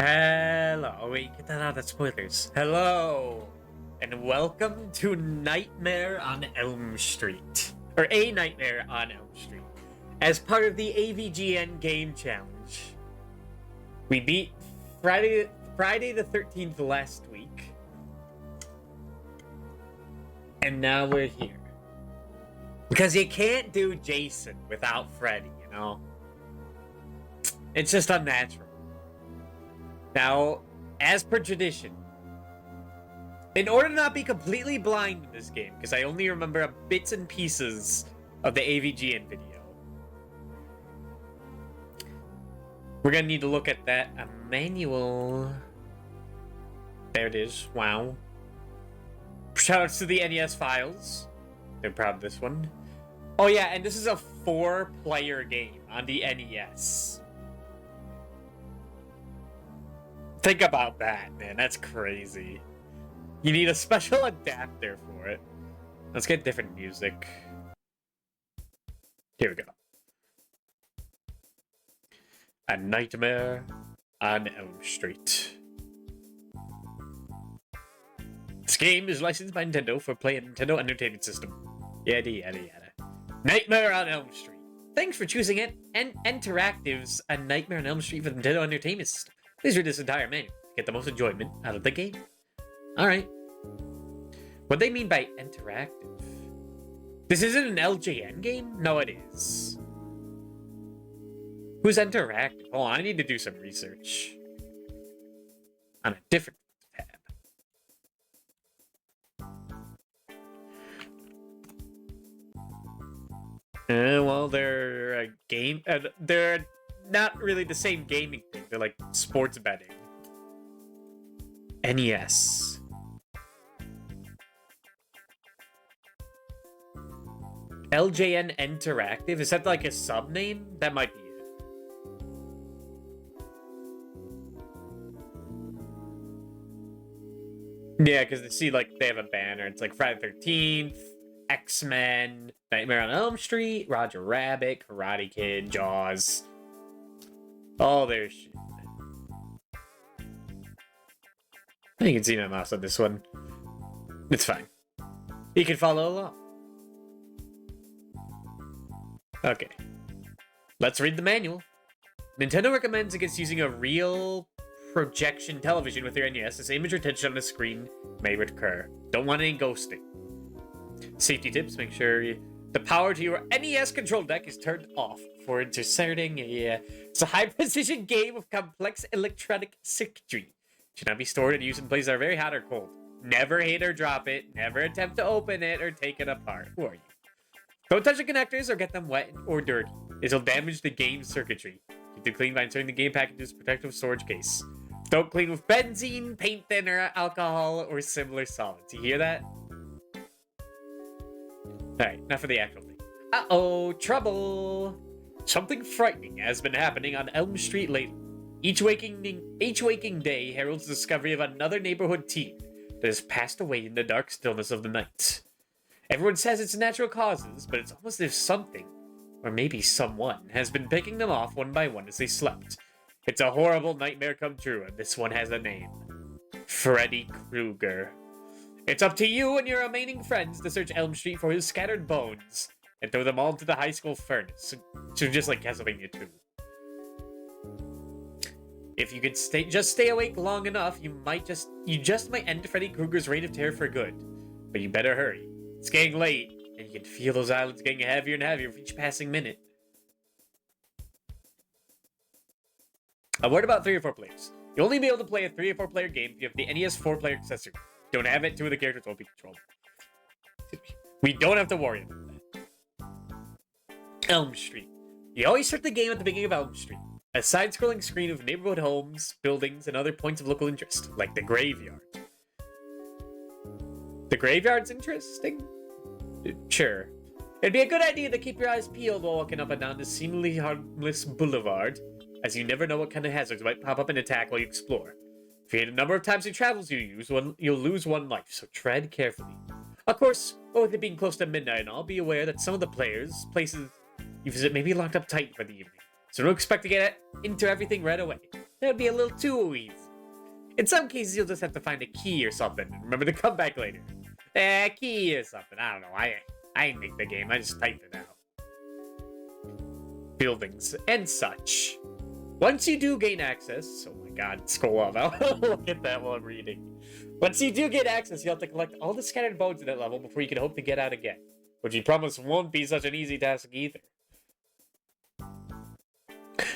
Hello. Oh, wait, get that out of spoilers. Hello, and welcome to Nightmare on Elm Street, or A Nightmare on Elm Street, as part of the AVGN Game Challenge. We beat Friday the 13th last week, and now we're here because you can't do Jason without Freddy. You know, it's just unnatural. Now, as per tradition, in order to not be completely blind in this game, because I only remember bits and pieces of the AVGN video, we're going to need to look at that manual. There it is. Wow. Shoutouts to the NES files. They're proud of this one. Oh yeah, and this is a 4-player game on the NES. Think about that, man. That's crazy. You need a special adapter for it. Let's get different music. Here we go. A Nightmare on Elm Street. This game is licensed by Nintendo for play on Nintendo Entertainment System. Yada yada yada. Nightmare on Elm Street. Thanks for choosing it. And Interactive's A Nightmare on Elm Street for the Nintendo Entertainment System. Please read this entire manual to get the most enjoyment out of the game. Alright. What they mean by interactive? This isn't an LJN game? No, it is. Who's interactive? Oh, I need to do some research. On a different tab. Well, they're a game... they're not really the same gaming thing. They're like sports betting. NES. LJN Interactive? Is that like a sub name? That might be it. Yeah, because they see like they have a banner. It's like Friday the 13th, X-Men, Nightmare on Elm Street, Roger Rabbit, Karate Kid, Jaws. Oh, there's shit. You can see my mouse on this one. It's fine. You can follow along. Okay. Let's read the manual. Nintendo recommends against using a real projection television with your NES, as image retention on the screen may recur. Don't want any ghosting. Safety tips, make sure the power to your NES control deck is turned off for inserting it's a high-precision game of complex electronic circuitry. Should not be stored and used in places that are very hot or cold. Never hit or drop it. Never attempt to open it or take it apart. Who are you? Don't touch the connectors or get them wet or dirty. It'll damage the game's circuitry. Keep them clean by inserting the game pack into its protective storage case. Don't clean with benzene, paint thinner, alcohol, or similar solids. You hear that? Alright, now for the actual thing. Uh-oh, trouble! Something frightening has been happening on Elm Street lately. Each waking day heralds the discovery of another neighborhood teen that has passed away in the dark stillness of the night. Everyone says it's natural causes, but it's almost as if something, or maybe someone, has been picking them off one by one as they slept. It's a horrible nightmare come true, and this one has a name. Freddy Krueger. It's up to you and your remaining friends to search Elm Street for his scattered bones and throw them all into the high school furnace. So just like Castlevania 2. If you could stay awake long enough, you just might end Freddy Krueger's reign of terror for good. But you better hurry. It's getting late, and you can feel those eyelids getting heavier and heavier with each passing minute. A word about 3 or 4 players. You'll only be able to play a 3 or 4 player game if you have the NES 4-player accessory. Don't have it, 2 of the characters won't be controlled. We don't have to worry about that. Elm Street. You always start the game at the beginning of Elm Street. A side-scrolling screen of neighborhood homes, buildings, and other points of local interest, like the graveyard. The graveyard's interesting? Sure. It'd be a good idea to keep your eyes peeled while walking up and down this seemingly harmless boulevard, as you never know what kind of hazards might pop up and attack while you explore. If you hit a number of times in travels you'll lose 1 life, so tread carefully. Of course, with it being close to midnight and all, be aware that some of the places you visit may be locked up tight for the evening, so don't expect to get into everything right away. That would be a little too easy. In some cases, you'll just have to find a key or something and remember to come back later. Key or something. I don't know. I didn't make the game. I just typed it out. Buildings and such. Once you do gain access... Oh my god, scroll up. I'll look at that while I'm reading. Once you do get access, you'll have to collect all the scattered bones in that level before you can hope to get out again. Which you promise won't be such an easy task either.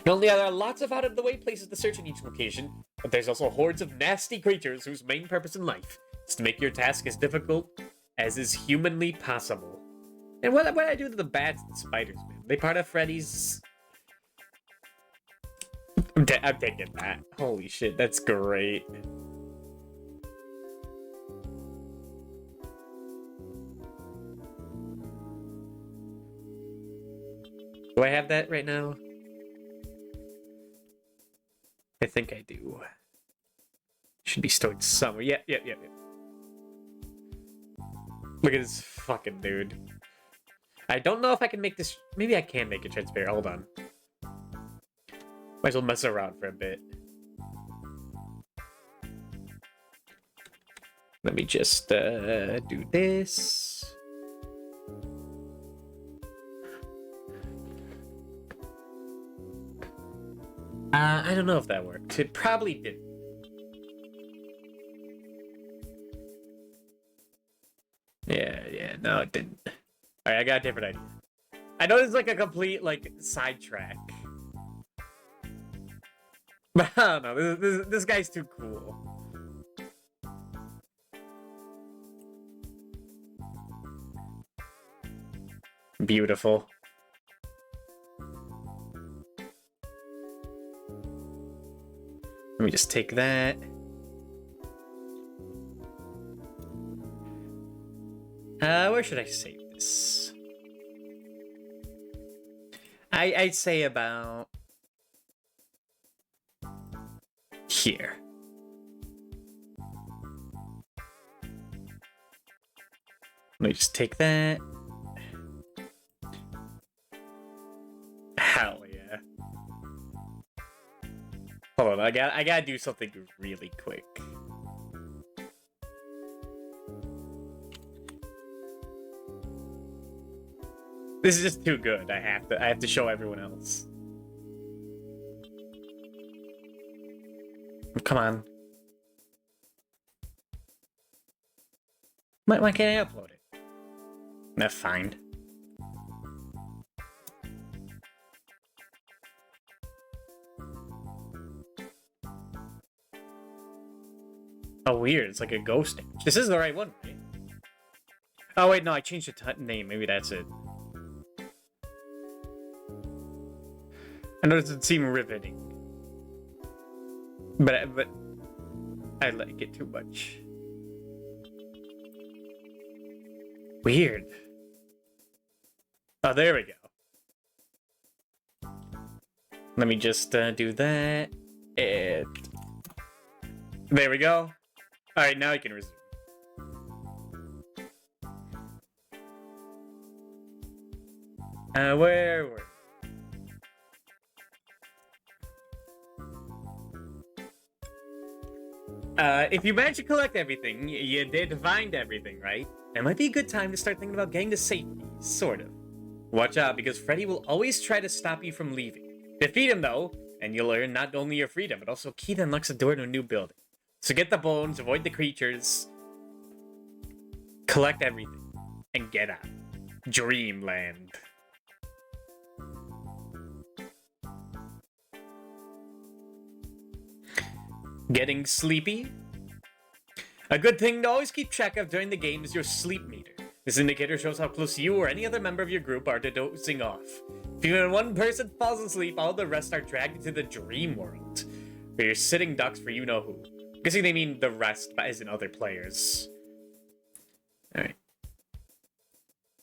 Not only are there lots of out-of-the-way places to search in each location, but there's also hordes of nasty creatures whose main purpose in life is to make your task as difficult as is humanly possible. And what I do to the bats and spiders, man? They part of Freddy's... I'm taking that. Holy shit, that's great. Do I have that right now? I think I do. Should be stored somewhere. Yep. Look at this fucking dude. I don't know if I can make this... Maybe I can make it transparent. Hold on. Might as well mess around for a bit. Let me just do this. I don't know if that worked. It probably didn't. Yeah, no, it didn't. Alright, I got a different idea. I know this is like a complete, like, sidetrack. But I don't know, this guy's too cool. Beautiful. Let me just take that. Where should I save this? I'd say about... here. Let me just take that. Hell yeah. Hold on, I gotta do something really quick. This is just too good. I have to show everyone else. Come on. Why can't I upload it? That's fine. Oh, weird. It's like a ghost image. This is the right one, right? Oh, wait, no, I changed the name. Maybe that's it. I know it doesn't seem riveting. But I like it too much. Weird. Oh, there we go. Let me just do that. And there we go. Alright, now I can resume. Where were we? If you managed to collect everything, you did find everything, right? It might be a good time to start thinking about getting to safety, sort of. Watch out, because Freddy will always try to stop you from leaving. Defeat him, though, and you'll earn not only your freedom, but also a key that unlocks the door to a new building. So get the bones, avoid the creatures, collect everything, and get out. Dreamland. Getting sleepy? A good thing to always keep track of during the game is your sleep meter. This indicator shows how close you or any other member of your group are to dozing off. If even one person falls asleep, all the rest are dragged into the dream world, where you're sitting ducks for you-know-who. I'm guessing they mean the rest, as in other players. Alright.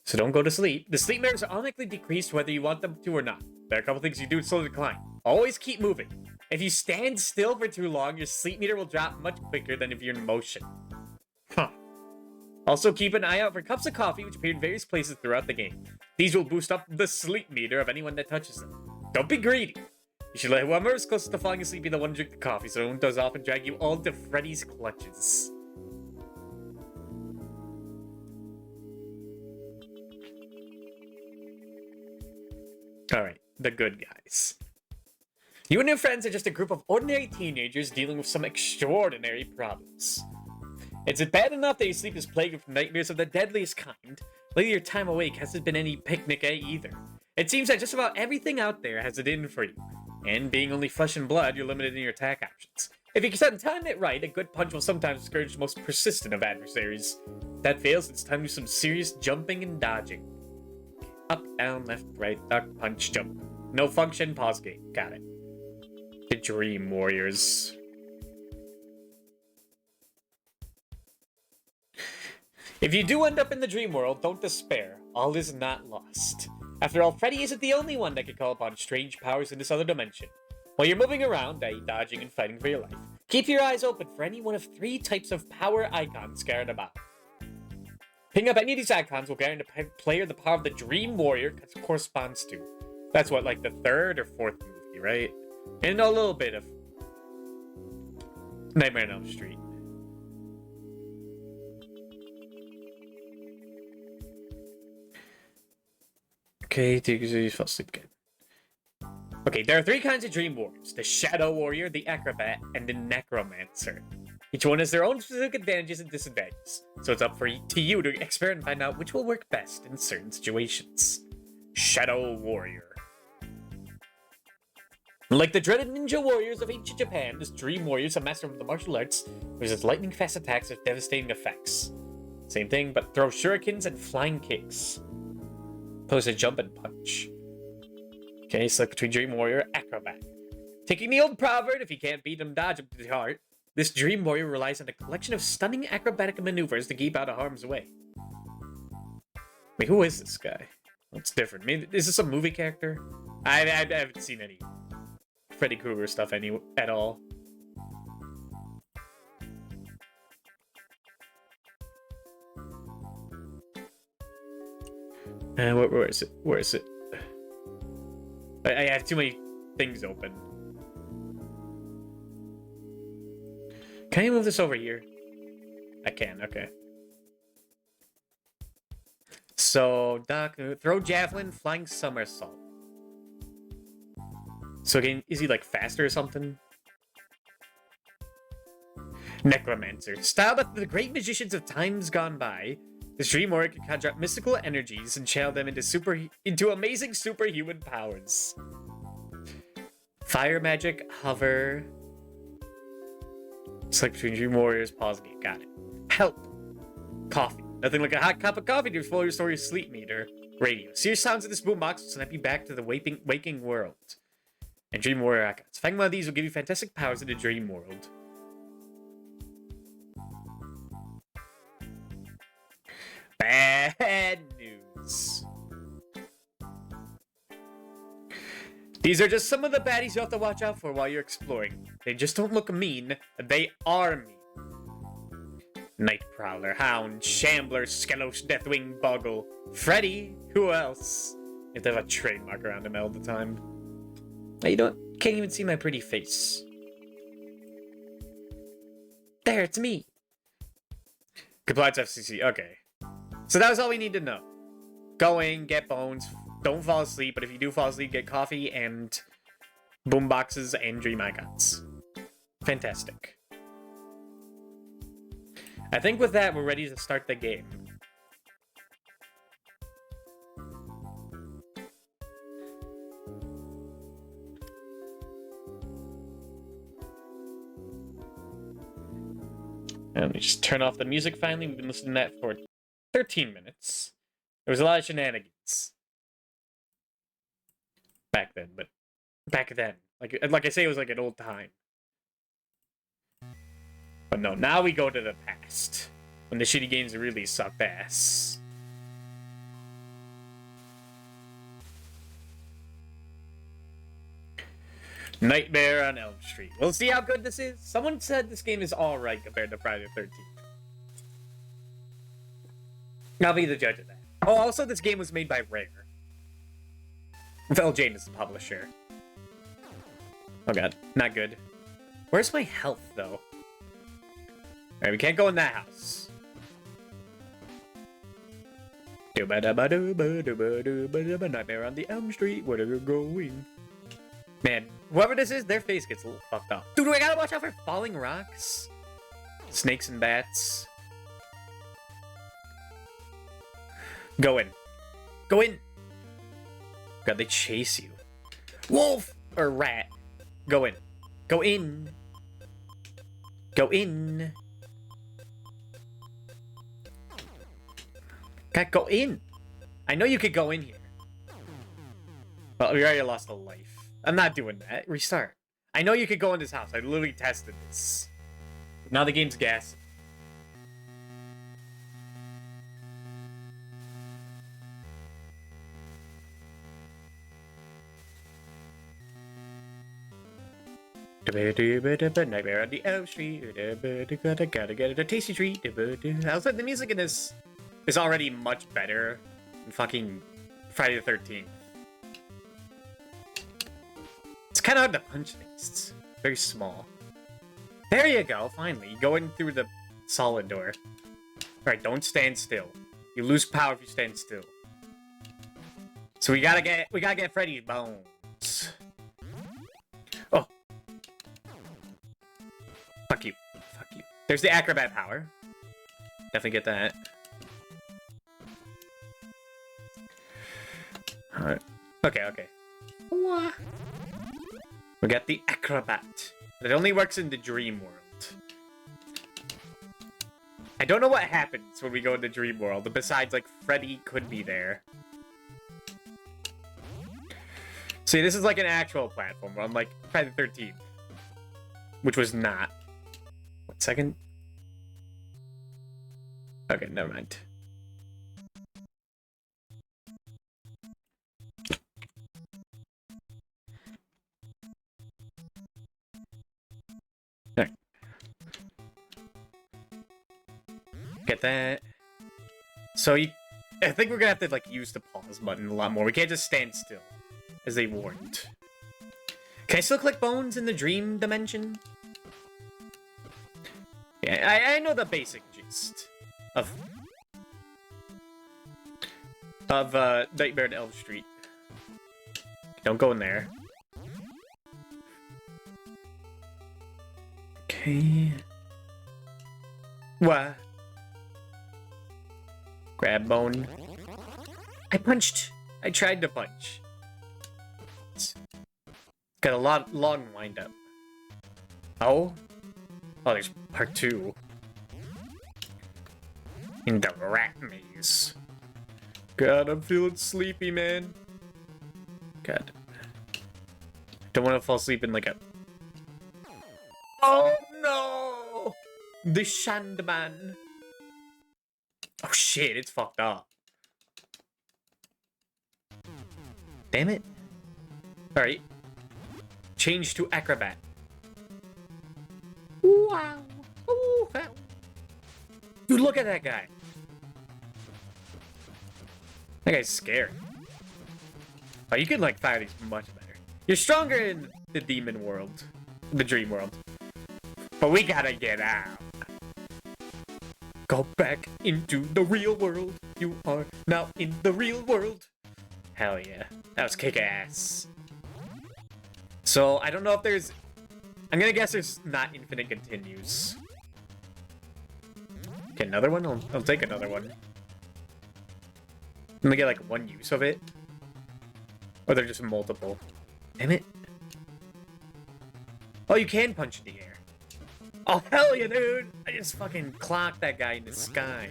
So don't go to sleep. The sleep meters are automatically decreased whether you want them to or not. There are a couple things you do to slow the decline. Always keep moving. If you stand still for too long, your sleep meter will drop much quicker than if you're in motion. Huh. Also, keep an eye out for cups of coffee, which appear in various places throughout the game. These will boost up the sleep meter of anyone that touches them. Don't be greedy. You should let whoever is closest to falling asleep be the one to drink the coffee, so no one does off and drag you all into Freddy's clutches. Alright, the good guys. You and your friends are just a group of ordinary teenagers dealing with some extraordinary problems. It's bad enough that your sleep is plagued with nightmares of the deadliest kind. Lately, your time awake hasn't been any picnic either. It seems that just about everything out there has it in for you. And being only flesh and blood, you're limited in your attack options. If you can time it right, a good punch will sometimes discourage the most persistent of adversaries. If that fails, it's time to do some serious jumping and dodging. Up, down, left, right, duck, punch, jump. No function, pause game. Got it. The Dream Warriors. If you do end up in the dream world, don't despair. All is not lost. After all, Freddy isn't the only one that can call upon strange powers in this other dimension. While you're moving around, i.e. dodging and fighting for your life, keep your eyes open for any one of 3 types of power icons scattered about. Picking up any of these icons will guarantee the player the power of the Dream Warrior corresponds to. That's what, like the 3rd or 4th movie, right? And a little bit of Nightmare on Elm Street. Okay, you fell asleep again. Okay, there are 3 kinds of Dream Warriors. The Shadow Warrior, the Acrobat, and the Necromancer. Each one has their own specific advantages and disadvantages, so it's up to you to experiment and find out which will work best in certain situations. Shadow Warrior. Like the dreaded ninja warriors of ancient Japan, this Dream Warrior is a master of the martial arts, which has lightning-fast attacks with devastating effects. Same thing, but throw shurikens and flying kicks. Pose a jump and punch. Okay, select between Dream Warrior and Acrobat. Taking the old proverb, if you can't beat him, dodge him to the heart, this Dream Warrior relies on a collection of stunning acrobatic maneuvers to keep out of harm's way. Wait, who is this guy? What's different? Maybe, is this a movie character? I haven't seen any Freddy Krueger stuff at all. Where is it? Where is it? I have too many things open. Can I move this over here? I can, okay. So, Doc, throw javelin, flying somersault. So again, is he like faster or something? Necromancer. Styled after the great magicians of times gone by, this Dream Warrior can conjure up mystical energies and channel them into amazing superhuman powers. Fire magic, hover. Select between Dream Warriors, pause game. Got it. Help. Coffee. Nothing like a hot cup of coffee to fully restore your sleep meter. Radio. See your sounds of this boombox will snap you back to the waking world. And Dream Warrior icons. Finding one of these will give you fantastic powers in the dream world. Bad news. These are just some of the baddies you have to watch out for while you're exploring. They just don't look mean, they are mean. Night Prowler, Hound, Shambler, Skelos, Deathwing, Boggle, Freddy, who else? You have to have a trademark around him all the time. You can't even see my pretty face. There, it's me. Compliance FCC, okay. So that was all we need to know. Go in, get bones, don't fall asleep, but if you do fall asleep, get coffee and boomboxes and dream icons. Fantastic. I think with that, we're ready to start the game. And let me just turn off the music finally. We've been listening to that for 13 minutes. There was a lot of shenanigans back then, but back then, like I say, it was like an old time. But no, now we go to the past, when the shitty games really sucked ass. Nightmare on Elm Street. We'll see how good this is. Someone said this game is alright compared to Friday the 13th. I'll be the judge of that. Oh, also, this game was made by Rare. Vel Jane is the publisher. Oh god, not good. Where's my health, though? Alright, we can't go in that house. Nightmare on the Elm Street, where are you going? Man, whoever this is, their face gets a little fucked up. Dude, I gotta watch out for falling rocks. Snakes and bats. Go in. Go in! God, they chase you. Wolf! Or rat. Go in. Go in. Go in. God, go in. I know you could go in here. Well, we already lost a life. I'm not doing that. Restart. I know you could go in this house. I literally tested this. Now the game's gas. Nightmare on the Elm Street. Gotta get a tasty treat. I was like, the music in this is already much better than fucking Friday the 13th. It's kind of hard to punch things. It's very small. There you go, finally. Going through the solid door. Alright, don't stand still. You lose power if you stand still. So we gotta get Freddy's bones. Oh. Fuck you. Fuck you. There's the acrobat power. Definitely get that. Alright. Okay. We got the acrobat. It only works in the dream world. I don't know what happens when we go in the dream world, besides, like, Freddy could be there. See, this is like an actual platform, unlike Friday the 13th. Which was not. 1 second. Okay, never mind. Alright. Get that. So I think we're gonna have to, like, use the pause button a lot more. We can't just stand still, as they warned. Can I still click bones in the dream dimension? Yeah, I know the basic gist of Nightmare on Elm Street. Don't go in there. Okay. What? Grab bone. I punched. I tried to punch. It's got a long wind up. Oh? Oh, there's part 2. In the rat maze. God, I'm feeling sleepy, man. God. Don't want to fall asleep in like a... Oh, no! The Sandman. Oh, shit, it's fucked up. Damn it. Alright. Change to acrobat. Wow. Ooh, wow. Dude, look at that guy. That guy's scary. Oh, you can, like, fire these much better. You're stronger in the demon world. The dream world. But we gotta get out. Go back into the real world. You are now in the real world. Hell yeah. That was kick-ass. So, I don't know if there's... I'm gonna guess there's not infinite continues. Okay, another one? I'll take another one. I'm gonna get, like, one use of it. Or they're just multiple. Damn it. Oh, you can punch in the air. Oh, hell yeah, dude! I just fucking clocked that guy in the sky.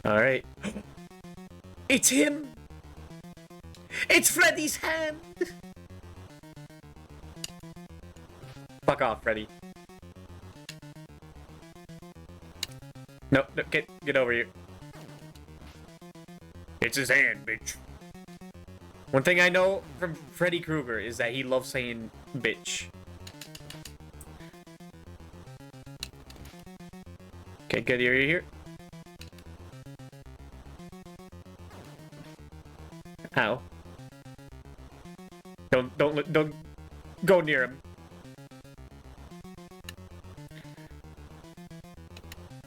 Alright. It's him! It's Freddy's hand! Fuck off, Freddy. No, get over here. It's his hand, bitch. One thing I know from Freddy Krueger is that he loves saying bitch. Okay, get here. Ow. Don't go near him.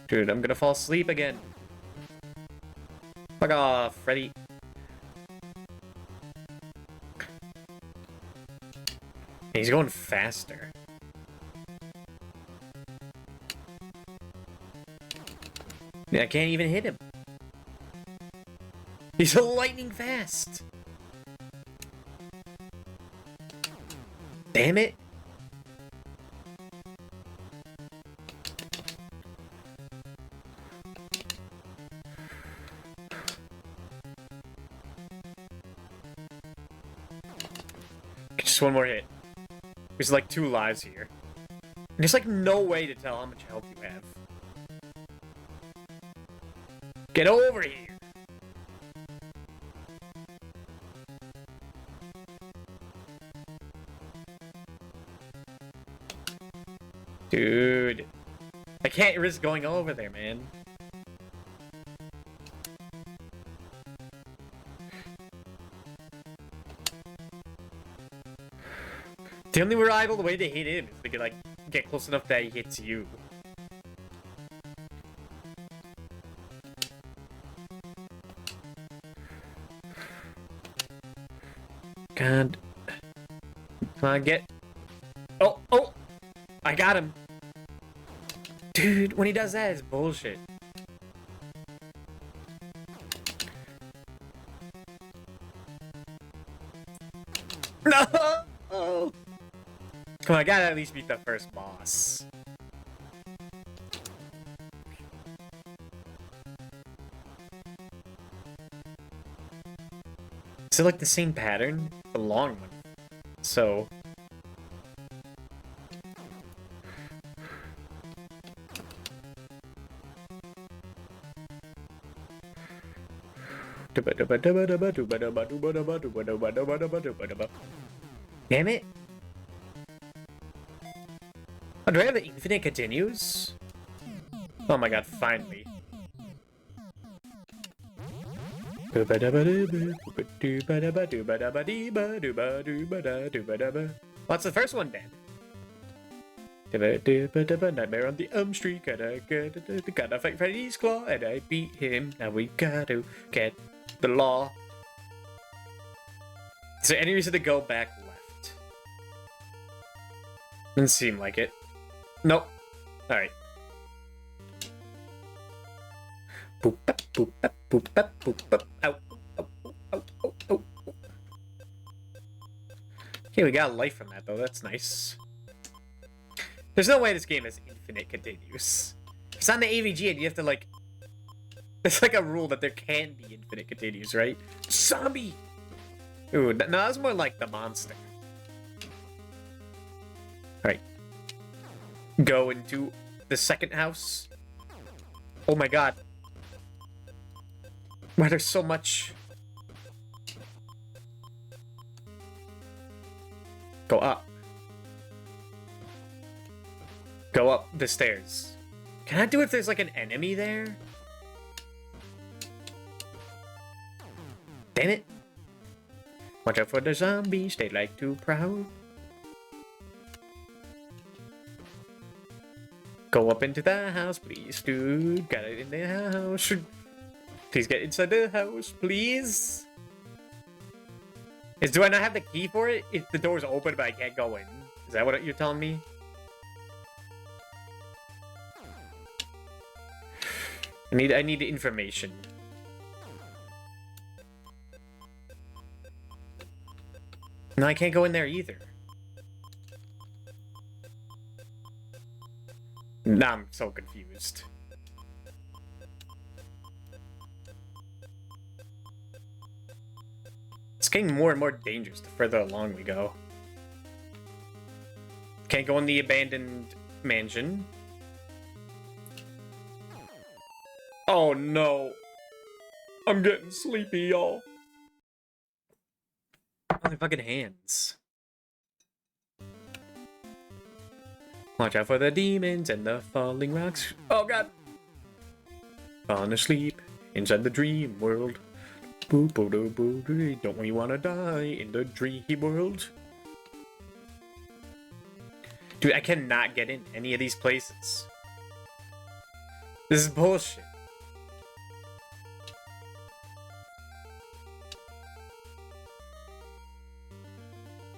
Dude, I'm gonna fall asleep again. Fuck off, Freddy. He's going faster. I can't even hit him. He's so lightning fast. Damn it. Just one more hit. There's like 2 lives here. And there's like no way to tell how much health you have. Get over here! Dude. I can't risk going over there, man. The only reliable way to hit him is to get close enough that he hits you. God. Come on, get... Oh! I got him! Dude, when he does that, it's bullshit. No! Oh. Come on, I gotta at least beat the first boss. Is it like the same pattern? The long one. So... Damn it! Oh, do I have the infinite continues? Oh my god, finally. What's the first one then? Nightmare on the Elm Street, gotta fight Freddy's claw, and I beat him. Now we gotta get the law. Is there any reason to go back left? Doesn't seem like it. Nope. Alright. Boop up, boop up, boop up, boop up. Out. Oh. Okay, we got a life from that though, that's nice. There's no way this game has infinite continues. It's on the AVGN, you have to like... It's like a rule that there can be infinite continues, right? Zombie! Ooh, no, that's more like the monster. Alright. Go into the second house. Oh my god. Why there's so much... Go up. Go up the stairs. Can I do it if there's like an enemy there? Damn it. Watch out for the zombies, they like to prowl. Go up into the house, please, dude. Got it in the house. Please get inside the house, please. Do I not have the key for it? If the door's open but I can't go in. Is that what you're telling me? I need information. No, I can't go in there either. Now I'm so confused. It's getting more and more dangerous the further along we go. Can't go in the abandoned mansion. Oh no. I'm getting sleepy, y'all. On their fucking hands. Watch out for the demons and the falling rocks. Oh god. Falling asleep inside the dream world. Don't we wanna die in the dream world? Dude, I cannot get in any of these places. This is bullshit.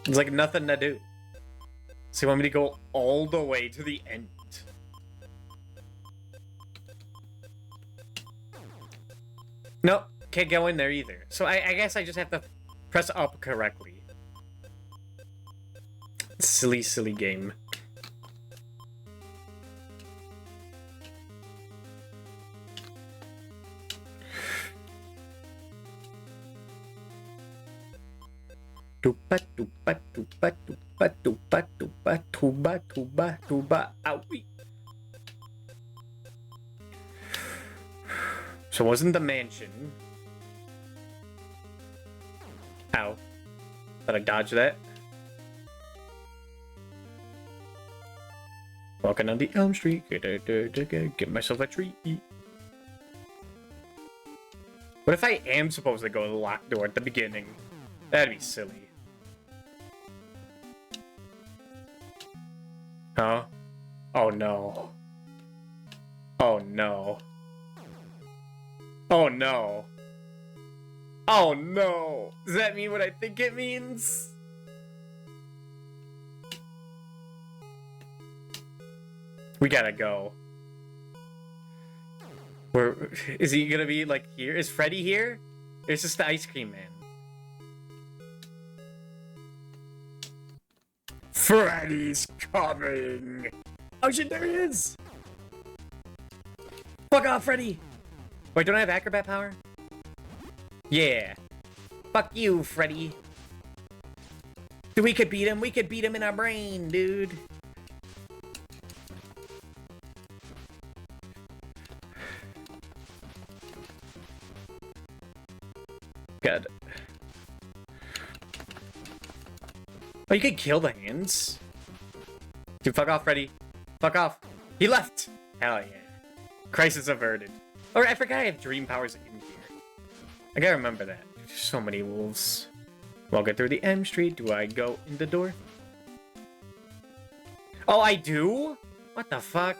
There's like nothing to do. So you want me to go all the way to the end? Nope, can't go in there either. So I guess I just have to press up correctly. Silly, silly game. Tuba, tuba, tuba, tuba, tuba, tuba, tuba, tuba, tuba, owie. So it wasn't the mansion. Ow. Thought I dodged that. Walking on the Elm Street, get myself a treat. What if I am supposed to go to the locked door at the beginning? That'd be silly. Huh? Oh no. Oh no. Oh no. Oh no. Does that mean what I think it means? We gotta go. Where is he gonna be? Like here? Is Freddy here? It's just the ice cream man. Freddy's coming! Oh shit, there he is! Fuck off, Freddy! Wait, don't I have acrobat power? Yeah. Fuck you, Freddy. Dude, we could beat him. We could beat him in our brain, dude. Good. Oh, you could kill the hands? Dude, fuck off, Freddy. Fuck off. He left! Hell yeah. Crisis averted. Or I forgot I have dream powers in here. I gotta remember that. There's so many wolves. Walking through the M Street. Do I go in the door? Oh, I do? What the fuck?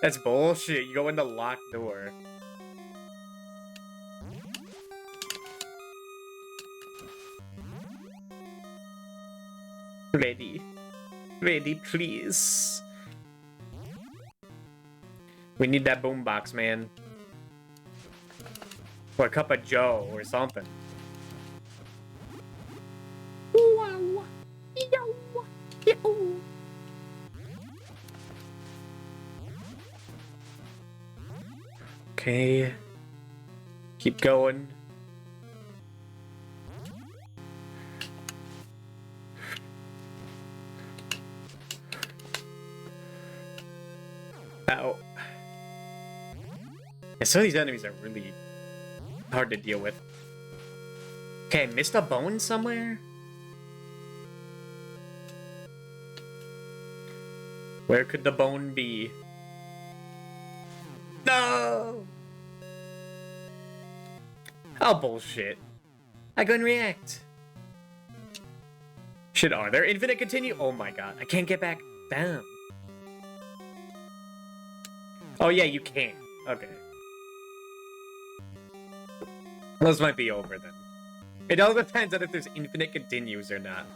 That's bullshit. You go in the locked door. Ready. Ready, please. We need that boombox, man. Or a cup of joe or something. Wow. Yo. Yo. Okay. Keep going. Ow. Yeah, some of these enemies are really hard to deal with. Okay, I missed a bone somewhere? Where could the bone be? No! Oh, bullshit. I couldn't react. Shit, are there infinite continue? Oh my god, I can't get back down. Oh yeah, you can. Okay. Those might be over then. It all depends on if there's infinite continues or not.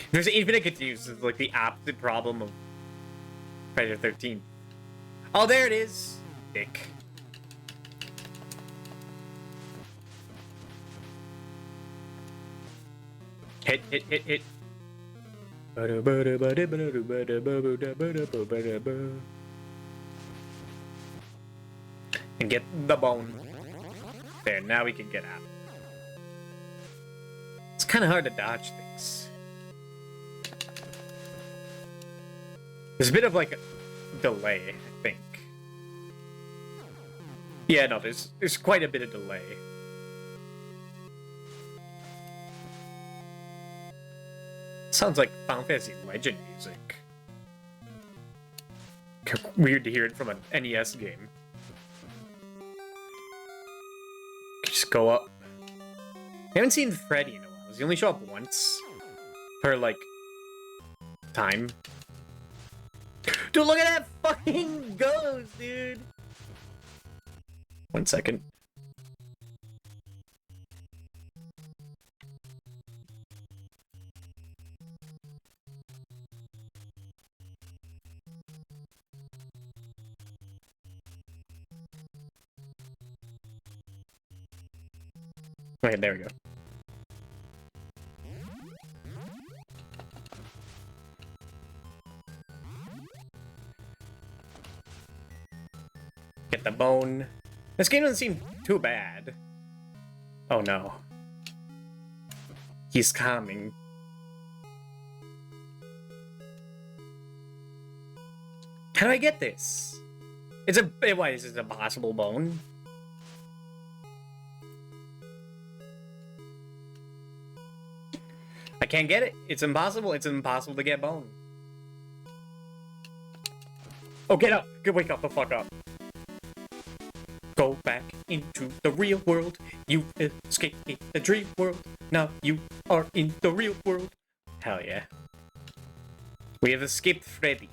If there's infinite continues, it's like the opposite problem of Friday the 13th. Oh, there it is! Dick. Hit, hit, hit, hit. And get the bone. There, now we can get out. It's kind of hard to dodge things. There's a bit of like a delay, I think. Yeah, no, there's quite a bit of delay. Sounds like Final Fantasy Legend music. Weird to hear it from an NES game. Just go up. I haven't seen Freddy in a while. Is Does he only show up once per, like, time? Dude, look at that fucking ghost, dude! 1 second. Okay, there we go. Get the bone. This game doesn't seem too bad. Oh no. He's coming. How do I get this? It's a... Why, is this a possible bone? I can't get it. It's impossible. It's impossible to get bone. Oh, get up. Wake up the fuck up. Go back into the real world. You escaped the dream world. Now you are in the real world. Hell yeah. We have escaped Freddy.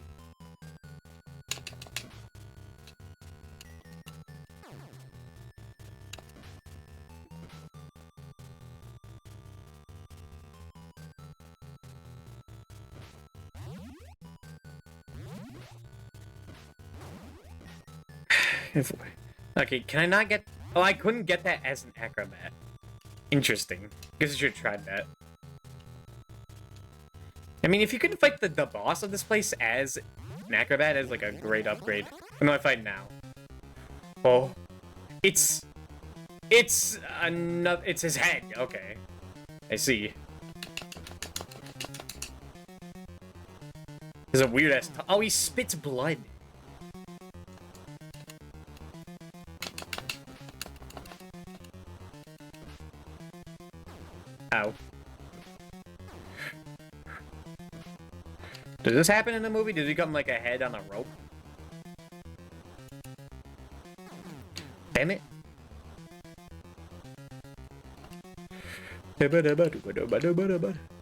Okay, can I not get... Oh, I couldn't get that as an acrobat. Interesting. Guess I should have tried that. I mean, if you could fight the boss of this place as an acrobat, as like a great upgrade. What do I fight now? Oh. It's another... It's his head. Okay. I see. There's a weird-ass... Oh, he spits blood. Ow. Does this happen in the movie? Does he become like a head on a rope? Damn it.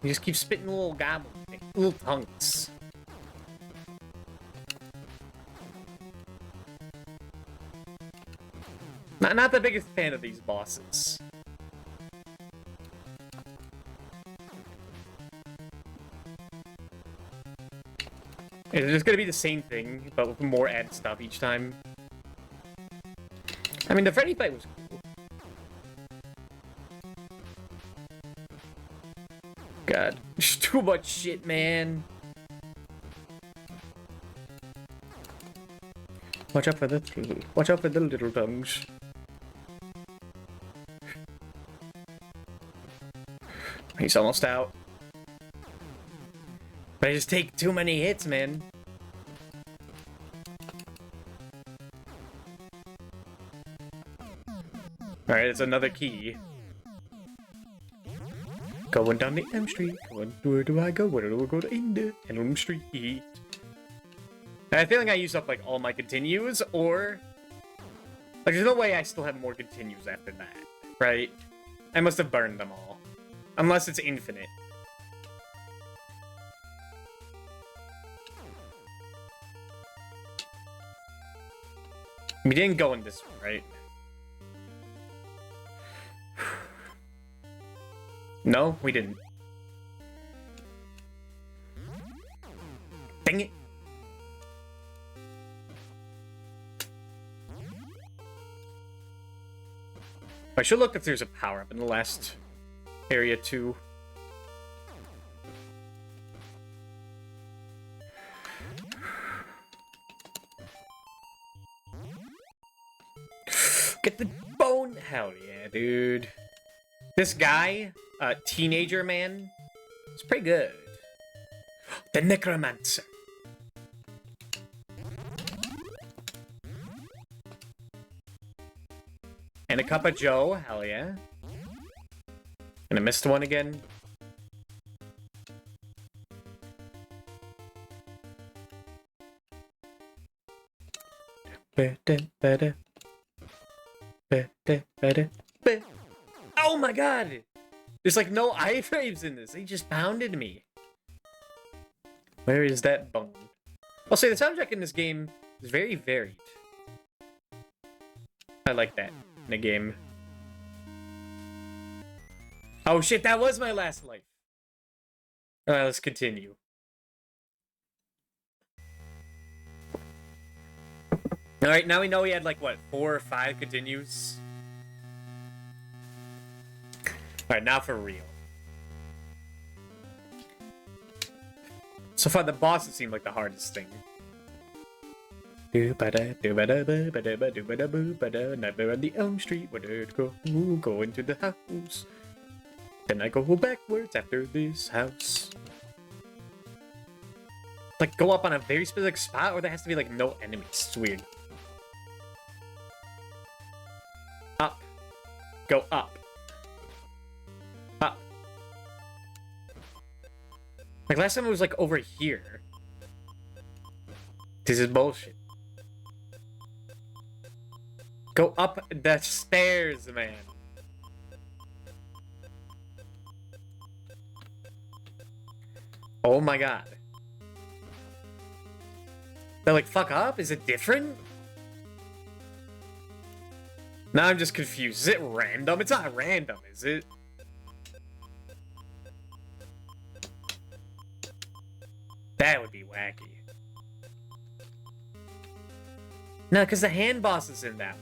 He just keeps spitting little gobbles, little tongues. Not the biggest fan of these bosses. It's just gonna be the same thing, but with more added stuff each time. I mean, the Freddy fight was cool. God, there's too much shit, man. Watch out for the little tongues. He's almost out. But I just take too many hits, man. Alright, it's another key. Going down the M Street. Where do I go? Where do I go to in the Elm Street? And I feel like I used up like all my continues, or like there's no way I still have more continues after that, right? I must have burned them all. Unless it's infinite. We didn't go in this one, right? No, we didn't. Dang it. I should look if there's a power-up in the last area too. Get the bone! Hell yeah, dude. This guy, teenager man, is pretty good. The Necromancer. And a cup of Joe, hell yeah. And I missed one again. Oh my god! There's like no iframes in this. They just pounded me. Where is that bone? I'll say the soundtrack in this game is very varied. I like that in a game. Oh shit, that was my last life. Alright, let's continue. Alright, now we know we had like, what, 4 or 5 continues? Alright, now for real. So far, the bosses seem like the hardest thing. Never on the Elm Street, where did go? Go into the house. Then I go backwards after this house. Like, go up on a very specific spot, or there has to be, like, no enemies. It's weird. Up. Go up. Up. Like, last time it was, like, over here. This is bullshit. Go up the stairs, man. Oh my god. They're like, fuck up? Is it different? Now I'm just confused. Is it random? It's not random, is it? That would be wacky. No, because the hand boss is in that one.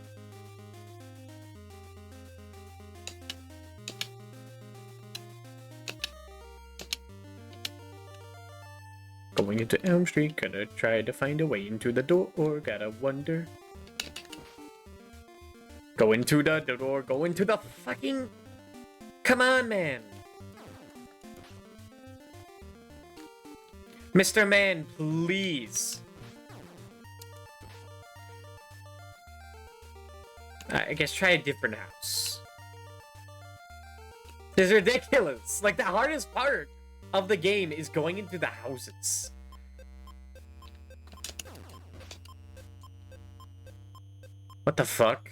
Going into Elm Street, gonna try to find a way into the door, gotta wonder. Go into the door, go into the fucking... Come on, man! Mr. Man, please! I guess try a different house. This is ridiculous! Like, the hardest part of the game is going into the houses. What the fuck?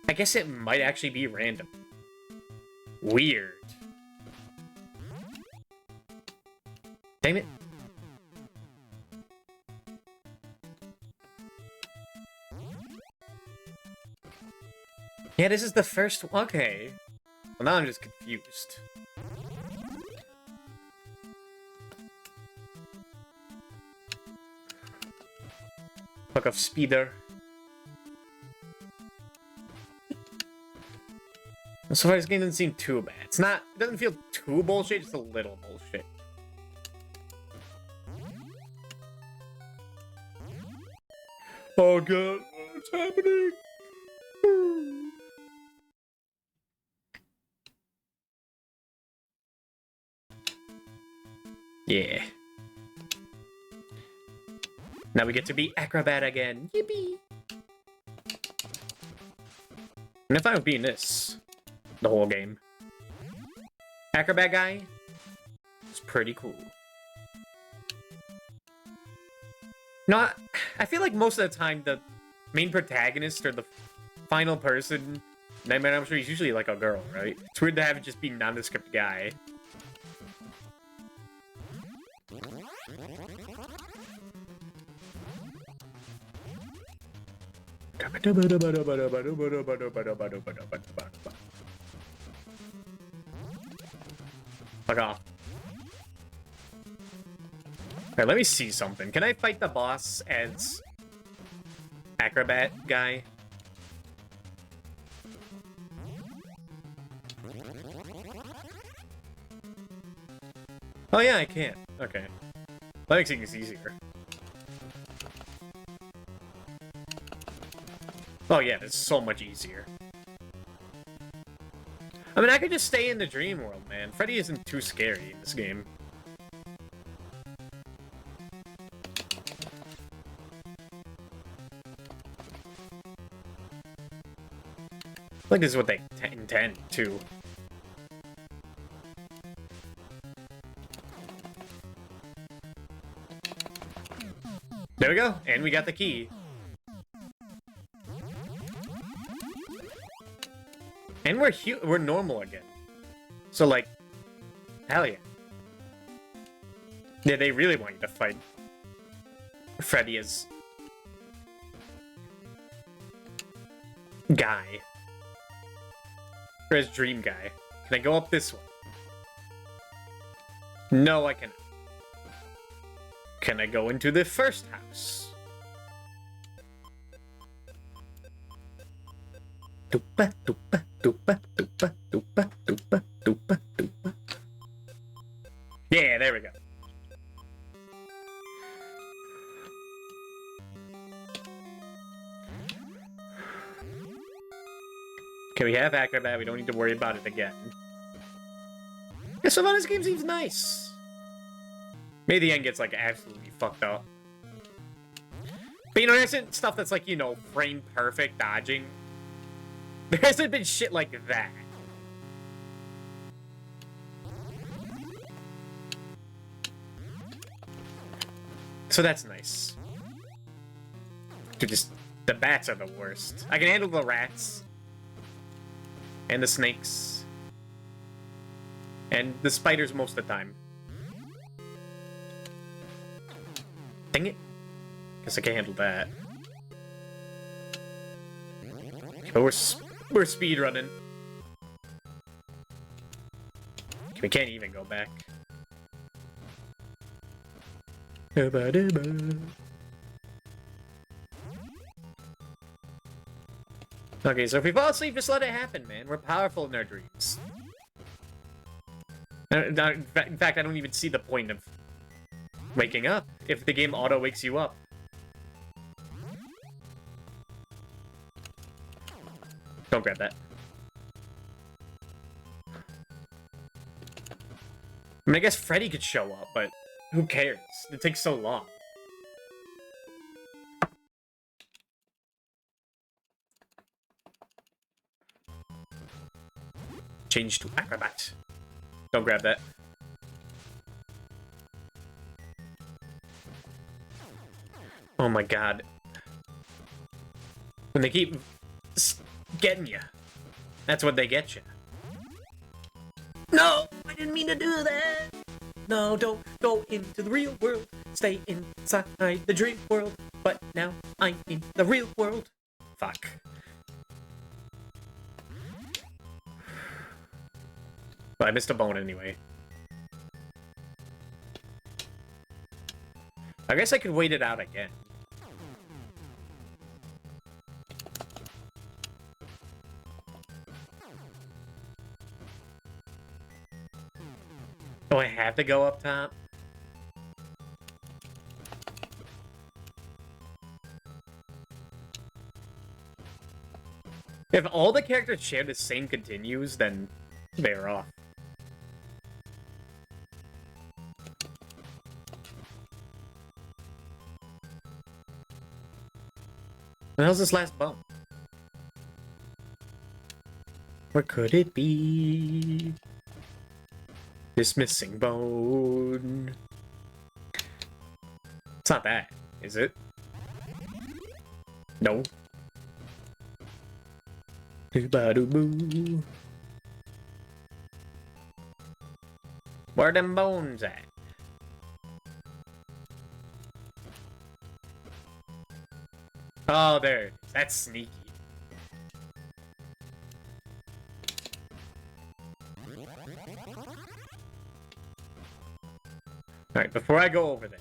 I guess it might actually be random. Weird. Damn it. Yeah, this is the first one. Okay. Well, now I'm just confused. Fuck off, speeder. So far, this game doesn't seem too bad. It's not, it doesn't feel too bullshit, just a little bullshit. Oh god, what's happening? Yeah. Now we get to be acrobat again. Yippee! And if I would be in this the whole game. Acrobat guy is pretty cool. No, I feel like most of the time the main protagonist or the final person, Nightmare on Elm Street, is usually like a girl, right? It's weird to have it just be nondescript guy. Fuck off. Alright, let me see something. Can I fight the boss as acrobat guy? Oh yeah, I can. Okay. That makes things easier. Oh yeah, it's so much easier. I mean, I could just stay in the dream world, man. Freddy isn't too scary in this game. I think this is what they intend, too. There we go, and we got the key. And we're normal again. So, like, hell yeah. Yeah, they really want you to fight Freddy as Guy. Or as Dream Guy. Can I go up this way? No, I cannot. Can I go into the first house? Doopa, doopa, doopa, doopa, doopa, doopa, doopa, doopa. Yeah, there we go. Okay, we have Acrobat. We don't need to worry about it again. Yeah, so far this game seems nice. Maybe the end gets, like, absolutely fucked up. But, you know, there isn't stuff that's, like, you know, frame perfect dodging. There hasn't been shit like that. So that's nice. Dude, just... the bats are the worst. I can handle the rats. And the snakes. And the spiders most of the time. Dang it. Guess I can handle that. But we're speedrunning. We can't even go back. Okay, so if we fall asleep, just let it happen, man. We're powerful in our dreams. In fact, I don't even see the point of waking up if the game auto-wakes you up. Don't grab that. I mean, I guess Freddy could show up, but who cares? It takes so long. Change to Acrobat. Don't grab that. Oh my god. When they keep getting you, that's what they get you. No! I didn't mean to do that! No, don't go into the real world. Stay inside the dream world. But now I'm in the real world. Fuck. But I missed a bone anyway. I guess I could wait it out again. Oh, I have to go up top? If all the characters share the same continues, then they're off. What the hell's this last bump? Where could it be? This missing bone. It's not that, is it? No. Doo-ba-doo-boo. Where them bones at? Oh, there. That's sneaky. Alright, before I go over there.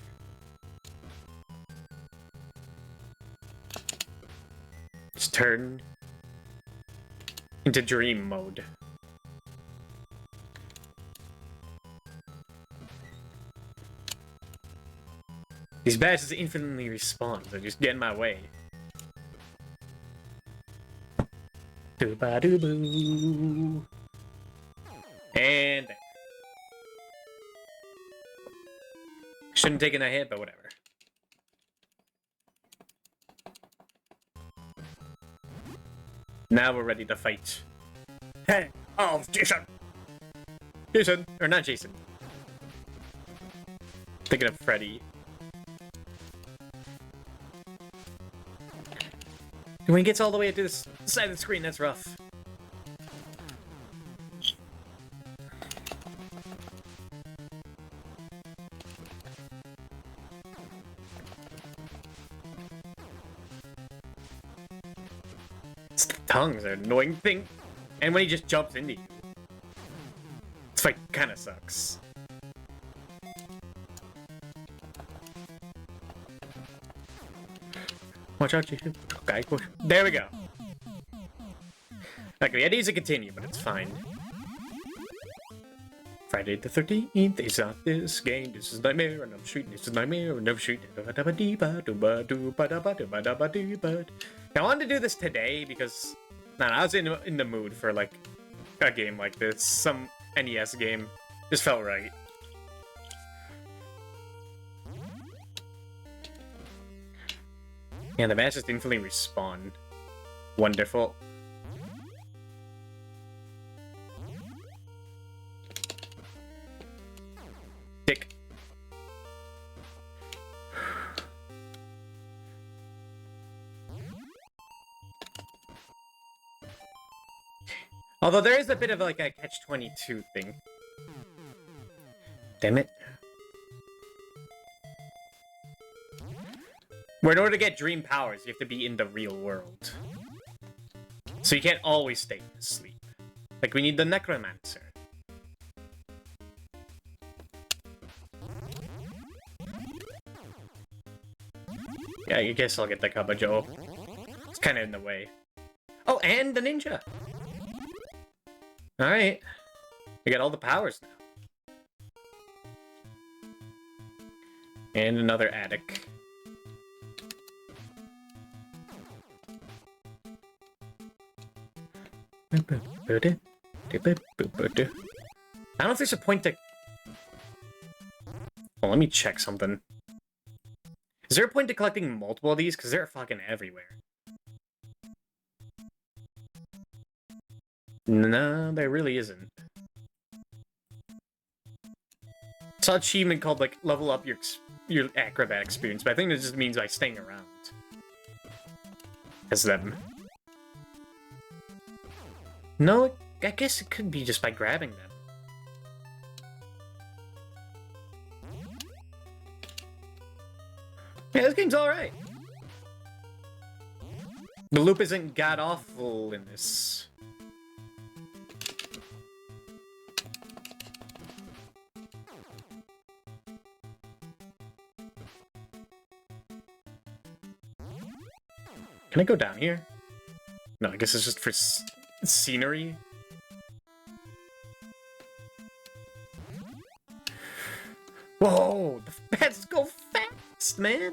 Just turn into dream mode. These badges infinitely respawn, so just get in my way. Doo-ba-doo-boo. And there. Shouldn't have taken a hit, but whatever. Now we're ready to fight. Hey! Oh, Jason! Jason! Or not Jason. Thinking of Freddy. When he gets all the way to this side of the screen, that's rough. It's the tongues are an annoying thing. And when he just jumps into you. This fight kind of sucks. Watch out, Jason. Okay, there we go. Okay, we had to use a continue, but it's fine. Friday the 13th is not this game. This is Nightmare on Elm Street. This is Nightmare on Elm Street. I wanted to do this today because I was in the mood for like a game like this. Some NES game. Just felt right. Yeah, the matches instantly respawn. Wonderful. Dick. Although there is a bit of like a catch-22 thing. Damn it. Where in order to get dream powers, you have to be in the real world. So you can't always stay asleep. Like, we need the necromancer. Yeah, I guess I'll get the Kabajo. It's kind of in the way. Oh, and the ninja! Alright. We got all the powers now. And another attic. I don't know if there's a point to... Oh, let me check something. Is there a point to collecting multiple of these? Because they're fucking everywhere. No, there really isn't. It's an achievement called, like, level up your acrobat experience, but I think that just means by staying around. As them. No, I guess it could be just by grabbing them. Yeah, this game's alright. The loop isn't god-awful in this. Can I go down here? No, I guess it's just for scenery. Whoa, the bats go fast, man.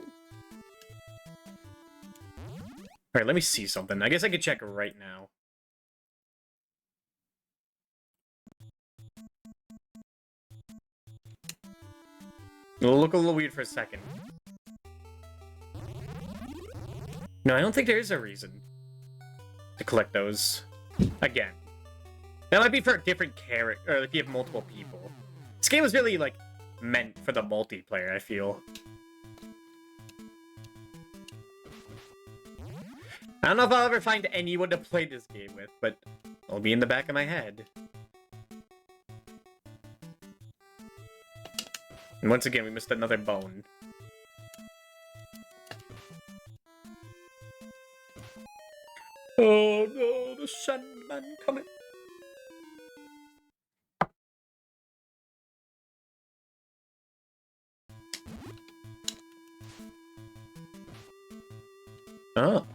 Alright, let me see something. I guess I could check right now. It'll look a little weird for a second. No, I don't think there is a reason to collect those again. That might be for a different character, or if you have multiple people. This game was really, like, meant for the multiplayer, I feel. I don't know if I'll ever find anyone to play this game with, but it'll be in the back of my head. And once again, we missed another bone. Oh no, the Sandman coming. Oh.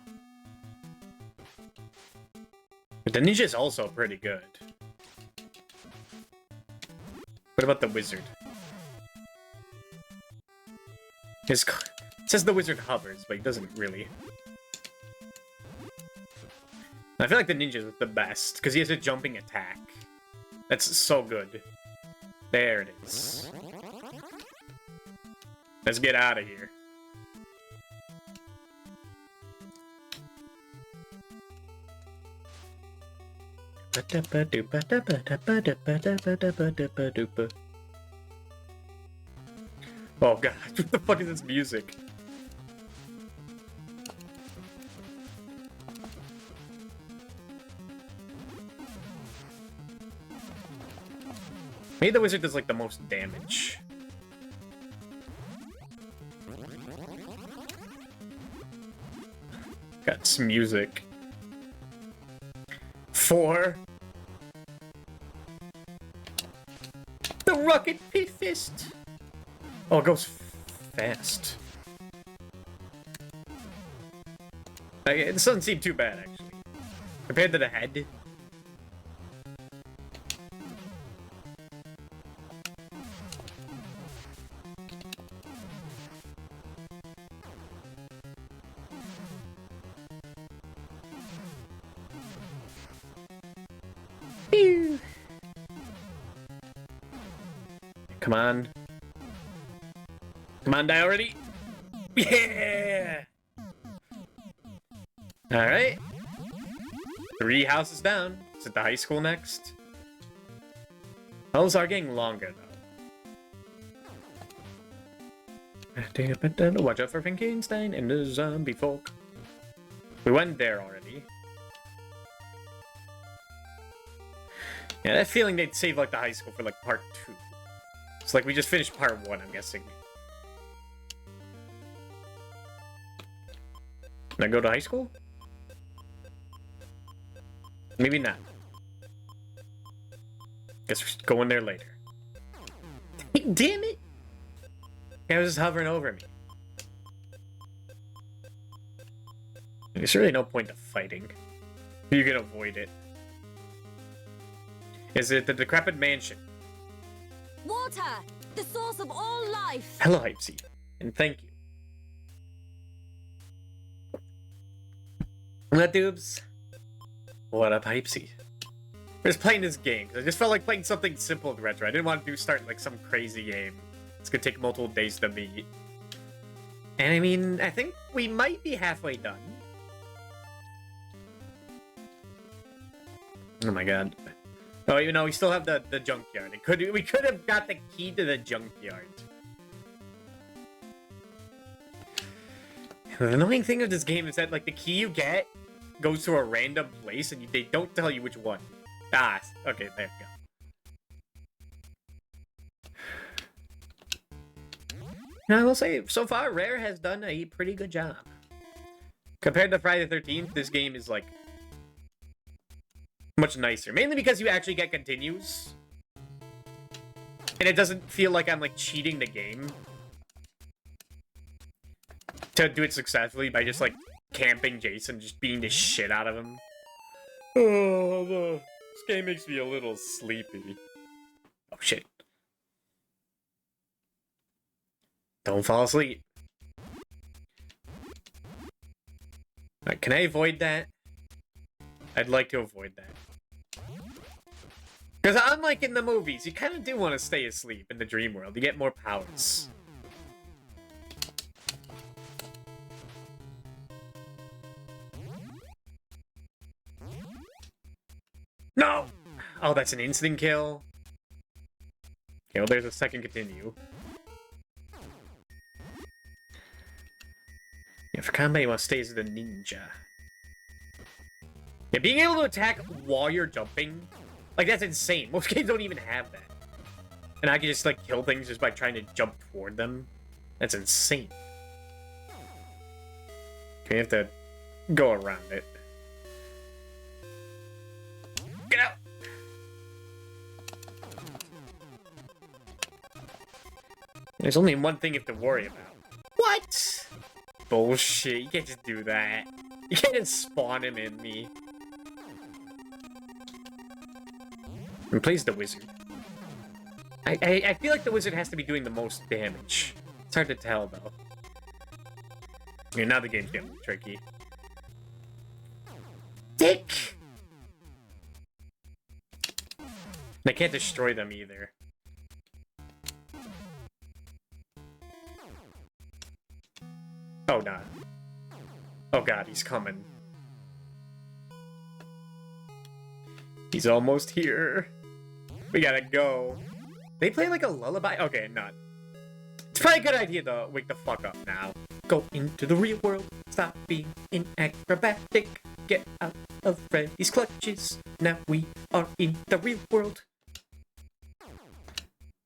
But the ninja's also pretty good. What about the wizard? It says the wizard hovers, but he doesn't really. I feel like the ninja's the best, because he has a jumping attack. That's so good. There it is. Let's get out of here. Oh god, what the fuck is this music? Maybe the wizard does like the most damage. Got some music. 4. The Rocket Pit Fist. Oh, it goes fast. Like, this doesn't seem too bad, actually. Compared to the head. Pew. Come on. Come on, die already. Yeah! Alright. 3 houses down. Is it the high school next? Those are getting longer, though. Watch out for Frankenstein and the zombie folk. We went there already. Yeah, that feeling they'd save, like, the high school for, like, part 2. It's like we just finished part 1, I'm guessing. Can I go to high school? Maybe not. Guess we're going there later. Damn it! It was just hovering over me. There's really no point to fighting. You can avoid it. Is it the decrepit mansion? Water! The source of all life! Hello, Hypesy. And thank you. What dubs? What up, Hypesy? We're just playing this game, because I just felt like playing something simple and retro. I didn't want to start like some crazy game. It's gonna take multiple days to beat. And I mean, I think we might be halfway done. Oh my god. Oh, you know, we still have the junkyard. We could have got the key to the junkyard. The annoying thing of this game is that, like, the key you get goes to a random place, and they don't tell you which one. Ah, okay, there we go. Now, I will say, so far, Rare has done a pretty good job. Compared to Friday the 13th, this game is, like, much nicer. Mainly because you actually get continues. And it doesn't feel like I'm, like, cheating the game to do it successfully by just, like, camping Jason, just beating the shit out of him. Oh, this game makes me a little sleepy. Oh, shit. Don't fall asleep. Alright, can I avoid that? I'd like to avoid that. Because unlike in the movies, you kind of do want to stay asleep in the dream world. You get more powers. No! Oh, that's an instant kill. Okay, well, there's a second continue. Yeah, for combat, you want to stay as the ninja. Yeah, being able to attack while you're jumping, like, that's insane. Most games don't even have that. And I can just, like, kill things just by trying to jump toward them. That's insane. Okay, you have to go around it. Get out! There's only one thing you have to worry about. What? Bullshit, you can't just do that. You can't just spawn him in me. Replace the wizard. I feel like the wizard has to be doing the most damage. It's hard to tell, though. Yeah, now the game's getting tricky. Dick! And I can't destroy them either. Oh, no. Oh god, he's coming. He's almost here. We gotta go. They play like a lullaby? Okay, not. It's probably a good idea to wake the fuck up now. Go into the real world. Stop being an acrobatic. Get out of Freddy's clutches. Now we are in the real world.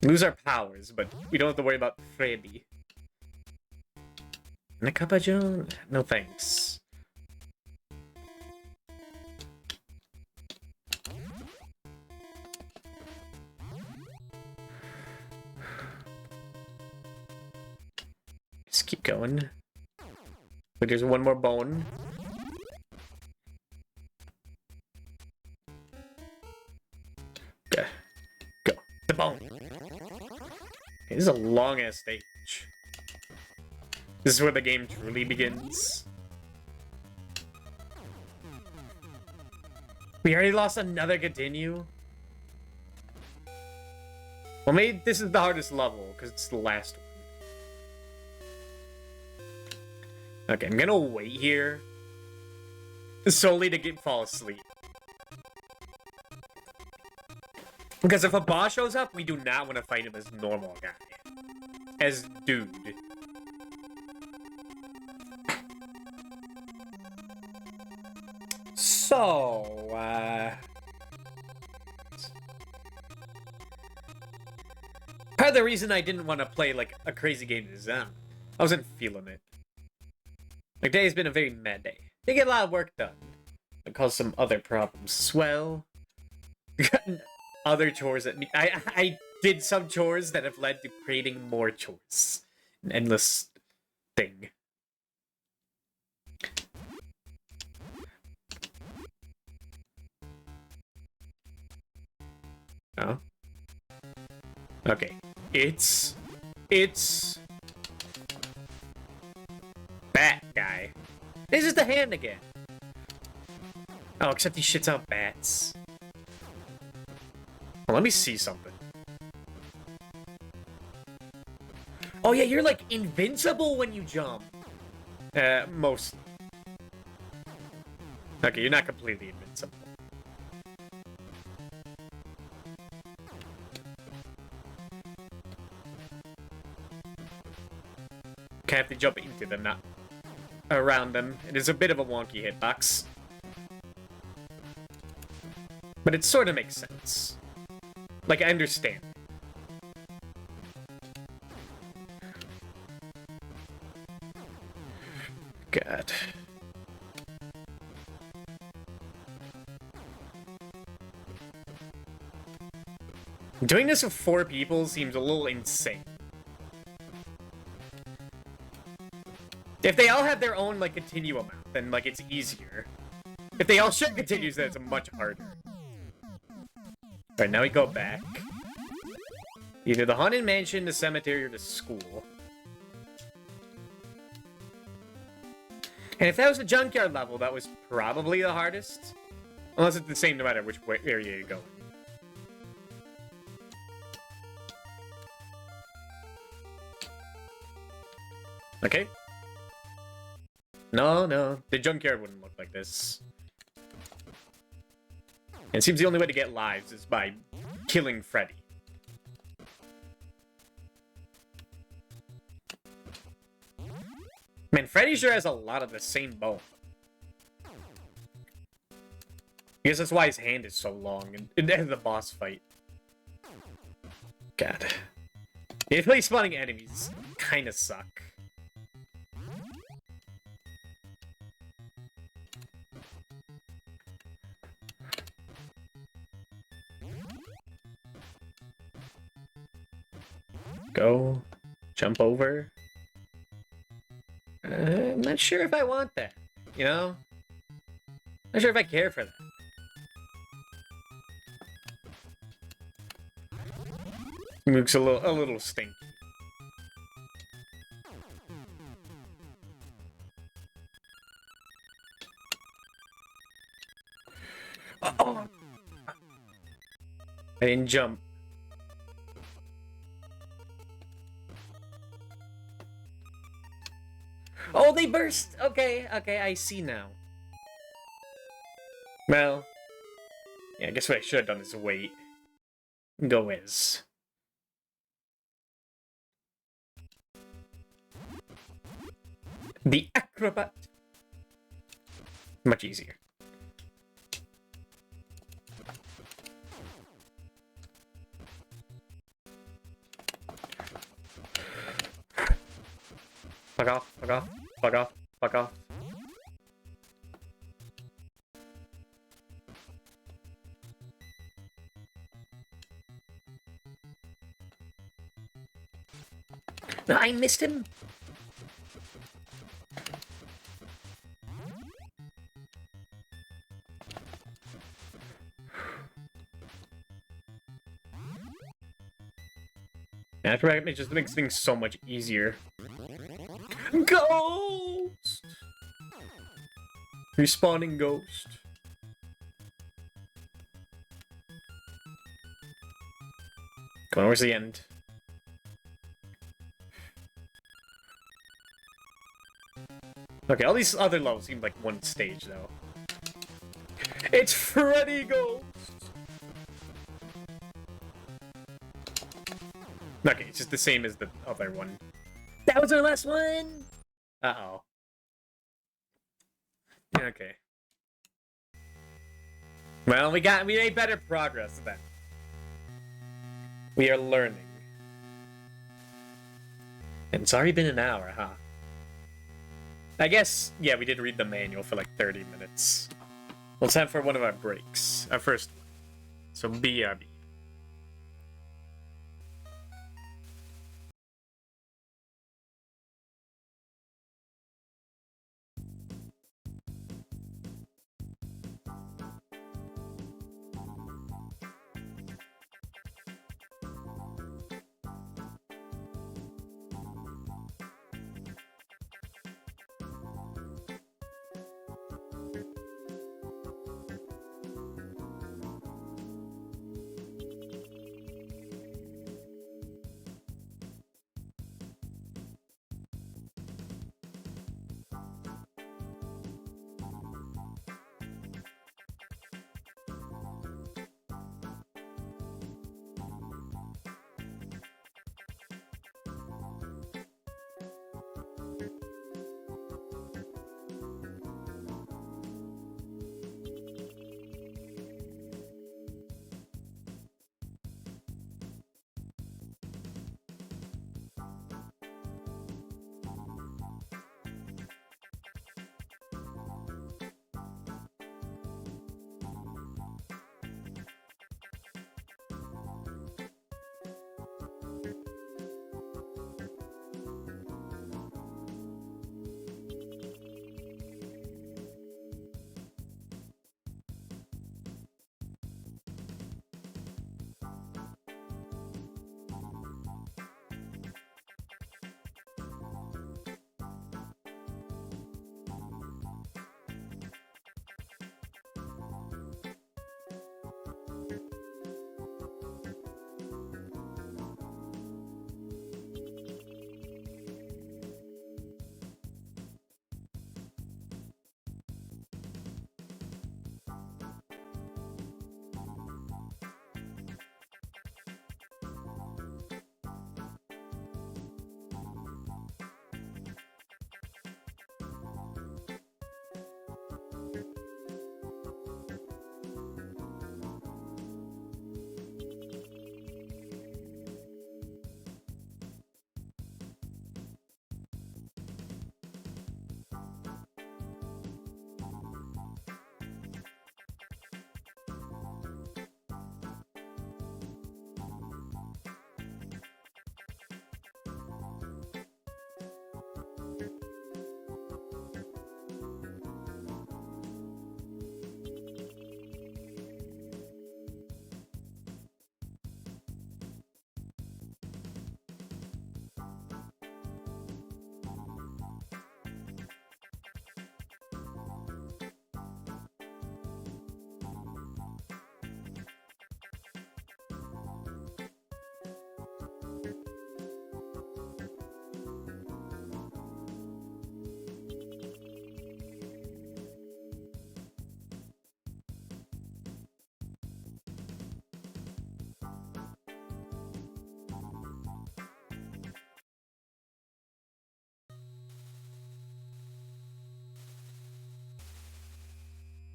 Lose our powers, but we don't have to worry about Freddy. Nakaba John? No thanks. going. But there's one more bone. Okay. Go. The bone. This is a long-ass stage. This is where the game truly begins. We already lost another continue? Well, maybe this is the hardest level, because it's the last one. Okay, I'm gonna wait here. Solely to fall asleep. Because if a boss shows up, we do not want to fight him as normal guy. As dude. So, part of the reason I didn't want to play, like, a crazy game design, I wasn't feeling it. Like, today's been a very mad day. They get a lot of work done. It caused some other problems as well. Other chores that I did some chores that have led to creating more chores. An endless thing. Oh. Okay. It's Bat Guy. This is the hand again. Oh, except he shits out bats. Well, let me see something. Oh yeah, you're like invincible when you jump. Most. Okay, you're not completely invincible. Okay, I have to jump into them, not around them. It is a bit of a wonky hitbox. But it sort of makes sense. Like, I understand. God. Doing this with 4 people seems a little insane. If they all have their own, like, continue amount, then, like, it's easier. If they all share continues, then it's much harder. Alright, now we go back. Either the Haunted Mansion, the cemetery, or the school. And if that was a junkyard level, that was probably the hardest. Unless it's the same no matter which area you go. Okay. No, the junkyard wouldn't look like this. And it seems the only way to get lives is by killing Freddy. Man, Freddy sure has a lot of the same bone. I guess that's why his hand is so long in the boss fight. God. The play spawning enemies kinda suck. Go. Jump over. I'm not sure if I want that, you know? Not sure if I care for that. Looks a little stinky. Oh! I didn't jump. Oh, they burst! Okay, I see now. Well, yeah, I guess what I should have done is wait. Go whiz. The acrobat. Much easier. Fuck off, fuck off, fuck off, fuck off. No, I missed him. After it just makes things so much easier. Ghost! Respawning ghost. Come on, where's the end? Okay, all these other levels seem like one stage, though. It's Freddy Ghost! Okay, it's just the same as the other one. That was our last one! Uh-oh. Okay. Well, we made better progress then. We are learning. And it's already been an hour, huh? I guess, yeah, we did read the manual for like 30 minutes. Let's have for one of our breaks. Our first one. So BRB.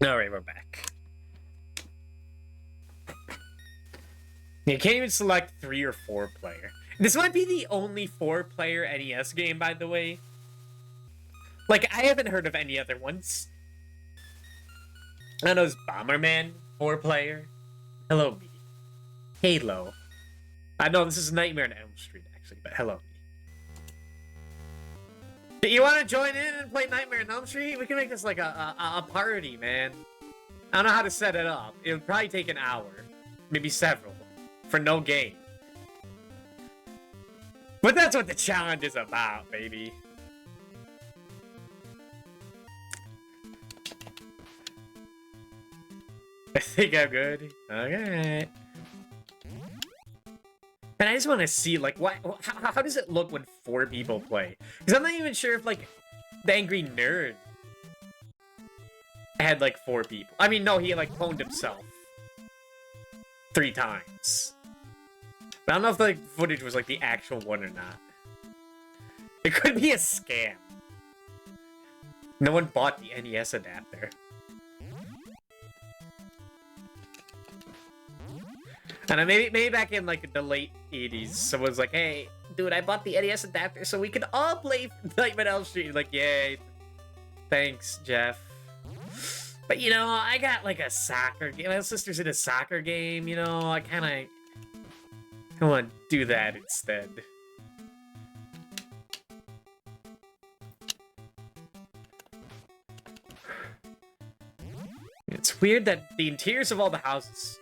Alright, we're back. You can't even select 3 or 4 player. This might be the only 4-player NES game, by the way. Like, I haven't heard of any other ones. I know it's Bomberman, 4-player. Hello, me. Halo. I know this is Nightmare on Elm Street, actually, but hello, me. You want to join in and play Nightmare on Elm Street? We can make this like a party, man. I don't know how to set it up. It would probably take an hour. Maybe several. For no game. But that's what the challenge is about, baby. I think I'm good. Okay. And I just want to see, like, how does it look when 4 people play? Because I'm not even sure if, like, the Angry Nerd had, like, 4 people. I mean, no, he, like, cloned himself 3 times. But I don't know if the like, footage was, like, the actual one or not. It could be a scam. No one bought the NES adapter. And maybe back in like the late 80s, someone's like, "Hey, dude, I bought the NES adapter so we can all play Nightmare on Elm Street." Like, yay, thanks, Jeff. But you know, I got like a soccer game. My sister's in a soccer game. You know, I kind of want to do that instead. It's weird that the interiors of all the houses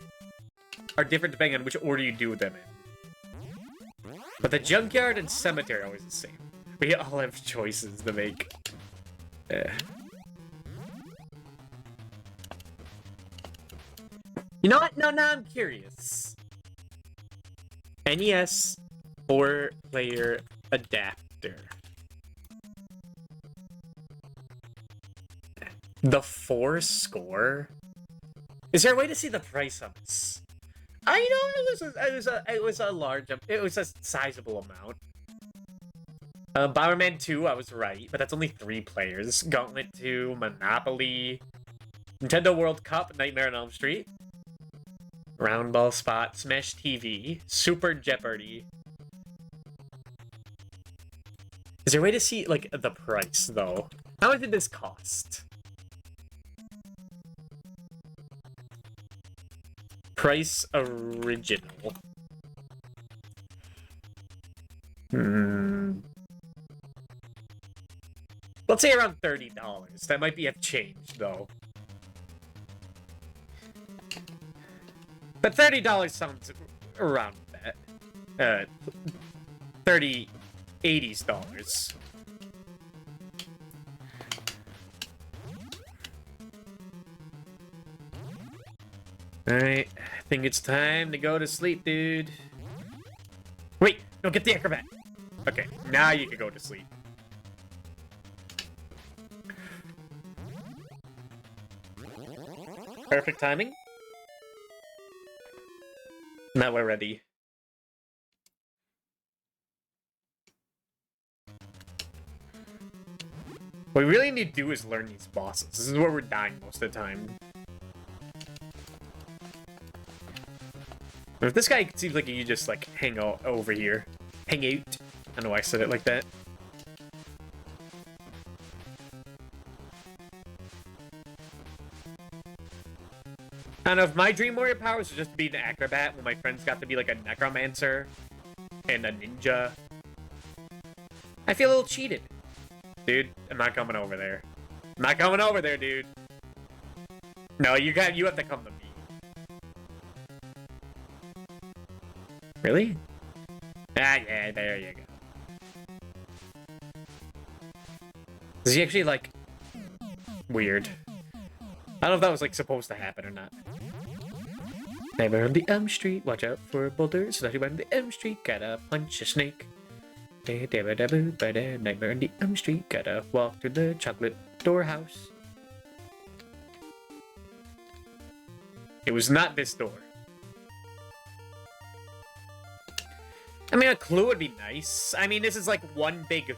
are different depending on which order you do them in. But the junkyard and cemetery are always the same. We all have choices to make. You know what? No, now I'm curious. NES 4-player adapter. The 4 score? Is there a way to see the price of this? You know, it was a sizable amount. Bomberman 2, I was right, but that's only 3 players. Gauntlet 2, Monopoly, Nintendo World Cup, Nightmare on Elm Street, Roundball Spot, Smash TV, Super Jeopardy. Is there a way to see, like, the price, though? How much did this cost? Price original. Let's say around $30. That might be have changed though. But $30 sounds around that. 80s dollars. Alright, I think it's time to go to sleep, dude. Wait, no, get the acrobat. Okay, now you can go to sleep. Perfect timing. Now we're ready. What we really need to do is learn these bosses. This is where we're dying most of the time. If this guy seems like you just like hang out over here. Hang out. I don't know why I said it like that. I don't know if my Dream Warrior powers was just to be an acrobat when my friends got to be like a necromancer and a ninja. I feel a little cheated. Dude, I'm not coming over there. I'm not coming over there, dude. No, you have to come to me. Really? Ah, yeah, there you go. Is he actually, like, weird? I don't know if that was, like, supposed to happen or not. Nightmare on the Elm Street, watch out for boulders. Nightmare on the Elm Street, gotta punch a snake. Nightmare on the Elm Street, gotta walk through the chocolate door house. It was not this door. I mean, a clue would be nice. I mean, this is like one big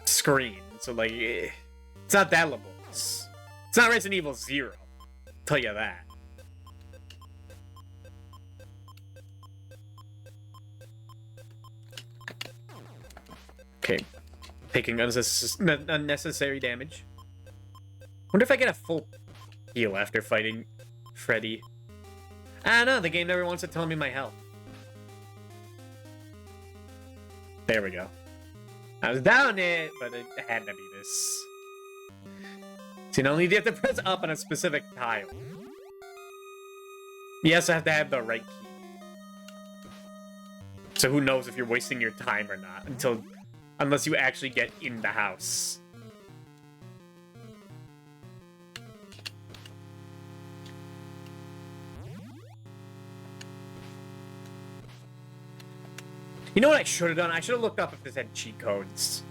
screen, so like, it's not that laborious. It's not Resident Evil 0, I'll tell you that. Okay, taking unnecessary damage. Wonder if I get a full heal after fighting Freddy. I don't know, the game never wants to tell me my health. There we go. I was down it, but it had to be this. See, not only do you have to press up on a specific tile, you also have to have the right key. So who knows if you're wasting your time or not unless you actually get in the house. You know what I should have done? I should have looked up if this had cheat codes.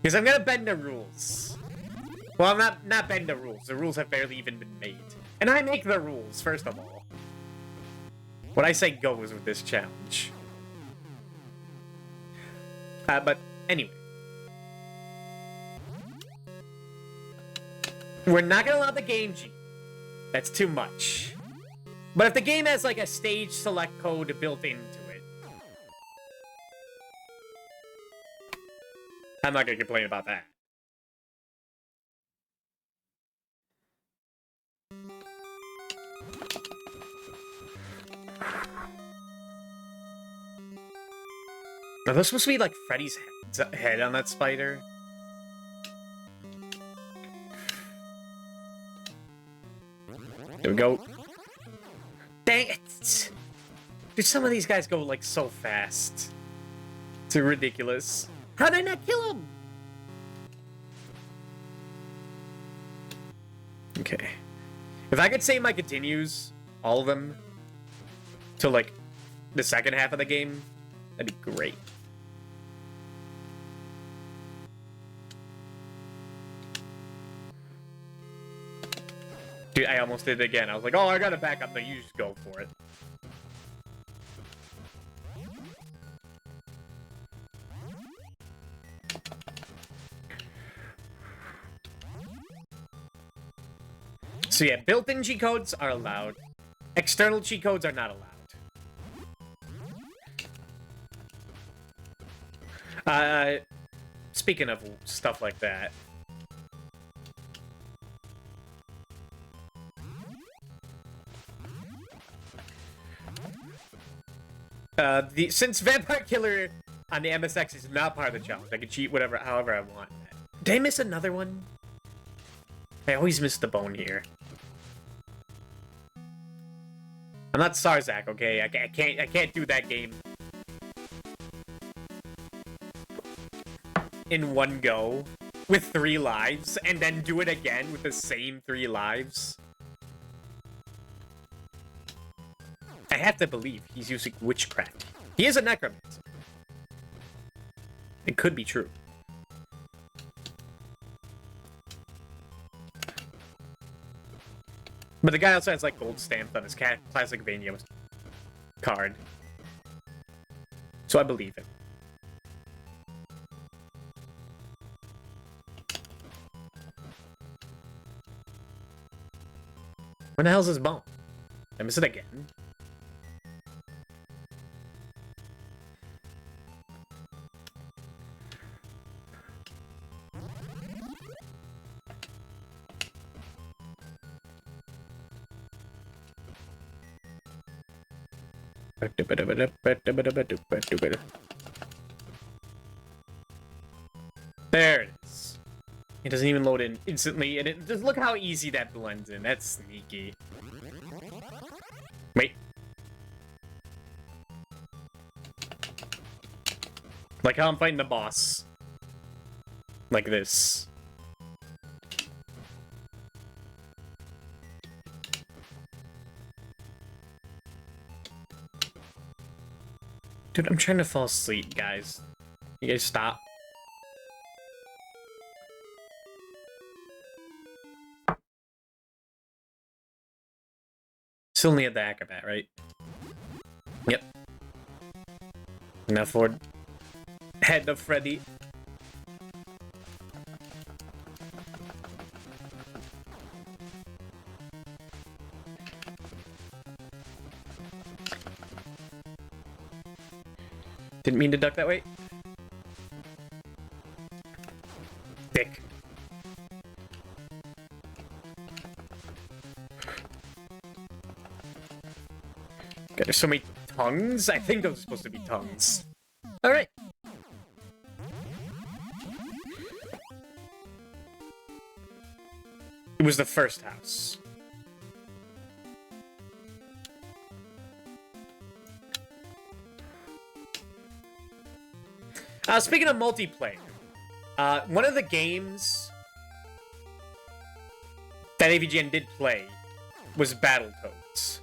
Because I'm gonna bend the rules. Well, I'm not bend the rules. The rules have barely even been made. And I make the rules, first of all. What I say goes with this challenge. But anyway. We're not gonna allow the game cheat. That's too much. But if the game has like a stage select code built into it, I'm not gonna complain about that. Are those supposed to be like Freddy's head on that spider? There we go. Dang it! Dude, some of these guys go like so fast. It's ridiculous. How did I not kill him? Okay. If I could save my continues, all of them, to like the second half of the game, that'd be great. Dude, I almost did it again. I was like, oh, I gotta back up. No, you just go for it. So yeah, built-in cheat codes are allowed. External cheat codes are not allowed. Speaking of stuff like that. Since Vampire Killer on the MSX is not part of the challenge, I can cheat however I want. Did I miss another one? I always miss the bone here. I'm not Sarzak, okay? I can't do that game in one go with 3 lives and then do it again with the same 3 lives. I have to believe he's using witchcraft. He is a necromancer. It could be true. But the guy also has like gold stamped on his classic Vania card. So I believe him. Where the hell's his bone? I miss it again. There it is. It doesn't even load in instantly, and just look how easy that blends in. That's sneaky. Wait. Like how I'm fighting the boss. Like this. Dude, I'm trying to fall asleep, guys. You guys stop. Still need the acrobat, right? Yep. Now for head of Freddy. Didn't mean to duck that way. Dick. God, there's so many tongues. I think those are supposed to be tongues. All right. It was the first house. Speaking of multiplayer, one of the games that AVGN did play was Battletoads.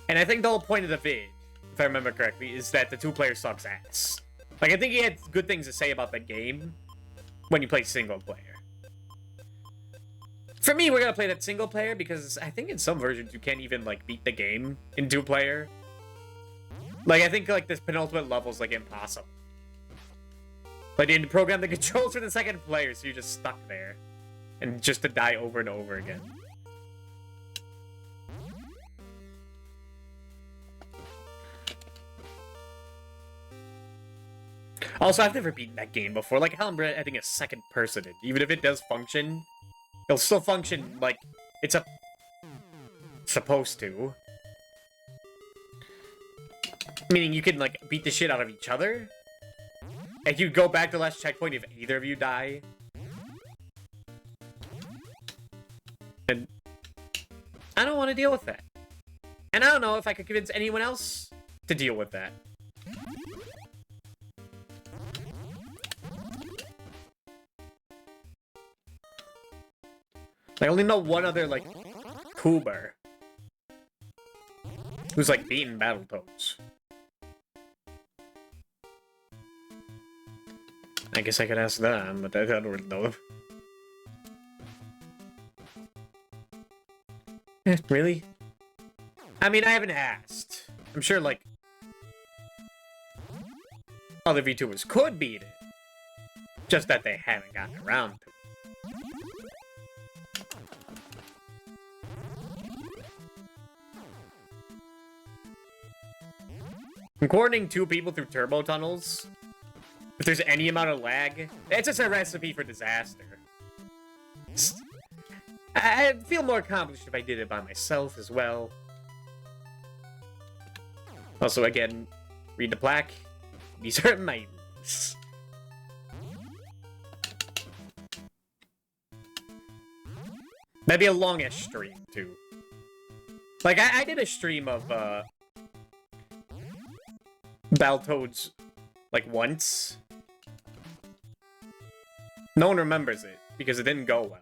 And I think the whole point of the vid, if I remember correctly, is that the two-player sucks ass. Like, I think he had good things to say about the game when you play single player. For me, we're gonna play that single player because I think in some versions you can't even, like, beat the game in two-player. Like, I think, like, this penultimate level is, like, impossible. Like, they didn't program the controls for the second player, so you're just stuck there. And just to die over and over again. Also, I've never beaten that game before. Like, how I'm adding a second person in. Even if it does function, it'll still function like it's supposed to. Meaning you can, like, beat the shit out of each other. And you go back to the last checkpoint if either of you die. And I don't want to deal with that. And I don't know if I could convince anyone else to deal with that. I only know one other, like, Coober who's, like, beaten Battletoads. I guess I could ask them, but I don't really know. Really? I mean, I haven't asked. I'm sure, like, other VTubers could beat it. Just that they haven't gotten around to it. And coordinating two people through turbo tunnels, if there's any amount of lag, it's just a recipe for disaster. I'd feel more accomplished if I did it by myself as well. Also, again, read the plaque. These are my rules. That'd be a longish stream, too. Like, I did a stream of, Battletoads, like, once. No one remembers it, because it didn't go well.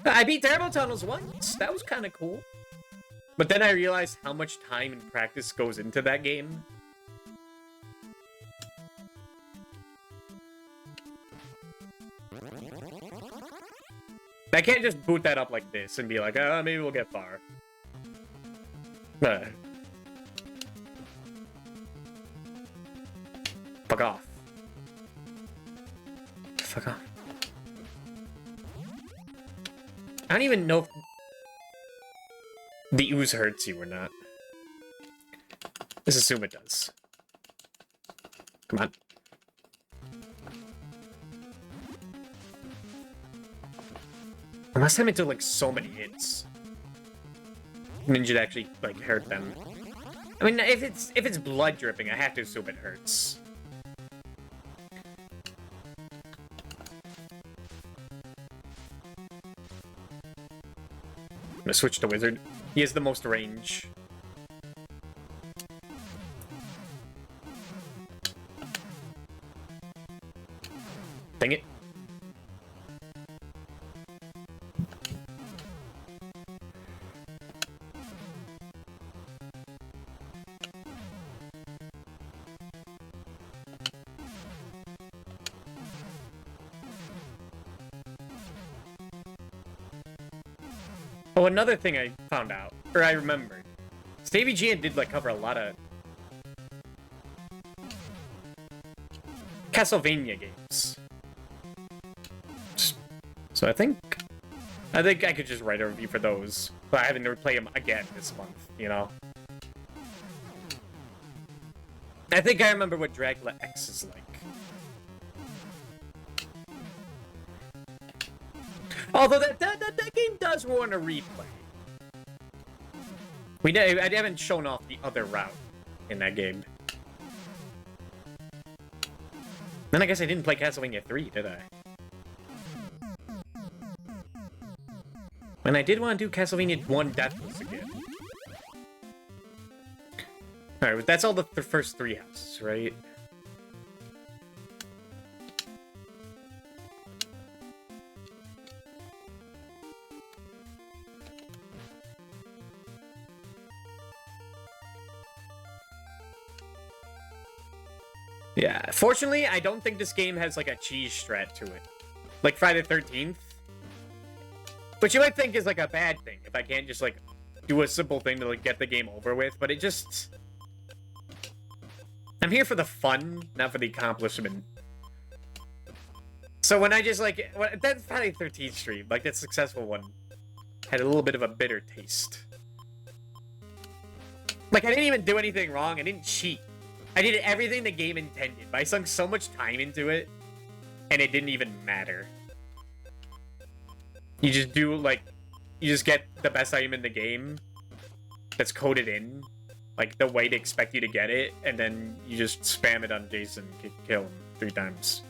I beat Turbo Tunnels once. That was kind of cool. But then I realized how much time and practice goes into that game. I can't just boot that up like this and be like, maybe we'll get far. Fuck off. Fuck off. I don't even know if the ooze hurts you or not. Let's assume it does. Come on. Last time it took, like, so many hits. Ninja to actually, like, hurt them. I mean, if it's blood dripping, I have to assume it hurts. I'm gonna switch to Wizard. He has the most range. Dang it. Oh, another thing I found out, or I remembered. AVGN did, like, cover a lot of Castlevania games. So I think I could just write a review for those, but I haven't to play them again this month, you know? I think I remember what Dracula X is like. Although that game does warrant a replay. I haven't shown off the other route in that game. Then I guess I didn't play Castlevania 3, did I? And I did want to do Castlevania 1 Deathless again. Alright, that's all the first 3 houses, right? Yeah, fortunately, I don't think this game has, like, a cheese strat to it. Like Friday the 13th. Which you might think is, like, a bad thing, if I can't just, like, do a simple thing to, like, get the game over with, but it just... I'm here for the fun, not for the accomplishment. So when I just, like... That Friday the 13th stream, like, that successful one, had a little bit of a bitter taste. Like, I didn't even do anything wrong, I didn't cheat. I did everything the game intended, but I sunk so much time into it, and it didn't even matter. You just do, like, you just get the best item in the game that's coded in, like, the way they expect you to get it, and then you just spam it on Jason, kill him 3 times.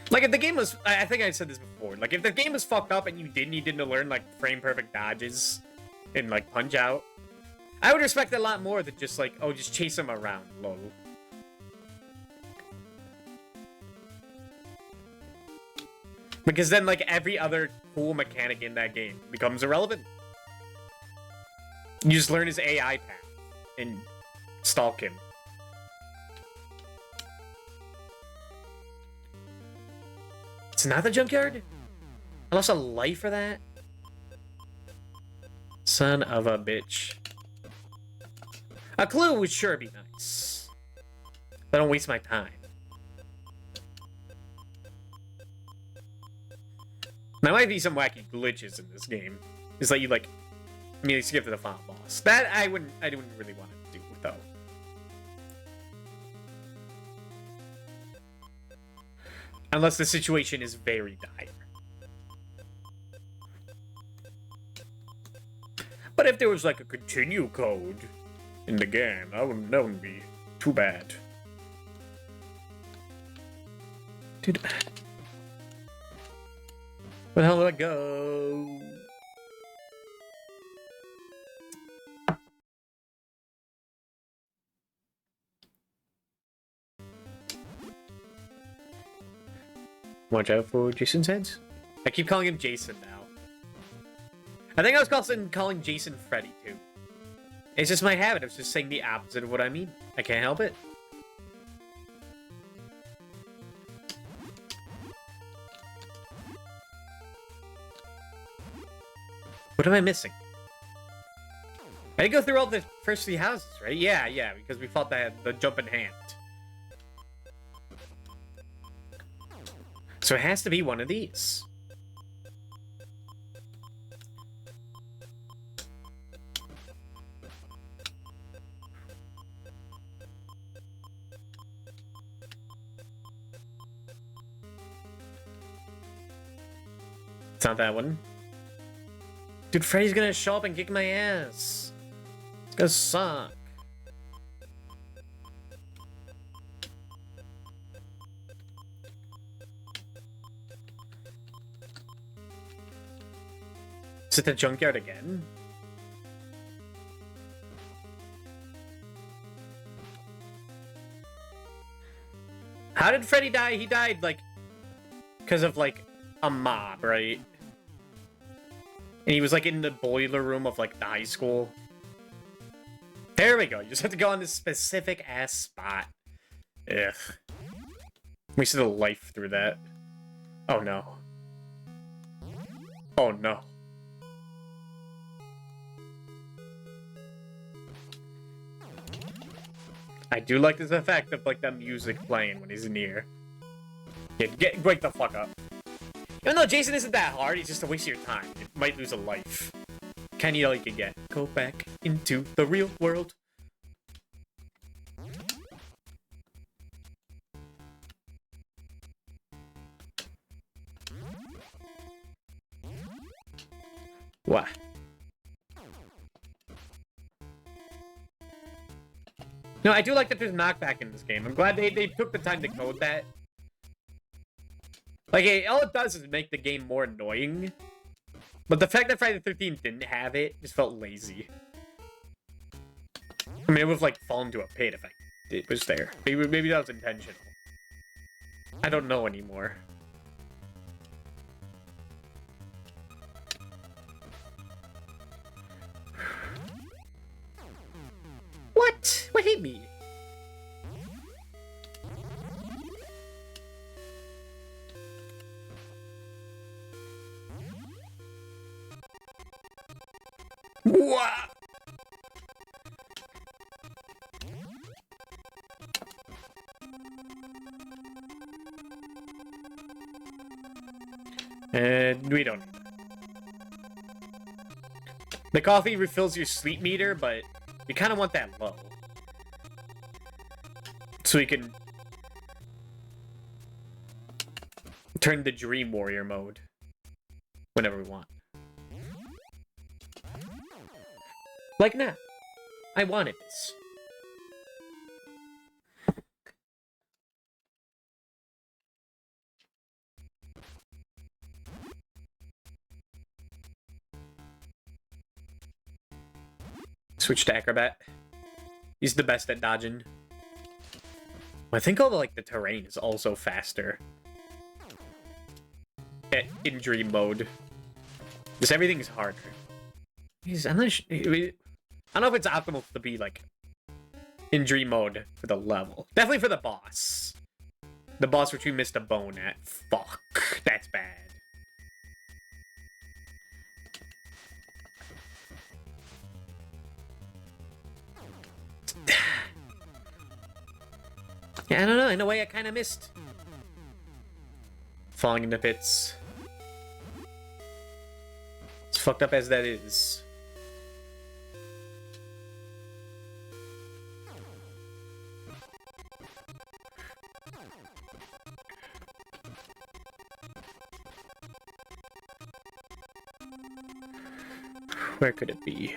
Like, if the game was... I think I said this before. Like, if the game was fucked up and you needed to learn, like, frame-perfect dodges and, like, Punch-Out, I would respect it a lot more than just, like, oh, just chase him around, lol. Because then, like, every other cool mechanic in that game becomes irrelevant. You just learn his AI path and stalk him. It's not the junkyard? I lost a life for that? Son of a bitch. A clue would sure be nice. But don't waste my time. There might be some wacky glitches in this game. It's like you, like, immediately skip to the final boss. That I wouldn't really want to do, though. Unless the situation is very dire. But if there was, like, a continue code in the game, that wouldn't be too bad. Dude. Where the hell did I go? Watch out for Jason's heads. I keep calling him Jason now. I think I was calling Jason Freddy too. It's just my habit of just saying the opposite of what I mean. I can't help it. What am I missing? I did go through all the first 3 houses, right? Yeah, because we fought the jumping hand. So it has to be one of these. It's not that one. Dude, Freddy's gonna show up and kick my ass. It's gonna suck. Is it the junkyard again? How did Freddy die? He died, like, because of, like, a mob, right? And he was, like, in the boiler room of, like, the high school. There we go. You just have to go on this specific-ass spot. Ugh. Wasted a life through that. Oh, no. Oh, no. I do like this effect of, like, the music playing when he's near. Wake the fuck up. Even though Jason isn't that hard, he's just a waste of your time. You might lose a life. Kinda all you can get. Go back into the real world. What? No, I do like that there's knockback in this game. I'm glad they took the time to code that. Like, all it does is make the game more annoying. But the fact that Friday the 13th didn't have it just felt lazy. I mean, it would have, like, fallen to a pit if it was there. Maybe that was intentional. I don't know anymore. What? What hit me? What? And we don't need that. The coffee refills your sleep meter, but you kind of want that low. So we can turn the Dream Warrior mode whenever we want. Like now. I wanted this. Switch to Acrobat. He's the best at dodging. I think all the terrain is also faster in Dream mode. Just everything is harder. I'm not sure, I don't know if it's optimal to be in Dream mode for the level. Definitely for the boss. The boss which we missed a bone at. Fuck, that's bad. Yeah, I don't know. In a way, I kind of missed falling into pits. As fucked up as that is. Where could it be?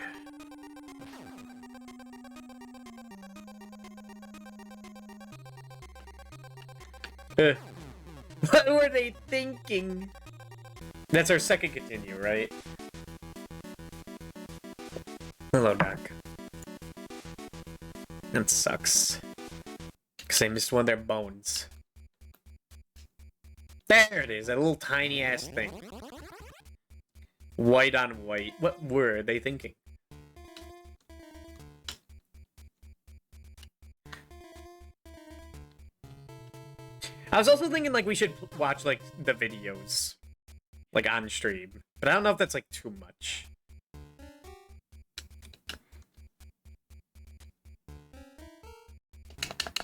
What were they thinking? That's our second continue, right? Hello, Doc. That sucks. Because I missed one of their bones. There it is, that little tiny ass thing. White on white. What were they thinking? I was also thinking we should watch the videos on stream, but I don't know if that's too much.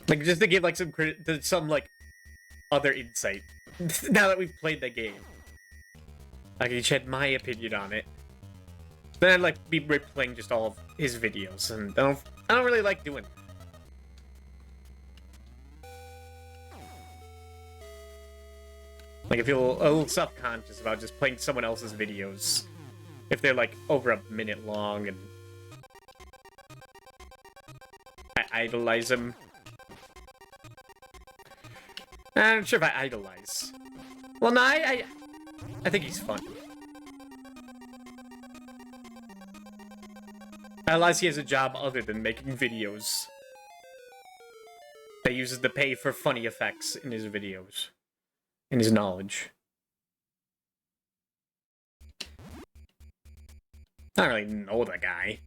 Just to give some other insight. Now that we've played the game, I can shed my opinion on it. Then I'd be replaying just all of his videos, and I don't really like doing that. I feel a little self-conscious about just playing someone else's videos if they're over a minute long and I idolize him. I'm not sure if I idolize. Well, no, I think he's funny. I realize he has a job other than making videos that uses the pay for funny effects in his videos. In his knowledge. I don't really know the guy.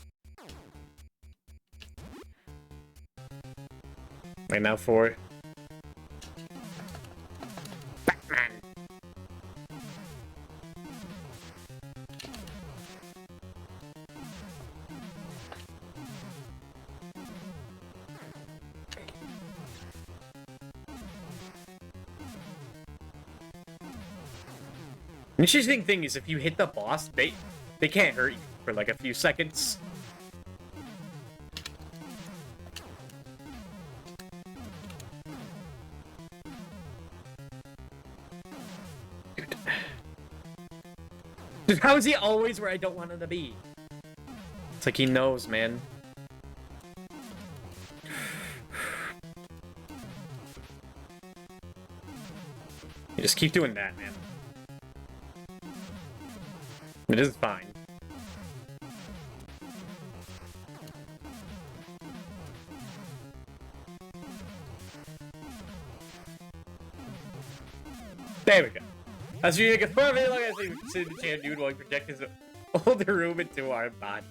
Right now for Batman. An interesting thing is if you hit the boss, they can't hurt you for a few seconds. Dude, how is he always where I don't want him to be? It's he knows, man. You just keep doing that, man. It is fine. There we go. As you can far away, like I say, sit in the chair, dude, while he project his older room into our body.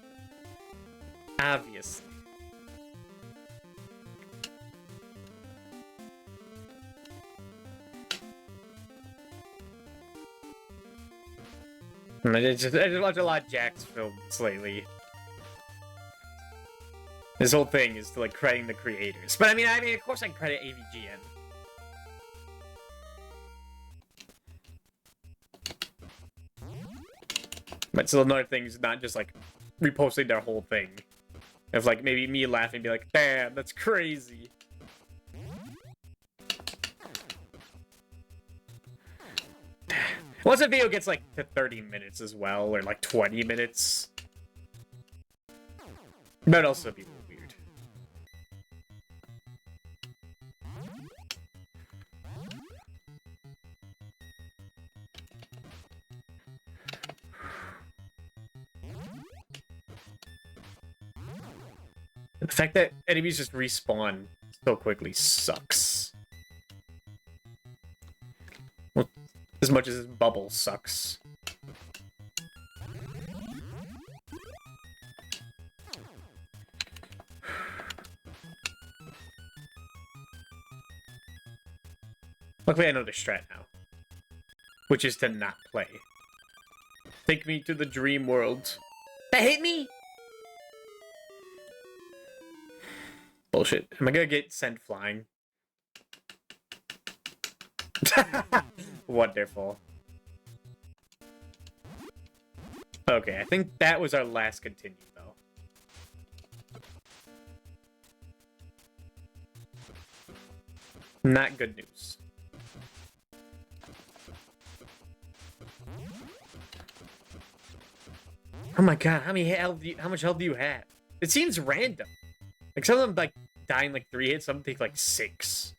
Obviously. I just watched a lot of Jack's films lately. His whole thing is to, like, crediting the creators. But I mean, of course I credit AVGN. But still another thing is not just, like, reposting their whole thing. Of, like, maybe me laughing and be like, damn, that's crazy. Once a video gets, like, to 30 minutes as well, or, like, 20 minutes, that'd also be weird. The fact that enemies just respawn so quickly sucks. Well, as much as this bubble sucks. Luckily I know the strat now. Which is to not play. Take me to the dream world. That hit me? Bullshit. Am I gonna get sent flying? Wonderful. Okay, I think that was our last continue, though. Not good news. Oh my god, how much health do you have? It seems random. Like, some of them, like, die in, like, 3 hits, some take, like, 6.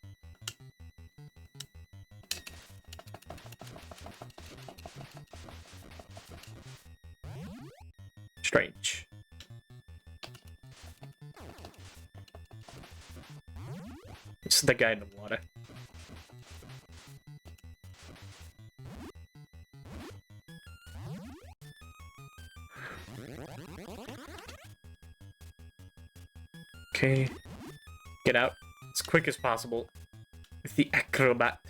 Strange. This is the guy in the water. Okay. Get out as quick as possible with the acrobat.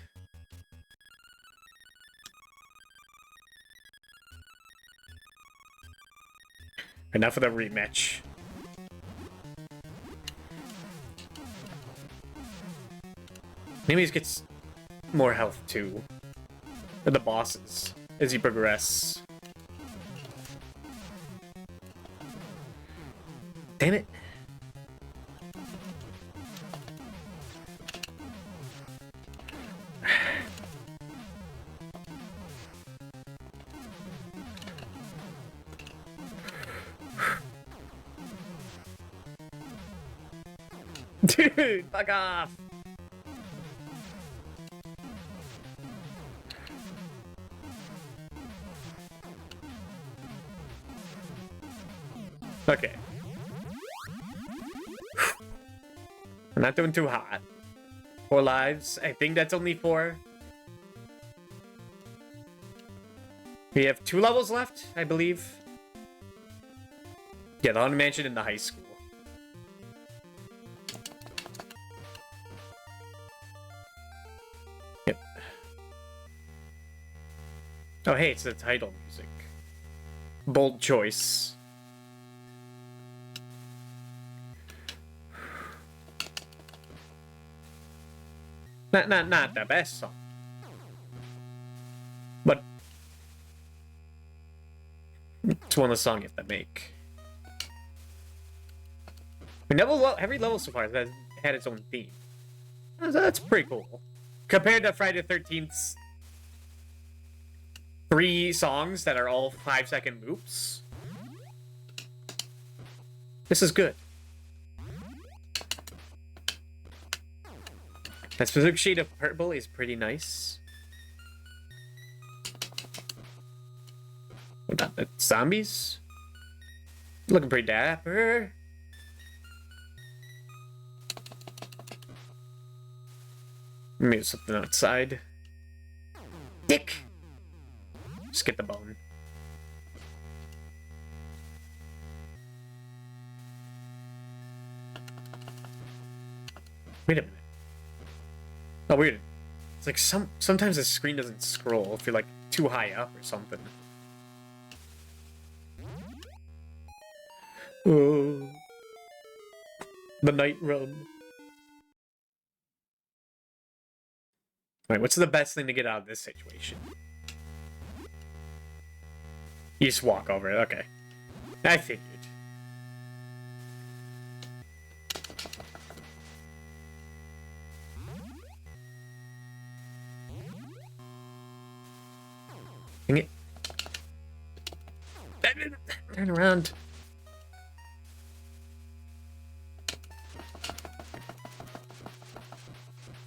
Enough of the rematch. Maybe he gets more health too. For the bosses as you progress. Damn it. Dude, fuck off! Okay. I'm not doing too hot. 4 lives. I think that's only 4. We have 2 levels left, I believe. Yeah, the Haunted Mansion in the high school. Yep. Oh, hey, it's the title music. Bold choice. Not the best song. But it's one of the songs you have to make. I mean, every level so far has had its own theme. That's pretty cool. Compared to Friday the 13th's 3 songs that are all 5-second loops. This is good. That specific shade of purple is pretty nice. Hold on, that's zombies? Looking pretty dapper. Maybe something outside. Dick! Just get the bone. Wait a minute. Oh, weird. It's like sometimes the screen doesn't scroll if you're like too high up or something. Oh. The night run. Alright, what's the best thing to get out of this situation? You just walk over it, okay. I figured. Dang it. Turn around.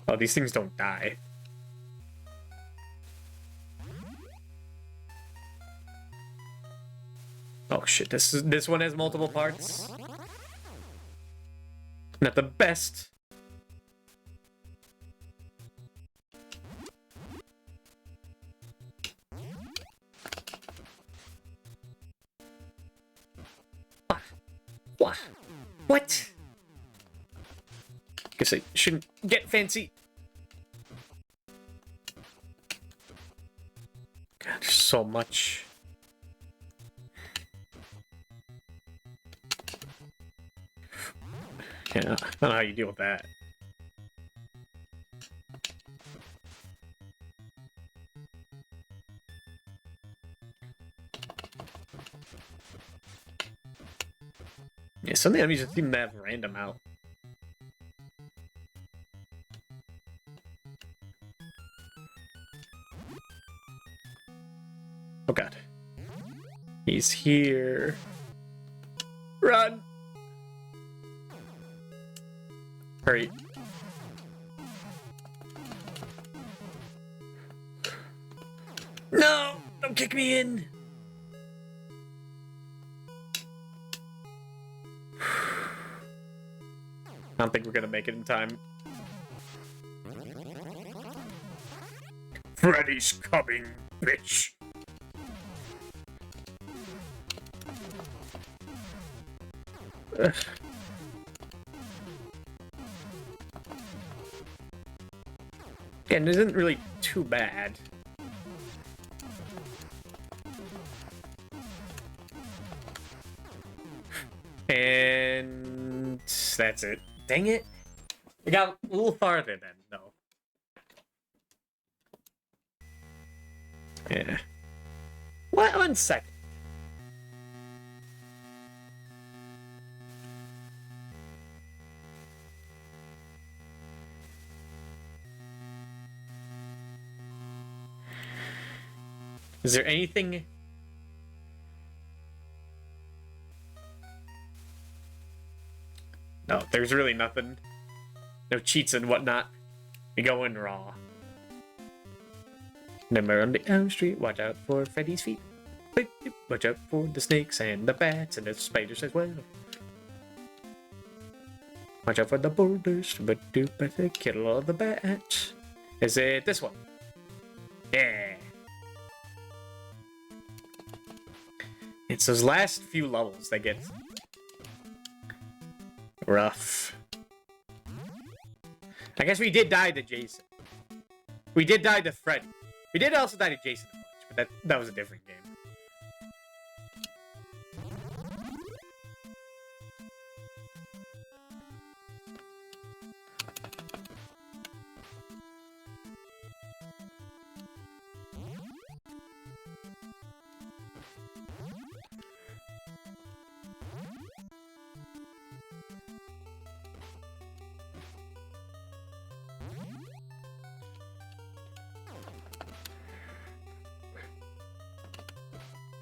Oh, these things don't die. Oh shit, this one has multiple parts. Not the best. What? Guess I shouldn't get fancy. God, there's so much. Yeah, I don't know how you deal with that. Yeah, some of the enemies just seem to have random out. Oh god. He's here. Run! Hurry. No! Don't kick me in! I don't think we're gonna make it in time. Freddy's coming, bitch! Ugh. Again, it isn't really too bad. And that's it. Dang it. We got a little farther then, though. Yeah. What? 1 second. Is there anything... No, there's really nothing. No cheats and whatnot. We go in raw. Number on the Elm Street, watch out for Freddy's feet. Watch out for the snakes and the bats and the spiders as well. Watch out for the boulders, but do better kill all the bats. Is it this one? Yeah. It's those last few levels that get rough. I guess we did die to Jason. We did die to Freddy. We did also die to Jason a bunch, but that was a different game.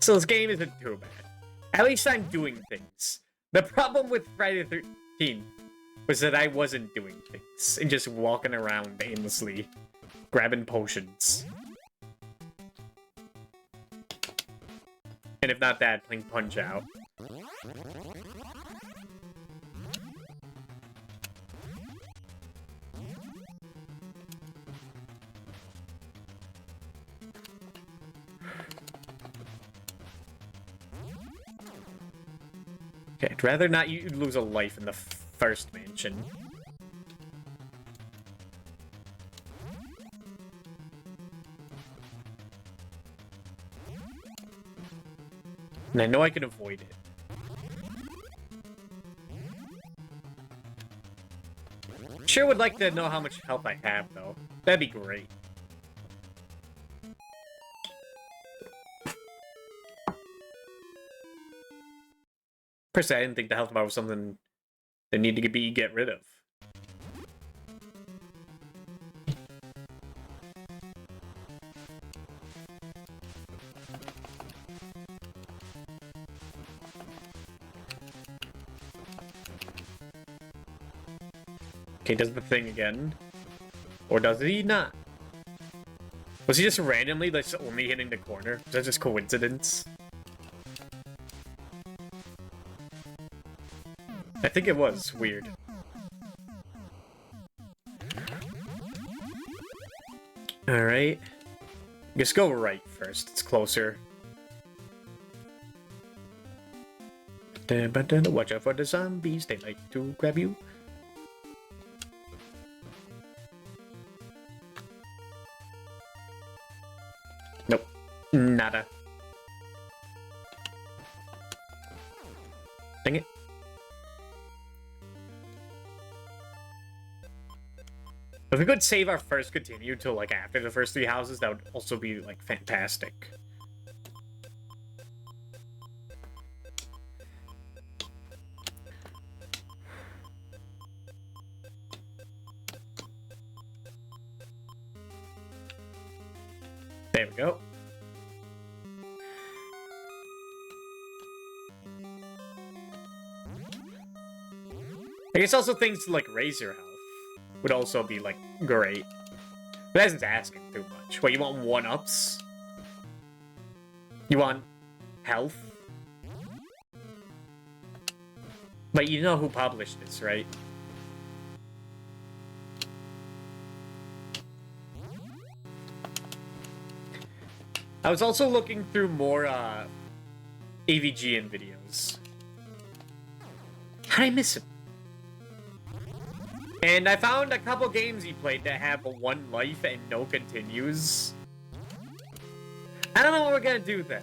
So this game isn't too bad. At least I'm doing things. The problem with Friday the 13th was that I wasn't doing things and just walking around aimlessly, grabbing potions. And if not that, playing Punch-Out. Okay, I'd rather not you lose a life in the first mansion. And I know I can avoid it. Sure would like to know how much health I have, though. That'd be great. Personally, I didn't think the health bar was something that needed to be get rid of. Okay, does the thing again. Or does he not? Was he just randomly like only hitting the corner? Is that just coincidence? I think it was weird. Alright. Just go right first, it's closer. Watch out for the zombies, they like to grab you. Nope. Nada. Dang it. If we could save our first continue till like after the first 3 houses, that would also be like fantastic. There we go. I guess also things like raise your health would also be, like, great. But that's asking too much. What, you want 1-ups? You want health? But you know who published this, right? I was also looking through more, AVGN videos. How did I miss him? And I found a couple games he played that have a 1 life and no continues. I don't know what we're gonna do then.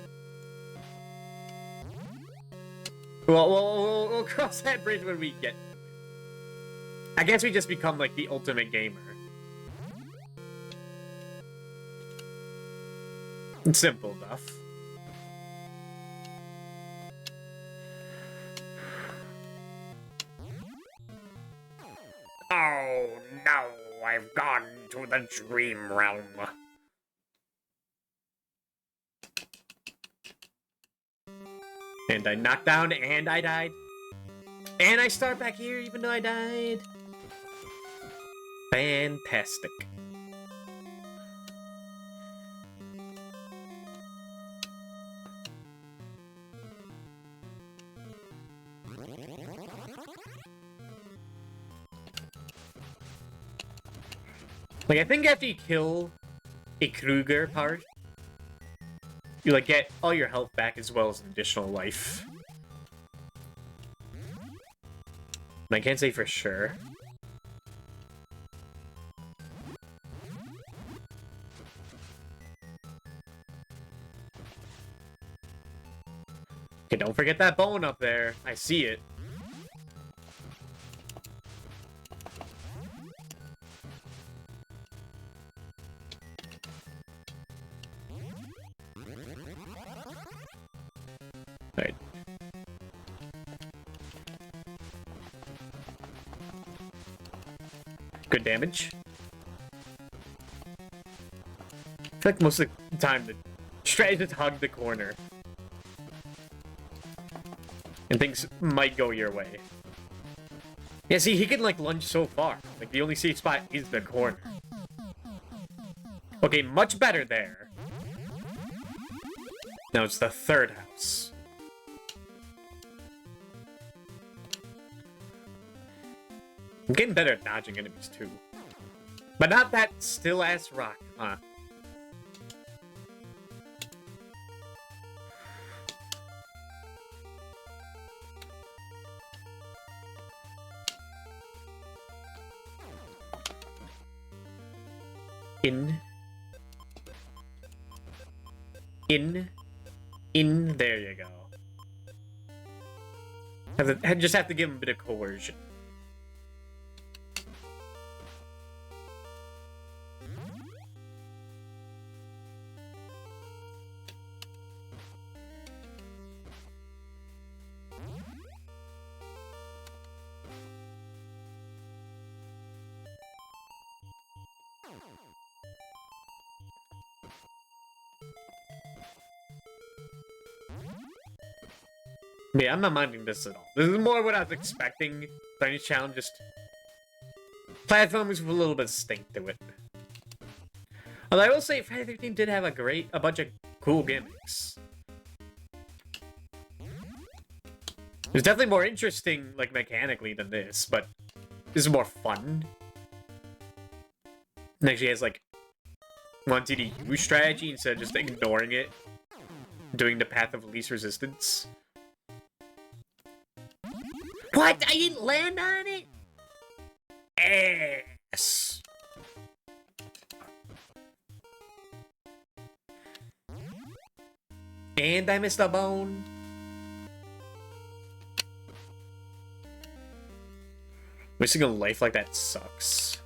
Well, we'll cross that bridge when we get to it. I guess we just become like the ultimate gamer. Simple enough. Oh no, I've gone to the dream realm. And I knocked down and I died. And I start back here even though I died. Fantastic. Like, I think after you kill a Kruger part, you, like, get all your health back as well as an additional life. And I can't say for sure. Okay, don't forget that bone up there. I see it. Alright. Good damage. I feel like most of the time the strategy is to hug the corner. And things might go your way. Yeah, see, he can, like, lunge so far. Like, the only safe spot is the corner. Okay, much better there. Now it's the third house. I'm getting better at dodging enemies, too. But not that still-ass rock, huh? There you go. Just have to give him a bit of coercion. Yeah, I'm not minding this at all. This is more what I was expecting. Tiny challenge, just platformers with a little bit of stink to it. Although I will say, Friday the 13th did have a bunch of cool gimmicks. It was definitely more interesting, like, mechanically than this, but this is more fun. It actually has, like, wanting to use strategy instead of just ignoring it. Doing the path of least resistance. What? I didn't land on it? Ass. And I missed a bone. Wasting a life like that sucks.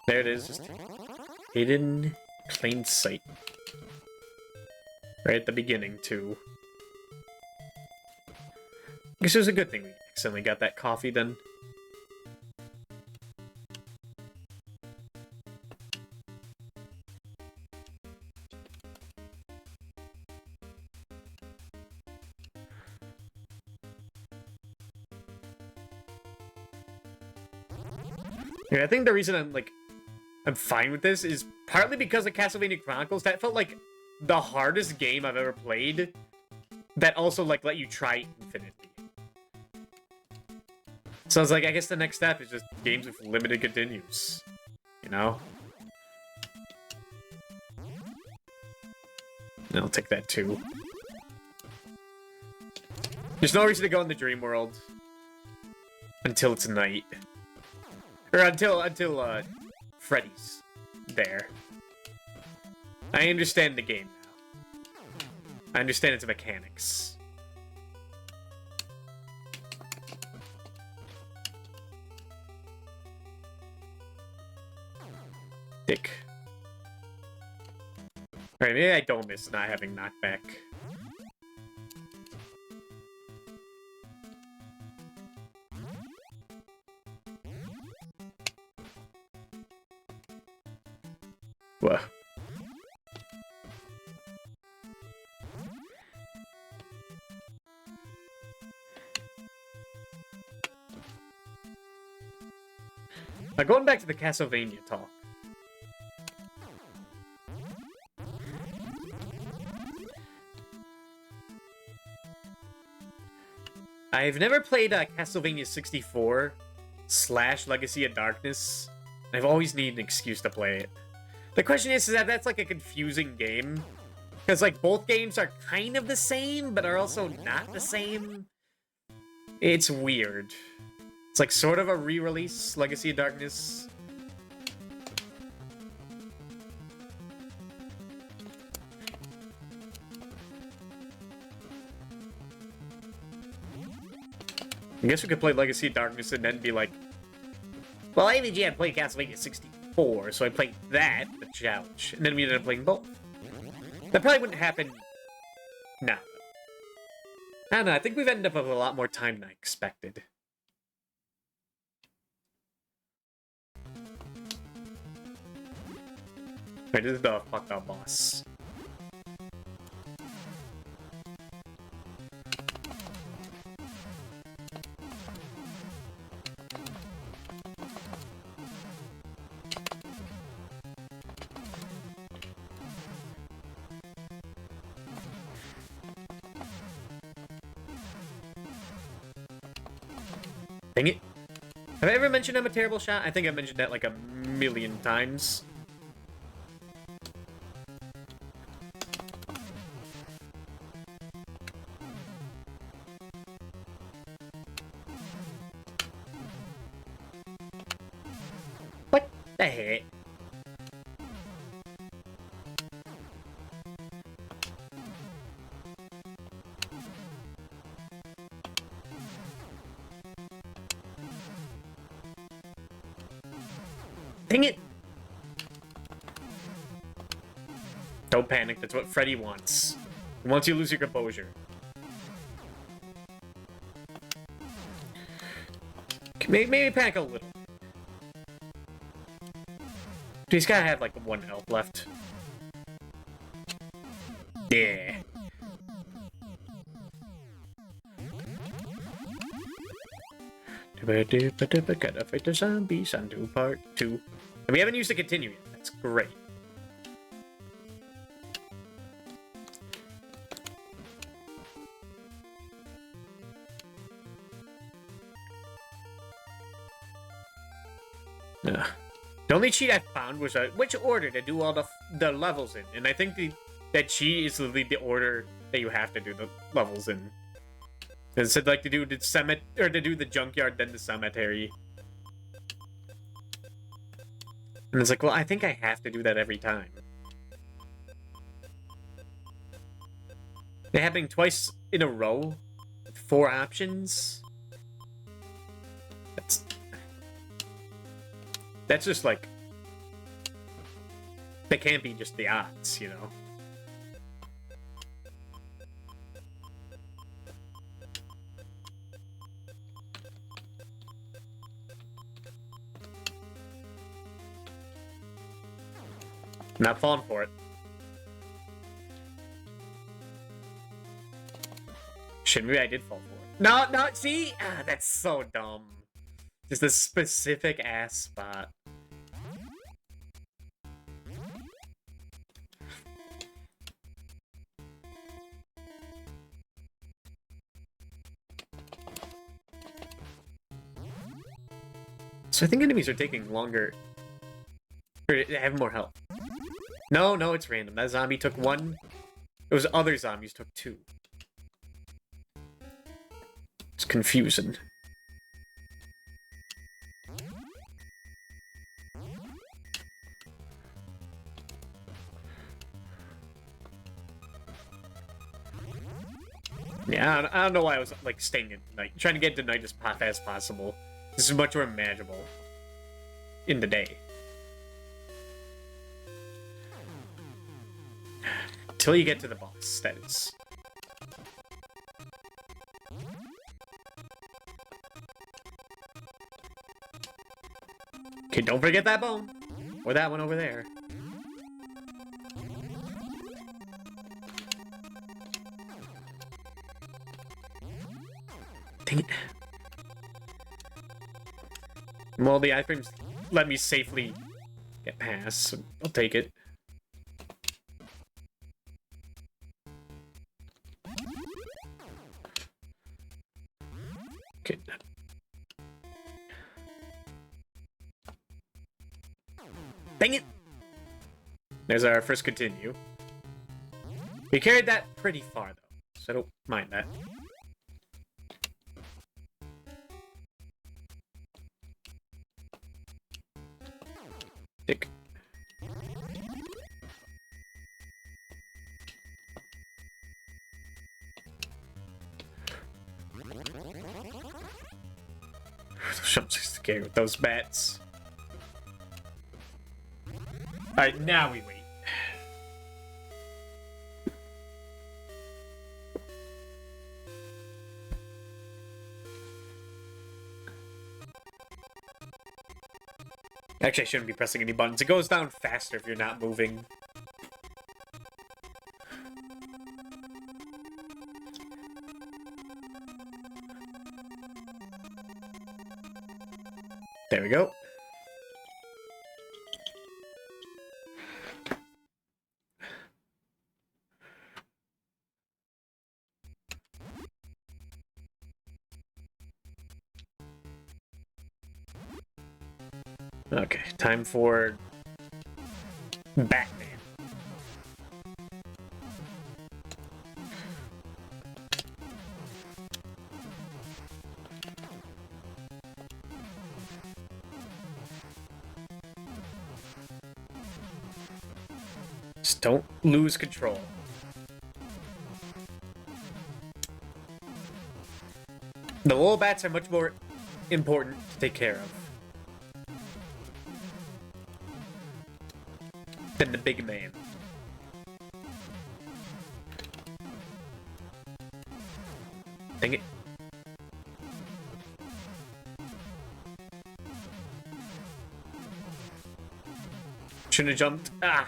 There it is, just hidden plain sight. Right at the beginning, too. I guess it was a good thing we accidentally got that coffee then. Yeah, I think the reason I'm fine with this is partly because of Castlevania Chronicles. That felt like the hardest game I've ever played that also, like, let you try infinitely. So I was like, I guess the next step is just games with limited continues. You know? And I'll take that too. There's no reason to go in the dream world until it's night. Or until Freddy's there. I understand the game now. I understand its mechanics. Dick. Alright, maybe I don't miss not having knockback. Whoa. Now, going back to the Castlevania talk. I've never played Castlevania 64 / Legacy of Darkness. I've always needed an excuse to play it. The question is that that's like a confusing game. Because like both games are kind of the same, but are also not the same. It's weird. It's like sort of a re-release, Legacy of Darkness. I guess we could play Legacy of Darkness and then be like, well, AVGN played Castlevania 64, so I played that, the challenge, and then we ended up playing both. That probably wouldn't happen now. I don't know, I think we've ended up with a lot more time than I expected. Right, this is the fucked up boss. Dang it. Have I ever mentioned I'm a terrible shot? I think I've mentioned that like a million times. What the heck? Dang it! Don't panic, that's what Freddy wants. He wants you to lose your composure. Maybe panic a little. He's gotta have like 1 health left. Yeah. Gotta fight the zombies on to part 2. And we haven't used the continue yet. That's great. The only cheat I found was which order to do all the levels in, and I think that cheat is literally the order that you have to do the levels in. It said like to do the junkyard, then the cemetery. And it's like, well, I think I have to do that every time. It happening twice in a row, 4 options. That's just like, that can't be just the odds, you know? I'm not falling for it. Shit, maybe I did fall for it. No, see? Ah, that's so dumb. Just a specific ass spot. So I think enemies are taking longer. Or have more health. No, it's random. That zombie took 1. Those other zombies took 2. It's confusing. Yeah, I don't know why I was like staying at night, trying to get to night as fast as possible. This is much more manageable in the day. Till you get to the boss, that is. Okay, don't forget that bone. Or that one over there. Dang it. Well, the iframes let me safely get past, so I'll take it. Okay. Dang it! There's our first continue. We carried that pretty far, though, so I don't mind that. Dick. I'm so scared with those bats. Alright, now we wait. Actually, I shouldn't be pressing any buttons. It goes down faster if you're not moving. There we go. Okay, time for Batman. Just don't lose control. The little bats are much more important to take care of than the big man. Dang it. Shouldn't have jumped. Ah!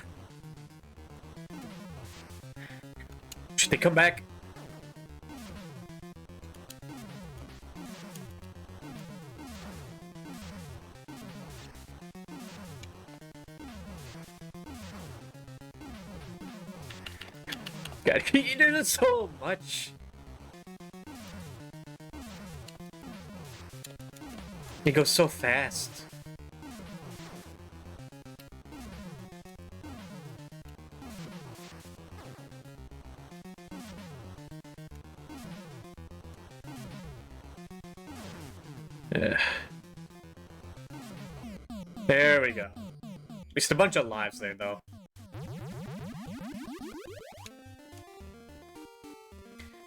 Should they come back? God, there's so much. It goes so fast. There we go. Just a bunch of lives there, though.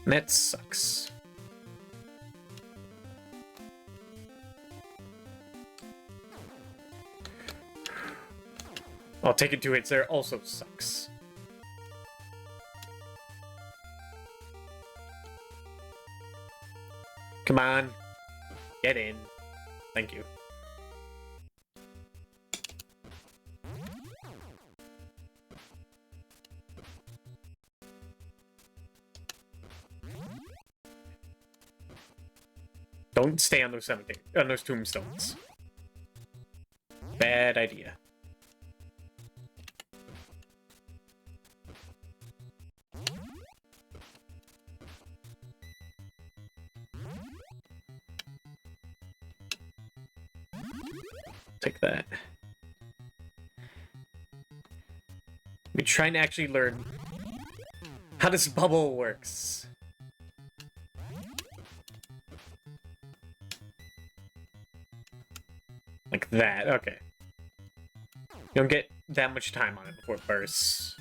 That sucks. I'll take it 2 hits there also sucks. Come on. Get in. Thank you. Don't stay on those tombstones. Bad idea. Take that. We're trying to actually learn how this bubble works. Like that, okay. You don't get that much time on it before it bursts.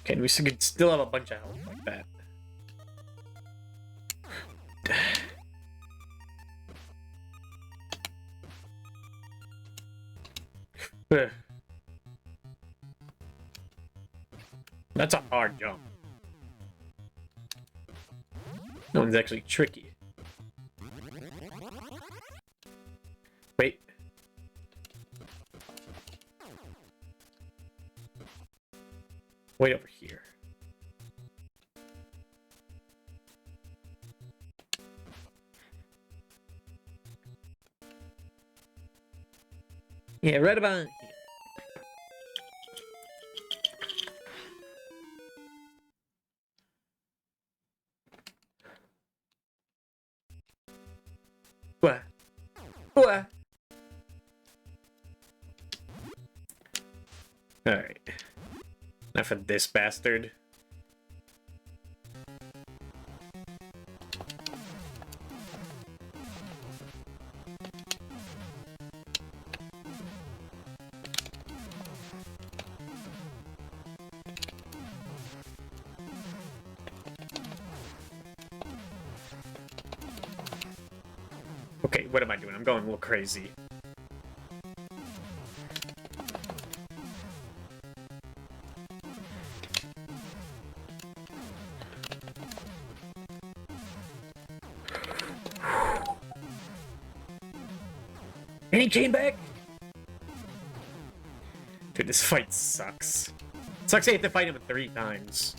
Okay, we could still have a bunch of health like that. That's a hard jump. No one's actually tricky. Wait. Wait over here. Yeah, right about here. What? What? Alright. Enough of this bastard. Okay, what am I doing? I'm going a little crazy. And he came back? Dude, this fight sucks. Sucks I have to fight him 3 times.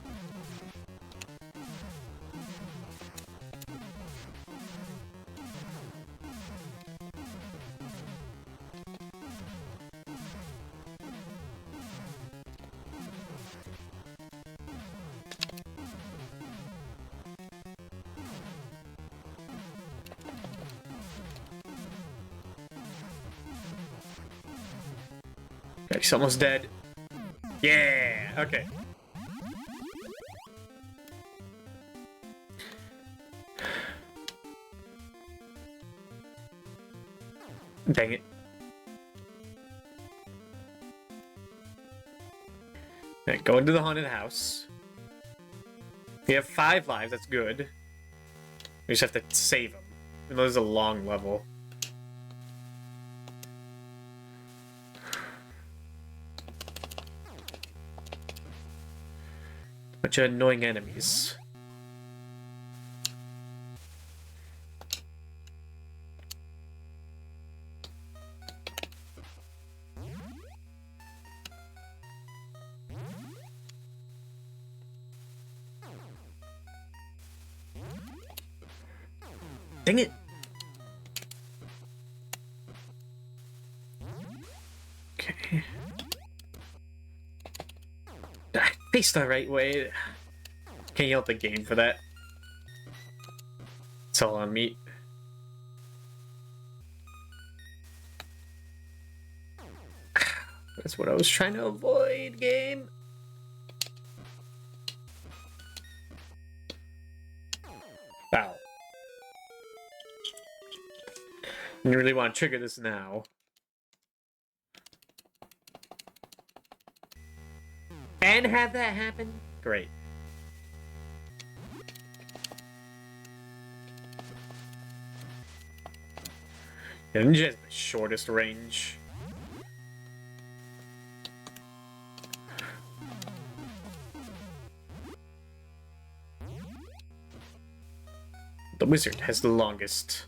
He's almost dead. Yeah, okay. Dang it. Alright, go into the haunted house. We have 5 lives, that's good. We just have to save them. Even though this is a long level. Bunch of annoying enemies. Dang it! Okay. I faced the right way. Can't yell at the game for that. It's all on me. That's what I was trying to avoid, game. Ow. You really want to trigger this now. And have that happen? Great. Yeah, ninja has the shortest range. The wizard has the longest.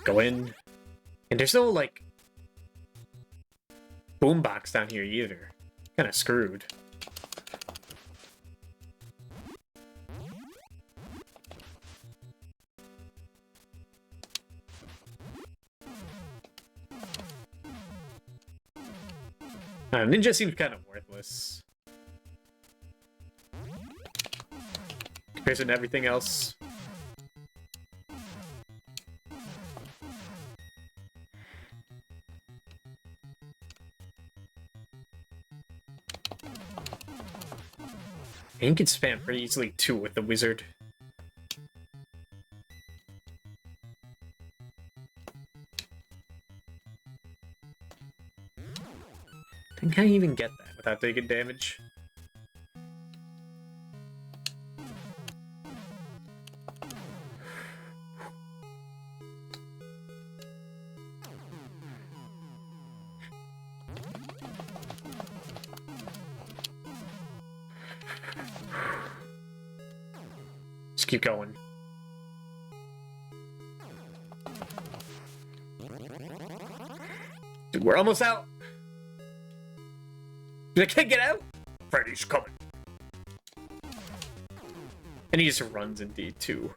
Go in. And there's no, like, boombox down here either. Kinda screwed. Ninja seems kind of worthless. Compared to everything else. And you can spam pretty easily too with the wizard. And can you even get that without taking damage? Just keep going. Dude, we're almost out. I can't get out. Freddy's coming. And he just runs indeed too.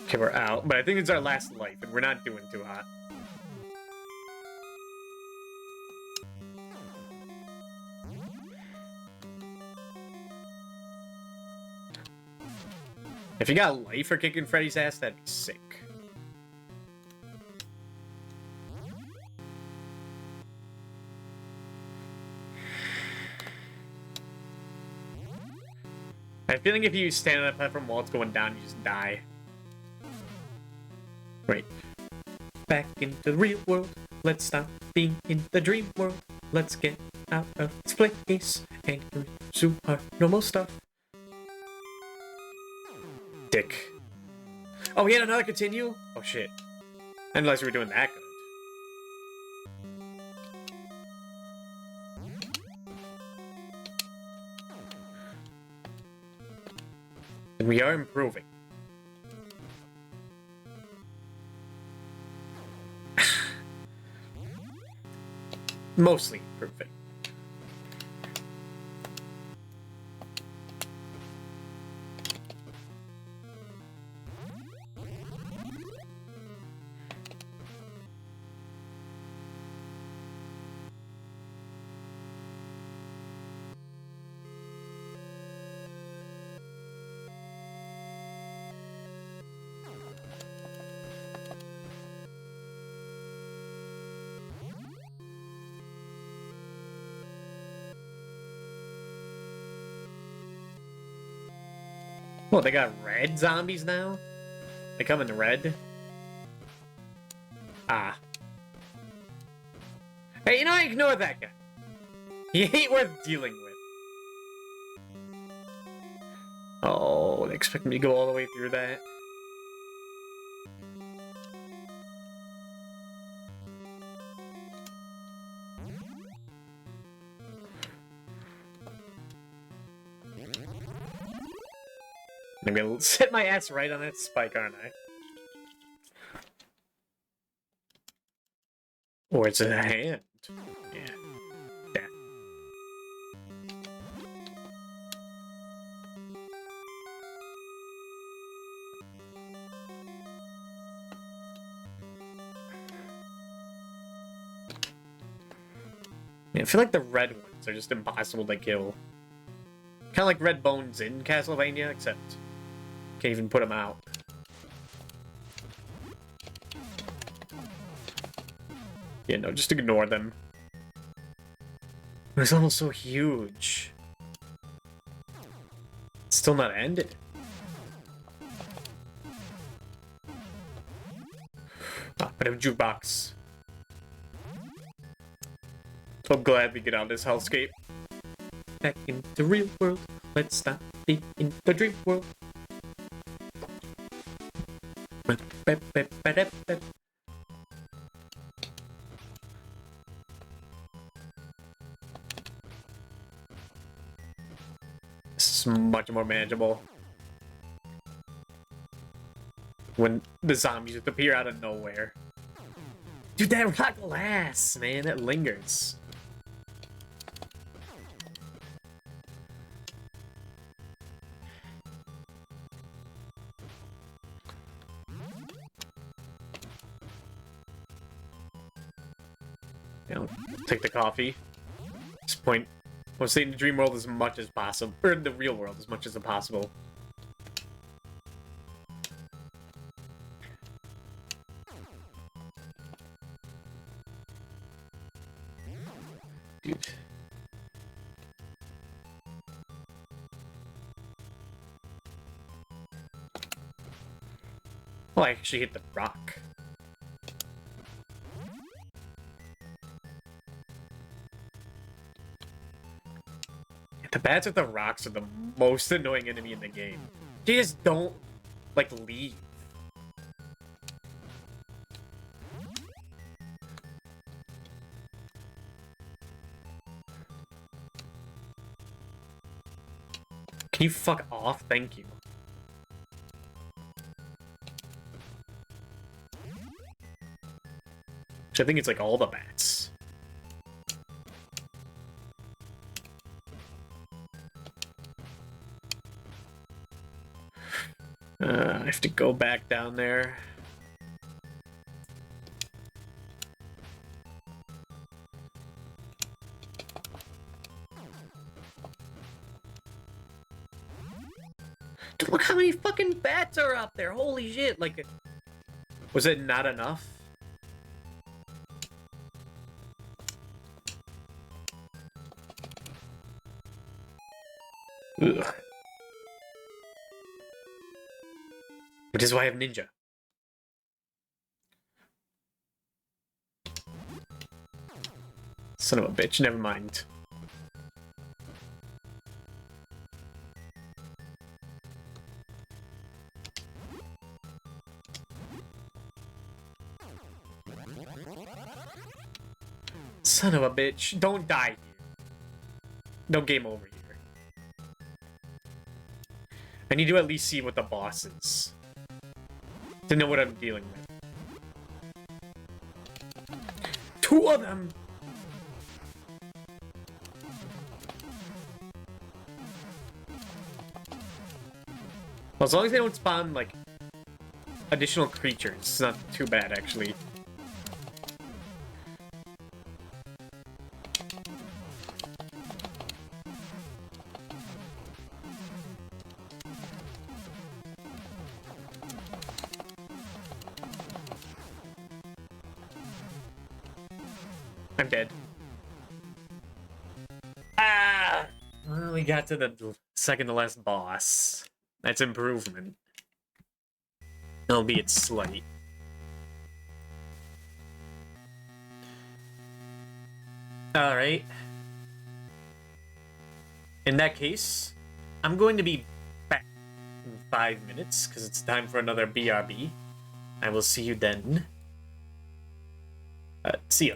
Okay, we're out, but I think it's our last life, and we're not doing too hot. If you got life for kicking Freddy's ass, that'd be sick. I feel like if you stand on a platform while it's going down, you just die. Right. Back into the real world. Let's stop being in the dream world. Let's get out of this place and resume our normal stuff. Dick. Oh, we had another continue? Oh shit. I didn't realize we were doing that good. And we are improving. mostly improving. Well, they got red zombies now? They come in red? Ah. Hey, you know, ignore that guy. He ain't worth dealing with. Oh, they expect me to go all the way through that? I'm gonna sit my ass right on that spike, aren't I? Or it's a hand. Yeah. Yeah. I feel like the red ones are just impossible to kill. Kind of like red bones in Castlevania, except can't even put them out. Yeah, no, just ignore them. It's almost so huge. It's still not ended. Ah, but a jukebox. So glad we get out of this hellscape. Back in the real world. Let's stop deep in the dream world. This is much more manageable. When the zombies just appear out of nowhere. Dude, that rock lasts, man. It lingers. Take the coffee. At this point, we'll stay in the dream world as much as possible, or in the real world as much as possible. Dude. Oh, I actually hit the rock. The bats with the rocks are the most annoying enemy in the game. They just don't, like, leave. Can you fuck off? Thank you. Which I think it's like all the bats. I have to go back down there. Dude, look how many fucking bats are up there. Holy shit. Like, was it not enough? Ugh. Which is why I have ninja. Son of a bitch, never mind. Son of a bitch, don't die here. No game over here. I need to at least see what the boss is. To know what I'm dealing with. Two of them! Well, as long as they don't spawn, like, additional creatures, it's not too bad, actually. I'm dead. Ah! Well, we got to the second to last boss. That's improvement. Albeit slight. Alright. In that case, I'm going to be back in 5 minutes, because it's time for another BRB. I will see you then. See ya.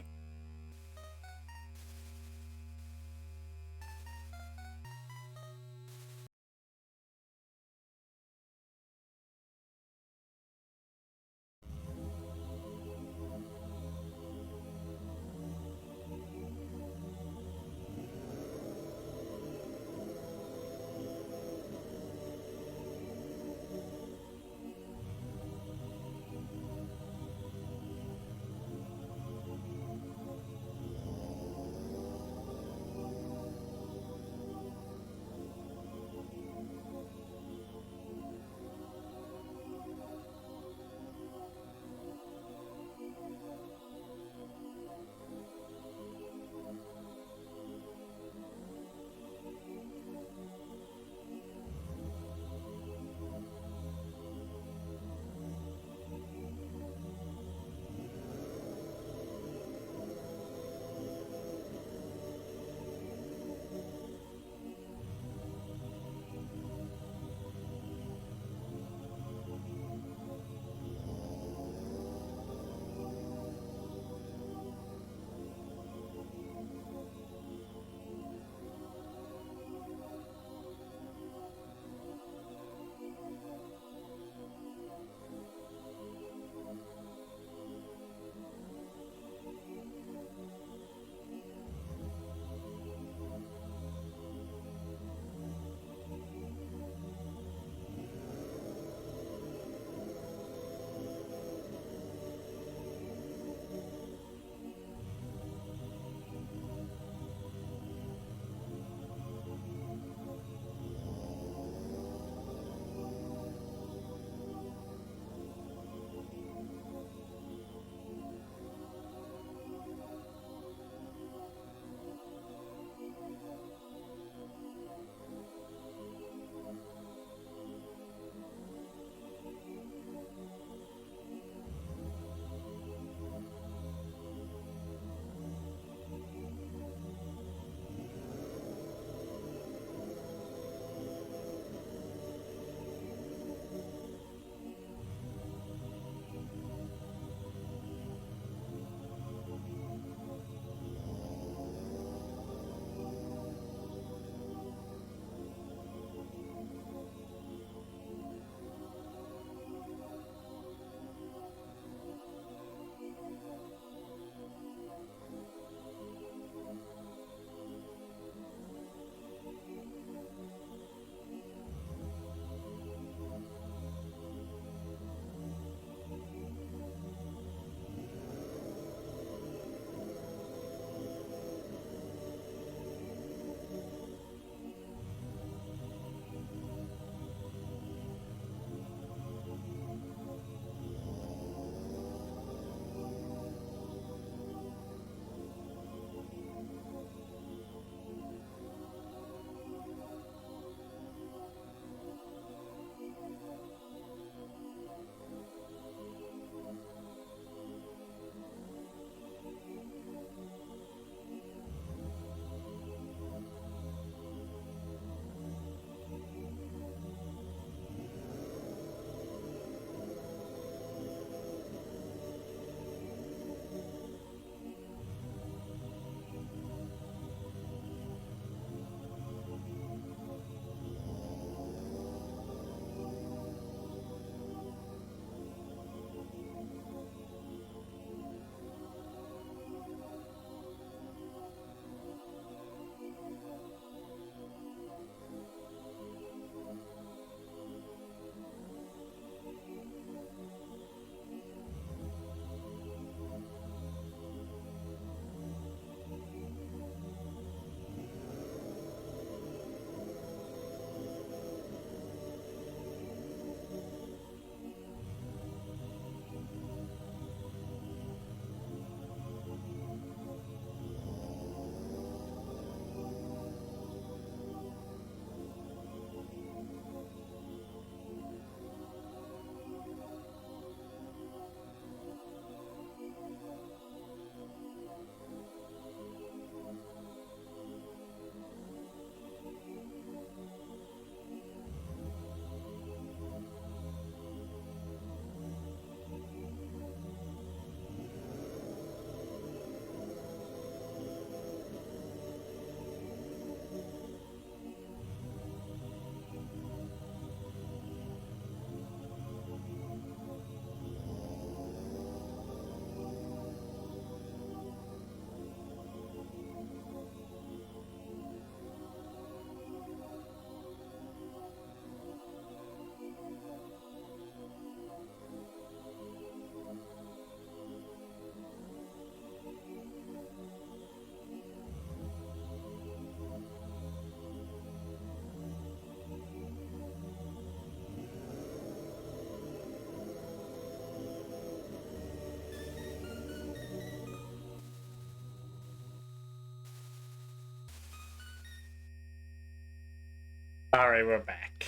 Alright, we're back.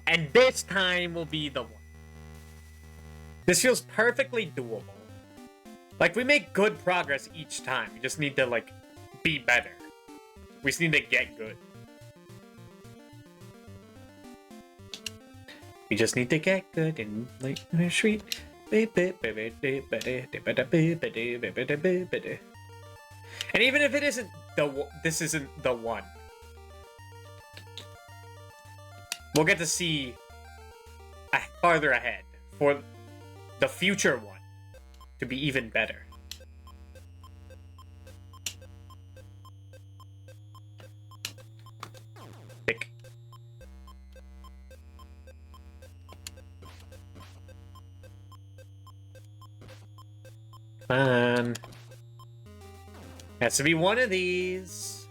And this time will be the one. This feels perfectly doable. Like, we make good progress each time. We just need to, like, be better. We just need to get good. We just need to get good and, like, sweet. And even if it isn't this isn't the one. We'll get to see farther ahead for the future one to be even better. Pick. Come on. Has to be one of these.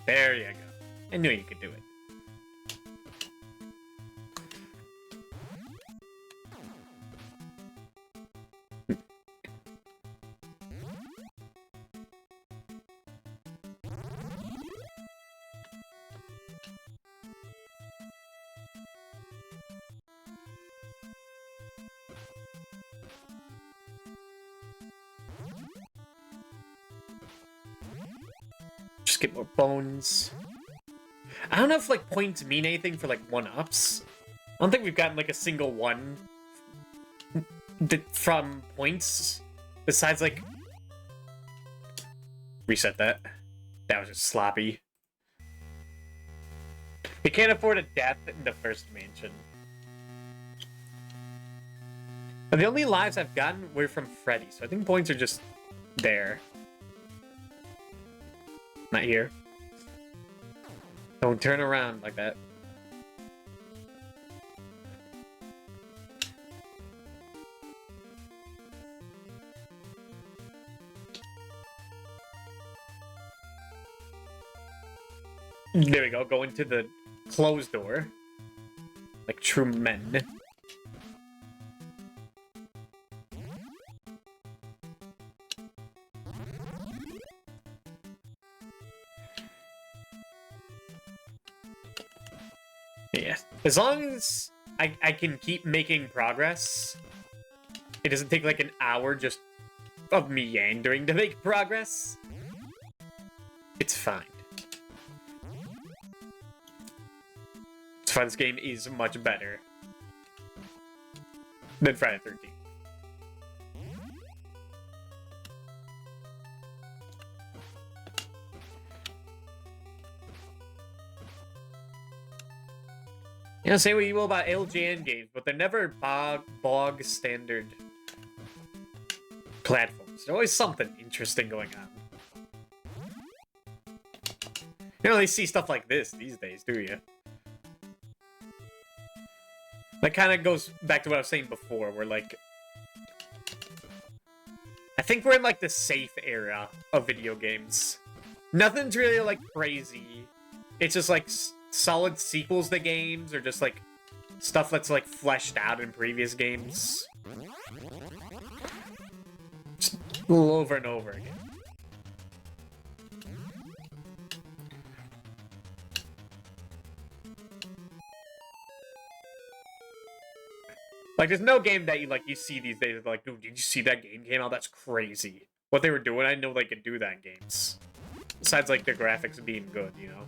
There you go. I knew you could do it. Just get more bones. I don't know if, like, points mean anything for, like, one-ups. I don't think we've gotten, like, a single one from points. Besides, like... Reset that. That was just sloppy. We can't afford a death in the first mansion. And the only lives I've gotten were from Freddy, so I think points are just there. Not here. Don't turn around like that. There we go. Go into the closed door. Like true men. Yeah. As long as I can keep making progress, it doesn't take like an hour just of meandering to make progress, it's fine. It's fine, this game is much better than Friday the 13th. You know, say what you will about AVGN games, but they're never bog standard platforms. There's always something interesting going on. You don't really see stuff like this these days, do you? That kind of goes back to what I was saying before, where, like... I think we're in, like, the safe era of video games. Nothing's really, like, crazy. It's just, like... solid sequels to games, or just like stuff that's like fleshed out in previous games. Just over and over again. Like, there's no game that you see these days like, dude, did you see that game came out? That's crazy. What they were doing, I know they could do that in games. Besides, like, the graphics being good, you know?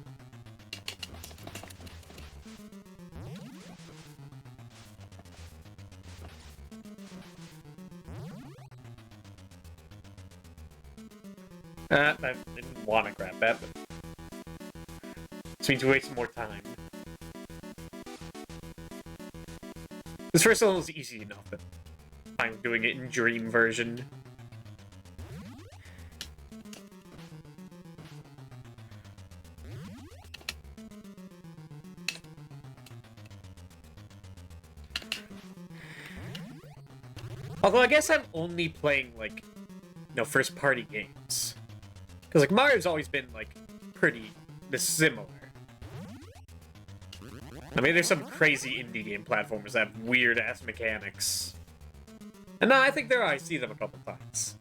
I didn't want to grab that, but this means we waste more time. This first level is easy enough, but I'm doing it in dream version. Although I guess I'm only playing, like, you know, first-party games. Because, like, Mario's always been, like, pretty similar. I mean, there's some crazy indie game platformers that have weird-ass mechanics. And no, I think there are. I see them a couple times.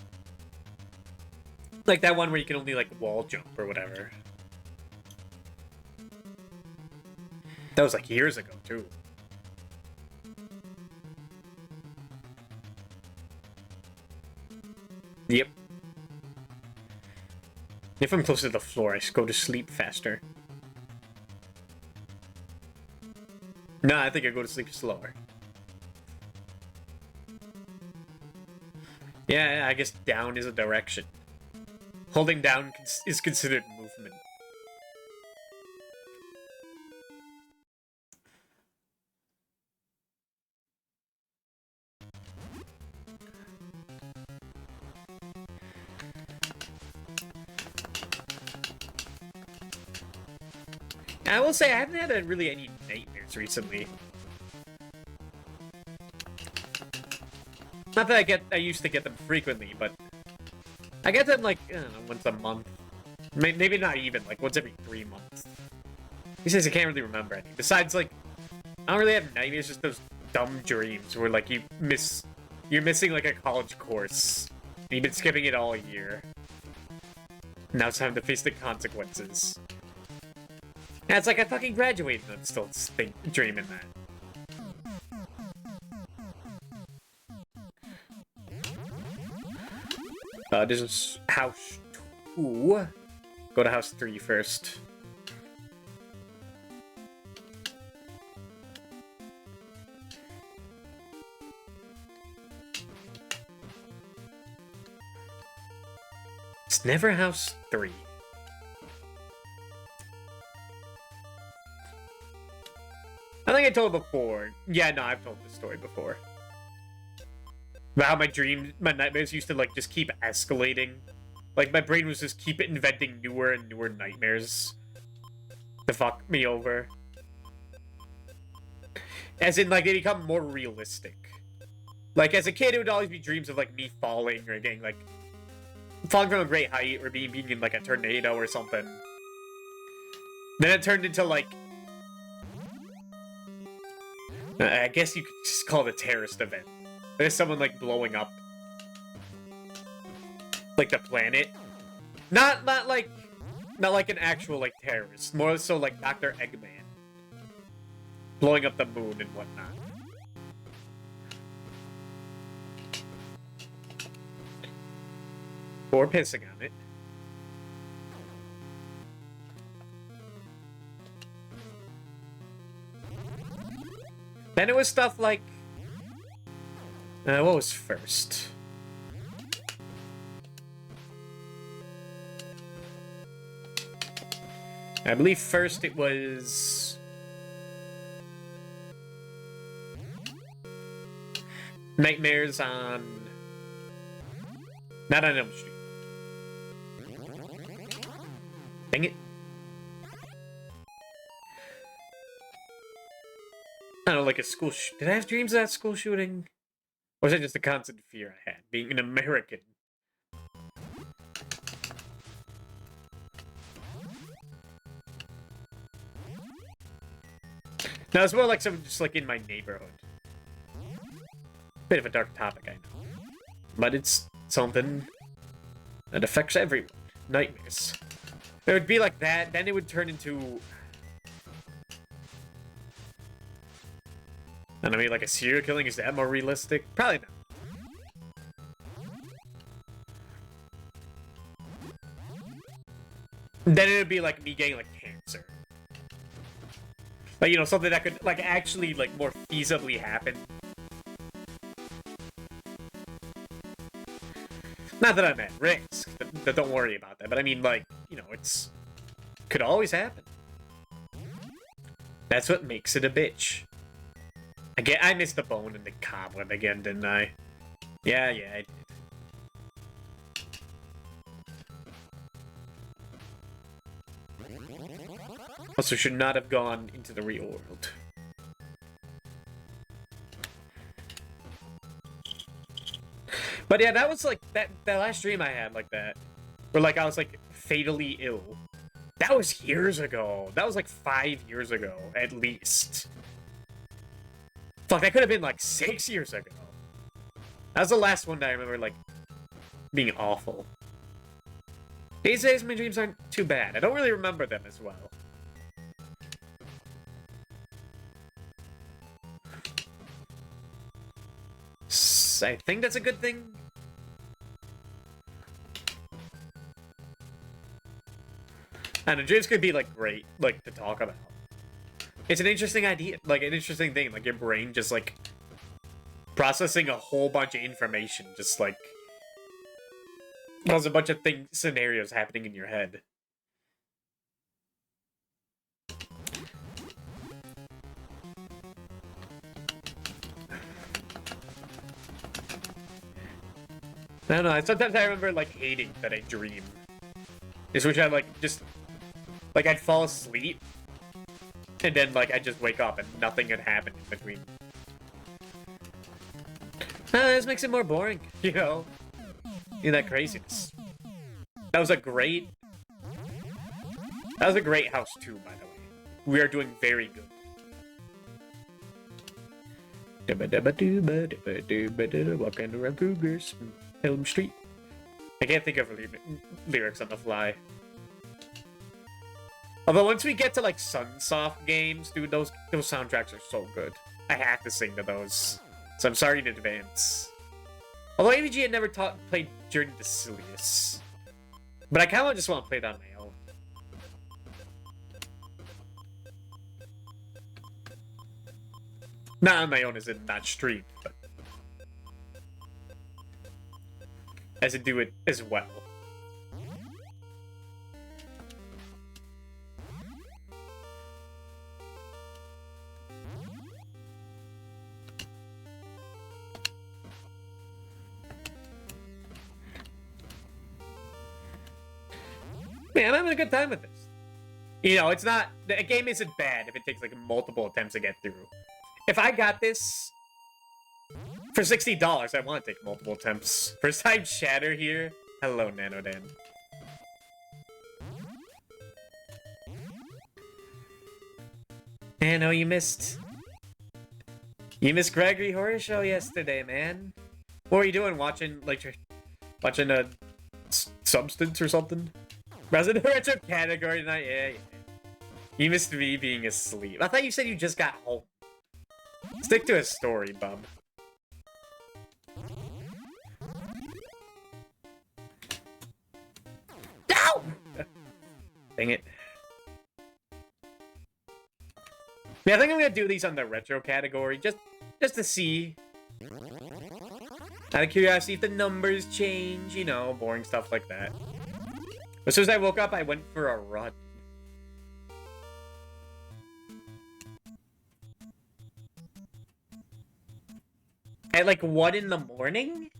Like that one where you can only, like, wall jump or whatever. That was like years ago, too. Yep. If I'm close to the floor, I go to sleep faster. No, I think I go to sleep slower. Yeah, I guess down is a direction. Holding down is considered movement. I will say I haven't had really any nightmares recently. Not that I used to get them frequently, but I get them like, I don't know, once a month. Maybe not even, like once every 3 months. He says I can't really remember any. Besides, like, I don't really have nightmares, just those dumb dreams where, like, you're missing, like, a college course. And you've been skipping it all year. Now it's time to face the consequences. And it's like I fucking graduated and I'm still dreaming that. This is house 2. Go to house 3 first. It's never house 3. I think I told before. Yeah, no, I've told this story before. About how my nightmares used to, like, just keep escalating. Like, my brain was just keep inventing newer and newer nightmares to fuck me over. As in, like, they become more realistic. Like, as a kid, it would always be dreams of, like, me falling or getting, like, falling from a great height or being in, like, a tornado or something. Then it turned into, like, I guess you could just call it a terrorist event. There's someone, like, blowing up, like, the planet. Not like an actual, like, terrorist. More so like Dr. Eggman. Blowing up the moon and whatnot. Or pissing on it. Then it was stuff like... what was first? I believe first it was... Nightmares on... Not on Elm Street. Dang it. I don't know, like a school did I have dreams of that school shooting? Or was that just a constant fear I had, being an American? No, it's more like something just like in my neighborhood. Bit of a dark topic, I know. But it's something that affects everyone. Nightmares. It would be like that, then it would turn into... And I mean, like a serial killing, is that more realistic? Probably not. Then it would be like me getting like cancer. Like, you know, something that could like actually like more feasibly happen. Not that I'm at risk. Don't worry about that. But I mean, like, you know, it's could always happen. That's what makes it a bitch. Again, I missed the bone in the cobweb again, didn't I? Yeah, I did. Also, should not have gone into the real world. But yeah, that was like that last dream I had like that. Where like I was like fatally ill. That was years ago. That was like 5 years ago, at least. Fuck, that could have been like 6 years ago. That was the last one that I remember, like, being awful. These days, my dreams aren't too bad. I don't really remember them as well. I think that's a good thing. And the dreams could be like great, like to talk about. It's an interesting idea, like an interesting thing. Like your brain just like processing a whole bunch of information, just like there's a bunch of scenarios happening in your head. I don't know. Sometimes I remember like hating that I dream. Just wish I like just like I'd fall asleep and then like I'd just wake up and nothing had happened in between. This makes it more boring, you know? That craziness. That was a great house too, by the way. We are doing very good. Walking around Cougars. Elm Street. I can't think of lyrics on the fly. Although once we get to like Sunsoft games, dude, those soundtracks are so good. I have to sing to those. So I'm sorry in advance. Although AVGN never played Journey to Silius. But I kind of just want to play it on my own. Not on my own as in not stream, but as in do it as well. Man, I'm having a good time with this. You know, it's not... A game isn't bad if it takes, like, multiple attempts to get through. If I got this for $60, I want to take multiple attempts. First time chatter here. Hello, Nanodan. Nano, you missed Gregory Horror Show yesterday, man. What were you doing? Watching a Substance or something? Resident Retro category tonight? Yeah. You missed me being asleep. I thought you said you just got home. Stick to a story, bub. No! Dang it. Yeah, I think I'm gonna do these on the retro category, just to see. Out of curiosity if the numbers change, you know, boring stuff like that. As soon as I woke up, I went for a run. At like 1 in the morning?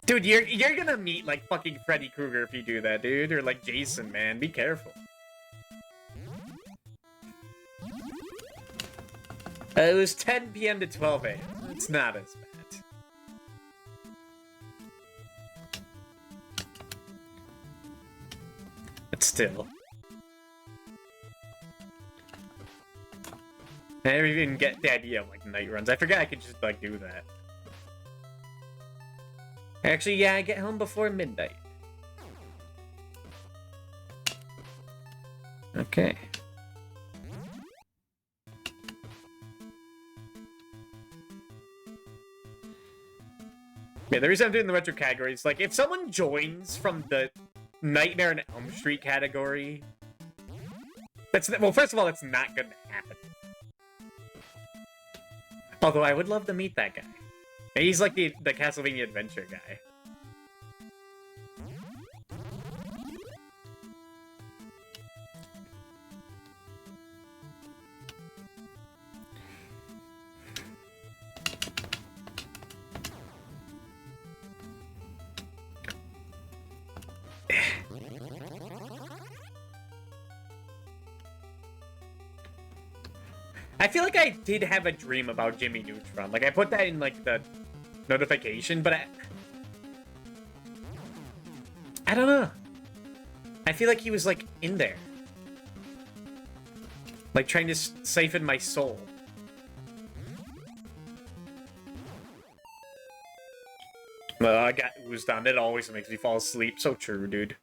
Dude, you're gonna meet like fucking Freddy Krueger if you do that, dude. Or like Jason, man. Be careful. It was 10 p.m. to 12 a.m. It's not as bad. But still. I never even get the idea of like night runs. I forgot I could just like do that. Actually, yeah, I get home before midnight. Okay. Yeah, the reason I'm doing the retro category is like if someone joins from the Nightmare on Elm Street category, well, first of all, that's not gonna happen. Although I would love to meet that guy. He's like the Castlevania Adventure guy. I feel like I did have a dream about Jimmy Neutron. Like, I put that in, like, the notification, but I don't know. I feel like he was, like, in there. Like, trying to siphon my soul. Well, I got oozed on. It always makes me fall asleep. So true, dude.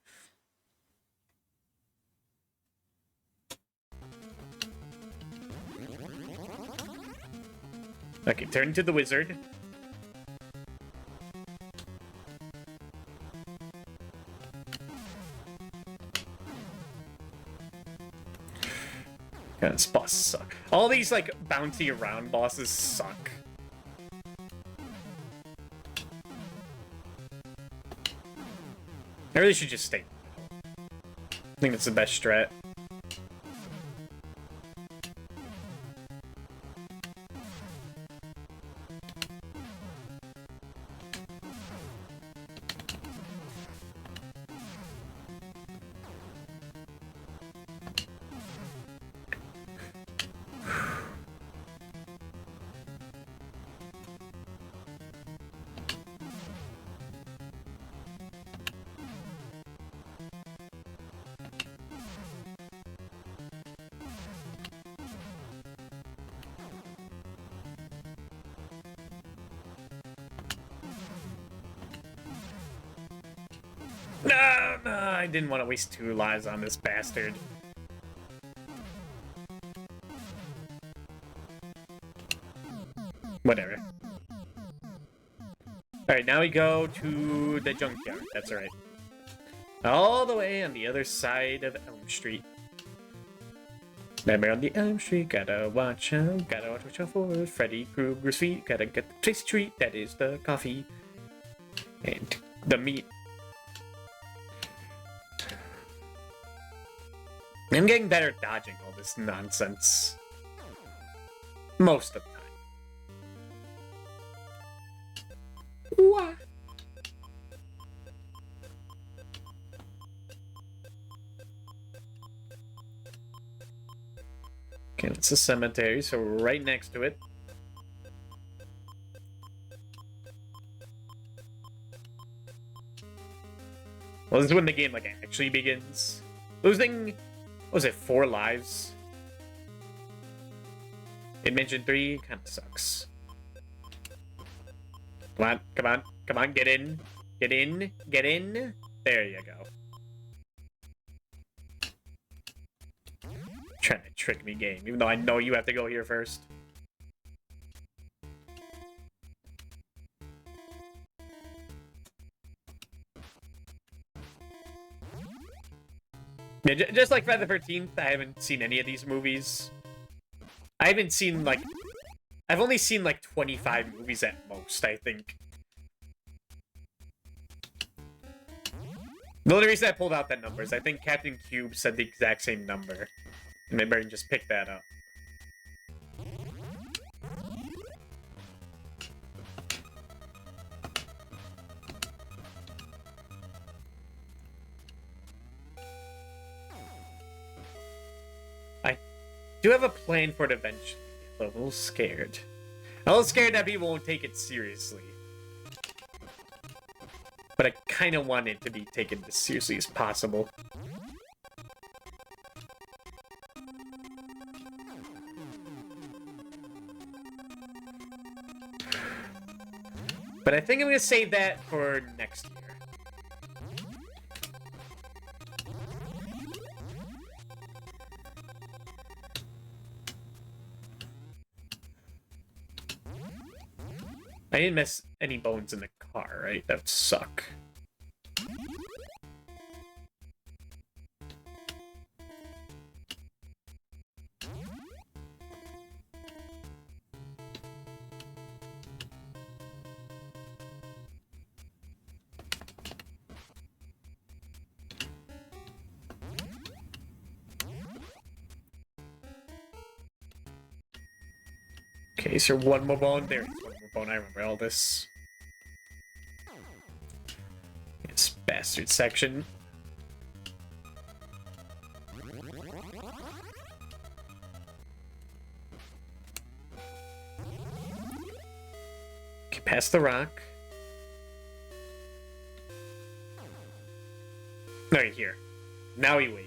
Okay, turn to the wizard. God, this boss suck. All these, like, bouncy around bosses suck. I really should just stay. I think that's the best strat. No, I didn't want to waste 2 lives on this bastard. Whatever. Alright, now we go to the junkyard. That's alright. All the way on the other side of Elm Street. Nightmare on the Elm Street, gotta watch out for Freddy Krueger's feet, gotta get the tasty treat, that is the coffee. And the meat. I'm getting better at dodging all this nonsense. Most of the time. What? Okay, it's a cemetery, so we're right next to it. Well, this is when the game, like, actually begins. Losing... what was it, 4 lives? It mentioned 3, kinda sucks. Come on, come on, come on, get in. Get in, get in. There you go. Trying to trick me, game, even though I know you have to go here first. Yeah, just like Friday the 13th, I haven't seen any of these movies. I haven't seen, like... I've only seen, like, 25 movies at most, I think. The only reason I pulled out that number is I think Captain Cube said the exact same number. And my brain just picked that up. I do have a plan for it eventually, but I'm a little scared. I'm a little scared that people won't take it seriously. But I kind of want it to be taken as seriously as possible. But I think I'm going to save that for next year. I didn't miss any bones in the car, right? That would suck. Okay, so one more bone. There is one more bone. I remember all this. This bastard section. Okay, past the rock. Right here. Now we wait.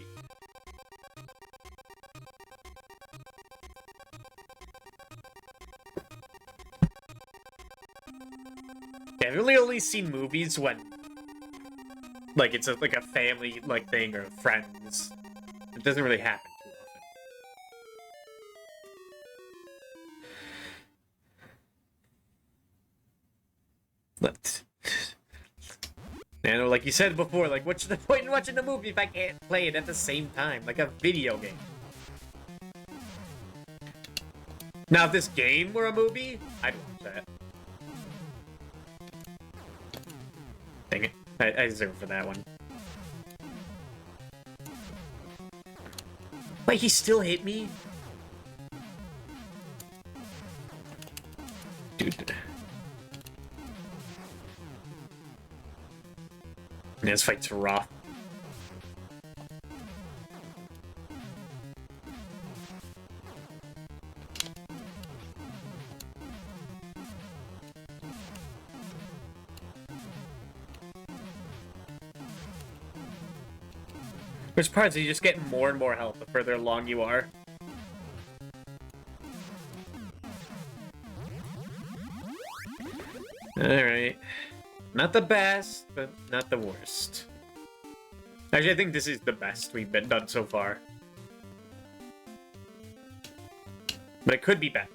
I've really only seen movies when, like, it's like a family like thing or friends. It doesn't really happen too But, like you said before, like, what's the point in watching the movie if I can't play it at the same time? Like a video game. Now, if this game were a movie, I'd watch that. Dang it. I deserve for that one. Wait, he still hit me? Dude. Yeah, this fight's rough. Which parts are you just getting more and more health the further along you are? Alright. Not the best, but not the worst. Actually, I think this is the best we've been done so far. But it could be better.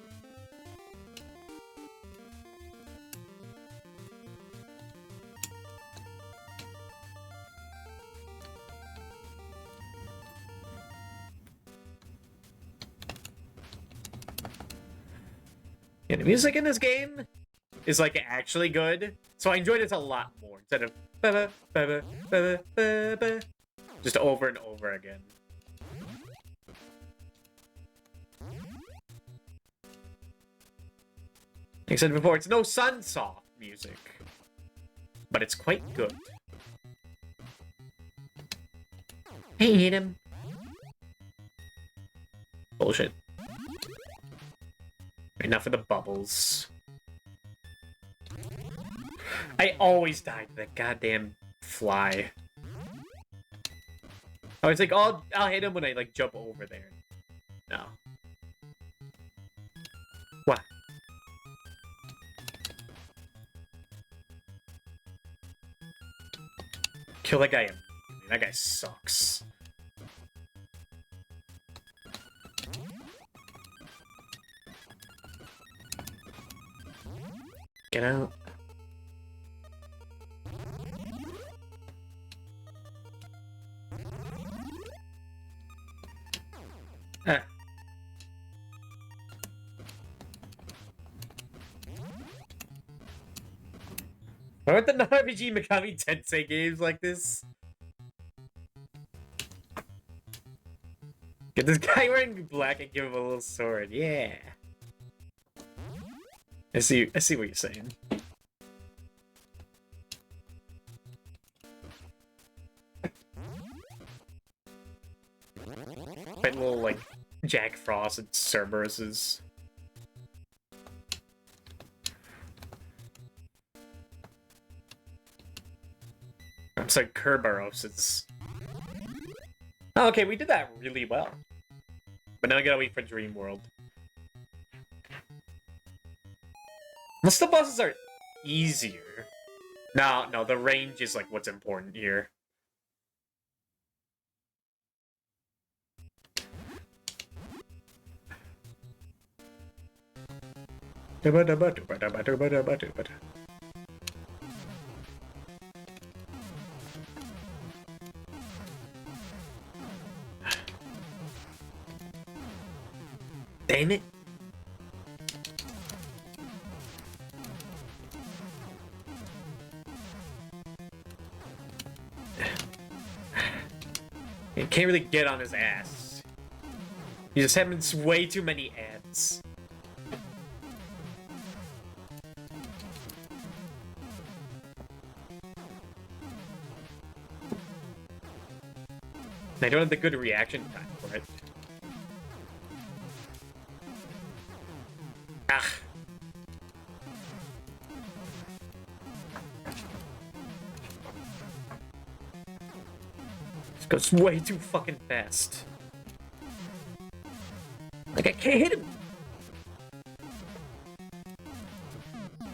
Yeah, the music in this game is like actually good, so I enjoyed it a lot more instead of ba -ba, ba -ba, ba just over and over again. Like I said before, it's no Sunsoft music, but it's quite good. Hey, hit him. Bullshit. Enough of the bubbles. I always die to that goddamn fly. I was like, I'll hit him when I like jump over there. No. What? Kill that guy immediately. That guy sucks. Get out. Ah. Why aren't the RPG Mikami Tensei games like this? Get this guy wearing black and give him a little sword. Yeah. I see what you're saying. Quite little like Jack Frost and Cerberus's. I'm sorry, Kerberos's. Oh, okay, we did that really well. But now I gotta wait for Dream World. Most of the bosses are easier. No, the range is like what's important here. Damn it. You can't really get on his ass. He's just having way too many ads. I don't have the good reaction time for it. Ah. This goes way too fucking fast. Like, I can't hit him.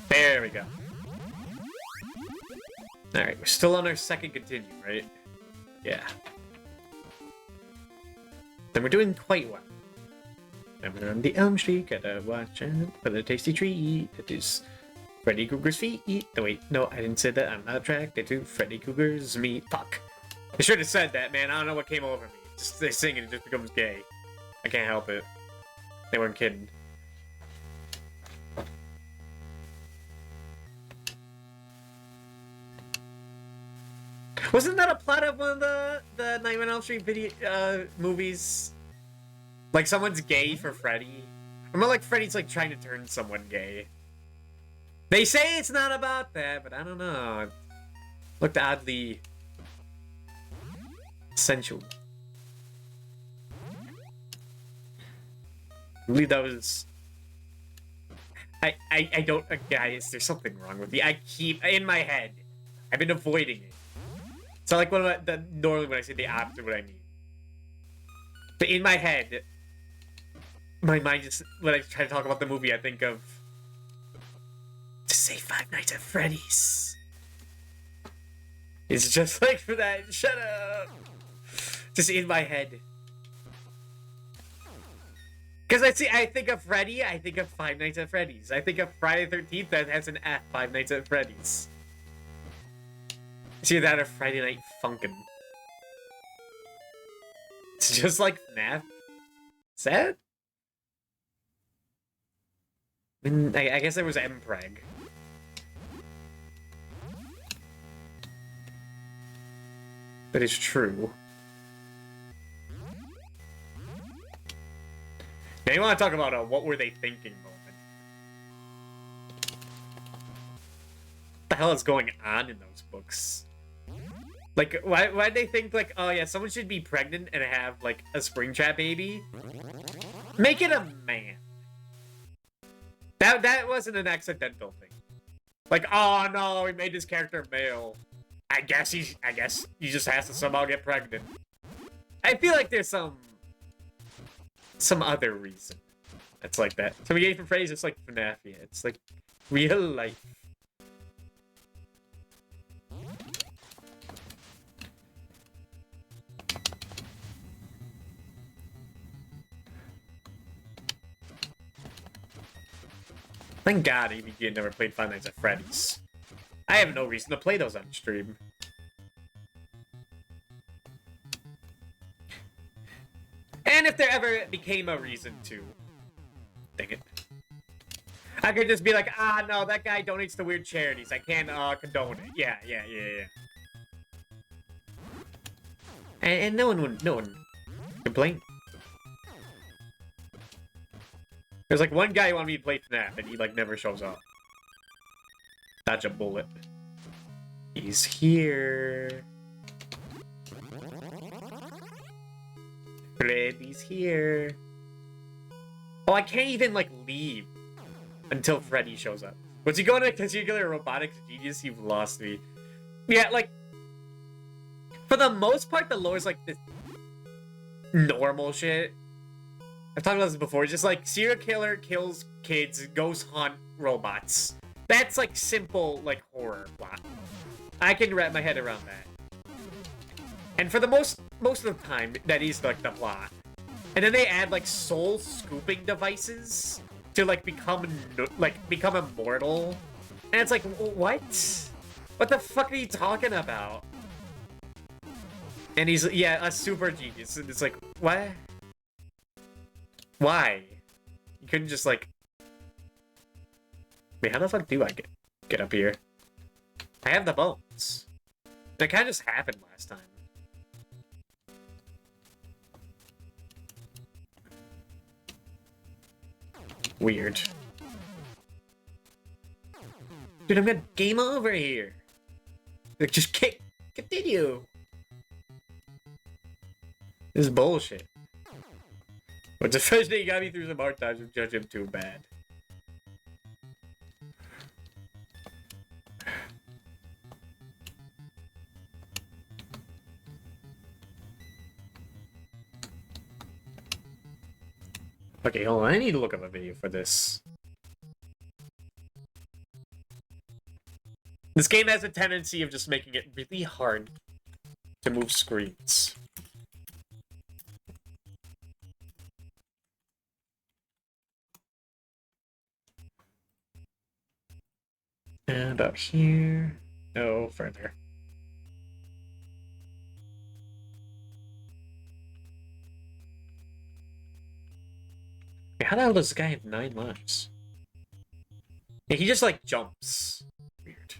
There we go. Alright, we're still on our second continue, right? Yeah. Then we're doing quite well. And we're on the Elm Street, gotta watch out for the tasty treat. It is Freddy Krueger's feet eat. No, wait. No, I didn't say that. I'm not attracted to Freddy Krueger's meat. Fuck. I should have said that, man. I don't know what came over me. Just they sing and it just becomes gay. I can't help it. They weren't kidding. Wasn't that a plot of one of the Nightmare on Elm Street video movies? Like someone's gay for Freddy. Or more like Freddy's like trying to turn someone gay. They say it's not about that, but I don't know. It looked oddly sensual. I believe that was. I don't, guys. There's something wrong with me. I keep in my head. I've been avoiding it. It's not like normally when I say the opposite of what I mean. But in my head, my mind just, when I try to talk about the movie, I think of, just say Five Nights at Freddy's. It's just like for that, shut up. Just in my head. Because I think of Freddy, I think of Five Nights at Freddy's. I think of Friday the 13th that has an F, Five Nights at Freddy's. See that or Friday Night Funkin'. It's just like FNAF. Sad? I mean, I guess there was Mpreg. That is true. Now you want to talk about a what were they thinking moment. What the hell is going on in those books? Like, why'd they think, like, oh yeah, someone should be pregnant and have, like, a Springtrap baby? Make it a man. That wasn't an accidental thing. Like, oh no, we made this character male. I guess he just has to somehow get pregnant. I feel like there's some other reason that's like that. So we gave for praise, it's like FNAF, yeah. It's like real life. Thank God AVGN never played Five Nights at Freddy's. I have no reason to play those on stream. And if there ever became a reason to, dang it, I could just be like, ah, no, that guy donates to weird charities. I can't condone it. Yeah. And no one complain. There's like one guy who wanted me to play FNAF, and he like never shows up. Dodge a bullet. He's here. Freddy's here. Oh, I can't even like leave until Freddy shows up. Was he going to particular robotics genius? You've lost me. Yeah, like for the most part, the lore is like this normal shit. I've talked about this before. It's just like serial killer kills kids, goes hunt robots. That's like simple like horror plot. I can wrap my head around that. And for the most of the time, that is like the plot. And then they add like soul scooping devices to like become immortal. And it's like, what? What the fuck are you talking about? And he's, yeah, a super genius. And it's like, what? Why? You couldn't just like... Wait, how the fuck do I get up here? I have the bones. That kind of just happened last time. Weird. Dude, I'm gonna game over here. Like, just continue. This is bullshit. But the first day you got me through some hard times, don't judge him too bad. Okay, hold on. I need to look up a video for this. This game has a tendency of just making it really hard to move screens. And up here. No further. Wait, how the hell does this guy have 9 lives? Yeah, he just like jumps. Weird.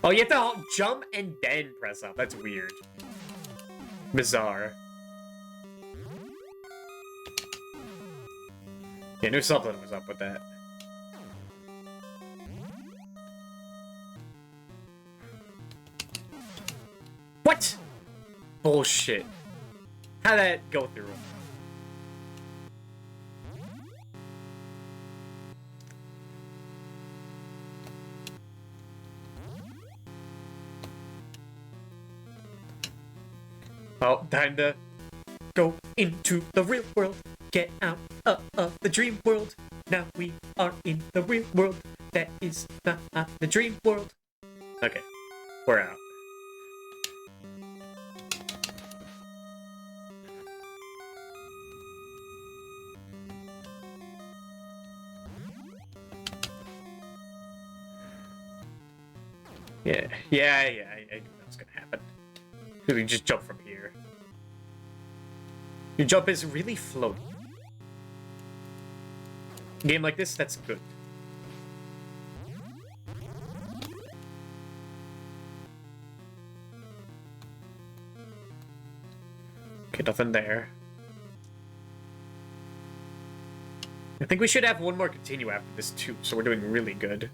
Oh, you have to jump and then press up. That's weird. Bizarre. Yeah, I knew something was up with that. What? Bullshit. How'd that go through? Oh, time to go into the real world. Get out of the dream world. Now we are in the real world. That is not the dream world. Okay, we're out. Yeah, I knew that was gonna happen. You can just jump from here. Your jump is really floaty. Game like this, that's good. Okay, nothing there. I think we should have one more continue after this too, so we're doing really good.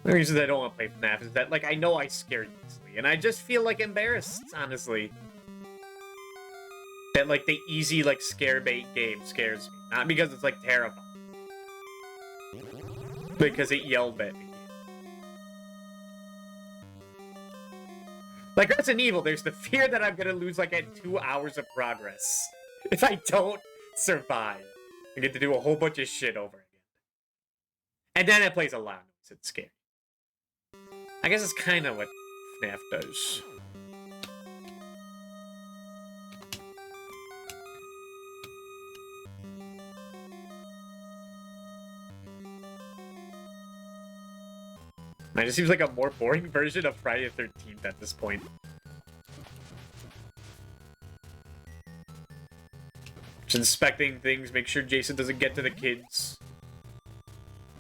The reason I don't want to play FNAF is that, like, I know I scare easily, and I just feel, like, embarrassed, honestly. That, like, the easy, like, scare bait game scares me. Not because it's, like, terrifying. Because it yelled at me. Like, Resident Evil, there's the fear that I'm gonna lose, like, at 2 hours of progress. If I don't survive. I get to do a whole bunch of shit over again. And then it plays a loud noise. It's scary. I guess it's kind of what FNAF does. Man, it seems like a more boring version of Friday the 13th at this point. Just inspecting things, make sure Jason doesn't get to the kids.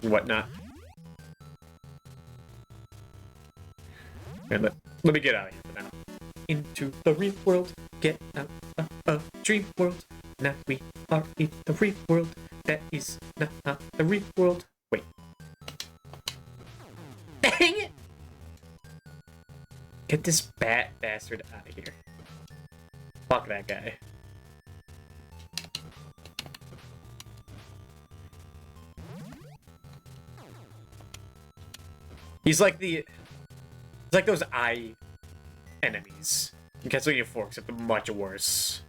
And whatnot. And let me get out of here for now. Into the real world. Get out of dream world. Now we are in the real world. That is not the real world. Wait. Dang it! Get this bat bastard out of here. Fuck that guy. He's like the... It's like those eye enemies in Castlevania 4, except much worse.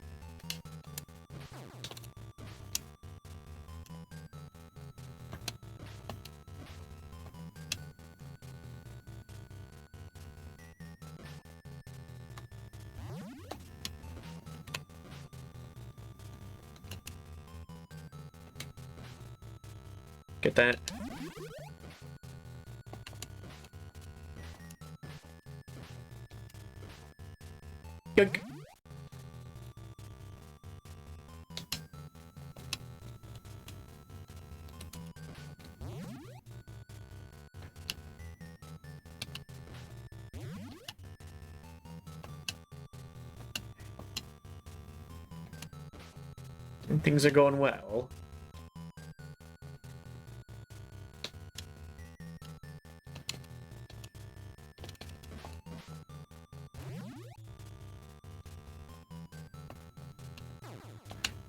Get that. Yoink. And things are going well.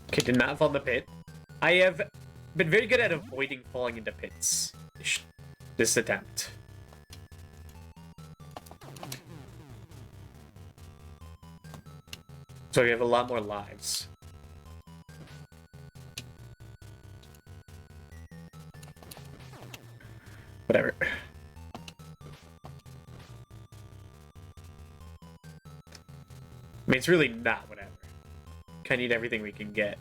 Okay, did not fall in the pit. I have been very good at avoiding falling into pits this attempt. So we have a lot more lives. Whatever. I mean, it's really not whatever. Kind of need everything we can get.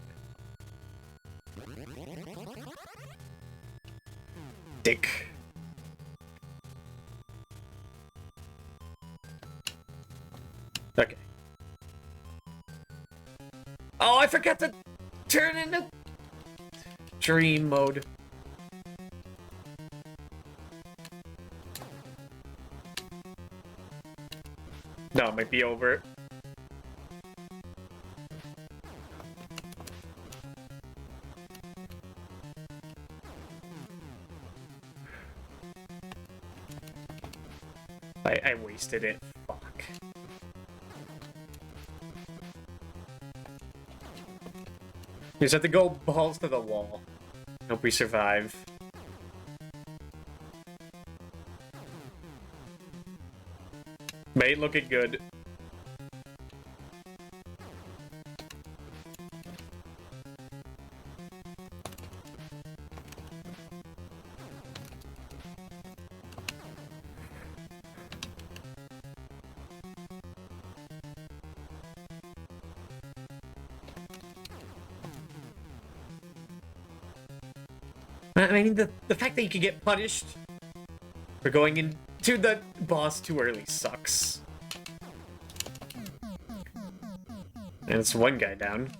Dick. Okay. Oh, I forgot to turn into dream mode. No, it might be over. I wasted it. Fuck. You just have to go balls to the wall. Hope we survive. Mate, looking good. I mean, the fact that you can get punished for going into the boss too early sucks. And it's one guy down.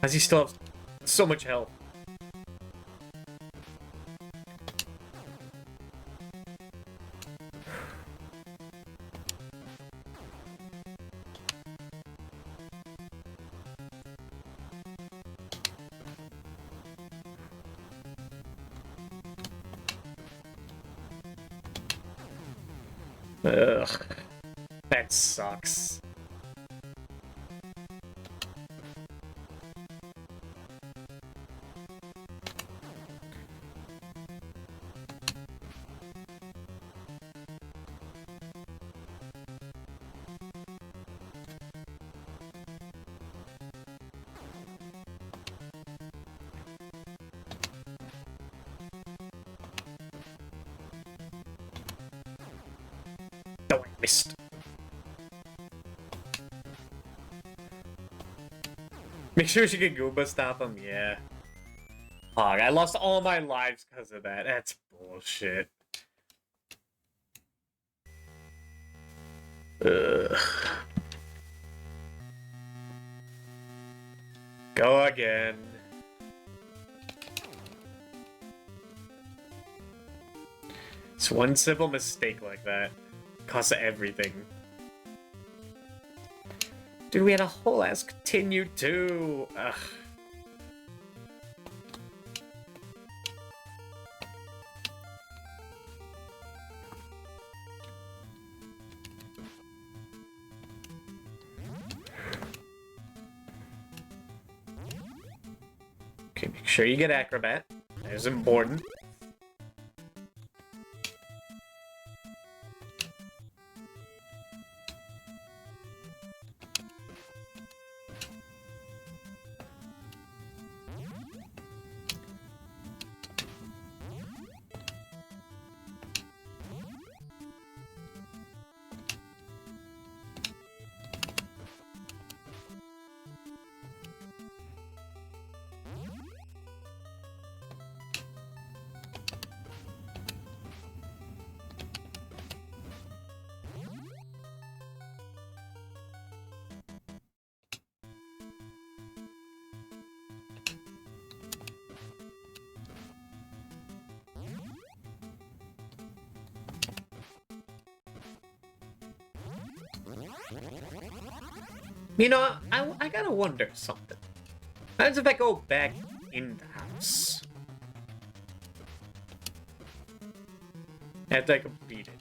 As he still have so much health. Ugh. That sucks. No, I missed. Make sure she can Goomba stop him, yeah. Fuck, I lost all my lives because of that. That's bullshit. Ugh. Go again. It's one simple mistake like that. Costs everything. Dude, we had a whole ass continue too. Ugh. Okay, make sure you get Acrobat. That is important. You know, I gotta wonder something. How does if I go back in the house? After I complete it.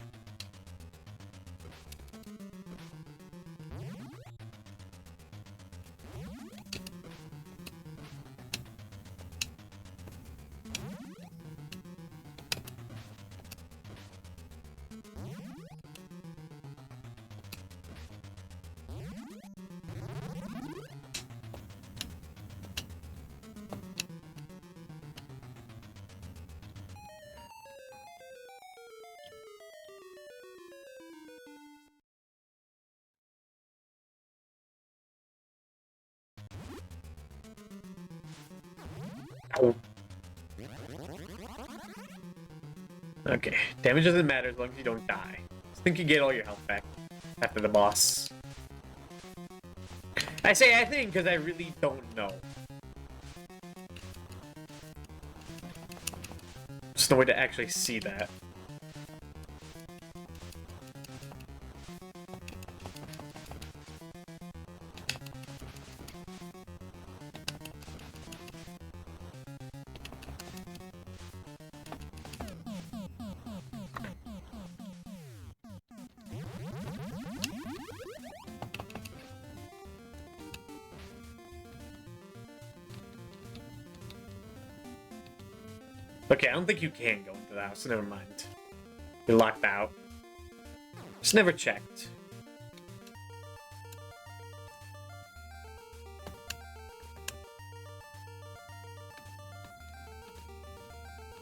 Okay, damage doesn't matter as long as you don't die. I think you get all your health back after the boss. I say I think because I really don't know. There's no way to actually see that. Okay, I don't think you can go into the house. Never mind. You're locked out. Just never checked.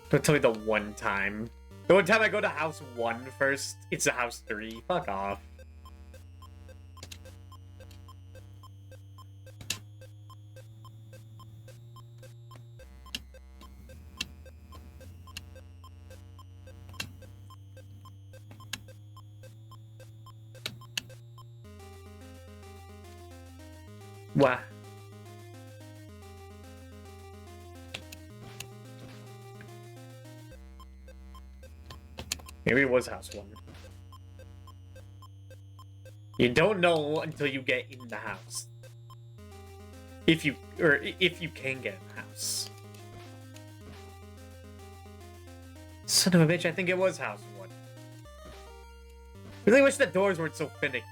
Don't tell me the one time. The one time I go to house 1 first, it's a house 3. Fuck off. Wow. Maybe it was house 1. You don't know until you get in the house. If you can get in the house. Son of a bitch, I think it was house 1. Really wish the doors weren't so finicky.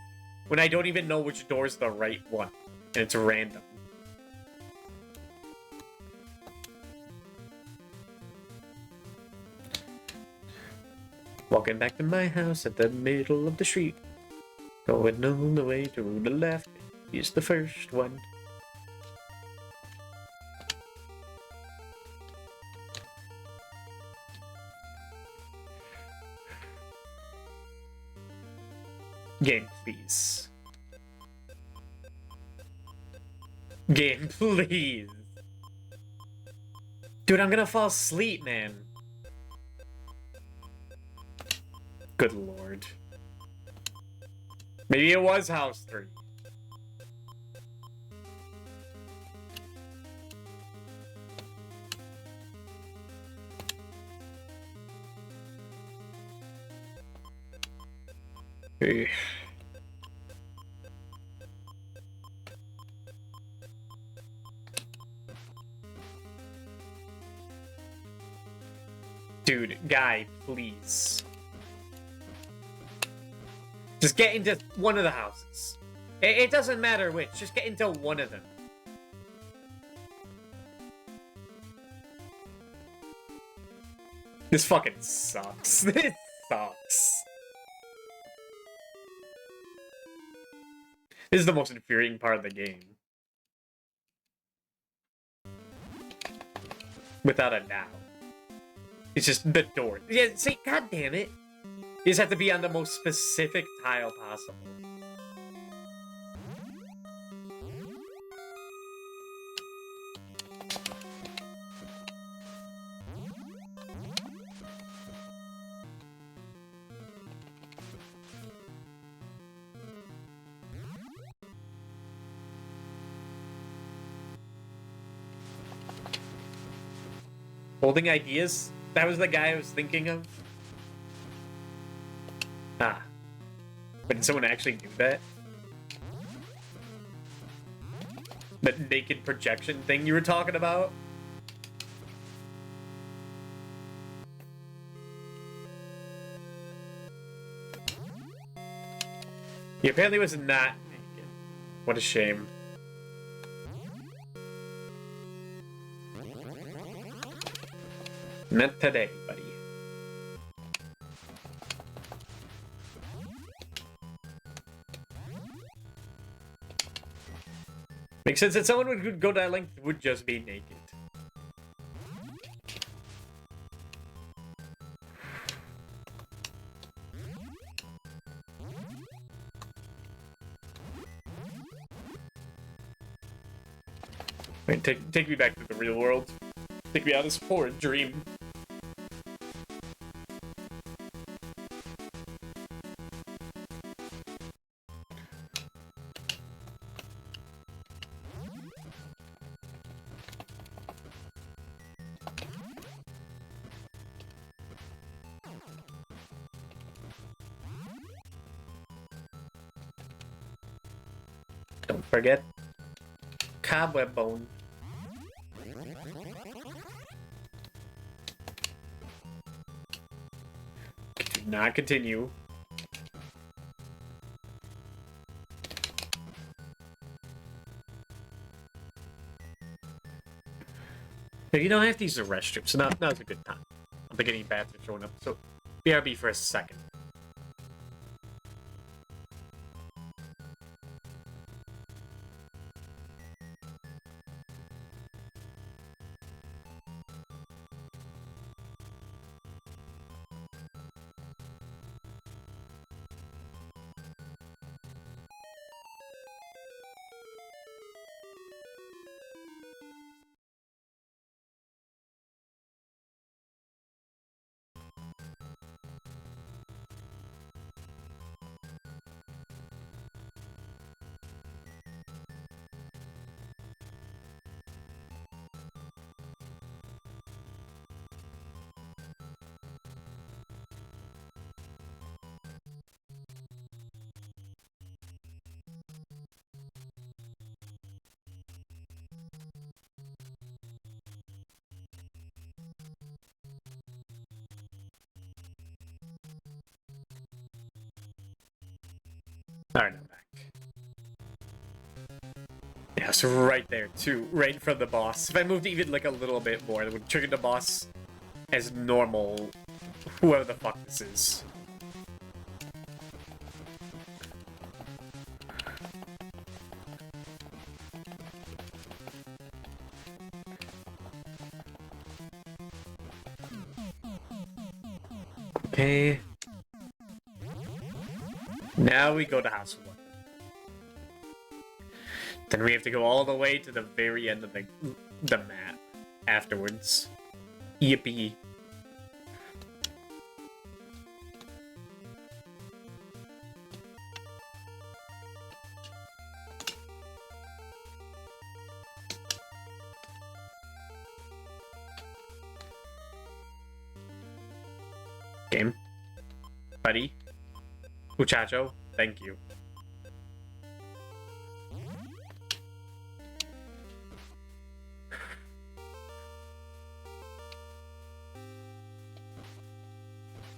When I don't even know which door's the right one. And it's random. Walking back to my house at the middle of the street. Going all the way to the left is the first one. Game, please. Game, please. Dude, I'm gonna fall asleep, man. Good lord. Maybe it was house 3. Hey. Dude, guy, please. Just get into one of the houses. It doesn't matter which, just get into one of them. This fucking sucks. This sucks. This is the most infuriating part of the game. Without a doubt. It's just the door. Yeah, see, god damn it. You just have to be on the most specific tile possible. Holding ideas? That was the guy I was thinking of? Ah. But did someone actually do that? That naked projection thing you were talking about? He apparently was not naked. What a shame. Not today, buddy. Makes sense that someone would go that length would just be naked. Wait, take me back to the real world. Think we had this horrid dream. Don't forget cobweb bone. Do not continue. You don't have to use the restroom, so now's a good time. I'm beginning bats are showing up, so BRB for a second. Alright, I'm back. Yeah, so right there, too. Right in front of the boss. If I moved even, like, a little bit more, it would trigger the boss as normal, whoever the fuck this is. Okay. Now we go to House 1. Then we have to go all the way to the very end of the map afterwards. Yippee. Game. Buddy. Muchacho, thank you.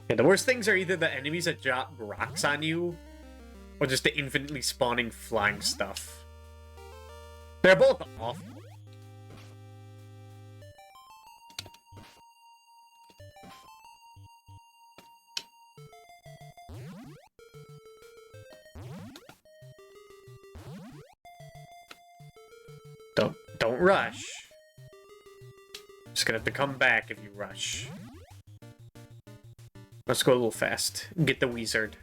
Yeah, the worst things are either the enemies that drop rocks on you, or just the infinitely spawning flying stuff. They're both awful. Don't rush. Just gonna have to come back if you rush. Let's go a little fast. Get the wizard.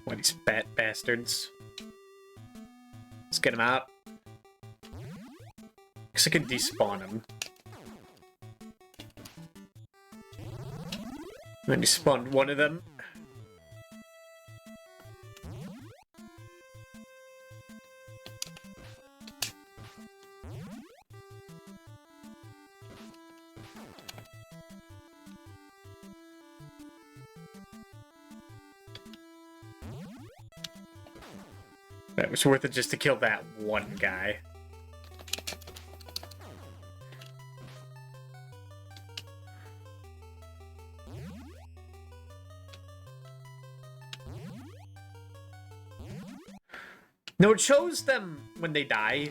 What, these bat bastards. Let's get him out. Guess I could despawn him. I despawned one of them. It was worth it just to kill that one guy. No, it shows them when they die.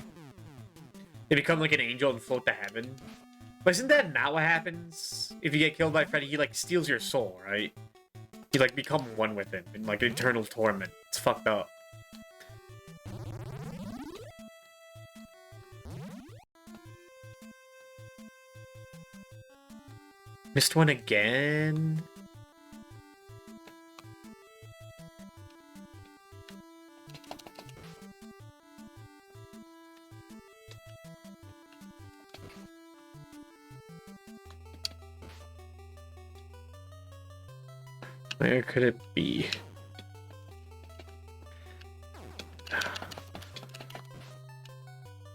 They become like an angel and float to heaven. But isn't that not what happens? If you get killed by Freddy, he, like, steals your soul, right? You, like, become one with him in, like, eternal torment. It's fucked up. Missed one again? Where could it be?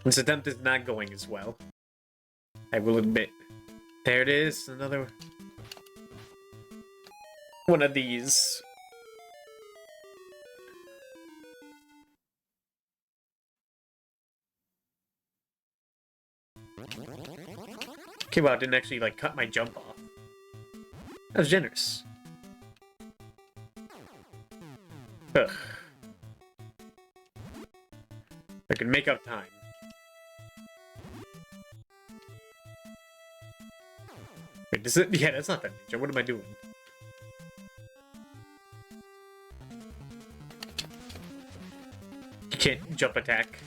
This attempt is not going as well. I will admit. There it is, another one of these. Okay, well, I didn't actually, like, cut my jump off. That was generous. Ugh. I can make up time. Wait, is it? Yeah, that's not that ninja. What am I doing? You can't jump attack.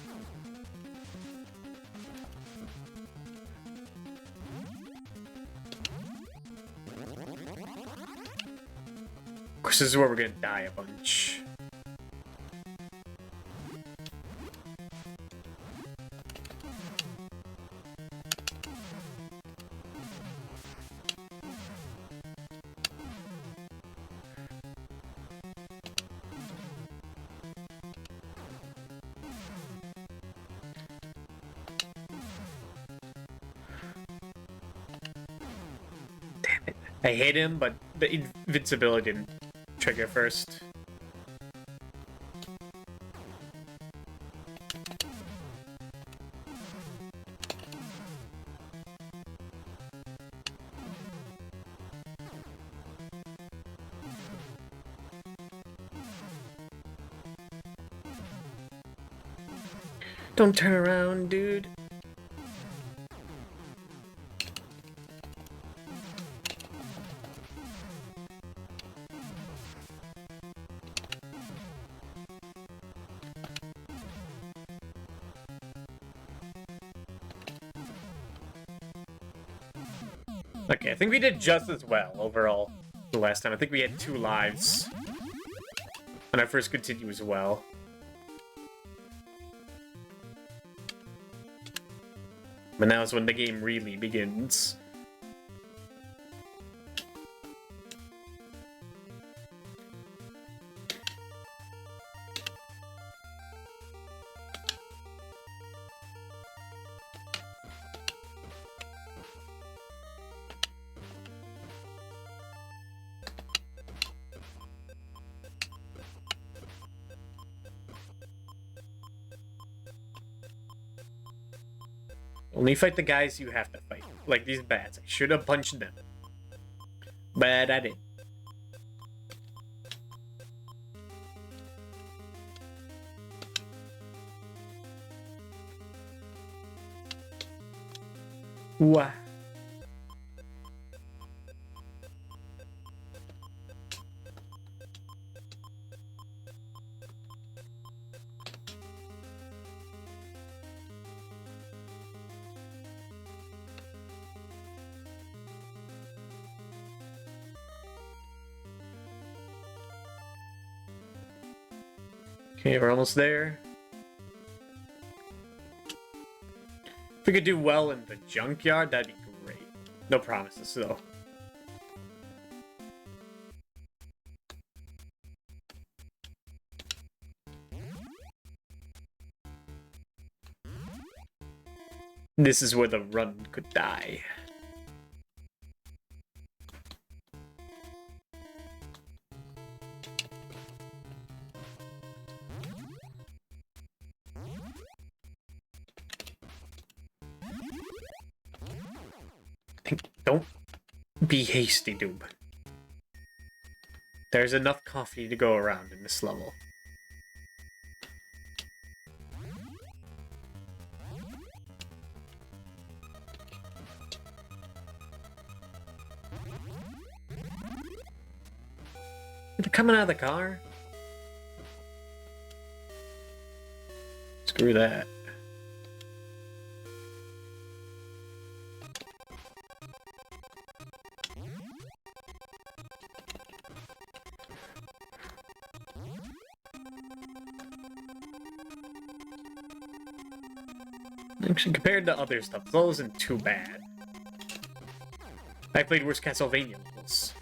Of course, this is where we're gonna die a bunch. Damn it. I hit him, but the invincibility didn't trigger first. Don't turn around, dude. Okay, I think we did just as well overall the last time. I think we had 2 lives when I first continue as well. But now is when the game really begins. Only fight the guys you have to fight. Like these bats. I should have punched them. But I didn't. Wah. Okay, we're almost there. If we could do well in the junkyard, that'd be great. No promises, though. This is where the run could die. Don't be hasty, Doob. There's enough coffee to go around in this level. They're coming out of the car? Screw that. Actually, compared to other stuff, it wasn't too bad. I played worse Castlevania levels.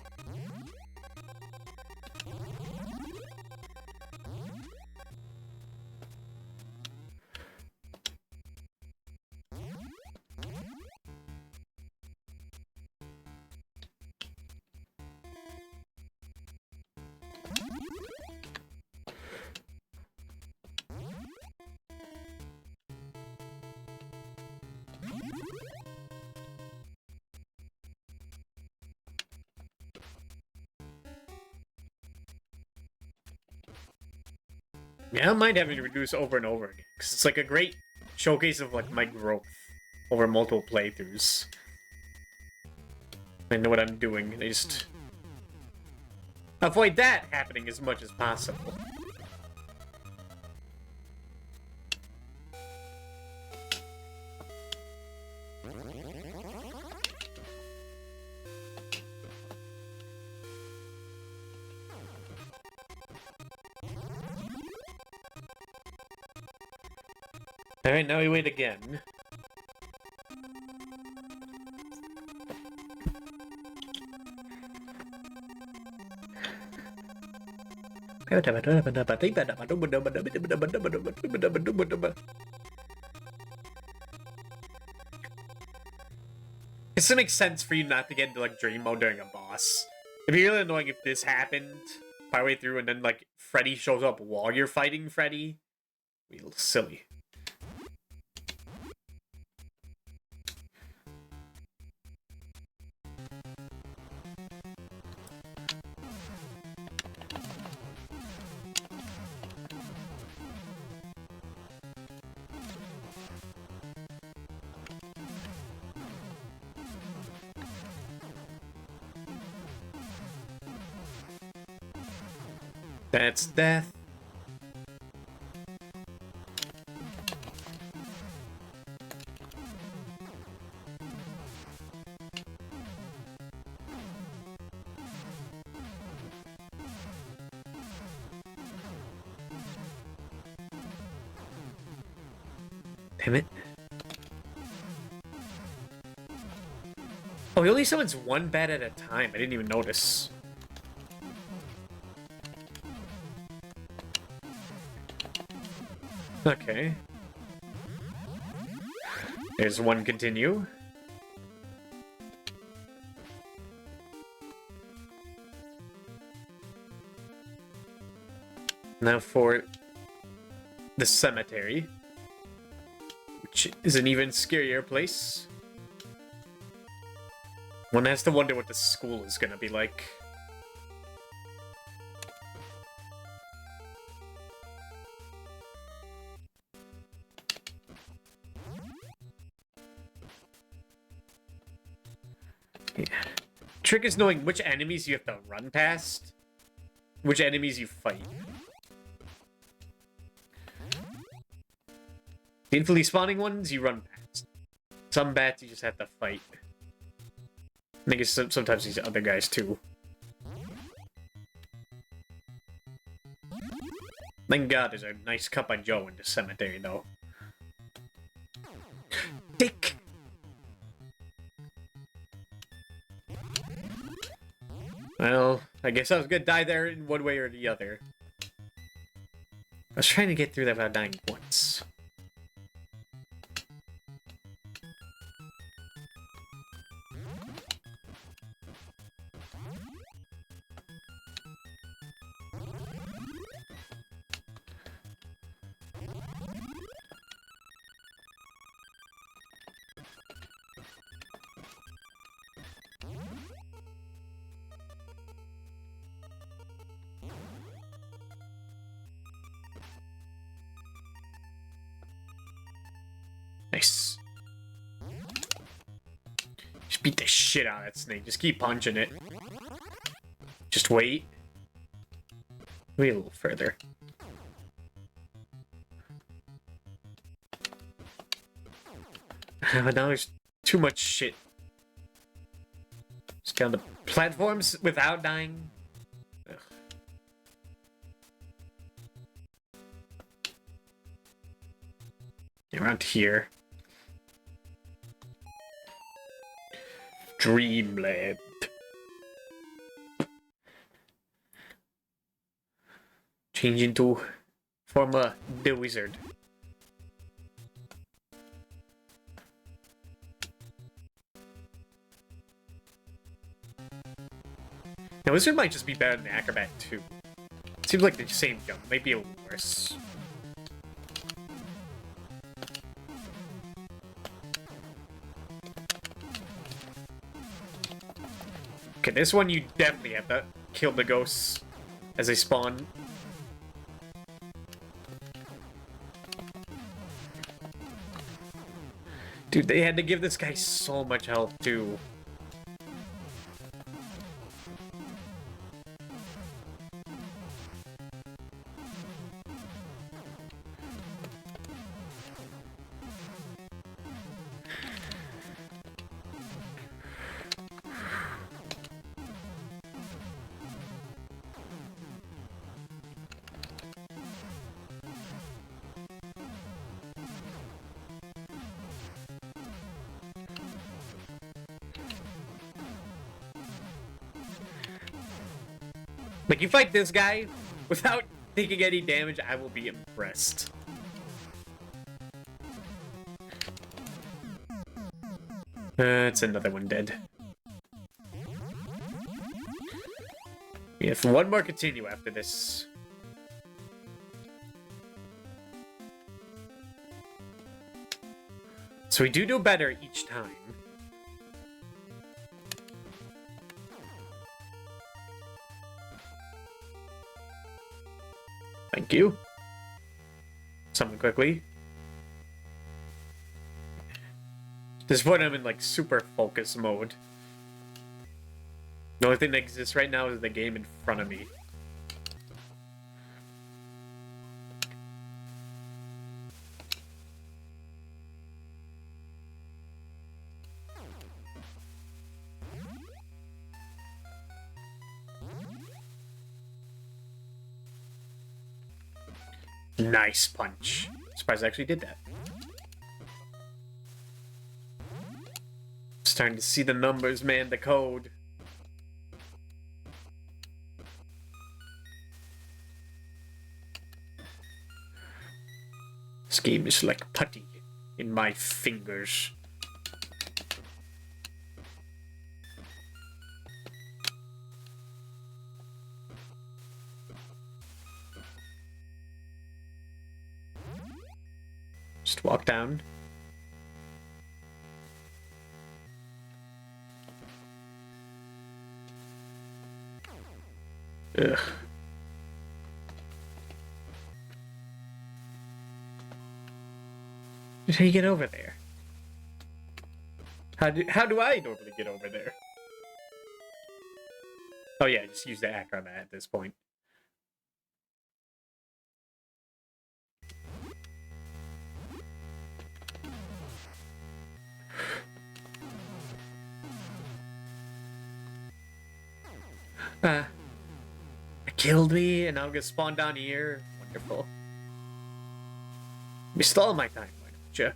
Yeah, I don't mind having to reduce over and over again, because it's like a great showcase of like my growth over multiple playthroughs. I know what I'm doing, and I just avoid that happening as much as possible. Alright, now we wait again. It makes sense for you not to get into like dream mode during a boss. It'd be really annoying if this happened partway through and then like Freddy shows up while you're fighting Freddy. It'd be a little silly. That's death. Damn it. Oh, he only summons one bat at a time. I didn't even notice. Okay. There's one continue. Now for the cemetery, which is an even scarier place. One has to wonder what the school is gonna be like. Yeah. Trick is knowing which enemies you have to run past, which enemies you fight. The infinitely spawning ones you run past. Some bats you just have to fight. I think it's sometimes these other guys too. Thank God there's a nice Cup of Joe in the cemetery though. Dick! Well, I guess I was gonna die there in one way or the other. I was trying to get through that without dying once. Nice. Just beat the shit out of that snake. Just keep punching it. Just wait. Maybe a little further. Now there's too much shit. Just get on the platforms without dying. Ugh. Around here. Dreamland. Change into form of the wizard. Now, wizard might just be better than acrobat too. Seems like the same jump, maybe a little worse. Okay, this one you definitely have to kill the ghosts as they spawn. Dude, they had to give this guy so much health too. Like, you fight this guy without taking any damage, I will be impressed. It's another one dead. We have one more continue after this. So we do better each time. Thank you. Summon quickly. At this point, I'm in like super focus mode. The only thing that exists right now is the game in front of me. Nice punch. Surprised I actually did that. Starting to see the numbers, man, the code. This game is like putty in my fingers. Just walk down. Ugh. How do you get over there? How do I normally get over there? Oh yeah, just use the acrobat at this point. It killed me, and I'm gonna spawn down here. Wonderful. You stole my time, why don't you?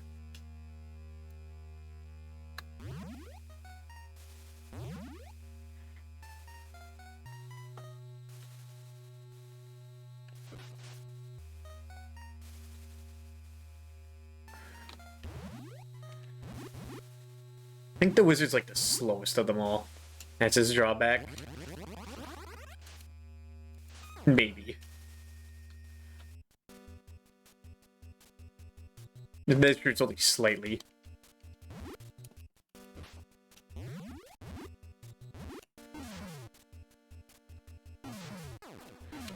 I think the wizard's like the slowest of them all. That's his drawback. Maybe. The measure's only slightly.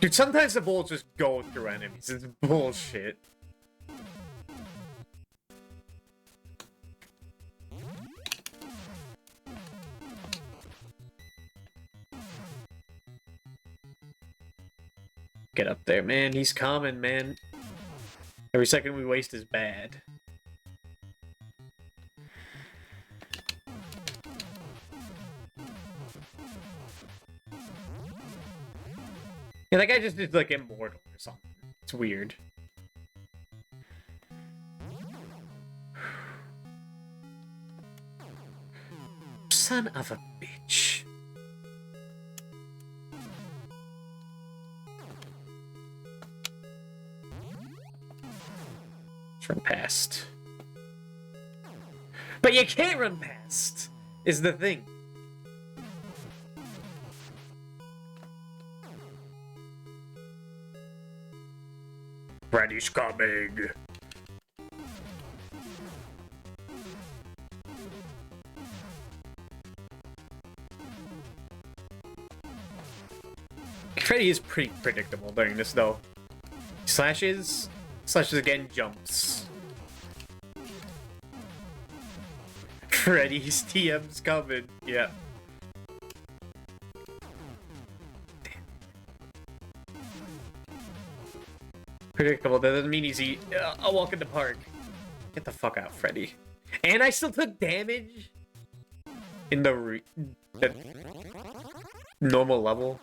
Dude, sometimes the bullets just go through enemies. It's bullshit. Get up there, man. He's coming, man. Every second we waste is bad. Yeah, that guy just did, like, immortal or something. It's weird. Son of a bitch. Let's run past. But you can't run past, is the thing. Freddy's coming. Freddy is pretty predictable during this, though. Slashes again, jumps. Freddy's TM's coming. Yeah. Predictable. That doesn't mean easy. A walk in the park. Get the fuck out, Freddy. And I still took damage in the normal level.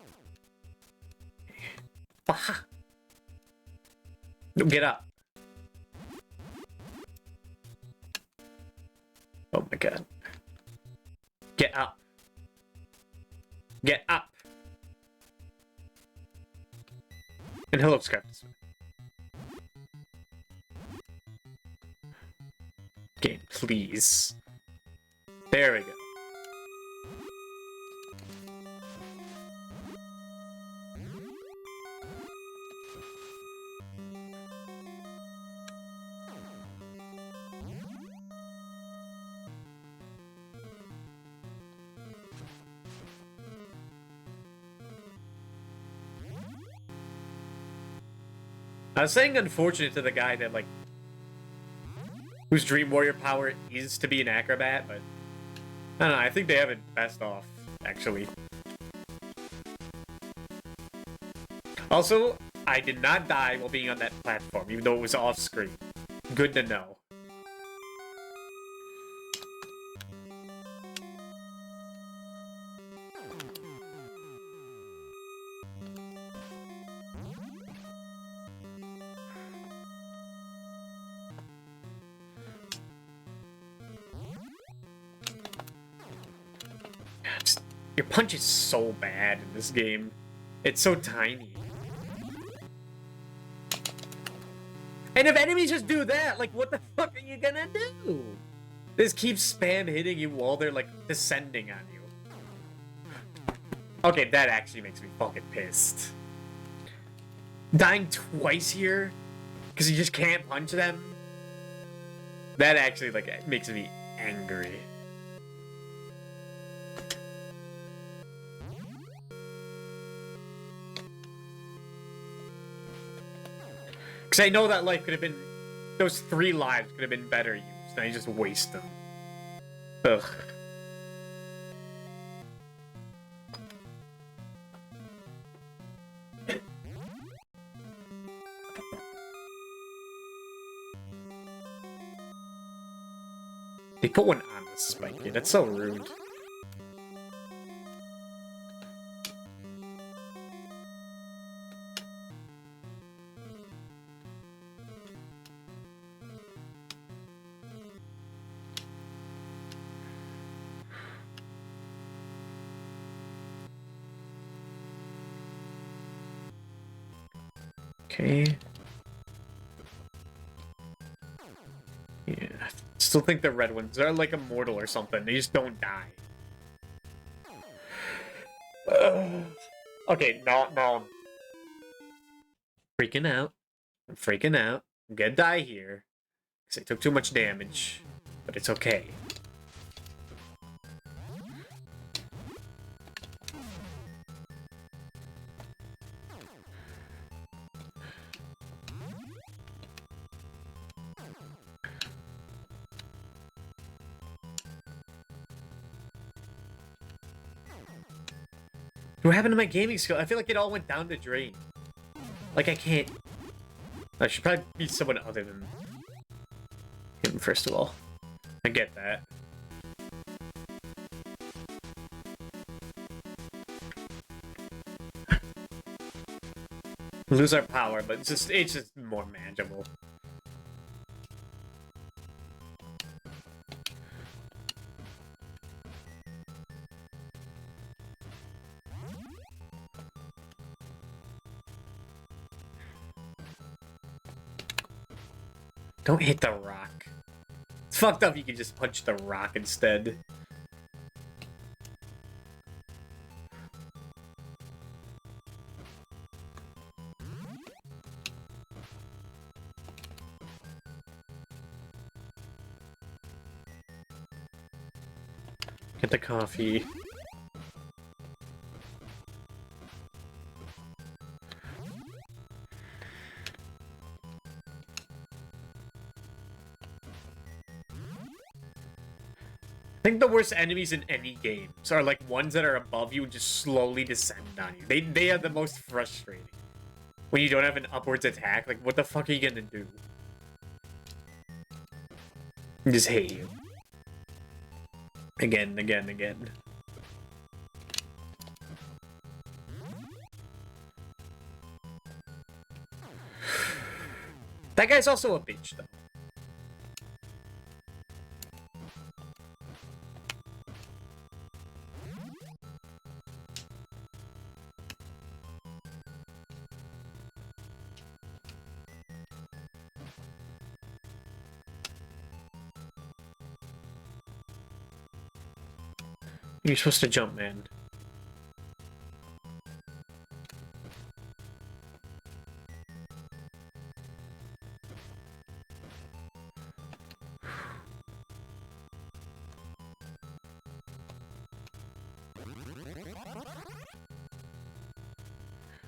No, get up. Oh my god. Get up. Get up. And hello, Script. Game, please. There we go. I was saying unfortunate to the guy that, like, whose Dream Warrior power is to be an acrobat, but I don't know, I think they have it best off, actually. Also, I did not die while being on that platform, even though it was off screen. Good to know. Your punch is so bad in this game. It's so tiny. And if enemies just do that, like, what the fuck are you gonna do? This keeps spam hitting you while they're, like, descending on you. Okay, that actually makes me fucking pissed. Dying twice here because you just can't punch them? That actually, like, makes me angry. Because I know that life could have been... Those 3 lives could have been better used, and I just waste them. Ugh. They put one on the spike here. That's so rude. Okay. Yeah. Still think the red ones are like immortal or something. They just don't die. Okay, no. Freaking out. I'm freaking out. I'm gonna die here. Because I took too much damage. But it's okay. What happened to my gaming skill? I feel like it all went down the drain. Like, I can't... I should probably be someone other than him, first of all. I get that. Lose our power, but it's just more manageable. Don't hit the rock. It's fucked up you can just punch the rock instead. Get the coffee. I think the worst enemies in any games are like ones that are above you and just slowly descend on you. They are the most frustrating. When you don't have an upwards attack, like what the fuck are you gonna do? I just hate you. Again, again, again. That guy's also a bitch, though. You're supposed to jump, man.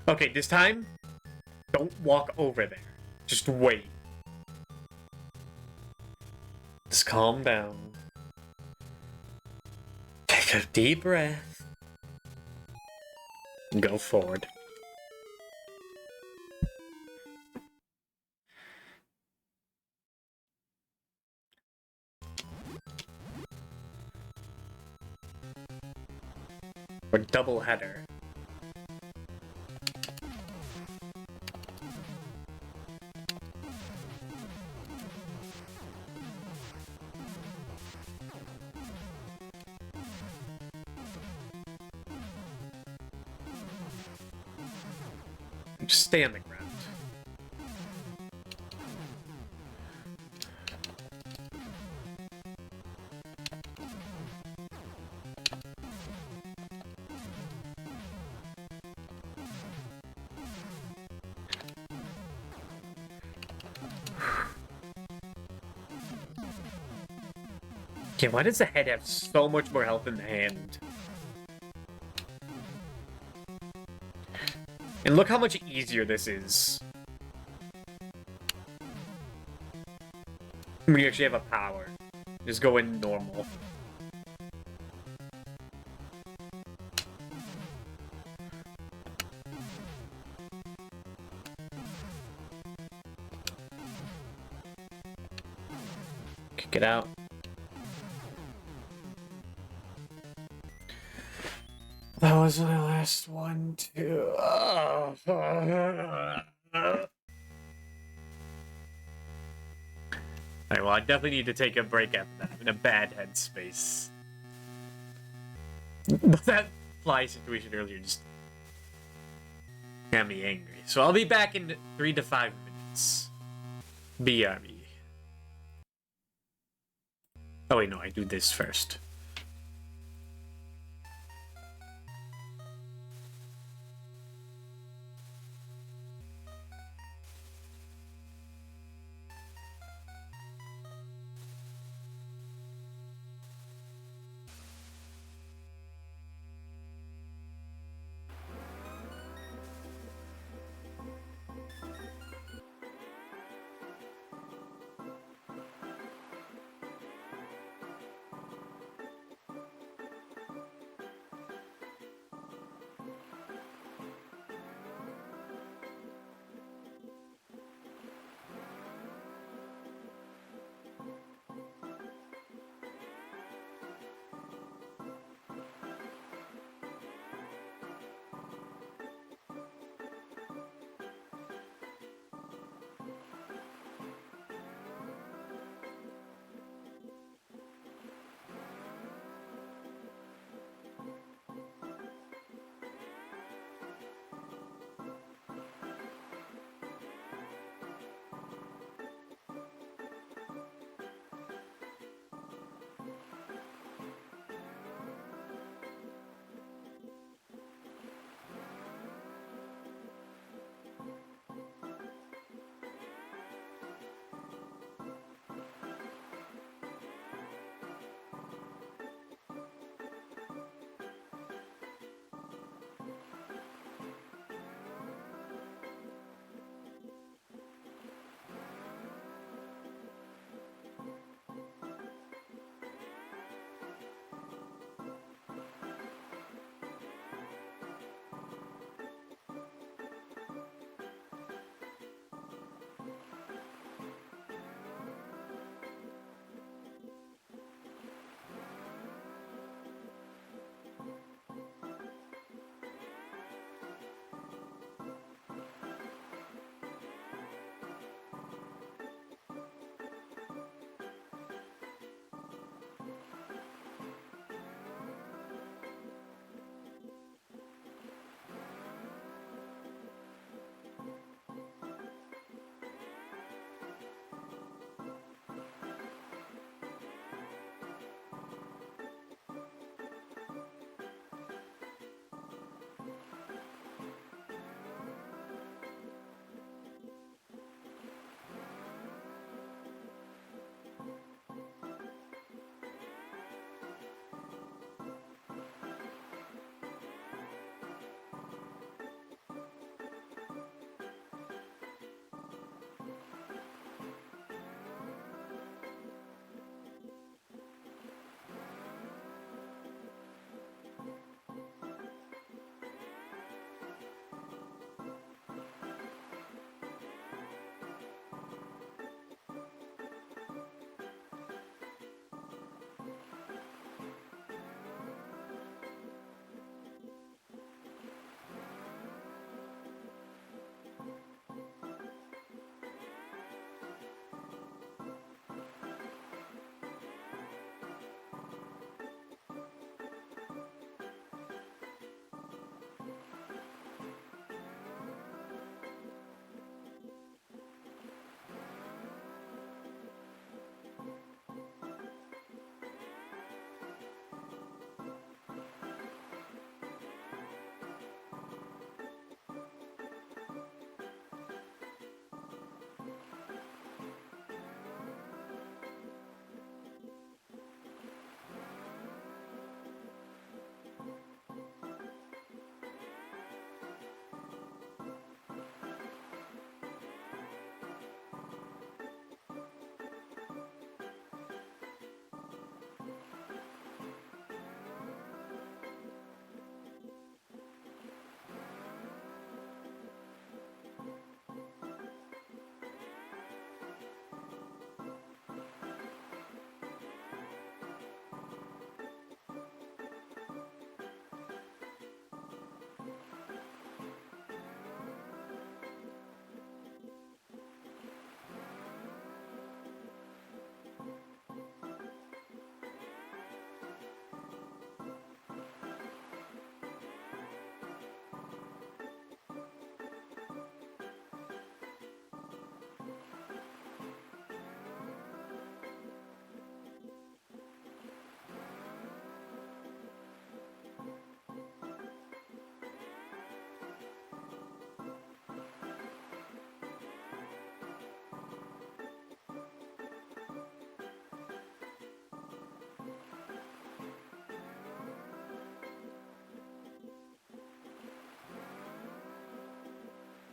Okay, this time, don't walk over there. Just wait. Just calm down. Take a deep breath. And go forward. Or double header. Just stay on the ground. Okay, why does the head have so much more health than the hand? And look how much easier this is. When you actually have a power. Just go in normal. Kick it out. That was my last one, too. Alright, well, I definitely need to take a break after that. I'm in a bad headspace. That fly situation earlier just got me angry. So I'll be back in 3 to 5 minutes. BRB. Oh wait, no, I do this first.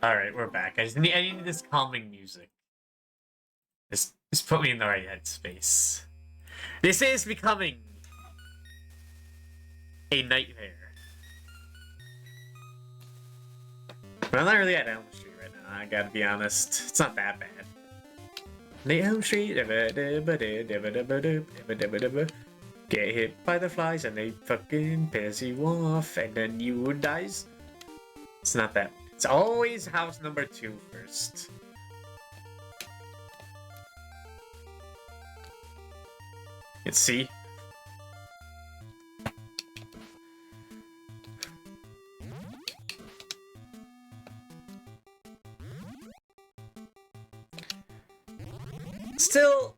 Alright, we're back. I need this calming music. Just put me in the right headspace. This is becoming a nightmare. But I'm not really at Elm Street right now, I gotta be honest. It's not that bad. The Elm Street, get hit by the flies and they fucking piss you off, and then you dies. It's not that. It's always house number 2 first. Let's see. Still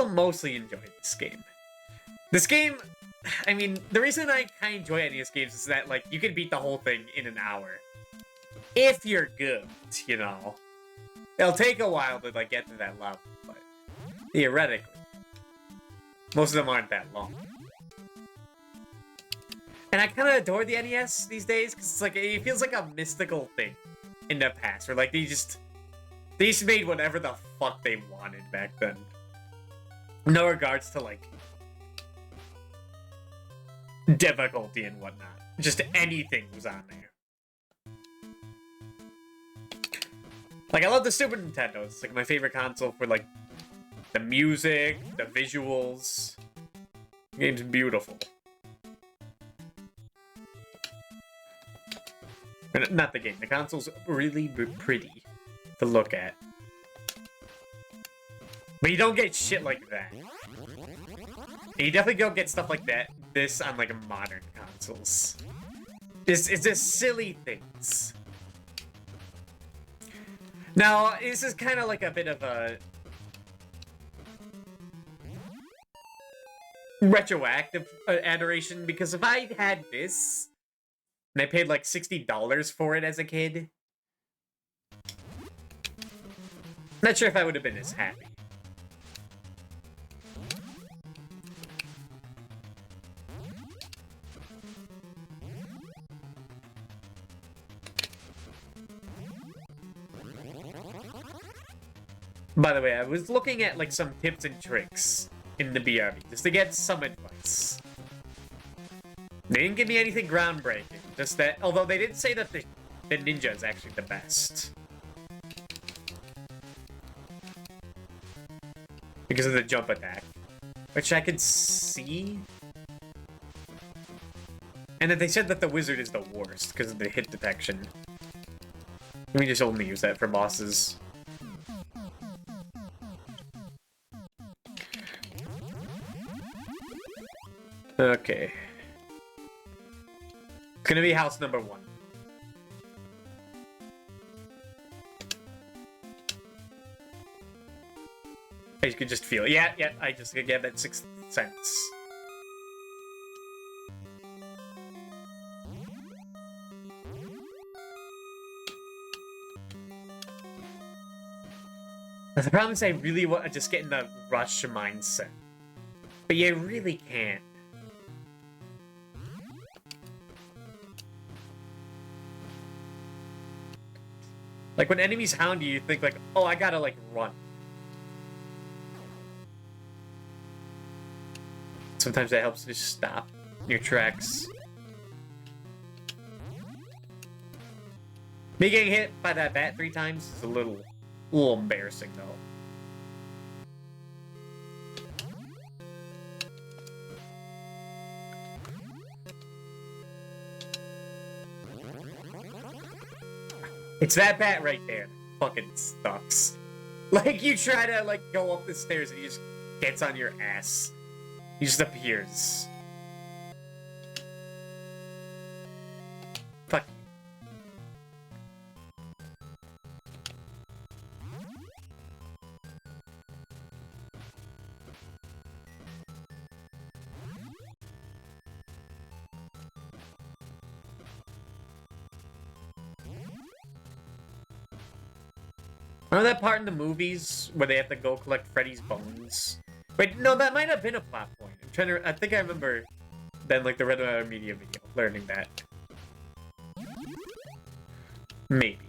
mostly enjoy this game. This game, I mean, the reason I kind of enjoy NES games is that, like, you can beat the whole thing in an hour. If you're good, you know. It'll take a while to, like, get to that level, but theoretically, most of them aren't that long. And I kind of adore the NES these days, because it's like, it feels like a mystical thing in the past, where, like, they just made whatever the fuck they wanted back then. No regards to, like, difficulty and whatnot. Just anything was on there. Like, I love the Super Nintendo. It's, like, my favorite console for, like, the music, the visuals. The game's beautiful. Not the game. The console's really pretty to look at. But you don't get shit like that. And you definitely don't get stuff like this on, like, modern consoles. It's just silly things. Now, this is kind of like a bit of a retroactive adoration, because if I had this, and I paid like $60 for it as a kid, not sure if I would have been as happy. By the way, I was looking at, like, some tips and tricks in the BRB, just to get some advice. They didn't give me anything groundbreaking, just that, although they did say that the ninja is actually the best. Because of the jump attack, which I could see. And that they said that the wizard is the worst, because of the hit detection. We just only use that for bosses. Okay. It's gonna be house number 1. I could just feel it. Yeah, I just get that 6th sense. But the problem is I really want to just get in the rush mindset. But you really can't. Like, when enemies hound you, you think, like, oh, I gotta, like, run. Sometimes that helps to just stop your tracks. Me getting hit by that bat 3 times is a little embarrassing, though. It's that bat right there that fucking sucks. Like, you try to, like, go up the stairs and he just gets on your ass. He just appears. Fuck. Remember that part in the movies where they have to go collect Freddy's bones? Wait, no, that might have been a plot point. I think I remember then, like, the Red Letter Media video, learning that. Maybe.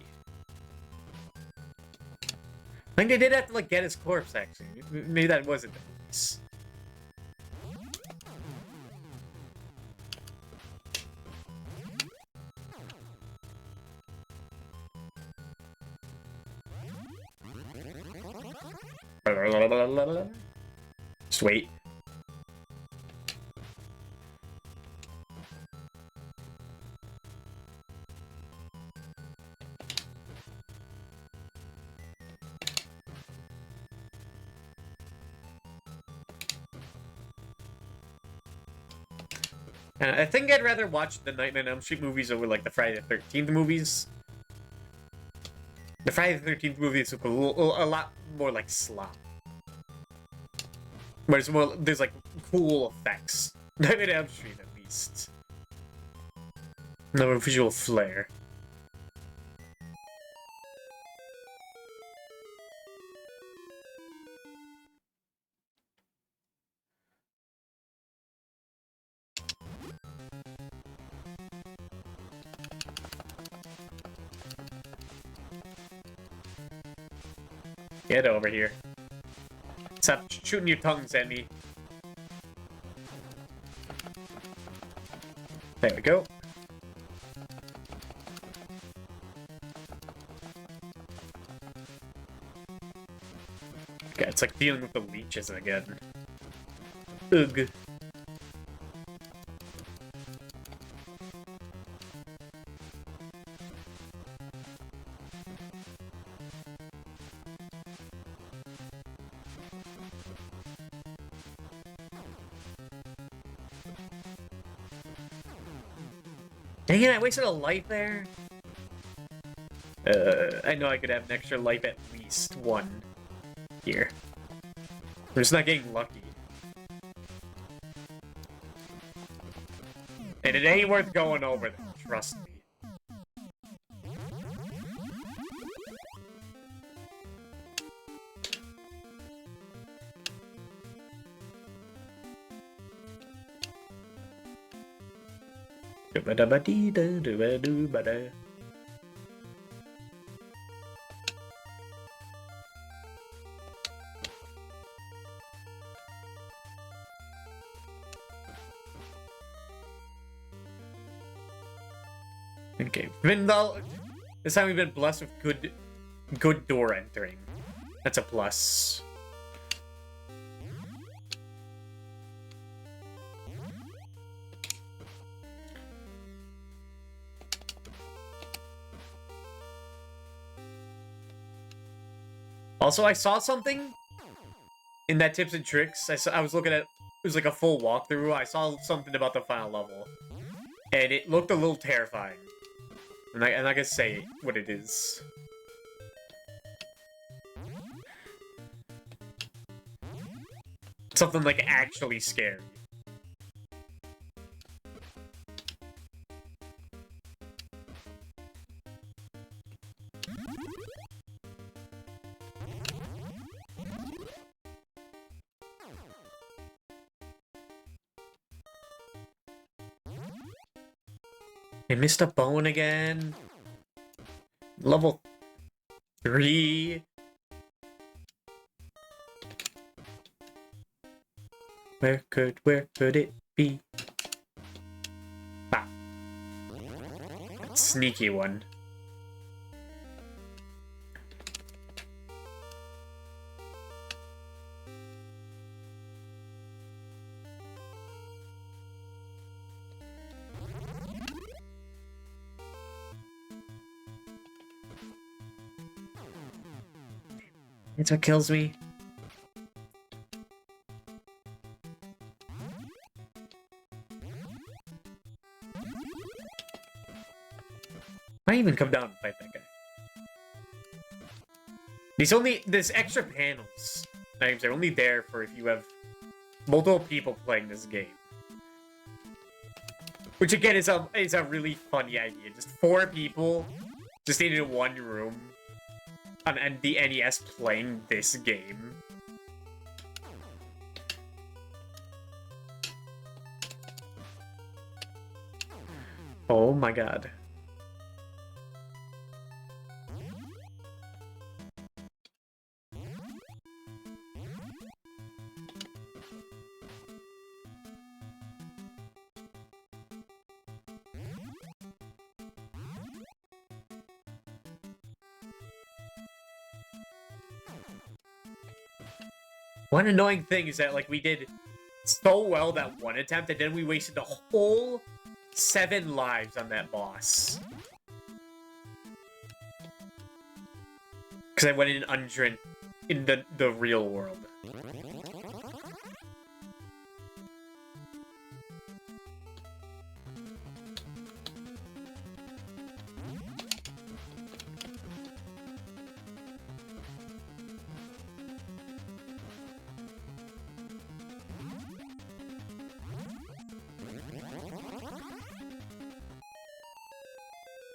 think they did have to, like, get his corpse, actually. Maybe that wasn't the case. Just wait. I think I'd rather watch the Nightmare on Elm Street movies over, like, the Friday the 13th movies. The Friday the 13th movies look a lot more like slop. But it's more, there's, like, cool effects. Nightmare on Elm Street, at least. No visual flair. Get over here. Stop shooting your tongues at me. There we go. Okay, it's like dealing with the leeches again. Ugh. Dang it, I wasted a life there. I know I could have an extra life at least one here. I'm just not getting lucky. And it ain't worth going over there, trust me. Okay, this time we've been blessed with good door entering. That's a plus. Also, I saw something in that tips and tricks. I was looking at, it was like a full walkthrough. I saw something about the final level, and it looked a little terrifying. I'm not gonna say what it is. Something like actually scary. I missed a bone again. Level 3. Where could it be? Ah. Sneaky one. It's what kills me. Why even come down and fight that guy? There's extra panels. They're only there for if you have multiple people playing this game. Which again is a really funny idea. Just 4 people just in one room. And the NES playing this game. Oh my god. One annoying thing is that, like, we did so well that one attempt, and then we wasted the whole 7 lives on that boss. Because I went in Undrint in the real world.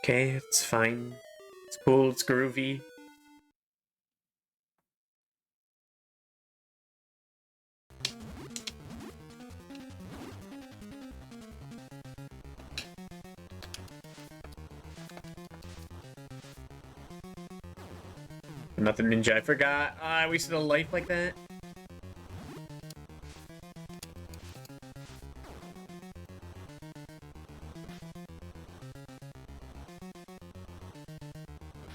Okay, it's fine. It's cool, it's groovy. Nothing ninja, I forgot. I wasted a life like that.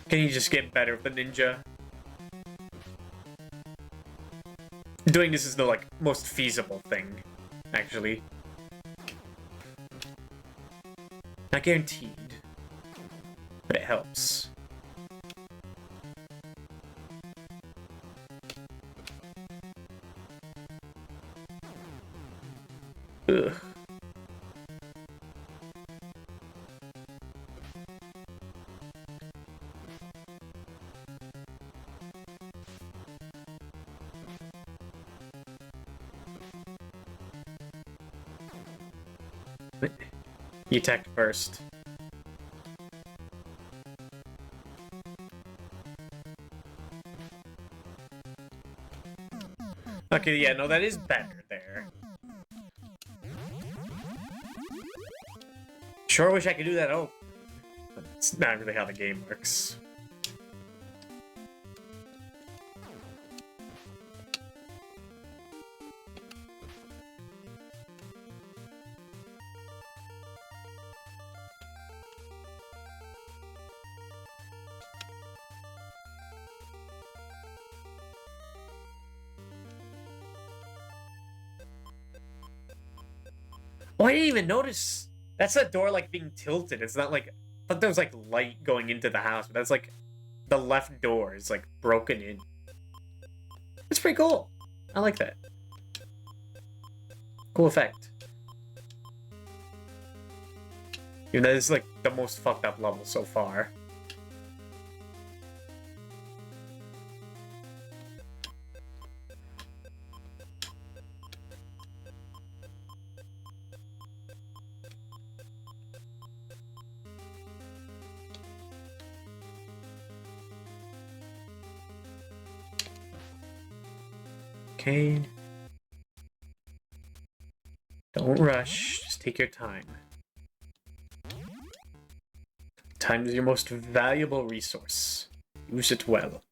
Can you just get better with the ninja? Doing this is the, like, most feasible thing, actually. Not guaranteed, but it helps. Ugh. You attacked first. Okay, yeah, no, that is better there. Sure wish I could do that, oh. But it's not really how the game works. Oh, I didn't even notice. That's that door, like, being tilted. It's not like... I thought there was, like, light going into the house, but that's, like, the left door is, like, broken in. That's pretty cool. I like that. Cool effect. Even though this is, like, the most fucked up level so far. Okay. Don't rush. Just take your time. Time is your most valuable resource. Use it well.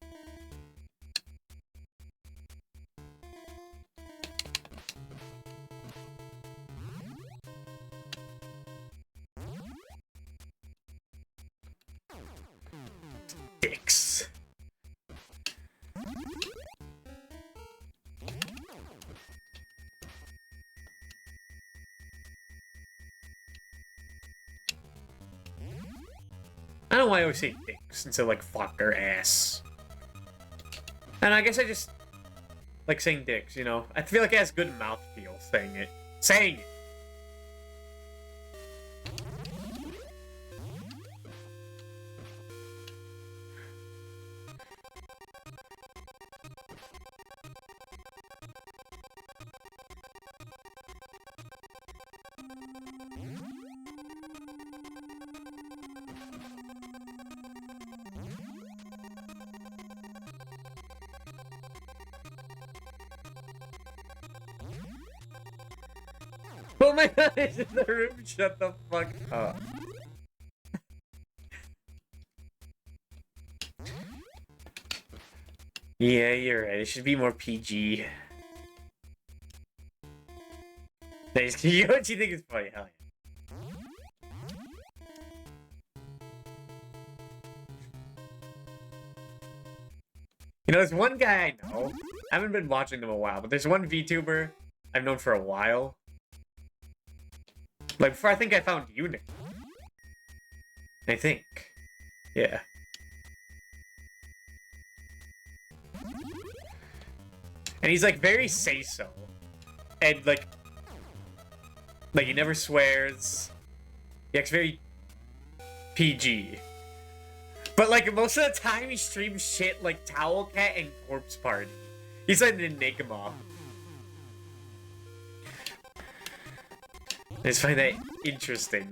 Dicks. I don't know why I always say dicks instead of, like, fuck or ass. And I guess I just like saying dicks, you know? I feel like it has good mouthfeel saying it. Saying it! Oh my god, it's in the room, shut the fuck up. Yeah, you're right, it should be more PG. Nice, you know what you think is funny? Hell yeah. You know, there's one guy I know. I haven't been watching them a while, but there's one VTuber I've known for a while. Like, before I think I found you, Nick. I think. Yeah. And he's, like, very say-so. And, like, he never swears. He acts very PG. But, like, most of the time he streams shit like Towel Cat and Corpse Party. He's like an enigma. I just find that interesting.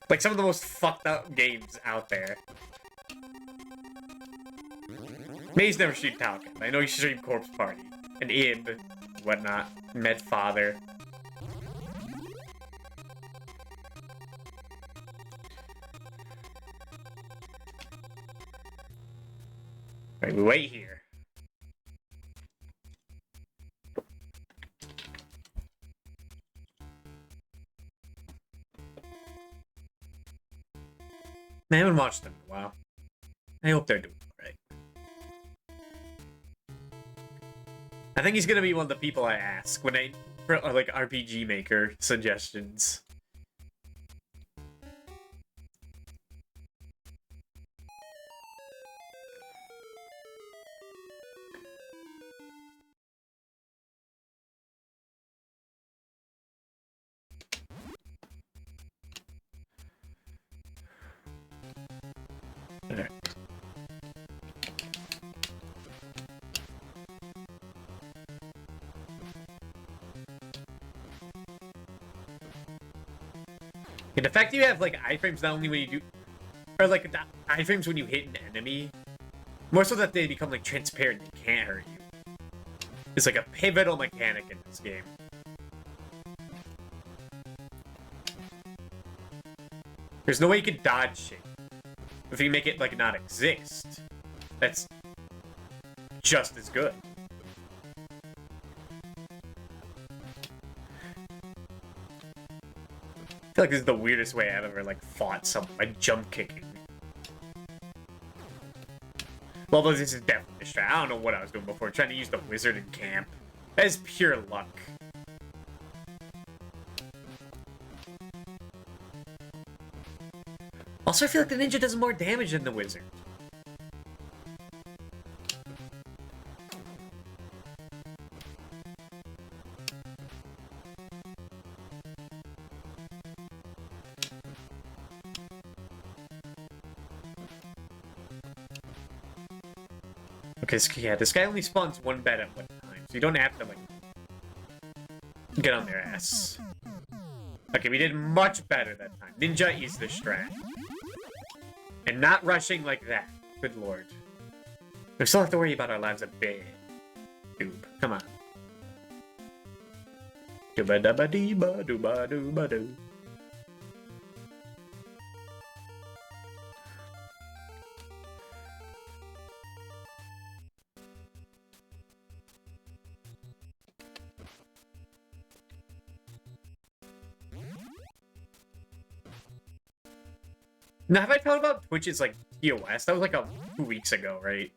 Like, some of the most fucked up games out there. Maybe he's never streamed Towel Cat. I know he streamed Corpse Party. And Ib, whatnot. Med Father. Alright, we wait here. I haven't watched them in a while. I hope they're doing alright. I think he's gonna be one of the people I ask when for like RPG Maker suggestions. Alright. And the fact that you have like iframes not only when you do, or like iframes when you hit an enemy, more so that they become like transparent and can't hurt you. It's like a pivotal mechanic in this game. There's no way you can dodge shit. If you make it like not exist, that's just as good. I feel like this is the weirdest way I've ever like fought someone by jump kicking. Well, this is definitely a strat. I don't know what I was doing before, trying to use the wizard in camp. That is pure luck. Also, I feel like the ninja does more damage than the wizard. Okay, yeah, this guy only spawns one bed at one time, so you don't have to, like, get on their ass. Okay, we did much better that time. Ninja is the strat. And not rushing like that. Good lord. We still have to worry about our lives a bit. Doob. Come on. Dooba-dabba-dee-ba, dooba-dooba-doo. Now, have I talked about Twitch's, like, TOS? That was, like, 2 weeks ago, right?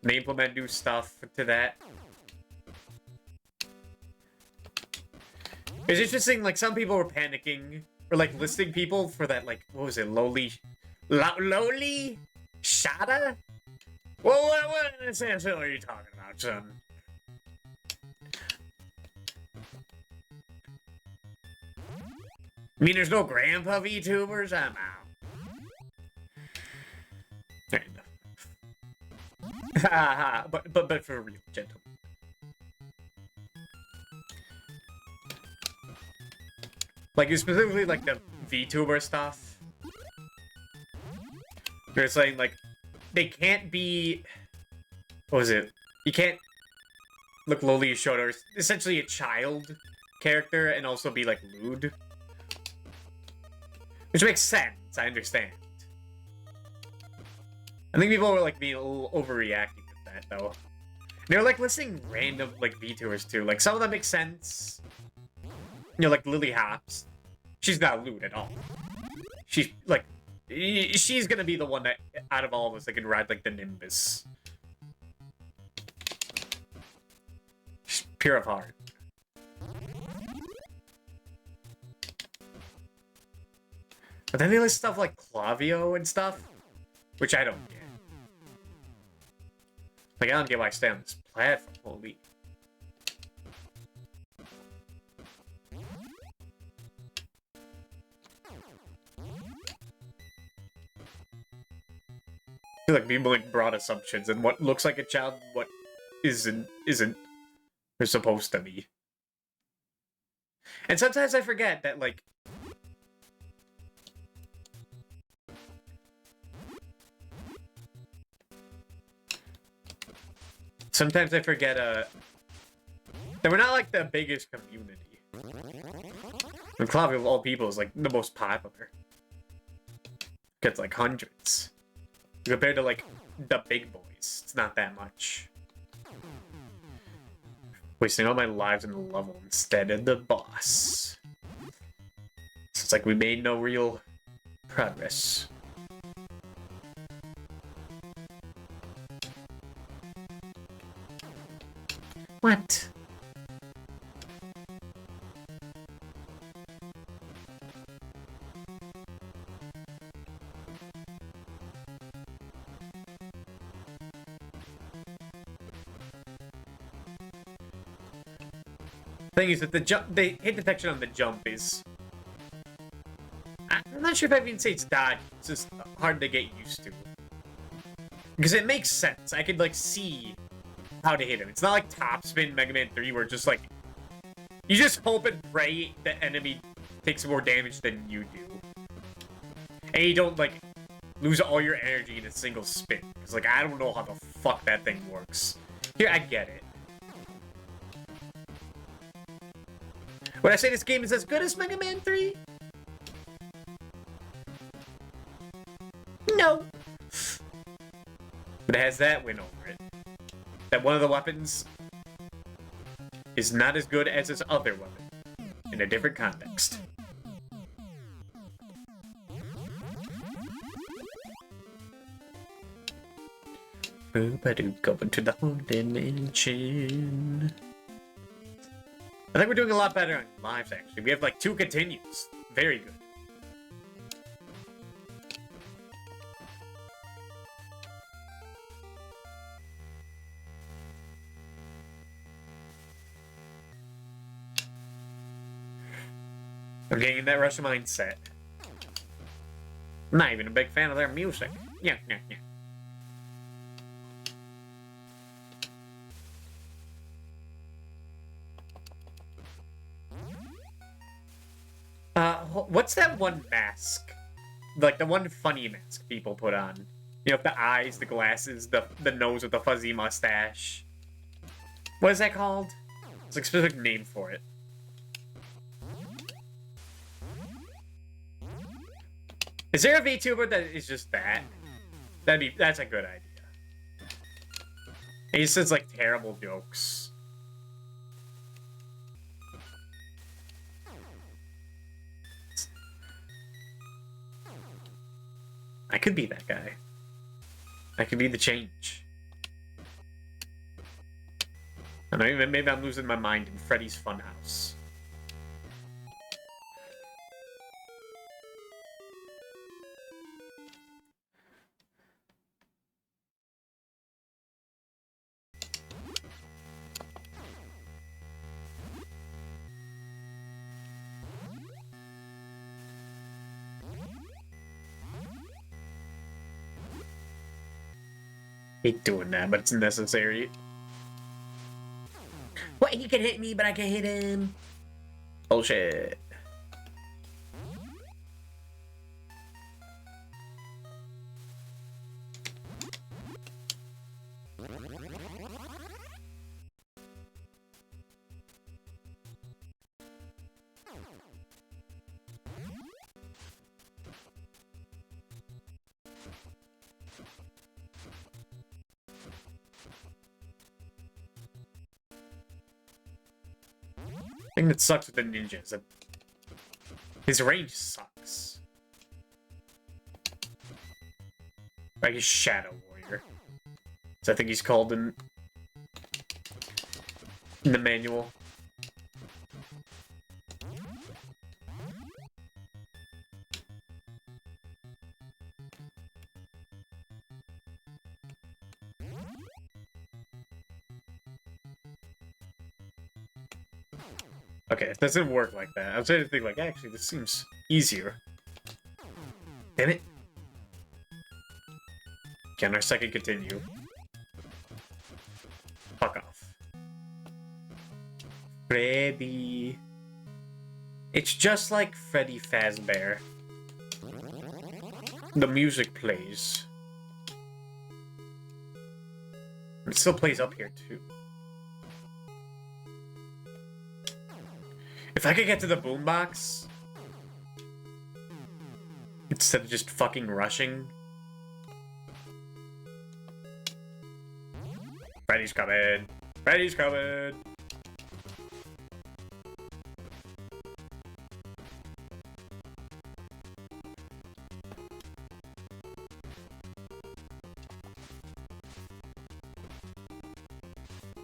They implement new stuff to that. It's interesting, like, some people were panicking, or, like, listing people for that, like, what was it, lowly Shada? Well, what are you talking about, son? I mean, there's no grandpa VTubers? I'm out. Fair enough. but for real, gentlemen. Like, specifically, like, the VTuber stuff. They're saying, like, they can't be... What was it? You can't look lowly Shoto, essentially a child character, and also be, like, lewd. Which makes sense, I understand. I think people were, like, being a little overreacting with that, though. They're, like, listing random, like, VTubers, too. Like, some of them make sense. You know, like, Lily Hops. She's not lewd at all. She's, like... She's gonna be the one that, out of all of us, that can ride, like, the Nimbus. Pure of heart. But then there's stuff like Clavio and stuff, which I don't get. Like, I don't get why I stay on this platform. Holy. I feel like people make broad assumptions, and what looks like a child, what isn't they're supposed to be. And sometimes I forget that, like, sometimes I forget that we're not like the biggest community. And Clavio of all people is like the most popular. Gets like hundreds. Compared to like the big boys, it's not that much. Wasting all my lives in the level instead of the boss. So it's like we made no real progress. What? Thing is that the jump, the hit detection on the jump is, I'm not sure if I even say it's dodgy. It's just hard to get used to. Because it makes sense. I could like see how to hit him. It's not like Topspin Mega Man 3 where just like you just hope and pray the enemy takes more damage than you do. And you don't like lose all your energy in a single spin. Because like I don't know how the fuck that thing works. Here, I get it. Would I say this game is as good as Mega Man 3? No. But it has that win over it. That one of the weapons is not as good as its other weapon. In a different context. Going to the haunted mansion. I think we're doing a lot better on lives, actually. We have, like, 2 continues. Very good. I'm getting in that Russian mindset. I'm not even a big fan of their music. Yeah. What's that one mask? Like, the one funny mask people put on. You know, the eyes, the glasses, the nose with the fuzzy mustache. What is that called? It's like a specific name for it. Is there a VTuber that is just that? That's a good idea. He says, like, terrible jokes. I could be that guy. I could be the change. I know, maybe I'm losing my mind in Freddy's Funhouse. Hate doing that, but it's necessary. What? He can hit me, but I can't hit him. Bullshit. The thing that sucks with the ninja is that his range sucks. Like his Shadow Warrior. So I think he's called in. in the manual. Okay, it doesn't work like that. I was trying to think, like, actually, this seems easier. Damn it. Okay, on our second continue. Fuck off. Freddy. It's just like Freddy Fazbear. The music plays. It still plays up here, too. If I could get to the boombox instead of just fucking rushing. Freddy's coming. Freddy's coming.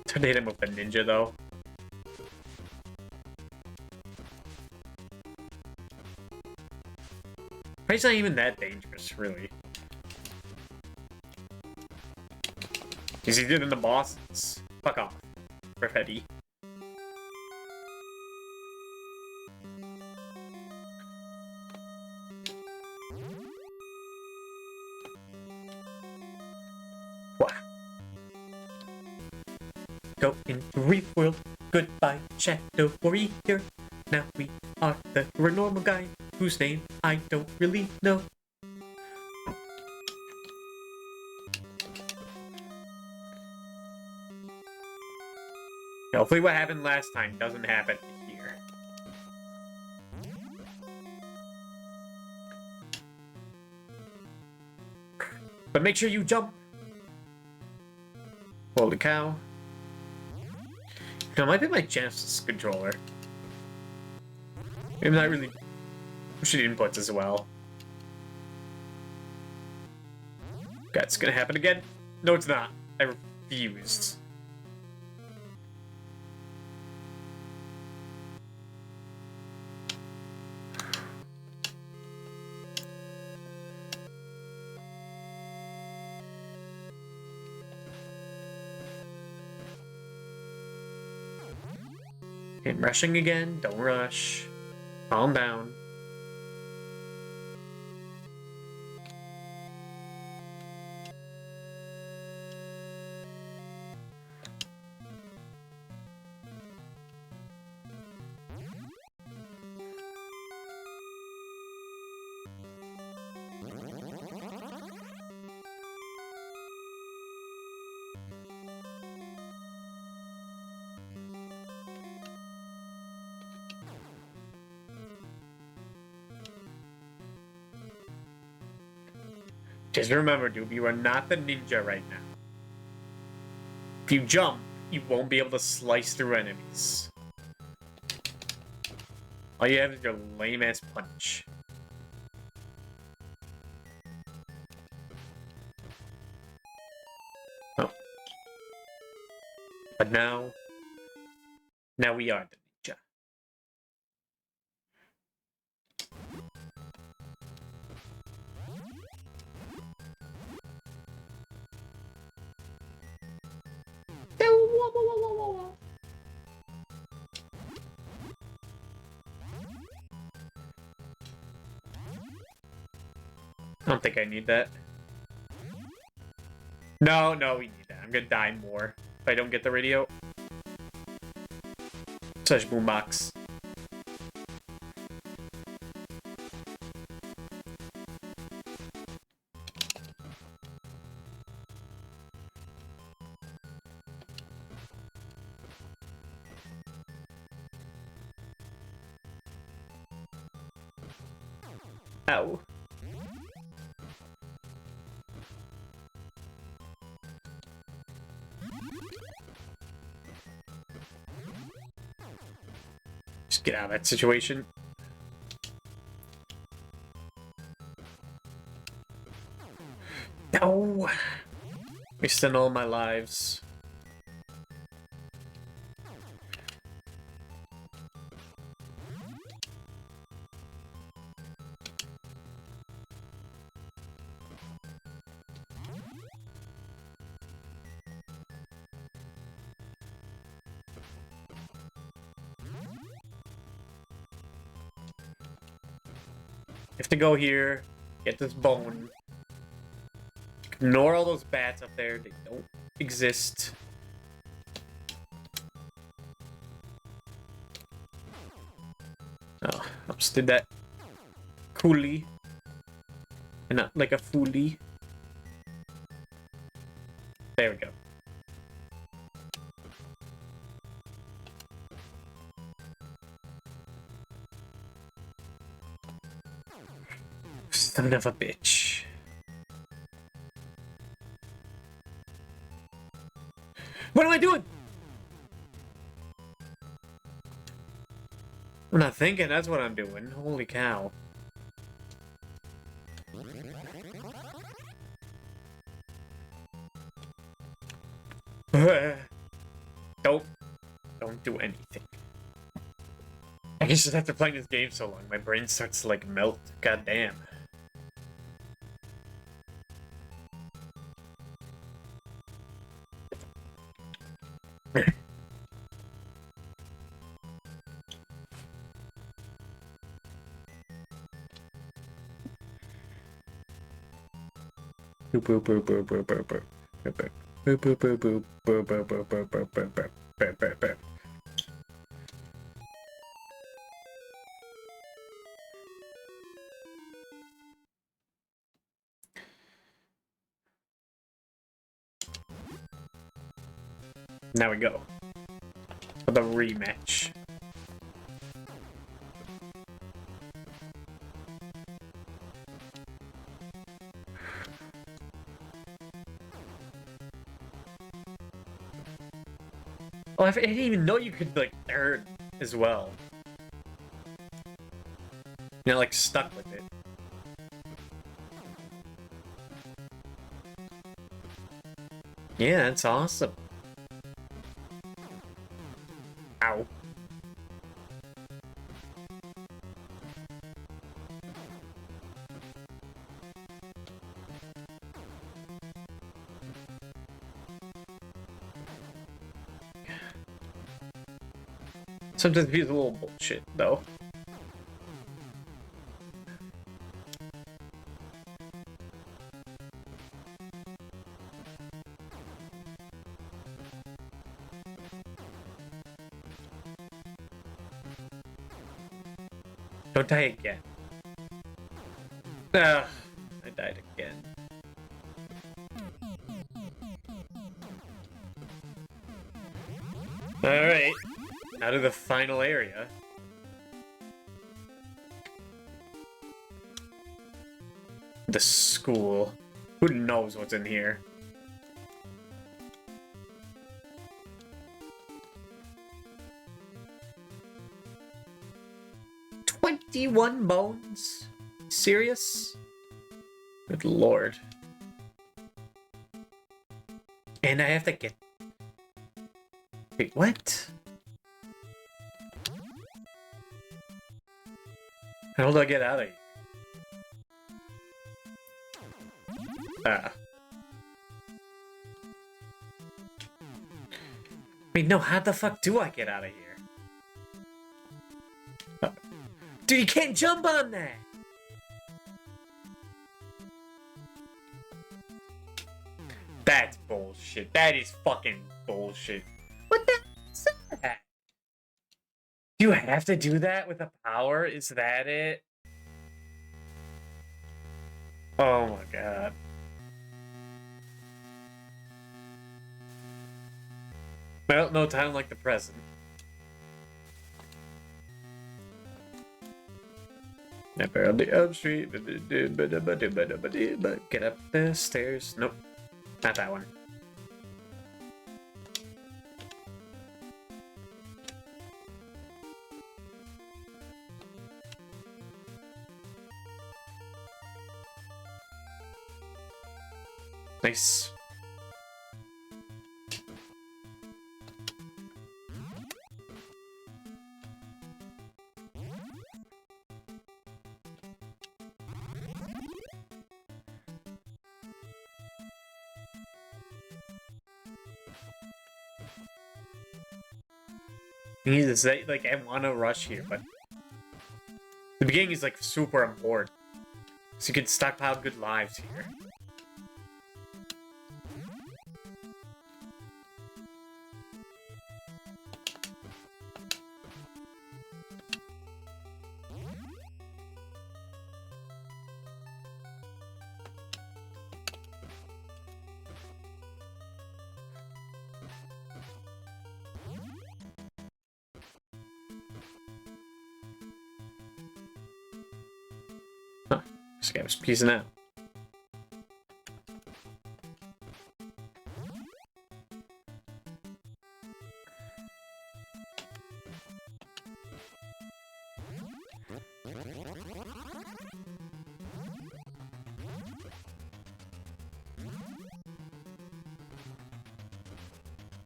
Trying to hit him with the ninja, though. He's not even that dangerous, really. He's easier than the bosses. Fuck off, Freddy. Wow. Go into real world. Goodbye, Shadow Warrior. Now we are the normal guy whose name I don't really know. Hopefully what happened last time doesn't happen here. But make sure you jump. Holy cow. It might be my Genesis controller. I'm not really pushing inputs as well. That's gonna happen again. No, it's not. I refused. And rushing again. Don't rush. Calm down. Just remember, dude, you are not the ninja right now. If you jump, you won't be able to slice through enemies. All you have is your lame-ass punch. Oh. But now we are the ninja. I don't think I need that. No, we need that. I'm gonna die more if I don't get the radio. Such boombox. Ow. Just get out of that situation. No! Wasting all my lives. have to go here, get this bone. Ignore all those bats up there. They don't exist. Oh, I just did that coolly. And not like a foolie. There we go. Son of a bitch. What am I doing? I'm not thinking, that's what I'm doing. Holy cow. Don't do anything. I guess just after playing this game so long, my brain starts to like melt. God damn. Now we go for the rematch. Oh, I didn't even know you could like third as well. You're like stuck with it. Yeah, that's awesome. Ow. Sometimes it feels a little bullshit, though. Don't die again. Ugh, I died again. Alright, now to the final area. The school. Who knows what's in here? "21 bones? Serious? Good lord. And I have to get... Wait, what? How do I get out of here? Ah. Wait, no, how the fuck do I get out of here? Dude, you can't jump on that! That's bullshit. That is fucking bullshit. What the hell is that? Do you have to do that with a power? Is that it? Oh my god. Well, no time like the present. Never on the Elm Street. Get up the stairs. Nope. Not that one. Nice. He's like, I want to rush here, but the beginning is like super important. So you can stockpile good lives here. Huh. This guy was peacing out.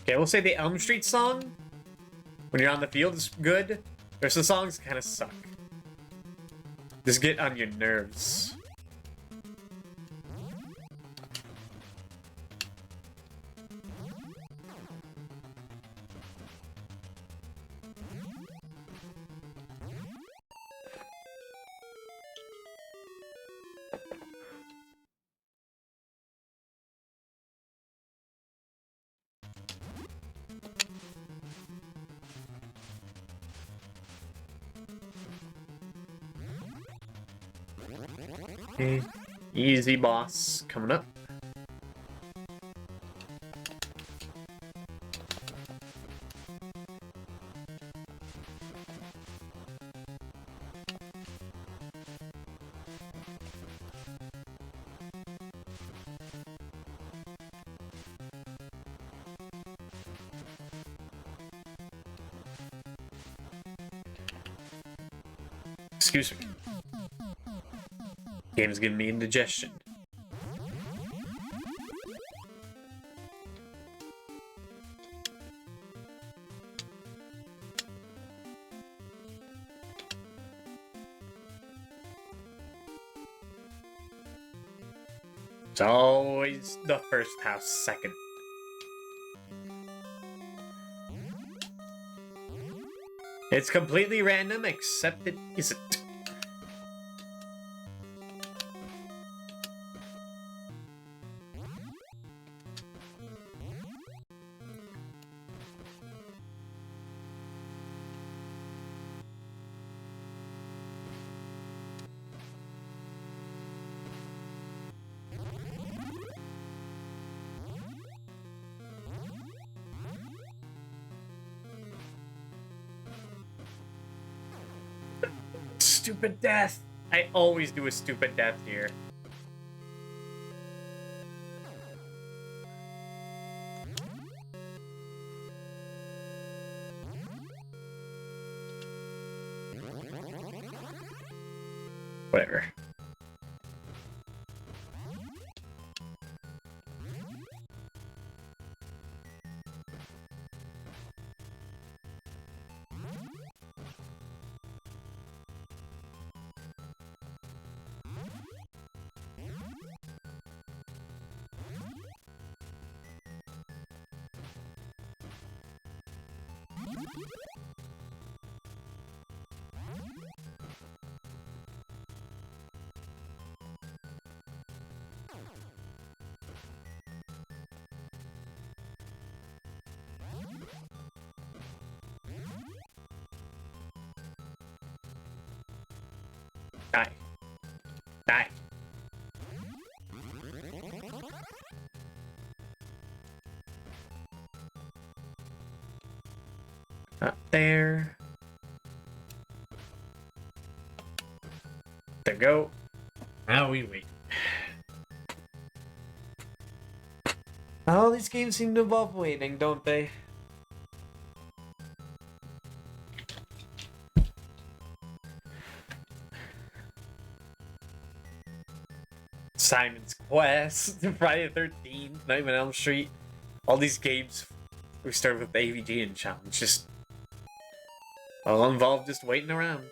Okay, we'll say the Elm Street song, when you're on the field, is good. There's some songs kind of suck. Just get on your nerves. Okay. Easy boss coming up. Excuse me. Game's giving me indigestion. It's always the first house second. It's completely random, except it isn't. Stupid death! I always do a stupid death here. Whatever. Die. Die. Not there. There we go. Now we wait. All these games seem to involve waiting, don't they? Simon's Quest, Friday the 13th, Nightmare on Elm Street. All these games we started with the AVGN challenge, just all involved just waiting around.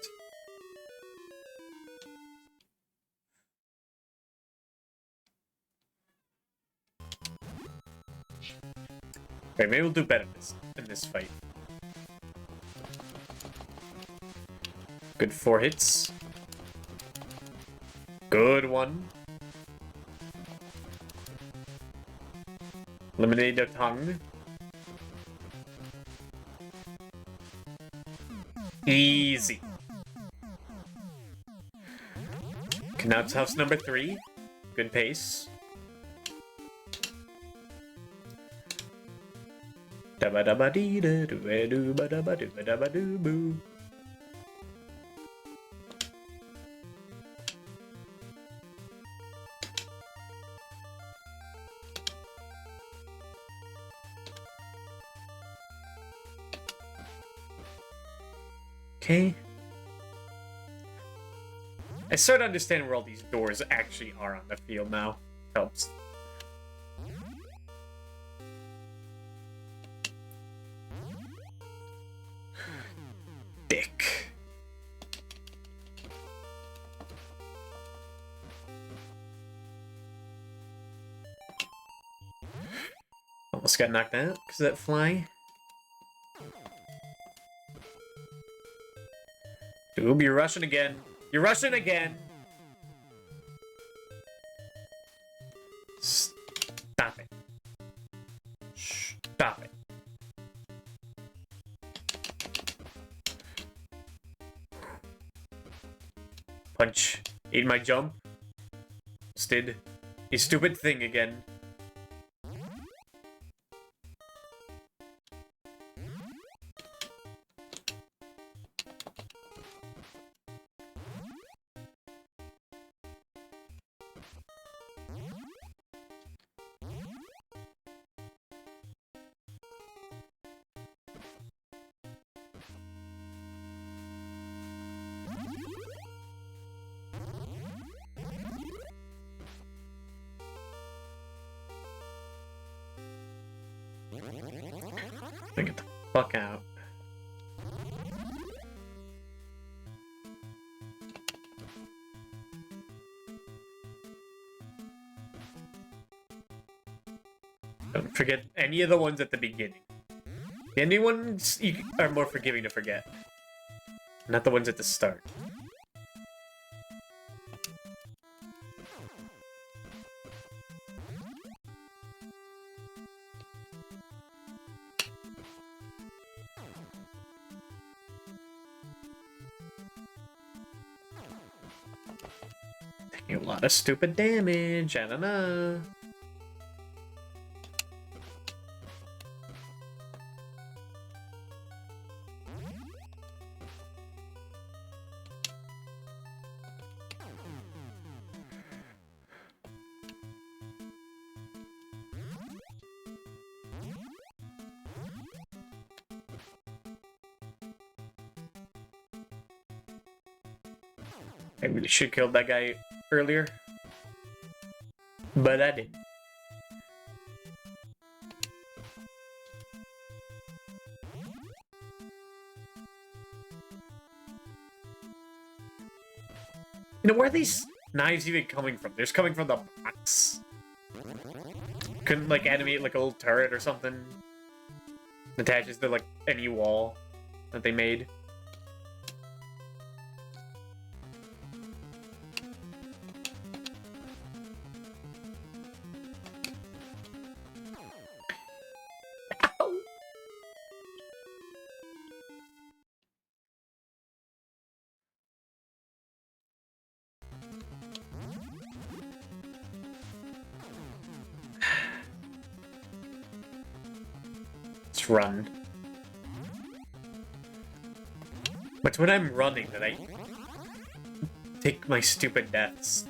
Okay, maybe we'll do better in this fight. Good 4 hits. Good one. Eliminate the tongue. Easy. Knouts house number 3. Good pace. Dabba dabba dee da do do ba dabba do ba dabba do boo. Okay. I start to understand where all these doors actually are on the field now. Helps. Dick. Almost got knocked out because of that fly. Ooh, you're rushing again. You're rushing again. Stop it. Stop it. Punch. Ate my jump. Did a stupid thing again. Get the fuck out. Don't forget any of the ones at the beginning. The ending ones are more forgiving to forget. Not the ones at the start. Taking a lot of stupid damage, I don't know. I really should have killed that guy earlier. But I didn't. You know, where are these knives even coming from? They're just coming from the box. Couldn't, like, animate, like, a little turret or something? Attaches to, like, any wall that they made. Let's run. But when I'm running that I take my stupid deaths.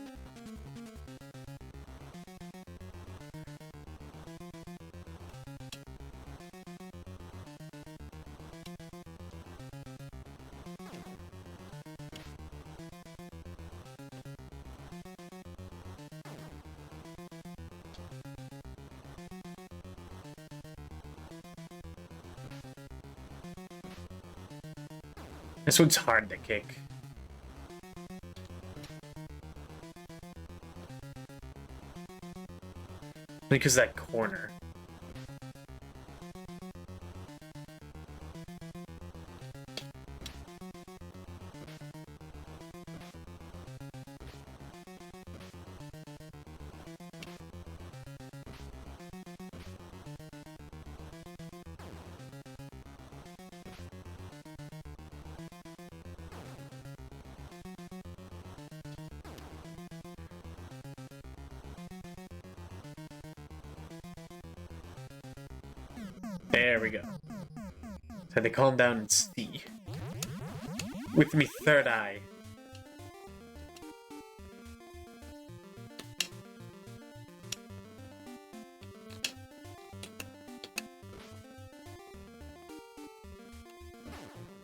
This one's hard to kick. Because that corner. There we go. So they calm down and see. With me third eye.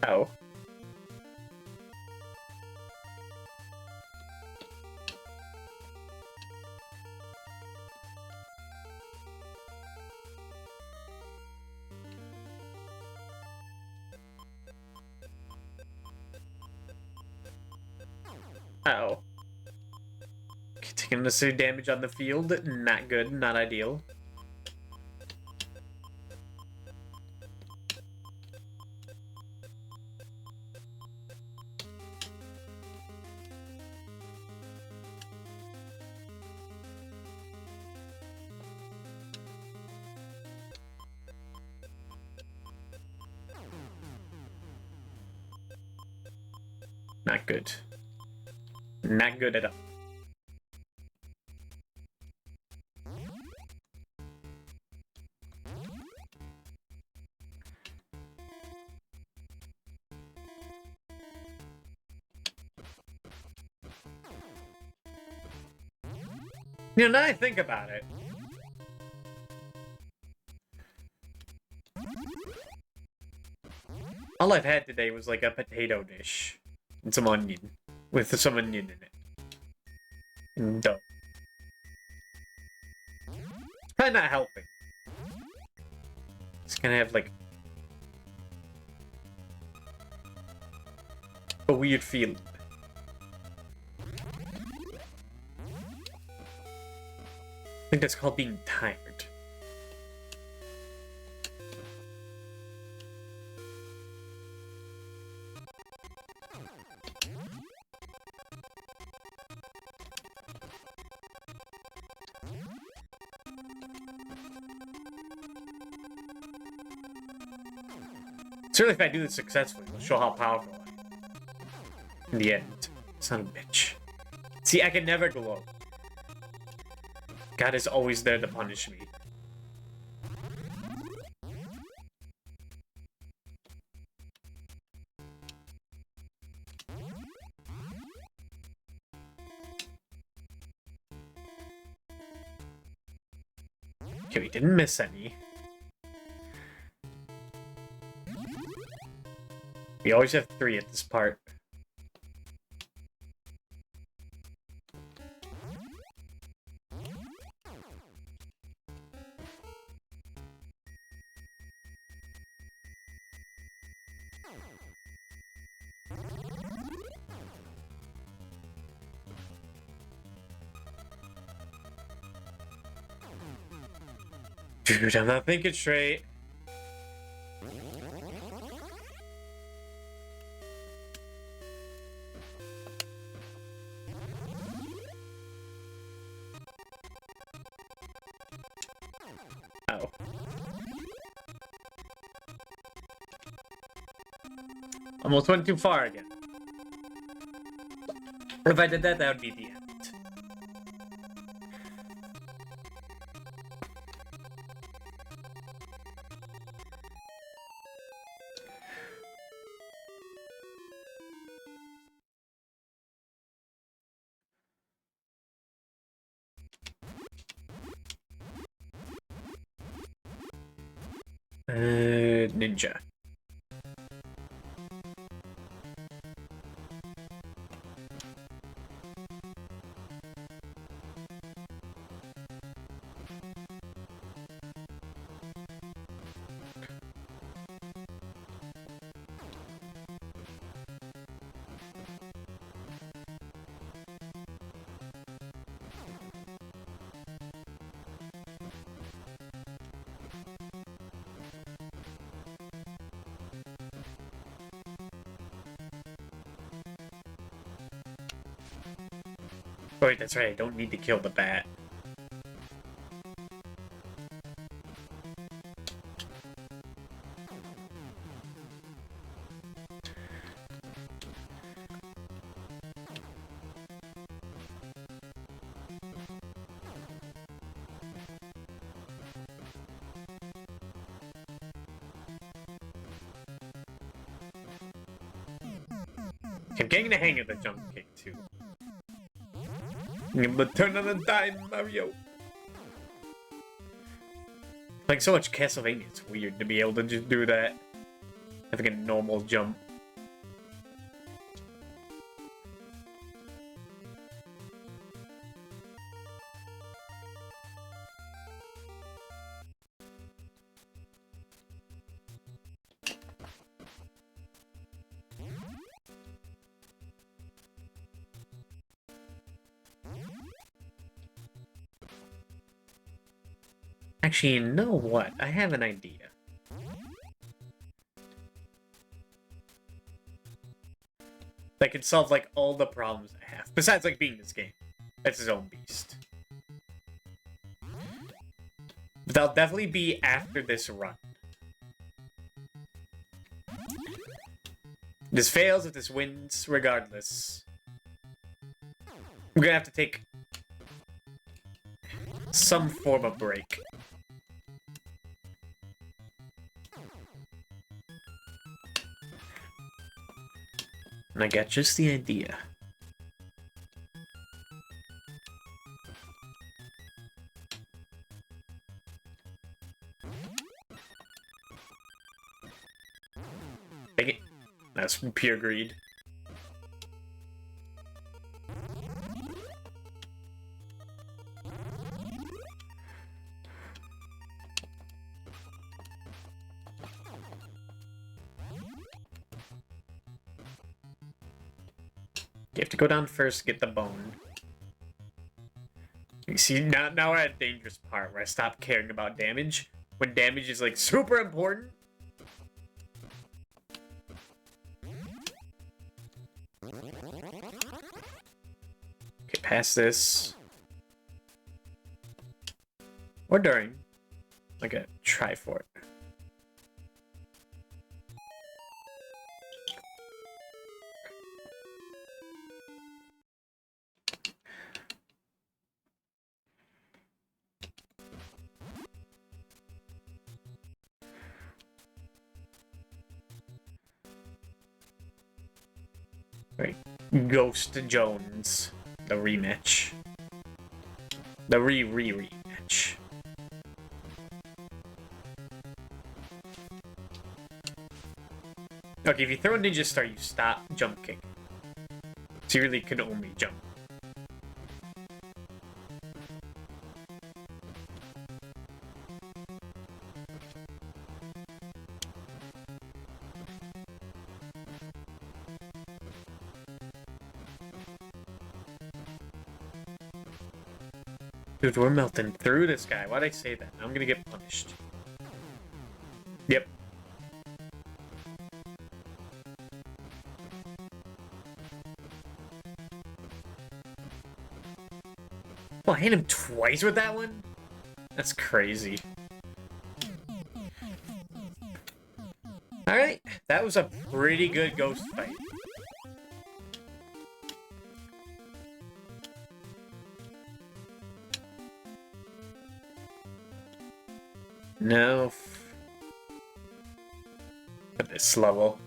Oh. Oh. Taking unnecessary damage on the field. Not good, not ideal. Not good. Not good at all. You know, now I think about it. All I've had today was like a potato dish and some onion. With some onion in it. And dough. Probably not helping. It's gonna have like a weird feeling. I think that's called being tired. Certainly if I do this successfully, it'll show how powerful I am. In the end. Son of a bitch. See, I can never glow. God is always there to punish me. Okay, we didn't miss any. We always have 3 at this part. Dude, I'm not thinking straight. Oh. Almost went too far again. If I did that, that would be the end. Ninja. Oh, wait, that's right. I don't need to kill the bat. I'm getting the hang of the jump kick too. But turn on a dime, Mario. Like so much Castlevania, it's weird to be able to just do that. Having a normal jump. Actually, you know what? I have an idea. That could solve, like, all the problems I have. Besides, like, beating this game. That's his own beast. But that'll definitely be after this run. This fails, if this wins, regardless. I'm gonna have to take some form of break. And I got just the idea. Take it. That's pure greed. You have to go down first, get the bone. You see, now we're at a dangerous part where I stop caring about damage. When damage is, like, super important. Okay, past this. Or during. Like a try for it. Right. Ghost Jones. The rematch. The rematch. Okay, if you throw a ninja star, you stop jump kick. So you really can only jump. Dude, we're melting through this guy. Why'd I say that? I'm gonna get punished. Yep. Well, I hit him twice with that one? That's crazy. Alright, that was a pretty good ghost fight. No. At this level.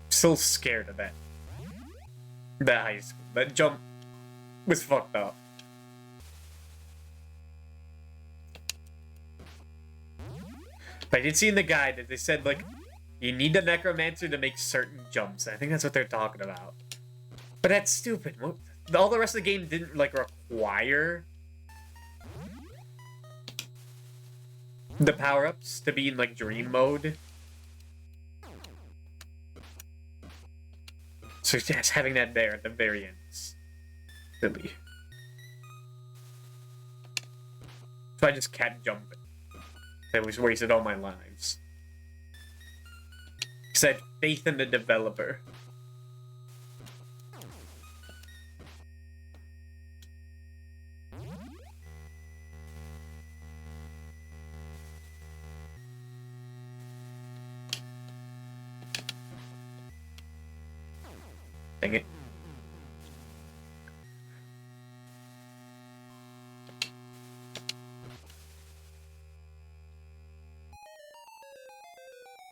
Still scared of that. That high school. That jump was fucked up. But I did see in the guide that they said, like, you need the necromancer to make certain jumps. I think that's what they're talking about. But that's stupid. All the rest of the game didn't, like, require the power-ups to be in, like, dream mode. So just having that there at the very end is silly. So I just kept jumping. I was wasted all my lives. Because I had faith in the developer. Dang it.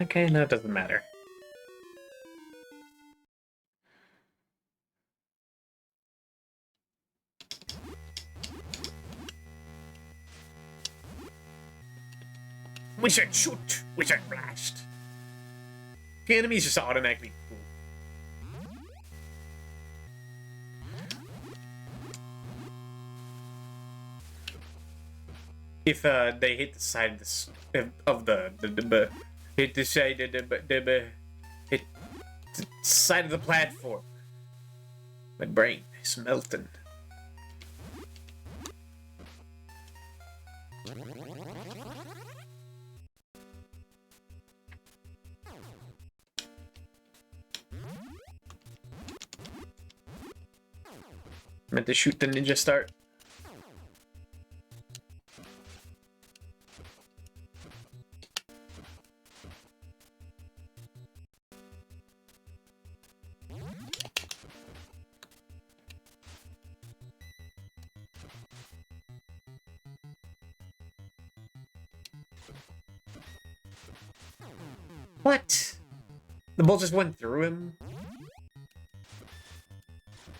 Okay, no, it doesn't matter. Wizard shoot! Wizard blast! The enemies just automatically cool. If they hit the side of the hit the side of hit the side of the platform, my brain is melting. Meant to shoot the ninja start. What? The ball just went through him?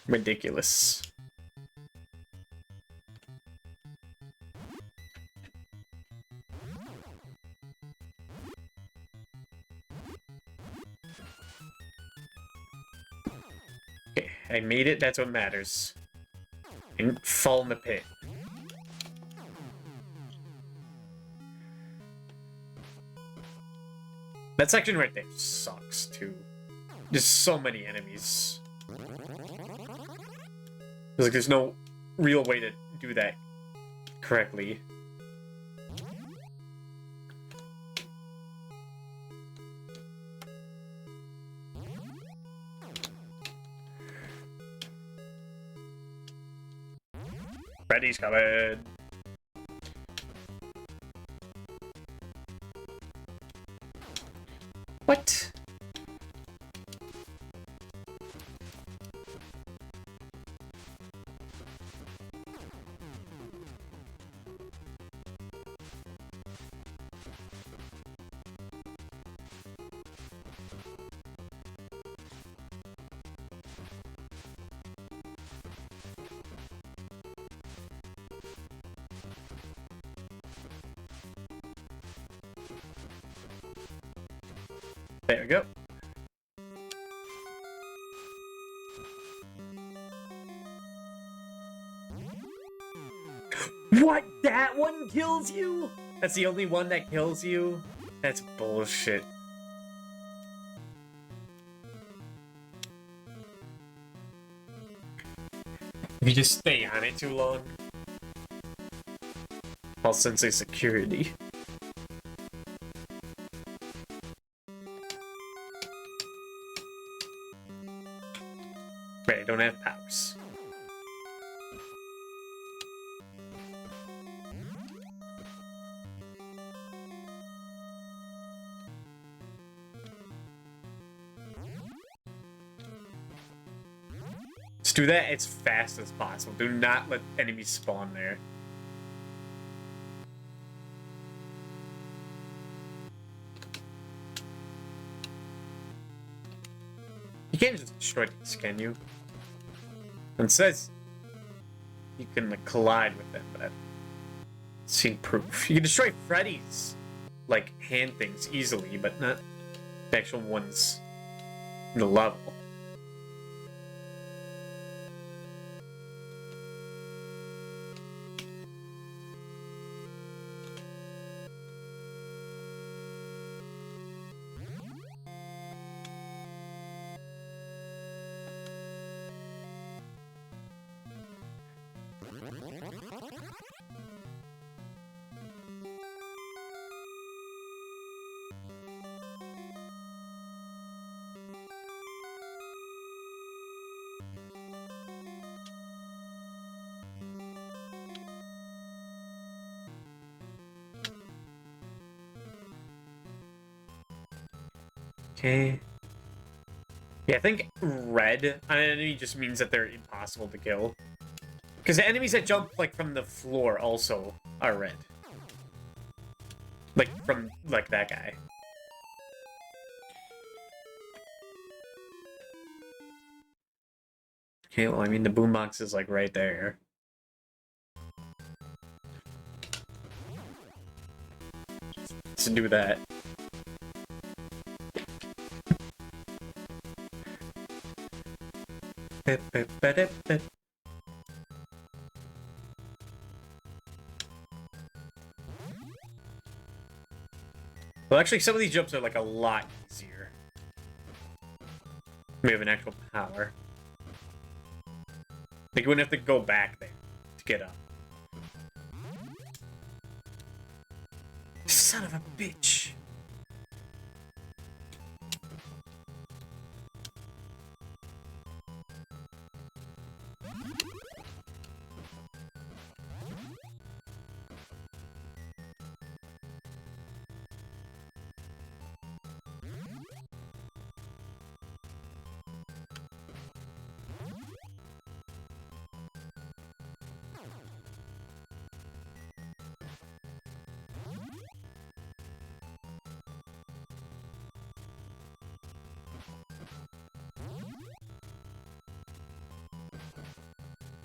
Ridiculous. Okay, I made it, that's what matters. And fall in the pit. That section right there sucks, too. There's so many enemies. Like, there's no real way to do that correctly. Freddy's coming! What? There we go. What? That one kills you? That's the only one that kills you? That's bullshit. If you just stay on it too long, I'll sense a security. Wait, I don't have powers. Let's do that as fast as possible. Do not let enemies spawn there. You can't just destroy these, can you? It says you can like collide with them, but I've seen proof. You can destroy Freddy's like hand things easily, but not the actual ones in the level. Okay. Yeah, I think red on an enemy just means that they're impossible to kill. Because the enemies that jump, like, from the floor also are red. Like, from, like, that guy. Okay, well, I mean, the boombox is, like, right there. Let's do that. Well, actually, some of these jumps are, like, a lot easier. We have an actual power. Like, you wouldn't have to go back there to get up. Son of a bitch.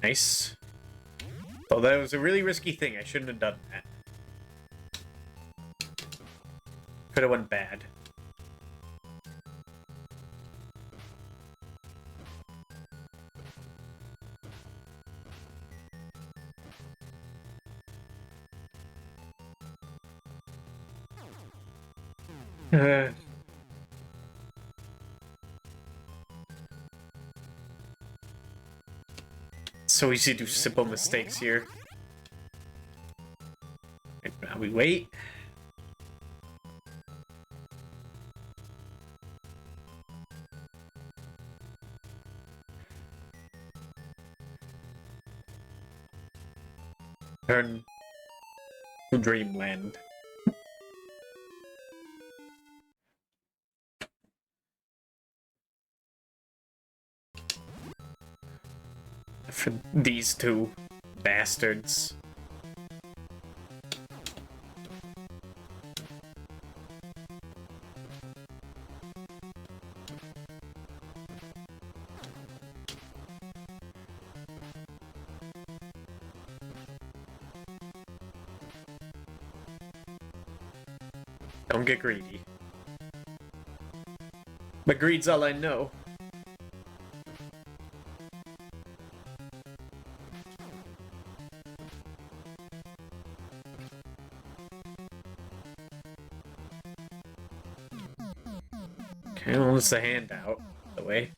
Nice. Oh, that was a really risky thing. I shouldn't have done that. Could have went bad. So easy to do simple mistakes here. And now we wait. Turn to Dreamland. For these two bastards. Don't get greedy. But greed's all I know. Okay, well, it's the handout. The way.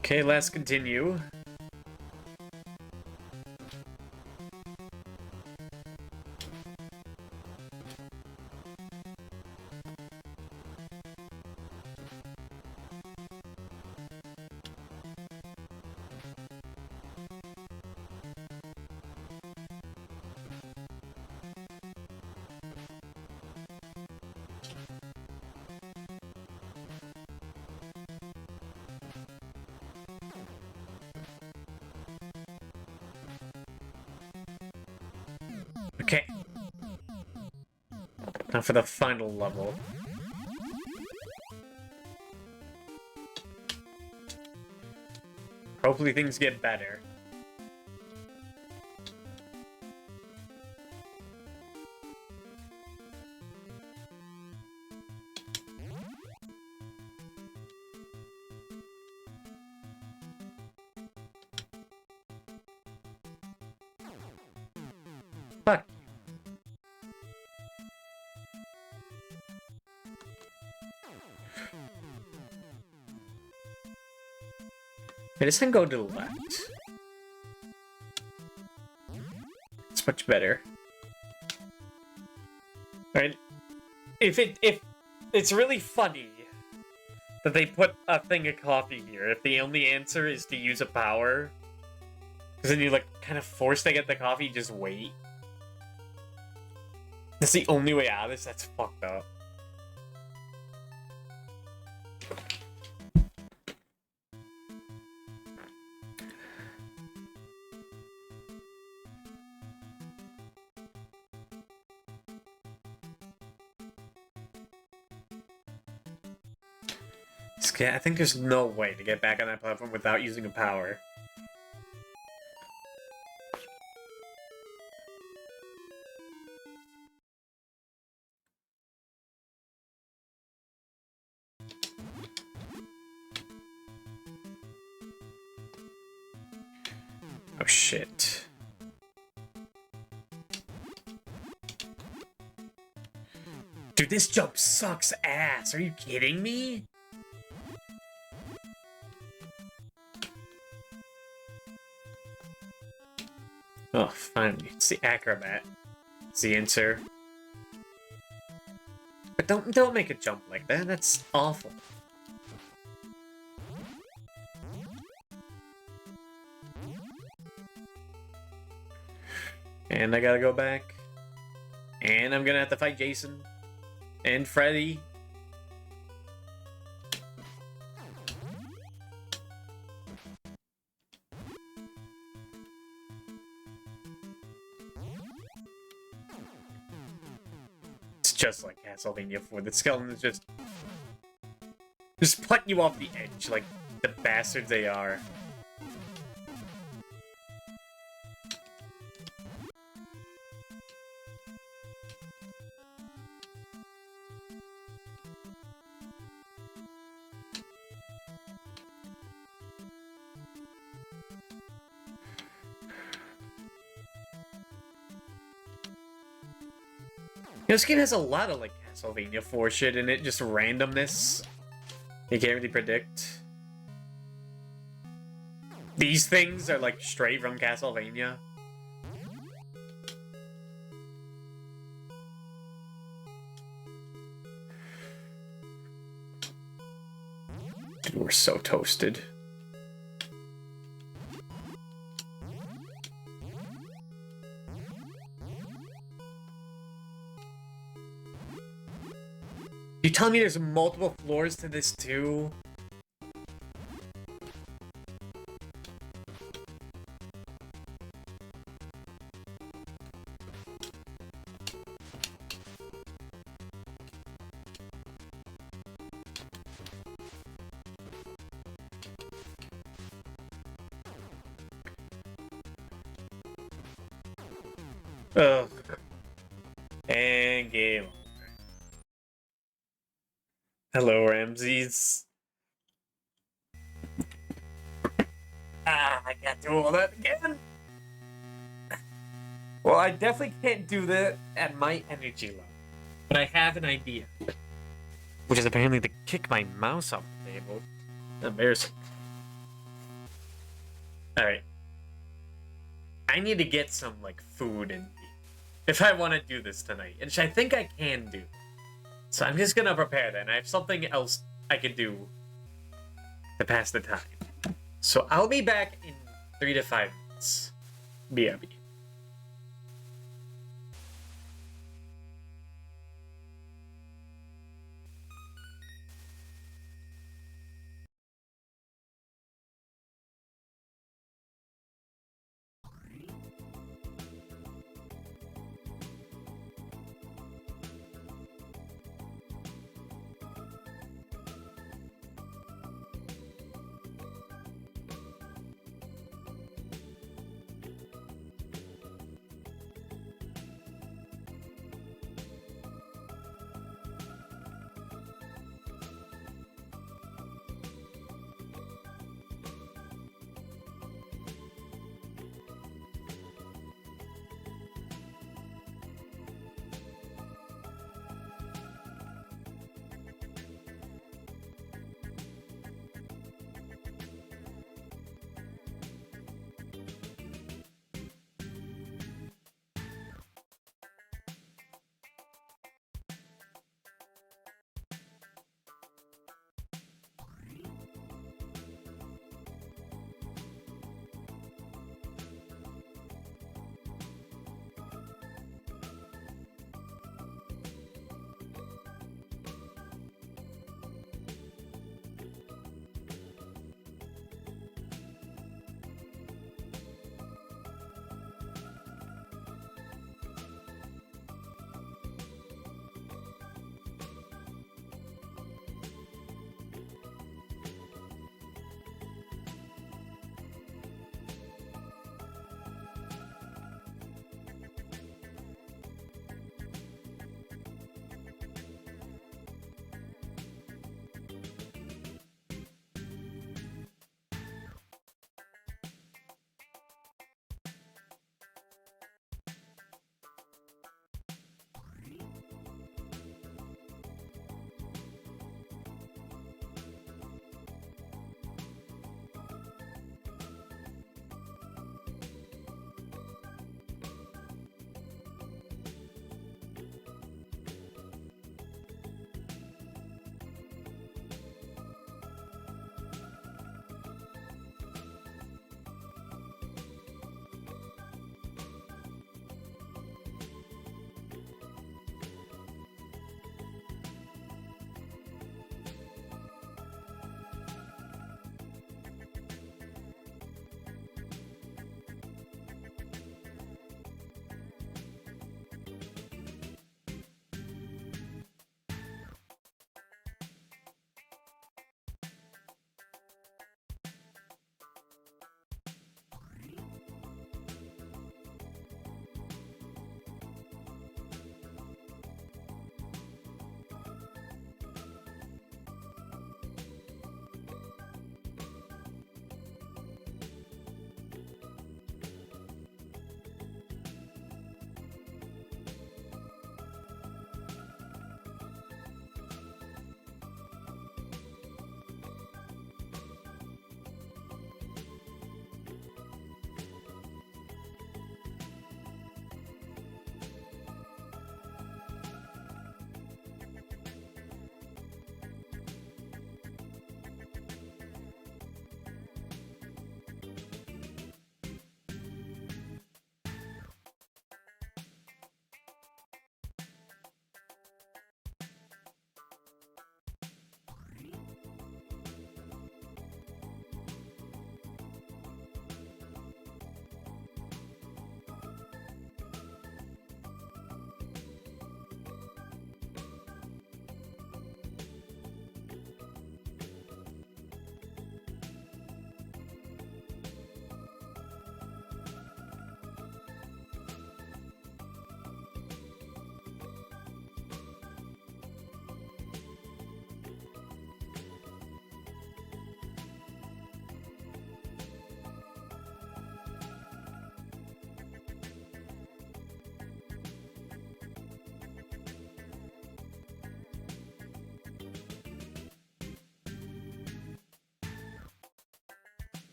Okay, let's continue. Okay. Now for the final level. Hopefully things get better. Fuck. Okay, this can go to the left. It's much better. Right? If it's really funny that they put a thing of coffee here, if the only answer is to use a power, because then you're like kind of forced to get the coffee, just wait. That's the only way out of this. That's fucked up. I think there's no way to get back on that platform without using a power. Oh shit. Dude, this jump sucks ass. Are you kidding me? Oh, finally. It's the acrobat. It's the answer. But don't make a jump like that. That's awful. And I gotta go back. And I'm gonna have to fight Jason. And Freddy. It's just like Castlevania 4. The skeleton is just putting you off the edge like the bastards they are. This game has a lot of like Castlevania 4 shit in it, just randomness. You can't really predict. These things are like straight from Castlevania. Dude, we're so toasted. You telling me there's multiple floors to this too? Ugh. And game over. Hello, Ramses. I can't do all that again. Well, I definitely can't do that at my energy level. But I have an idea. Which is apparently to kick my mouse off the table. Embarrassing. Alright. I need to get some, like, food in me. If I want to do this tonight. Which I think I can do. So I'm just gonna prepare that, and I have something else I can do to pass the time. So I'll be back in 3 to 5 minutes. BRB.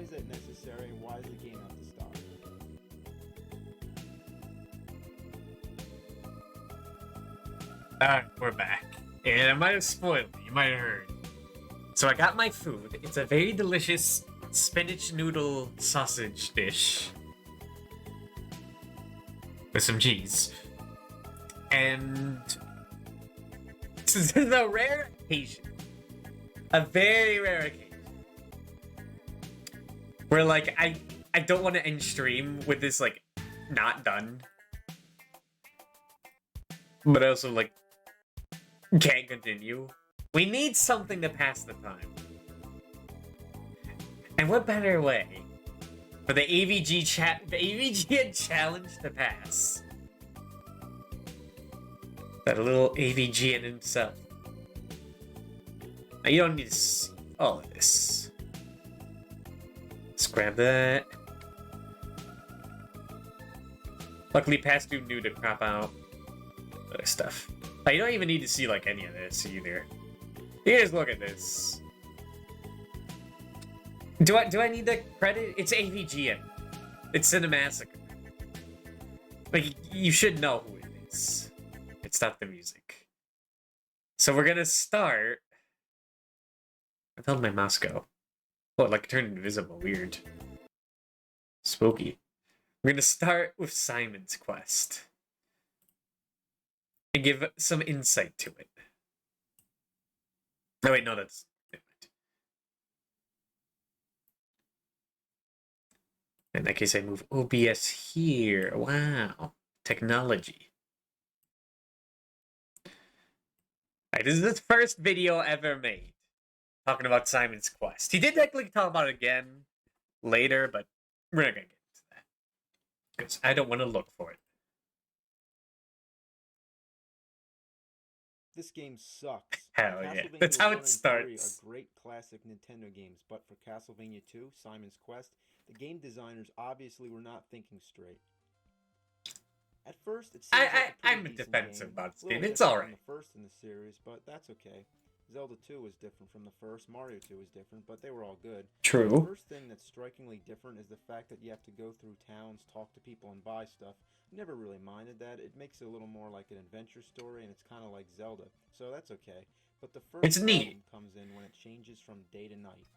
is that necessary, and why does the game have to stop? Alright, we're back. And I might have spoiled it, you might have heard. So I got my food. It's a very delicious spinach noodle sausage dish. With some cheese. And this is a rare occasion. A very rare occasion. Where like I don't want to end stream with this like not done. But I also like can't continue. We need something to pass the time. And what better way for the AVGN challenge to pass? That little AVGN himself. Now you don't need to see all of this. Let's grab that. Luckily, past due new to crop out other stuff. You don't even need to see like any of this either. You just look at this. Do I need the credit? It's AVGN. It's Cinemassacre. Like you should know who it is. It's not the music. So we're gonna start. I felt my mouse go. Oh, it like turned invisible. Weird. Spooky. We're gonna start with Simon's Quest. And give some insight to it. Oh wait, no, that's... In that case, I move OBS here. Wow. Technology. Alright, this is the first video ever made. Talking about Simon's Quest. He did technically talk about it again later, but we're not gonna get into that. Because I don't want to look for it. This game sucks. Hell yeah. Castlevania That's how 1 it and 3 starts. are great classic Nintendo games, but for Castlevania 2, Simon's Quest, the game designers obviously were not thinking straight. At first, it seems I'm defensive about this game. It's alright. The first in the series, but that's okay. Zelda 2 was different from the first, Mario 2 was different, but they were all good. True. The first thing that's strikingly different is the fact that you have to go through towns, talk to people, and buy stuff. Never really minded that. It makes it a little more like an adventure story, and it's kind of like Zelda, so that's okay. But the first problem comes in when it changes from day to night.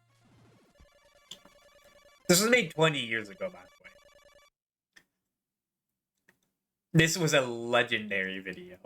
This was made 20 years ago, by the way. This was a legendary video.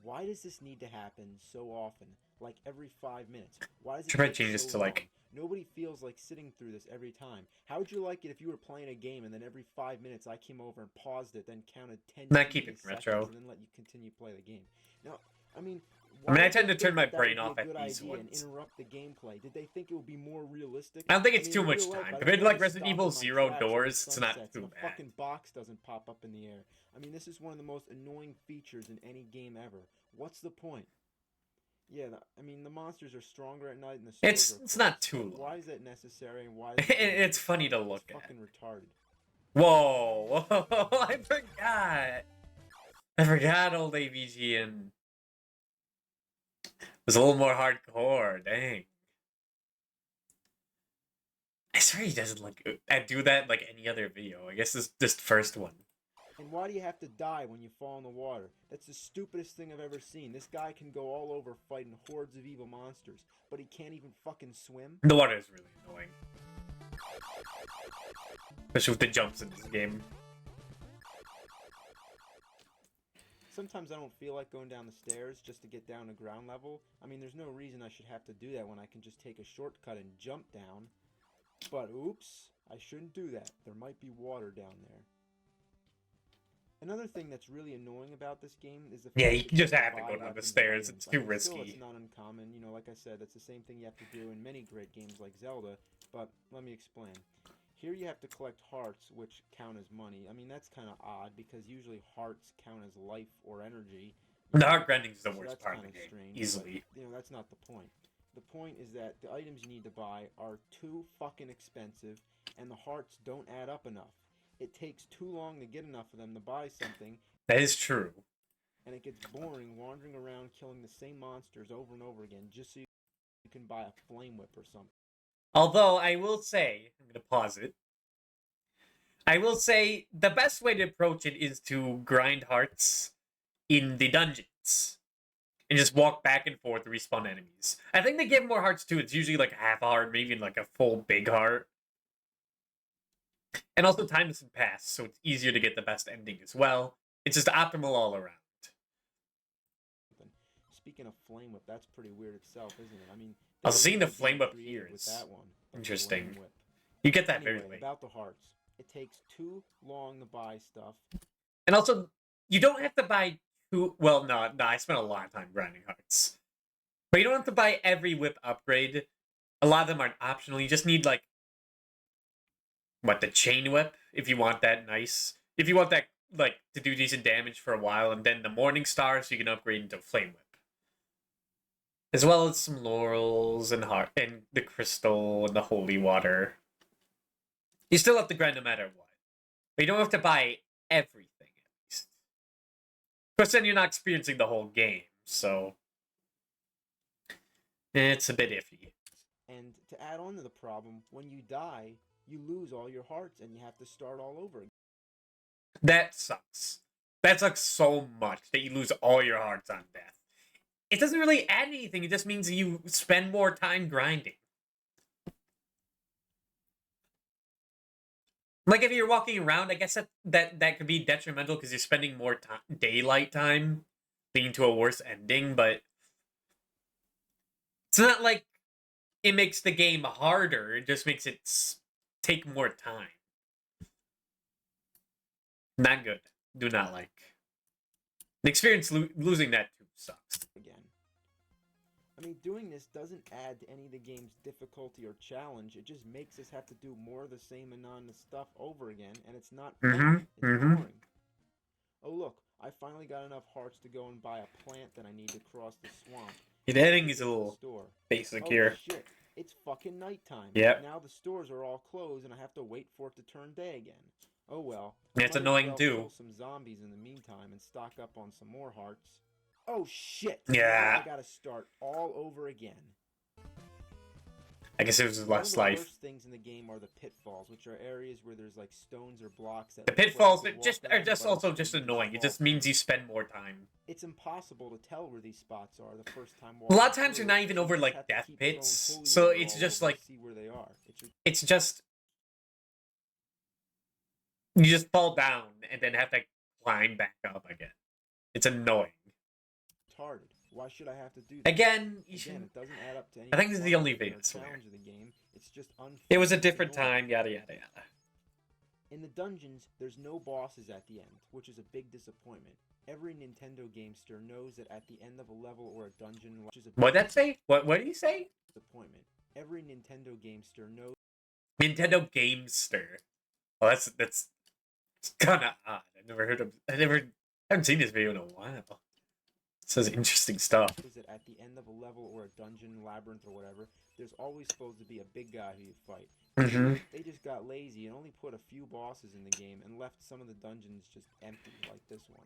Why does this need to happen so often? Like every 5 minutes? Why does it Try to take change this so to like... long? Nobody feels like sitting through this every time. How would you like it if you were playing a game and then every 5 minutes I came over and paused it, then counted 10 Not keep it seconds retro. and then let you continue play the game? Now, I mean... I tend to turn my brain off at these ones. And interrupt the gameplay. Did they think it would be more realistic? I don't think it's too much time. Compared to like Resident Evil Zero Doors, it's not too bad. A fucking box doesn't pop up in the air. I mean, this is one of the most annoying features in any game ever. What's the point? Yeah, I mean, the monsters are stronger at night and the stores it's not too long. Why is that necessary and why is it's funny to look at. Fucking retarded. Whoa, I forgot. I forgot old AVGN was a little more hardcore, dang. I swear he doesn't like do that like any other video. I guess this first one. And why do you have to die when you fall in the water? That's the stupidest thing I've ever seen. This guy can go all over fighting hordes of evil monsters, but he can't even fucking swim? The water is really annoying. Especially with the jumps in this game. Sometimes I don't feel like going down the stairs just to get down to ground level. I mean, there's no reason I should have to do that when I can just take a shortcut and jump down. But oops, I shouldn't do that. There might be water down there. Another thing that's really annoying about this game is the fact you just have to go down the stairs. It's too risky. It's not uncommon. You know, like I said, that's the same thing you have to do in many great games like Zelda. But let me explain. Here you have to collect hearts, which count as money. I mean, that's kind of odd, because usually hearts count as life or energy. The heart grinding is the worst part of the game, strange, easily. But, you know, that's not the point. The point is that the items you need to buy are too fucking expensive, and the hearts don't add up enough. It takes too long to get enough of them to buy something. That is true. And it gets boring wandering around killing the same monsters over and over again just so you can buy a flame whip or something. Although I will say, I'm gonna pause it. I will say the best way to approach it is to grind hearts in the dungeons and just walk back and forth to respawn enemies. I think they give more hearts too. It's usually like half a heart, maybe like a full big heart. And also time doesn't pass, so it's easier to get the best ending as well. It's just optimal all around. Speaking of Flame Whip, that's pretty weird itself, isn't it? I mean, Also, there seeing the is a Flame game Whip created here with is that one, the interesting. Flame Whip. You get that Anyway, very late. about the hearts, it takes too long to buy stuff. And also, you don't have to buy two. Well, no, I spent a lot of time grinding hearts. But you don't have to buy every whip upgrade. A lot of them are optional. You just need, like, what, the chain whip, if you want that nice. If you want that, like, to do decent damage for a while, and then the Morning Star so you can upgrade into Flame Whip. As well as some laurels and heart and the crystal and the holy water. You still have to grind no matter what. But you don't have to buy everything, at least. Of course, then you're not experiencing the whole game, so it's a bit iffy. And to add on to the problem, when you die, you lose all your hearts and you have to start all over again. That sucks. That sucks so much that you lose all your hearts on death. It doesn't really add anything, it just means you spend more time grinding. Like, if you're walking around, I guess that could be detrimental because you're spending more time, daylight time, leading to a worse ending, but it's not like it makes the game harder, it just makes it take more time. Not good. Do not like. The experience losing that too sucks. Again. I mean, doing this doesn't add to any of the game's difficulty or challenge. It just makes us have to do more of the same monotonous stuff over again, and it's not fun. It's boring. Oh, look. I finally got enough hearts to go and buy a plant that I need to cross the swamp. The editing is a little basic here. Shit. It's fucking nighttime. Yep. Now the stores are all closed, and I have to wait for it to turn day again. Oh well. It's annoying too. Kill some zombies in the meantime and stock up on some more hearts. Oh shit! Yeah. Now I gotta start all over again. I guess it was less One of life. the worst things in the game are the pitfalls, which are areas where there's like stones or blocks that The pitfalls are just also just annoying. It just means you spend more time. It's impossible to tell where these spots are the first time. A lot of times you're not even over like death pits, so it's just like see where they are. It's just you just fall down and then have to climb back up again. It's annoying. Retarded. Why should I have to do that? Again, it doesn't add up to any I think this is the only thing that's challenge of the game. It's just unfair. It was a different time, yada yada yada. In the dungeons, there's no bosses at the end, which is a big disappointment. Every Nintendo gamester knows that at the end of a level or a dungeon, which is a big What'd that say? What did he say? disappointment. Every Nintendo gamester knows. Nintendo Gamester. Oh, that's kind of odd. I haven't seen this video in a while. It says interesting stuff. Is that at the end of a level or a dungeon, labyrinth, or whatever, there's always supposed to be a big guy who you fight. They just got lazy and only put a few bosses in the game and left some of the dungeons just empty, like this one.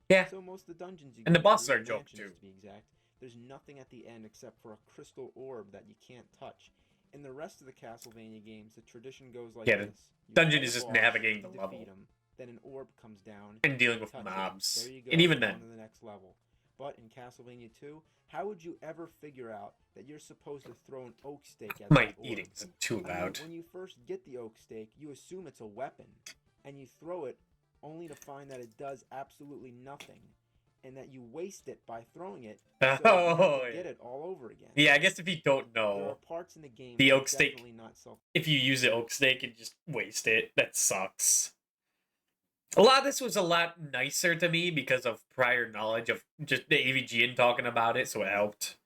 Yeah. So most of the dungeons you And the go bosses through, are a joke, mansions, too. to be exact, there's nothing at the end except for a crystal orb that you can't touch. In the rest of the Castlevania games, the tradition goes like Yeah, this. the dungeon is just navigating the level. Him, then an orb comes down And dealing with touch mobs. It. There you go, And even on then. to the next level. But in Castlevania 2, how would you ever figure out that you're supposed to throw an oak stake at My that orb? eating isn't too loud. When you first get the oak stake, you assume it's a weapon, and you throw it only to find that it does absolutely nothing, and that you waste it by throwing it, so you have to get it all over again. Yeah, I guess if you don't There are know, parts in the game the that oak are stake- definitely not self. if you use the oak stake and just waste it, that sucks. A lot of this was a lot nicer to me because of prior knowledge of just the AVGN talking about it, so it helped.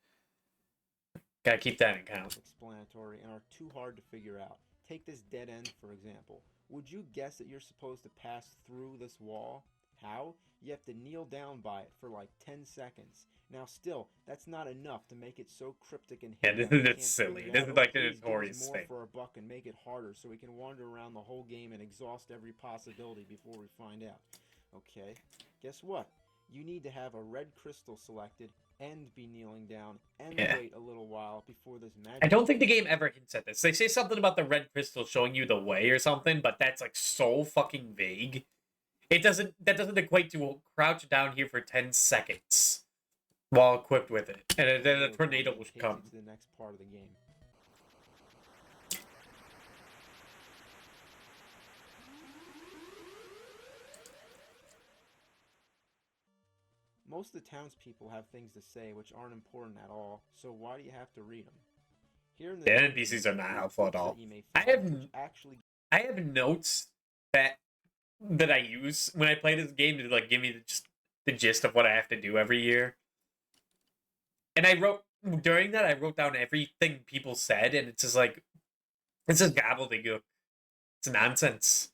Gotta keep that in account. Explanatory and are too hard to figure out. Take this dead end, for example. Would you guess that you're supposed to pass through this wall? How? You have to kneel down by it for like 10 seconds. Now still, that's not enough to make it so cryptic and hidden. Yeah, that we that's can't silly. figure This out. is like Oh, a please give us notorious more thing. for a buck and make it harder so we can wander around the whole game and exhaust every possibility before we find out. Okay, guess what? You need to have a red crystal selected and be kneeling down and Yeah. wait a little while before this magic. I don't think the game ever hints at this. They say something about the red crystal showing you the way or something, but that's like so fucking vague. That doesn't equate to crouch down here for 10 seconds while equipped with it, and then a tornado will takes come. you to the next part of the game. Most of the townspeople have things to say which aren't important at all, so why do you have to read them? Here in The NPCs are not helpful at all. I have notes that I use when I play this game to like give me the gist of what I have to do every year. And I wrote down everything people said, and it's just gobbledygook. It's nonsense.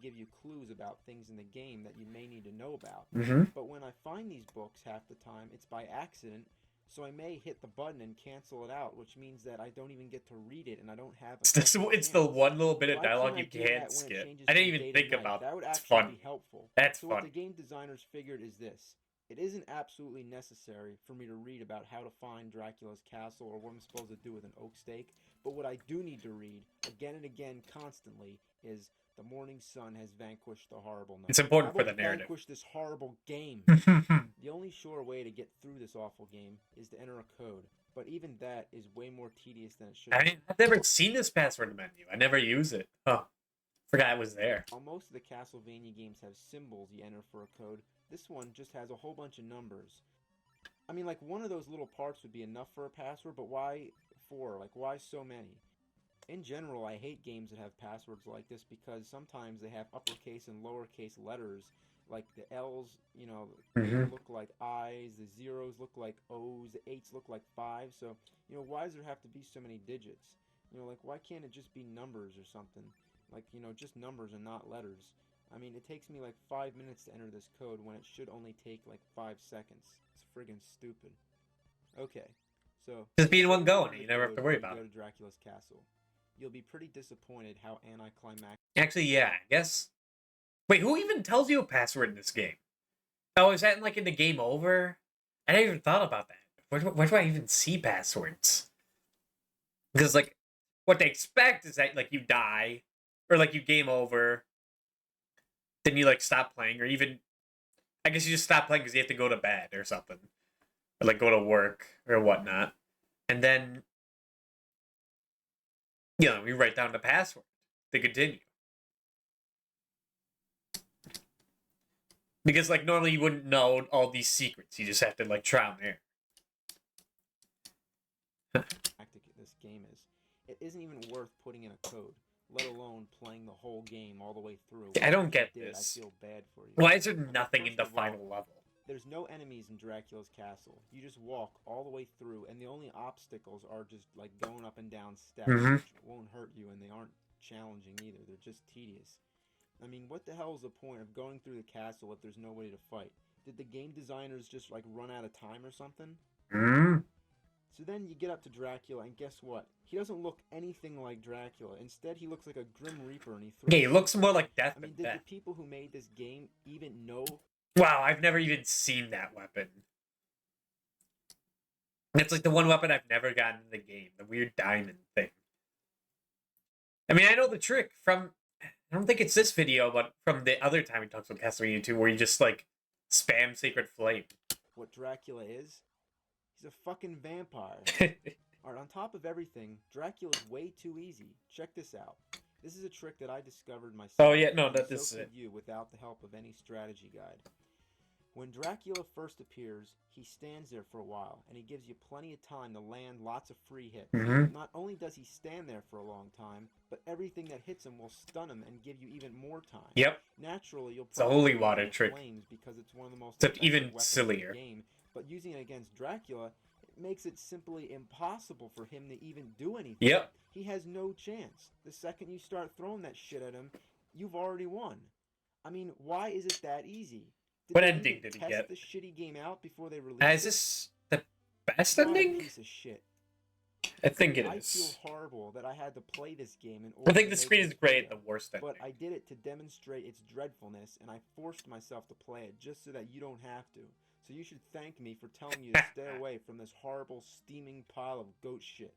Give you clues about things in the game that you may need to know about. Mm-hmm. But when I find these books half the time, it's by accident, so I may hit the button and cancel it out, which means that I don't even get to read it, and I don't have. It's the one little bit of dialogue you can't skip. I didn't even think about that. That would it's actually fun. be helpful. That's so fun. What the game designers figured is this. It isn't absolutely necessary for me to read about how to find Dracula's castle or what I'm supposed to do with an oak stake, but what I do need to read, again and again, constantly, is the morning sun has vanquished the horrible night. It's important for the narrative. Vanquish this horrible game. The only sure way to get through this awful game is to enter a code, but even that is way more tedious than it should be. I've never seen this password menu. I never use it. Huh. Forgot it was there. While most of the Castlevania games have symbols you enter for a code, this one just has a whole bunch of numbers. I mean, like, one of those little parts would be enough for a password, but why 4? Like, why so many? In general, I hate games that have passwords like this because sometimes they have uppercase and lowercase letters. Like, the L's, look like I's, the zeros look like O's, the 8's look like 5's. So, why does there have to be so many digits? Like, why can't it just be numbers or something? Like, just numbers and not letters. I mean, it takes me like 5 minutes to enter this code when it should only take like 5 seconds. It's friggin' stupid. Okay, so... Just be in one go and you never have to worry about it. Go to Dracula's castle. You'll be pretty disappointed how anticlimactic... Actually, yeah, I guess... Wait, who even tells you a password in this game? Oh, is that like in the game over? I never even thought about that. Where do I even see passwords? Because, like, what they expect is that, like, you die, or, like, you game over, then you, like, stop playing, or even... I guess you just stop playing because you have to go to bed or something. Or, like, go to work or whatnot. And then... you write down the password to continue. Because, like, normally you wouldn't know all these secrets. You just have to, like, trial and error. This game is. It isn't even worth putting in a code, let alone playing the whole game all the way through. I don't get this. I feel bad for you. Why is there nothing in the final level? There's no enemies in Dracula's castle. You just walk all the way through, and the only obstacles are just, like, going up and down steps, which won't hurt you, and they aren't challenging either. They're just tedious. I mean, what the hell is the point of going through the castle if there's nobody to fight? Did the game designers just, like, run out of time or something? So then you get up to Dracula, and guess what? He doesn't look anything like Dracula. Instead, he looks like a Grim Reaper, and he throws... Yeah, he looks more like Death than did Death. The people who made this game even know... Wow, I've never even seen that weapon. That's like the one weapon I've never gotten in the game. The weird diamond thing. I mean, I know the trick from... I don't think it's this video, but from the other time he talks about Castlevania 2, where you just, like, spam Sacred Flame. What Dracula is? He's a fucking vampire. Alright, on top of everything, Dracula's way too easy. Check this out. This is a trick that I discovered myself. Oh, yeah, no, that this is it. You without the help of any strategy guide. When Dracula first appears, he stands there for a while, and he gives you plenty of time to land lots of free hits. Not only does he stand there for a long time, but everything that hits him will stun him and give you even more time. Yep. Naturally, you'll it's a holy water trick. Flames because it's one of the most except even weapons sillier. in the game. But using it against Dracula, it makes it simply impossible for him to even do anything. Yep. He has no chance. The second you start throwing that shit at him, you've already won. I mean, why is it that easy? What ending did he get? Test the shitty game out before they released Is this the best ending? Piece of shit. I think it I is. feel horrible that I had to play this game in order I think to the make screen this is great. video. The worst ending. But I did it to demonstrate its dreadfulness, and I forced myself to play it just so that you don't have to. So you should thank me for telling you to stay away from this horrible steaming pile of goat shit.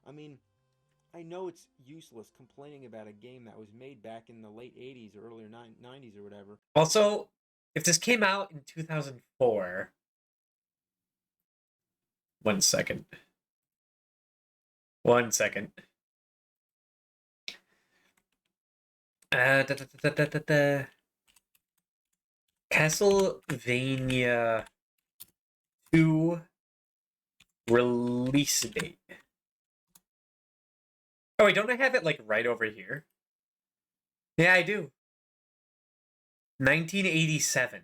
I mean, I know it's useless complaining about a game that was made back in the late 80s or earlier 90s or whatever. Also, if this came out in 2004... One second. One second. Castlevania 2 release date. Oh wait, don't I have it like right over here? Yeah, I do. 1987.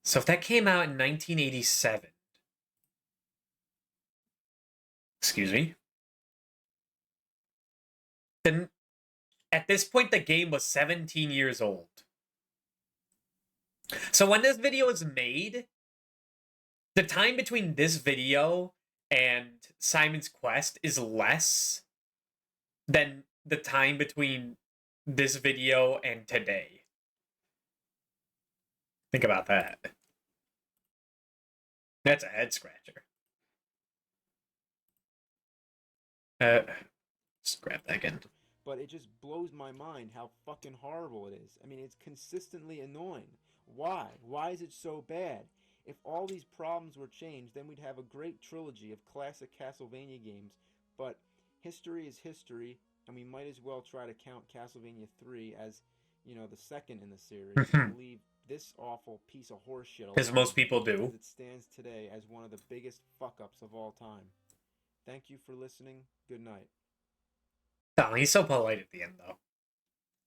So if that came out in 1987, excuse me, then at this point the game was 17 years old. So when this video is made, the time between this video and Simon's Quest is less than the time between this video and today. Think about that. That's a head scratcher. Just grab that again. But it just blows my mind how fucking horrible it is. I mean, it's consistently annoying. Why? Why is it so bad? If all these problems were changed, then we'd have a great trilogy of classic Castlevania games. But history is history, and we might as well try to count Castlevania 3 as, you know, the second in the series and leave this awful piece of horseshit alone. Because most people do. As it stands today as one of the biggest fuck-ups of all time. Thank you for listening. Good night. Oh, he's so polite at the end, though.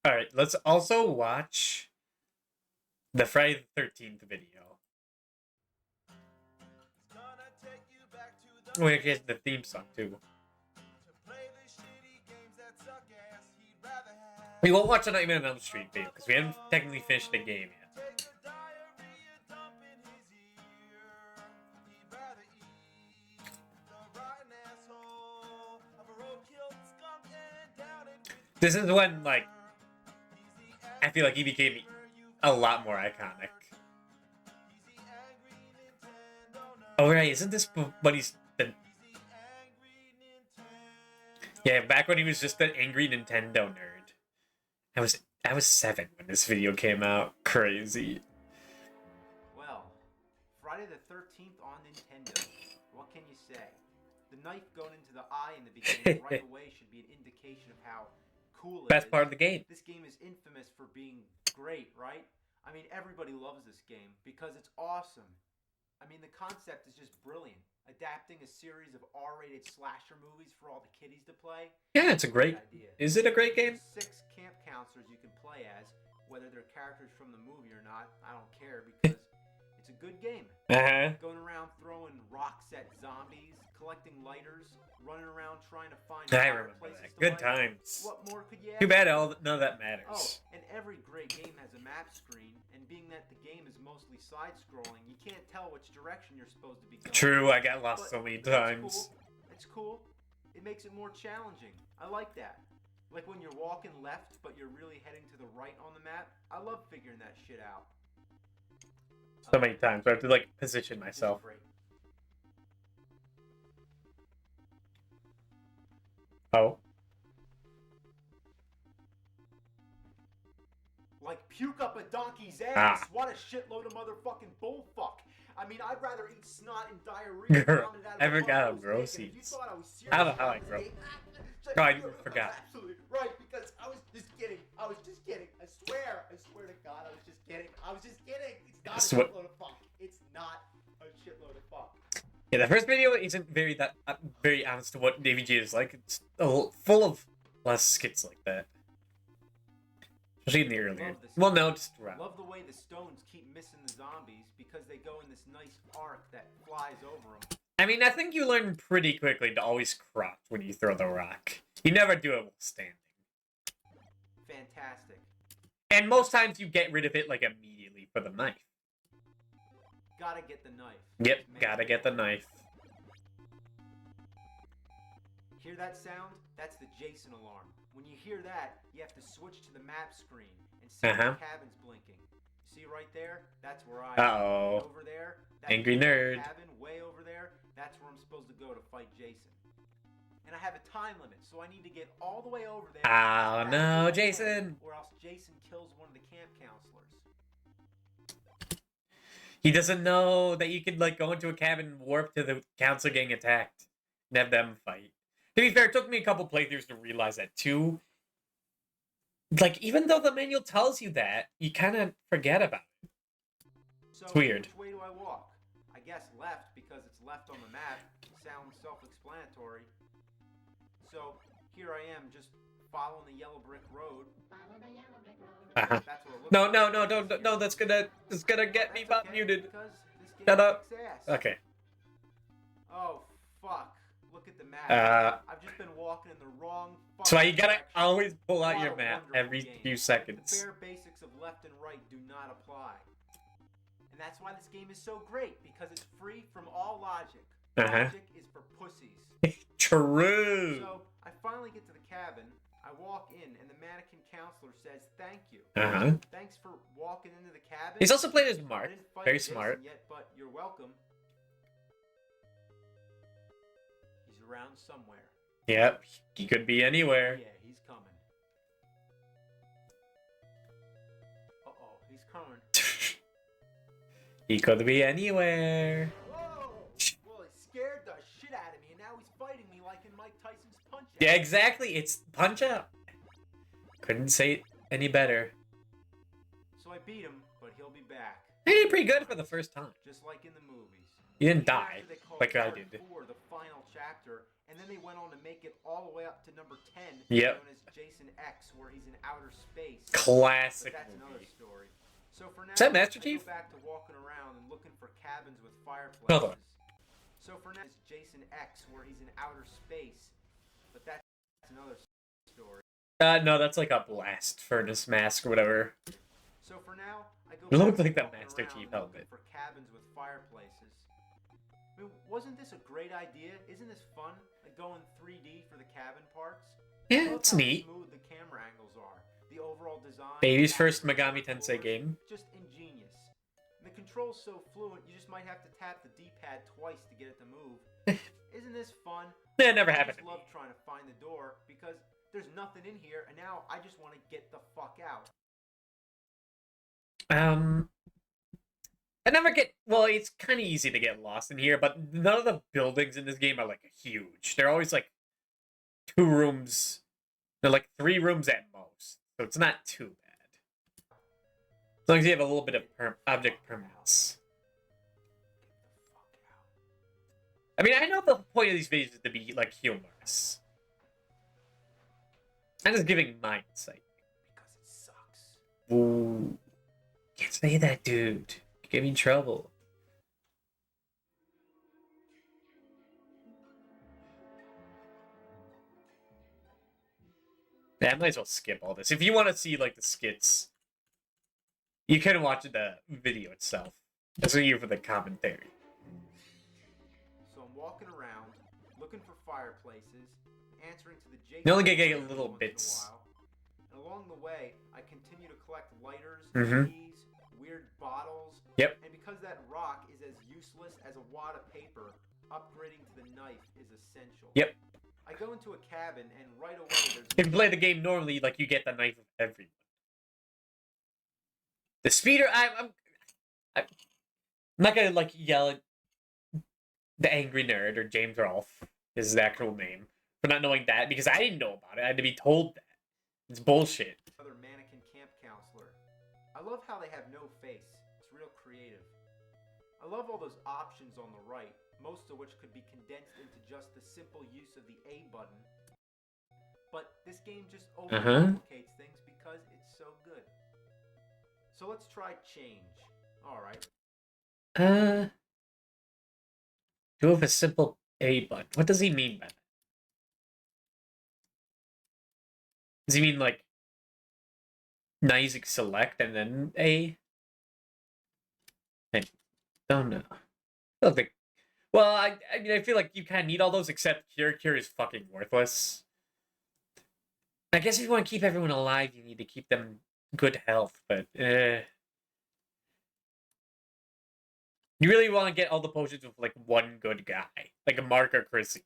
Alright, let's also watch the Friday the 13th video. We actually have the theme song, too. We won't watch a Nightmare on Elm Street video, because we haven't technically finished the game yet. This is when, like, I feel like he became a lot more iconic. Oh, right, isn't this when he's the... Yeah, back when he was just an angry Nintendo nerd. I was 7 when this video came out. Crazy. Well, Friday the 13th on Nintendo. What can you say? The knife going into the eye in the beginning right away should be an indication of how cool it is. Best part of the game. This game is infamous for being great, right? I mean, everybody loves this game because it's awesome. I mean, the concept is just brilliant. Adapting a series of R-rated slasher movies for all the kiddies to play. Yeah, it's a great idea. Is it a great game? 6 camp counselors you can play as, whether they're characters from the movie or not. I don't care because it's a good game. Going around throwing rocks at zombies, collecting lighters, running around trying to find I remember that. Good times. What more could you ask? Too bad none of that Oh, matters. and every great game has a map screen, and being that the game is mostly side-scrolling, you can't tell which direction you're supposed to be going. True, I got lost But so many it's times. cool. It's cool. It makes it more challenging. I like that. Like when you're walking left, but you're really heading to the right on the map. I love figuring that shit out. So many times. I have to, like, position This is myself. great. Oh. Like puke up a donkey's ass. Ah. What a shitload of motherfucking bullfuck. I mean, I'd rather eat snot and diarrhea vomited out of I a forgot how buffalo's gross dick. he And if is. you thought I was serious How the hell about I this grow? game, No, I you're forgot. absolutely right, because I was just kidding. I was just kidding. I swear to God, I was just kidding. I was just kidding. It's not a shitload of fuck. It's not a shitload of fuck. Yeah, the first video isn't very honest to what AVGN is like. It's full of less skits like that. Especially in the earlier. Love this. Well, no, just around. Love the way the stones keep missing the zombies because they go in this nice arc that flies over them. I mean, I think you learn pretty quickly to always crouch when you throw the rock. You never do it while standing. Fantastic. And most times you get rid of it, like, immediately for the knife. Gotta get the knife. Yep, Man. gotta get the knife. Hear that sound? That's the Jason alarm. When you hear that, you have to switch to the map screen and see Uh-huh. the cabins blinking. See right there? That's where I Uh-oh. am. Over there, that's Angry the nerd. cabin way over there. That's where I'm supposed to go to fight Jason. And I have a time limit, so I need to get all the way over there. Oh, as fast no, as I can, Jason. or else Jason kills one of the camp counselors. He doesn't know that you could, like, go into a cabin, warp to the council getting attacked, and have them fight. To be fair, it took me a couple playthroughs to realize that, too. Like, even though the manual tells you that, you kind of forget about it. So, It's weird. which way do I walk? I guess left, because it's left on the map. Sounds self-explanatory. So, here I am, just following the yellow brick road. Uh-huh. That's what it looks No, like. no, no, don't, no, that's gonna get me That's okay, muted. because this game Shut up. kicks ass. Okay. Oh, fuck. Look at the map. I've just been walking in the wrong So fucking you gotta direction. always pull out What your a map wonderful every game. few The seconds. bare basics of left and right do not apply. And that's why this game is so great, because it's free from all logic. Uh-huh. Logic is for pussies. True. So, I finally get to the cabin, I walk in, and the mannequin counselor says, "Thank you. Uh-huh. Thanks for walking into the cabin." He's also played as I Mark. didn't fight Very Jason smart. yet, but you're welcome. He's around somewhere. Yep. He could be anywhere. Yeah, he's coming. Uh-oh, he's coming. He could be anywhere. Whoa! Well, he scared the shit out of me, and now he's fighting me like in Mike Tyson's Punch Out. Yeah, exactly. It's Punch Out. Couldn't say it any better. So I beat him, but he'll be back. He did pretty good for the first time. Just like in the movies. You didn't Even die, after they called like I part did. 4 the final chapter, and then they went on to make it all the way up to number 10, Yep. known as Jason X, where he's in outer space. Classic But that's another movie. story. So for now, Is that Master I Chief? go back to walking around and looking for cabins with fireplaces. Hold on. So for now, it's Jason X, where he's in outer space. But that's another story. No, that's like a blast furnace mask or whatever. So for now, I go It looks back like to that walking Master around Chief and helmet. looking for cabins with fireplaces. I mean, wasn't this a great idea? Isn't this fun? Like going 3D for the cabin parts? Yeah, I love it's how neat. smooth the camera angles are. The overall design. Baby's the first accuracy Megami of the Tensei floors, game. Just ingenious. And the control's so fluent, you just might have to tap the D-pad twice to get it to move. Isn't this fun? That never I happened just to love me. trying to find the door because there's nothing in here, and now I just want to get the fuck out. I never get. Well, it's kind of easy to get lost in here, but none of the buildings in this game are like huge. They're always like 2 rooms. They're like 3 rooms at most, so it's not too bad. As long as you have a little bit of object permanence. Get the fuck out. I mean, I know the point of these videos is to be like humorous. I'm just giving my insight. Because it sucks. Ooh, can't say that, dude. You get me in trouble. Yeah, I might as well skip all this. If you want to see like the skits, you can watch the video itself. That's what you for the commentary. So I'm walking around, looking for fireplaces, answering to the Jason. You only get phone little once in a bits. while. And along the way, I continue to collect lighters, Mhm. keys, weird bottles. Yep. And because that rock is as useless as a wad of paper, upgrading to the knife is essential. Yep. I go into a cabin, and right away there's. If you play the game normally, like you get the knife of everyone. The speeder, I'm not gonna like yell at the angry nerd or James Rolfe is his actual name for not knowing that because I didn't know about it. I had to be told that. It's bullshit. Another mannequin camp counselor. I love how they have no face. It's real creative. I love all those options on the right, most of which could be condensed into just the simple use of the A button. But this game just overcomplicates things because it's so good. So let's try change. Alright. Do have a simple A button. What does he mean by that? Does he mean like nice select and then A? I don't know. I don't think. Well, I mean, I feel like you kind of need all those except Cure. Cure is fucking worthless. I guess if you want to keep everyone alive, you need to keep them good health, but you really want to get all the potions with like one good guy, like a Mark or Chrissy,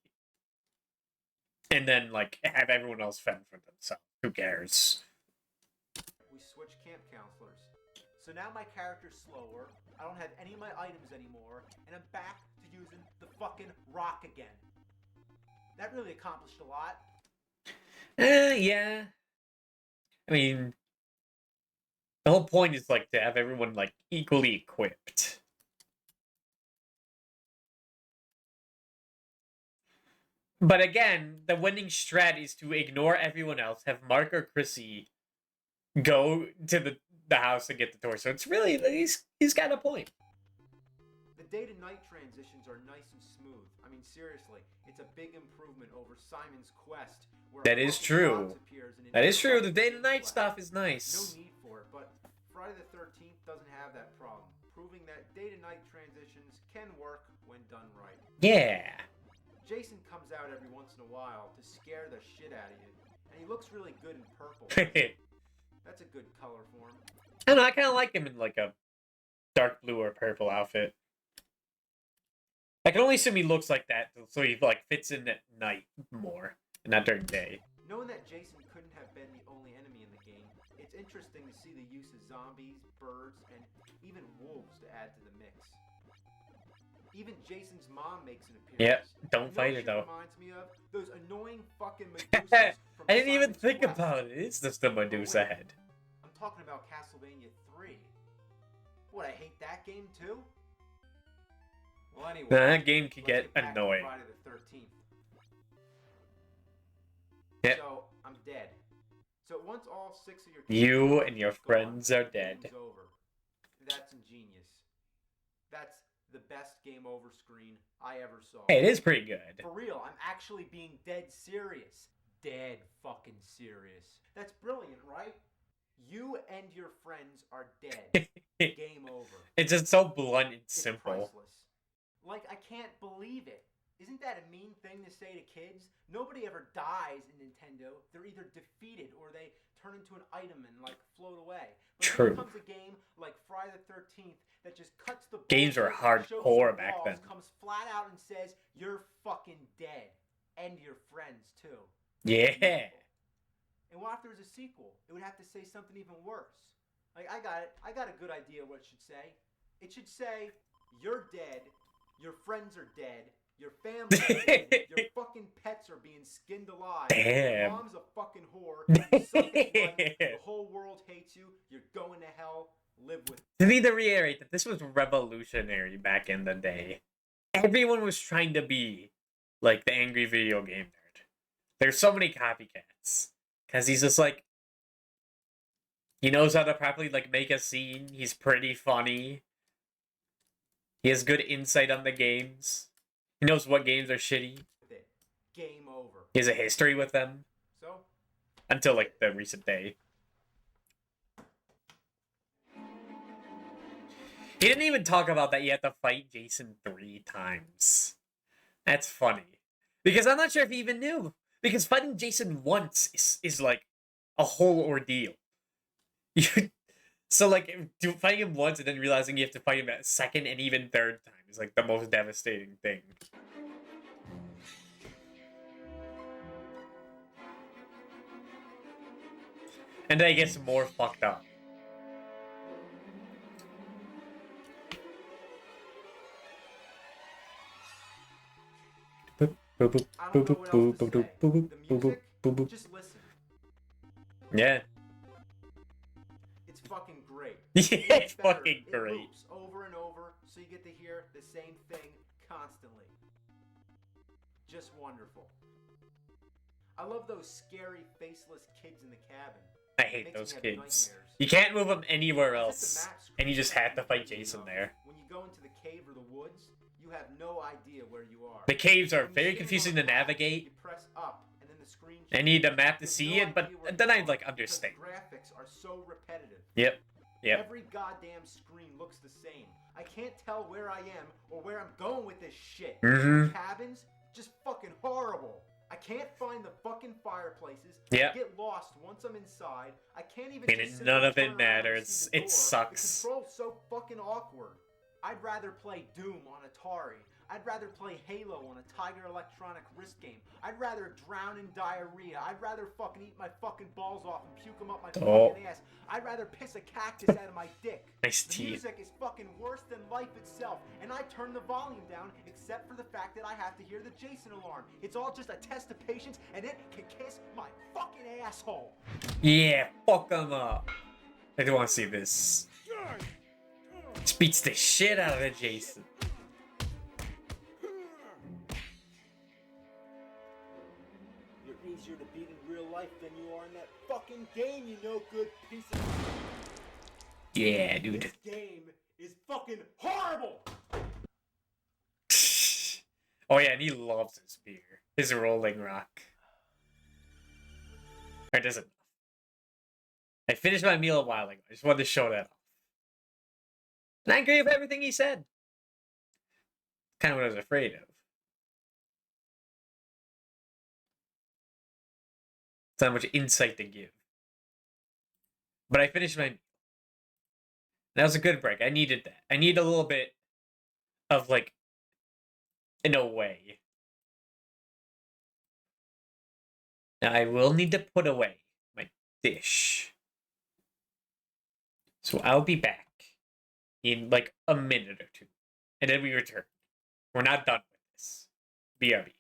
and then like have everyone else fend for themselves. Who cares? We switched camp counselors. So now my character's slower, I don't have any of my items anymore, and I'm back to using the fucking rock again. That really accomplished a lot. Yeah. I mean, the whole point is like to have everyone like equally equipped. But again, the winning strat is to ignore everyone else, have Mark or Chrissy go to the house and get the torch. So it's really he's got a point. The day to night transitions are nice and smooth. I mean, seriously, it's a big improvement over Simon's Quest, where That is true. That is true. The day to night stuff is nice. No need for it, but Friday the 13th doesn't have that problem, proving that day to night transitions can work when done right. Yeah. Jason comes out every once in a while to scare the shit out of you, and he looks really good in purple. That's a good color for him. I don't know, I kind of like him in like a dark blue or purple outfit. I can only assume he looks like that, so he like fits in at night more, and not during day. Knowing that Jason couldn't have been the only enemy in the game, it's interesting to see the use of zombies, birds, and even wolves to add to the mix. Even Jason's mom makes an appearance. Yep, don't fight her though. Reminds me of those annoying fucking Medusas from I didn't even Simon's think Quest. about it. It's just the Medusa head. I'm talking about Castlevania 3. What, I hate that game too? Well, anyway, That game could let's get back to annoying. Friday the 13th. Yep. So, I'm dead. So once all 6 of your You characters and your gone, friends are the dead. game's over. That's ingenious. That's the best game over screen I ever saw. Hey, it is pretty good. For real, I'm actually being dead serious. Dead fucking serious. That's brilliant, right? You and your friends are dead. Game over. It's just so blunt and It's simple. priceless. Like, I can't believe it. Isn't that a mean thing to say to kids? Nobody ever dies in Nintendo. They're either defeated or they turn into an item and, like, float away. But True. here comes a game like Friday the 13th that just cuts the Games were bullshit, shows hardcore the back walls, then. comes flat out and says, you're fucking dead. And your friends, too. Yeah. Beautiful. And what if there was a sequel? It would have to say something even worse. Like, I got it. I got a good idea what it should say. It should say, you're dead, your friends are dead, your family's dead, your fucking pets are being skinned alive, Damn. your mom's a fucking whore, you suck at life, the whole world hates you, you're going to hell, live with To need to reiterate that this was revolutionary back in the day. Everyone was trying to be like the angry video game nerd. There's so many copycats. Because he's just like, he knows how to properly like make a scene. He's pretty funny. He has good insight on the games. He knows what games are shitty. it. Game over. He has a history with them. So, Until like the recent day. He didn't even talk about that you have to fight Jason 3 times. That's funny. Because I'm not sure if he even knew. Because fighting Jason once is like a whole ordeal. So like fighting him once and then realizing you have to fight him a second and even third time is like the most devastating thing. And then it gets more fucked up. I don't know what else to say. The music, just listen. Yeah. It's fucking great. Yeah, It gets it's better. fucking It great. loops over and over, so you get to hear the same thing constantly. Just wonderful. I love those scary, faceless kids in the cabin. I hate Makes those me have kids. nightmares. You can't move them anywhere It's else. just the map screen. And you just have to fight Jason there. When you go into the cave or the woods, you have no idea where you are. The caves are When you very stand confusing on to a map, navigate. You press up, and then the screen I need a changes. map to You have see no it, but idea where then you I'd like are, understand. because the graphics are so repetitive. Yep. Yep. Every goddamn screen looks the same. I can't tell where I am or where I'm going with this shit. Mhm. Cabins, just fucking horrible. I can't find the fucking fireplaces. Yeah. I get lost once I'm inside. I can't even I mean, just sit none there of it and turn around and matters. see the It door. sucks. The control's so fucking awkward. I'd rather play Doom on Atari. I'd rather play Halo on a Tiger Electronic wrist game. I'd rather drown in diarrhea. I'd rather fucking eat my fucking balls off and puke them up my fucking ass. I'd rather piss a cactus out of my dick. Nice The teeth. music is fucking worse than life itself, and I turn the volume down except for the fact that I have to hear the Jason alarm. It's all just a test of patience, and it can kiss my fucking asshole. Yeah, fuck him up. I do want to see this. This beats the shit out of the Jason. You're easier to beat in real life than you are in that fucking game, you no good piece of... Yeah, dude. This game is fucking horrible! Oh yeah, and he loves his beer. His Rolling Rock. Or does it? I finished my meal a while ago. I just wanted to show that off. And I agree with everything he said. Kind of what I was afraid of. It's not much insight to give. But I finished my meal. That was a good break. I needed that. I need a little bit of, like, in a way. Now, I will need to put away my dish. So I'll be back in, like, a minute or two. And then we return. We're not done with this. BRB.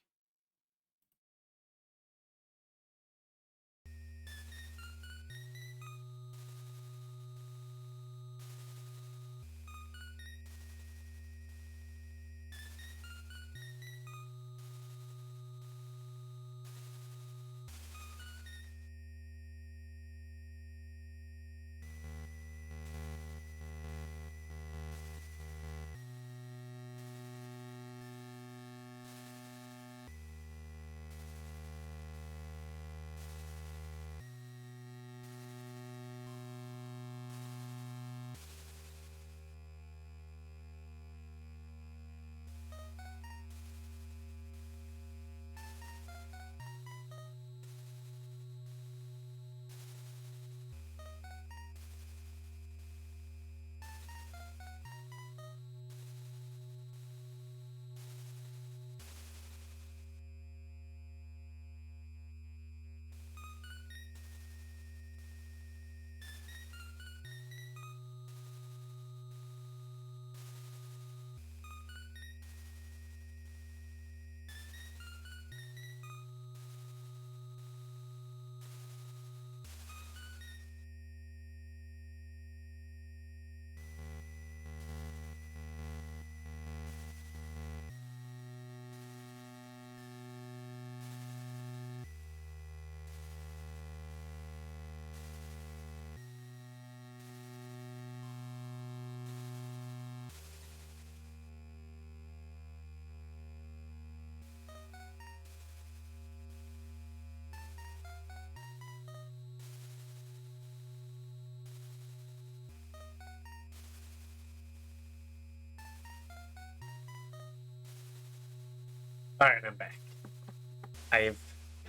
Alright, I'm back.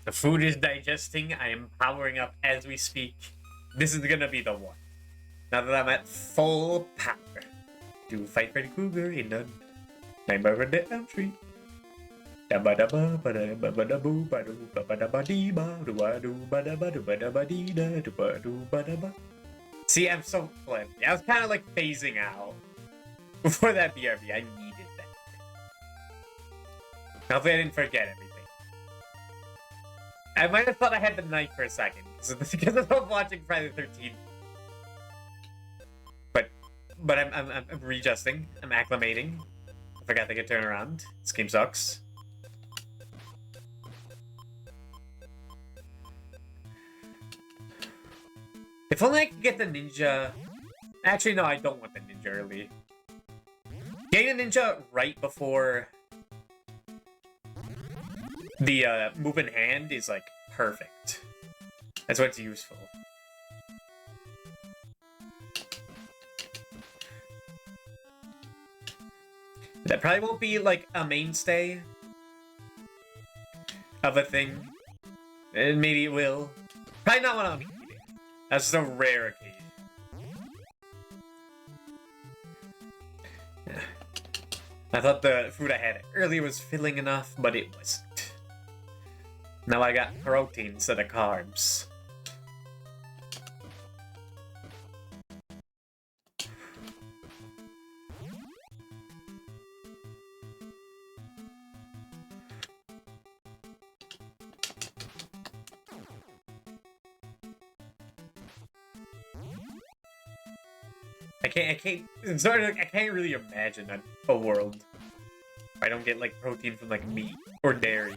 The food is digesting. I am powering up as we speak. This is gonna be the one. Now that I'm at full power to fight Freddy Krueger in a Nightmare on Elm Street. See, I'm so flipped. I was kind of like phasing out before that BRB. I needed that. Hopefully I didn't forget everything. I might have thought I had the knife for a second because I'm watching Friday the 13th. But I'm readjusting. I'm acclimating. I forgot they could turn around. This game sucks. If only I could get the ninja. Actually, no, I don't want the ninja early. Getting the ninja right before the moving hand is like perfect. That's what's useful. That probably won't be like a mainstay. of a thing. And maybe it will. Probably not when I'm eating. That's a rare occasion. I thought the food I had earlier was filling enough, but it wasn't. Now I got protein instead of carbs. I can't really imagine a world where I don't get, like, protein from, like, meat or dairy.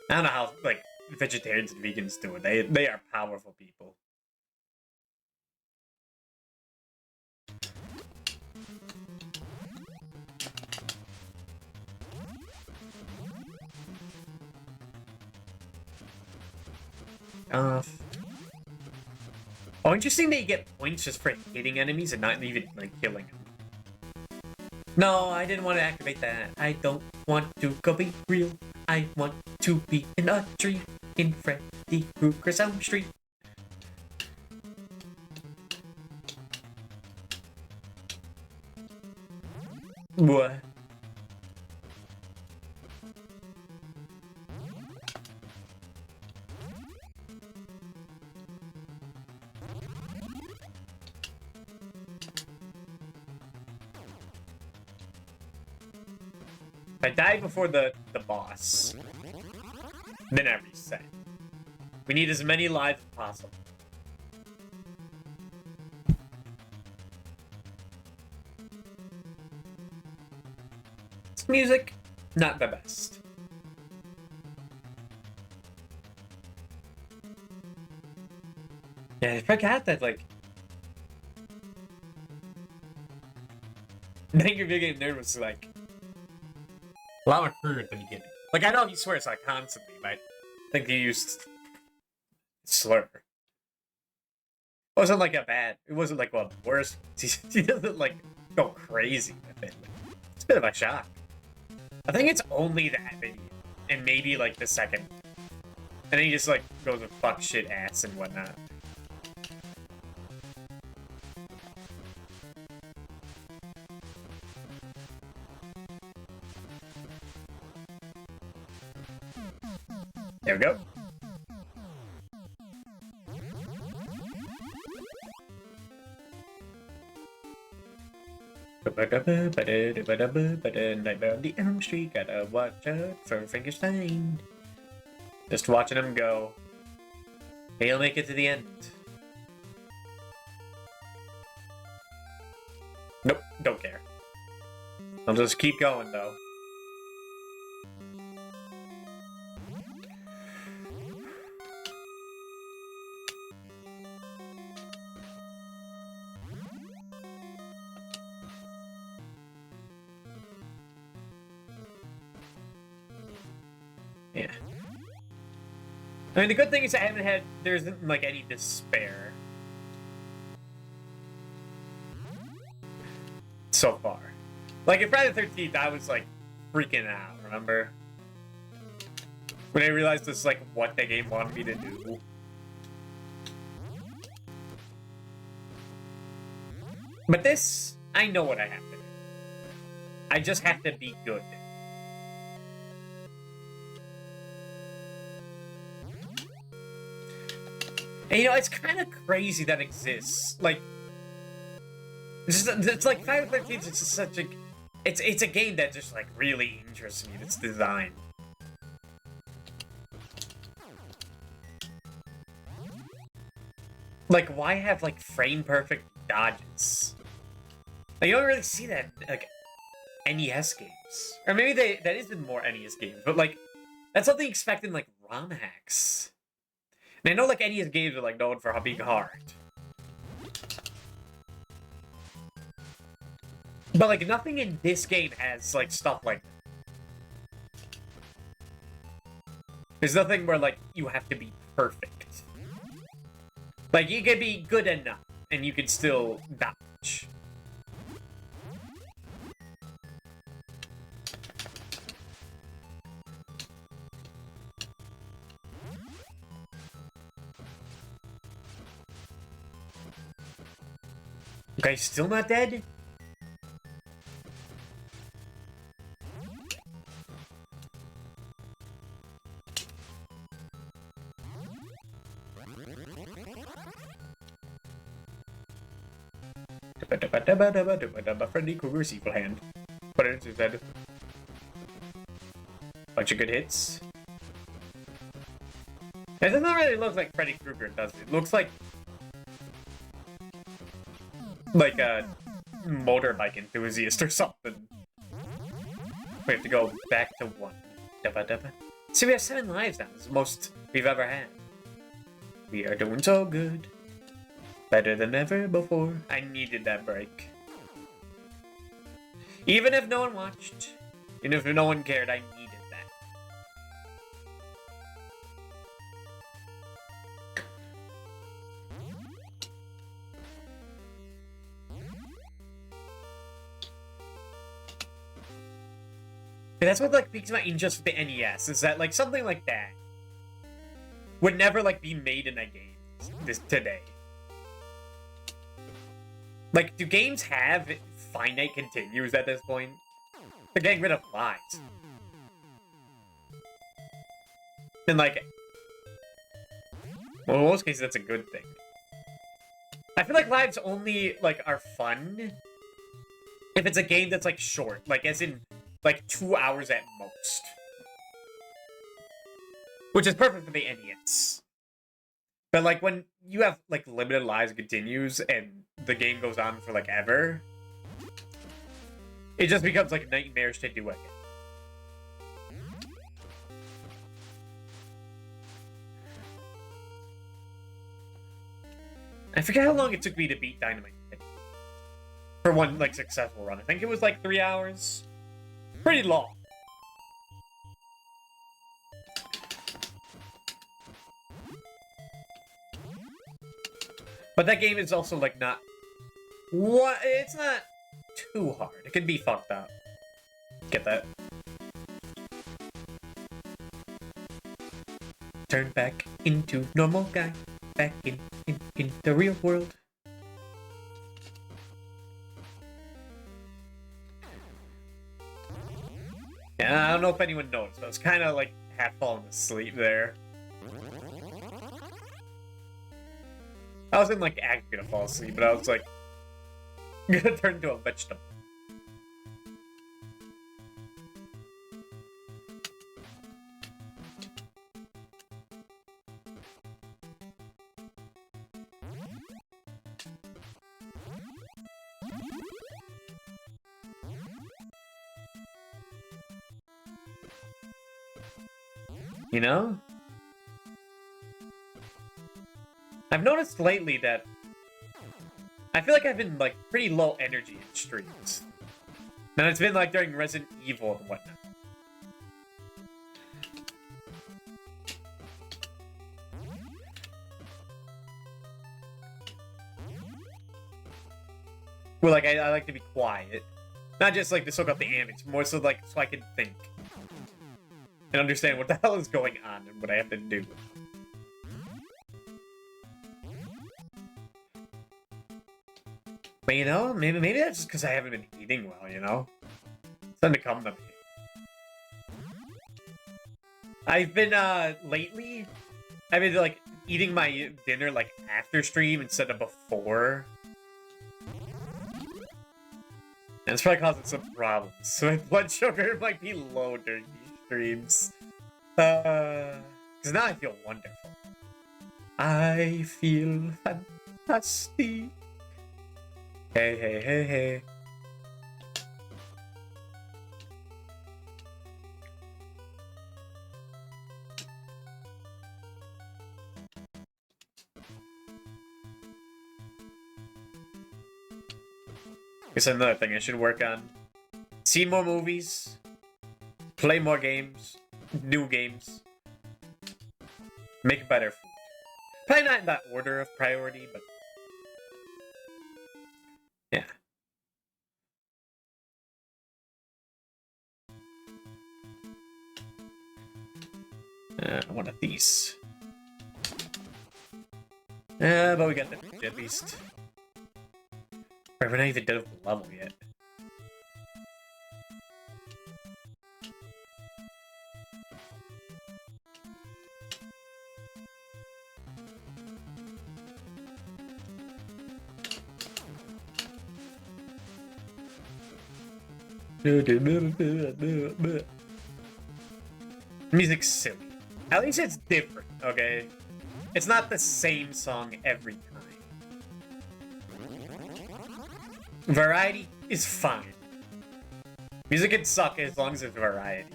I don't know how, like, vegetarians and vegans do it. They are powerful people. Oh, interesting that you get points just for hitting enemies and not even, like, killing them. No, I didn't want to activate that. I don't want to go be real. I want to be in a tree in Freddy Krueger's Elm Street. What? I died before the boss. Then I reset. We need as many lives as possible. This music, not the best. Yeah, I forgot that, like... Angry Video Game Nerd was like... a lot more crude at the beginning. Like, I know he swears like constantly, but I think he used slur. It wasn't like it wasn't like one of the worst. He doesn't like go crazy with it. It's a bit of a shock. I think it's only that video, and maybe like the second. And then he just like goes with fuck shit ass and whatnot. There we go. Nightmare on the Elm Street, gotta watch out for Frankenstein. Just watching him go. He'll make it to the end. Nope, don't care. I'll just keep going though. Yeah. I mean, the good thing is there isn't, like, any despair. So far. Like, in Friday the 13th, I was, like, freaking out, remember? When I realized this is, like, what the game wanted me to do. But this, I know what I have to do. I just have to be good. And, you know, it's kind of crazy that exists. Like, it's like Friday the 13th. It's just such a, it's a game that just like really interests me. Its design. Like, why have like frame perfect dodges? Like, you don't really see that in, like, NES games, or maybe that is in more NES games. But like, that's something you expect in like ROM hacks. And I know, like, NES games are, like, known for being hard. But, like, nothing in this game has, like, stuff like that. There's nothing where, like, you have to be perfect. Like, you can be good enough, and you can still dodge. Okay, still not dead? Freddy Krueger's evil hand. Put it into his head. Bunch of good hits. It doesn't really look like Freddy Krueger, does it? It looks like a motorbike enthusiast or something. We have to go back to 1. See, we have 7 lives now. This is the most we've ever had. We are doing so good. Better than ever before. I needed that break. Even if no one watched, even if no one cared, I needed that. And that's what like piques my interest with the NES, is that like something like that would never like be made in a game today. Like, do games have finite continues at this point? They're getting rid of lives. And like, well, in most cases that's a good thing. I feel like lives only like are fun if it's a game that's like short, like as in like 2 hours at most. Which is perfect for the NES. But like when you have like limited lives and continues and the game goes on for like ever, it just becomes like nightmarish to do again. I forget how long it took me to beat Dynamite for one like successful run. I think it was like 3 hours. Pretty long. But that game is also like not what it's not too hard. It can be fucked up. Get that? Turn back into normal guy. Back in the real world. Yeah, I don't know if anyone knows, but I was kind of like half falling asleep there. I wasn't like actually gonna fall asleep, but I was like gonna turn into a vegetable. You know? I've noticed lately that I feel like I've been like pretty low energy in streams. And it's been like during Resident Evil and whatnot. Well, like I like to be quiet. Not just like to soak up the ambience, more so like so I can think. And understand what the hell is going on and what I have to do. But you know, maybe that's just because I haven't been eating well, you know? It's starting to come to me. I've been, lately, I've been, like, eating my dinner, like, after stream instead of before. And it's probably causing some problems. So my blood sugar might be low during these streams. Because now I feel wonderful. I feel fantastic. Hey, hey, hey, hey. It's another thing I should work on. See more movies. Play more games. New games. Make better food. Probably not in that order of priority, but yeah. One of these. But we got the at least. Or we're not even done with the level yet. Music's silly. At least it's different, okay? It's not the same song every time. Variety is fine. Music can suck as long as it's variety.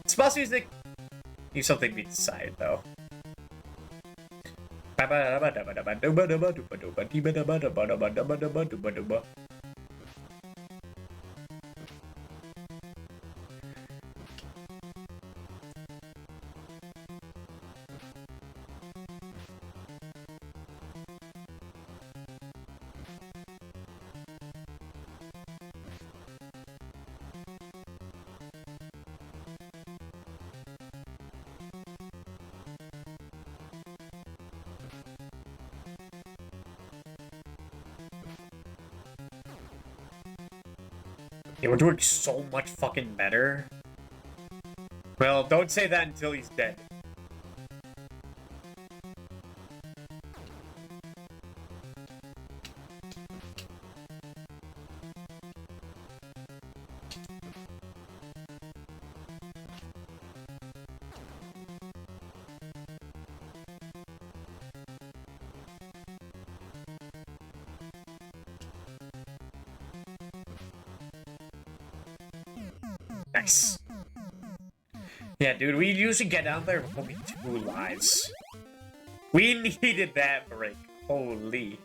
Spouse music needs something to be decided, though. Yeah, we're doing so much fucking better. Well, don't say that until he's dead. Nice. Yeah, dude, we usually get down there with only 2 lives. We needed that break. Holy.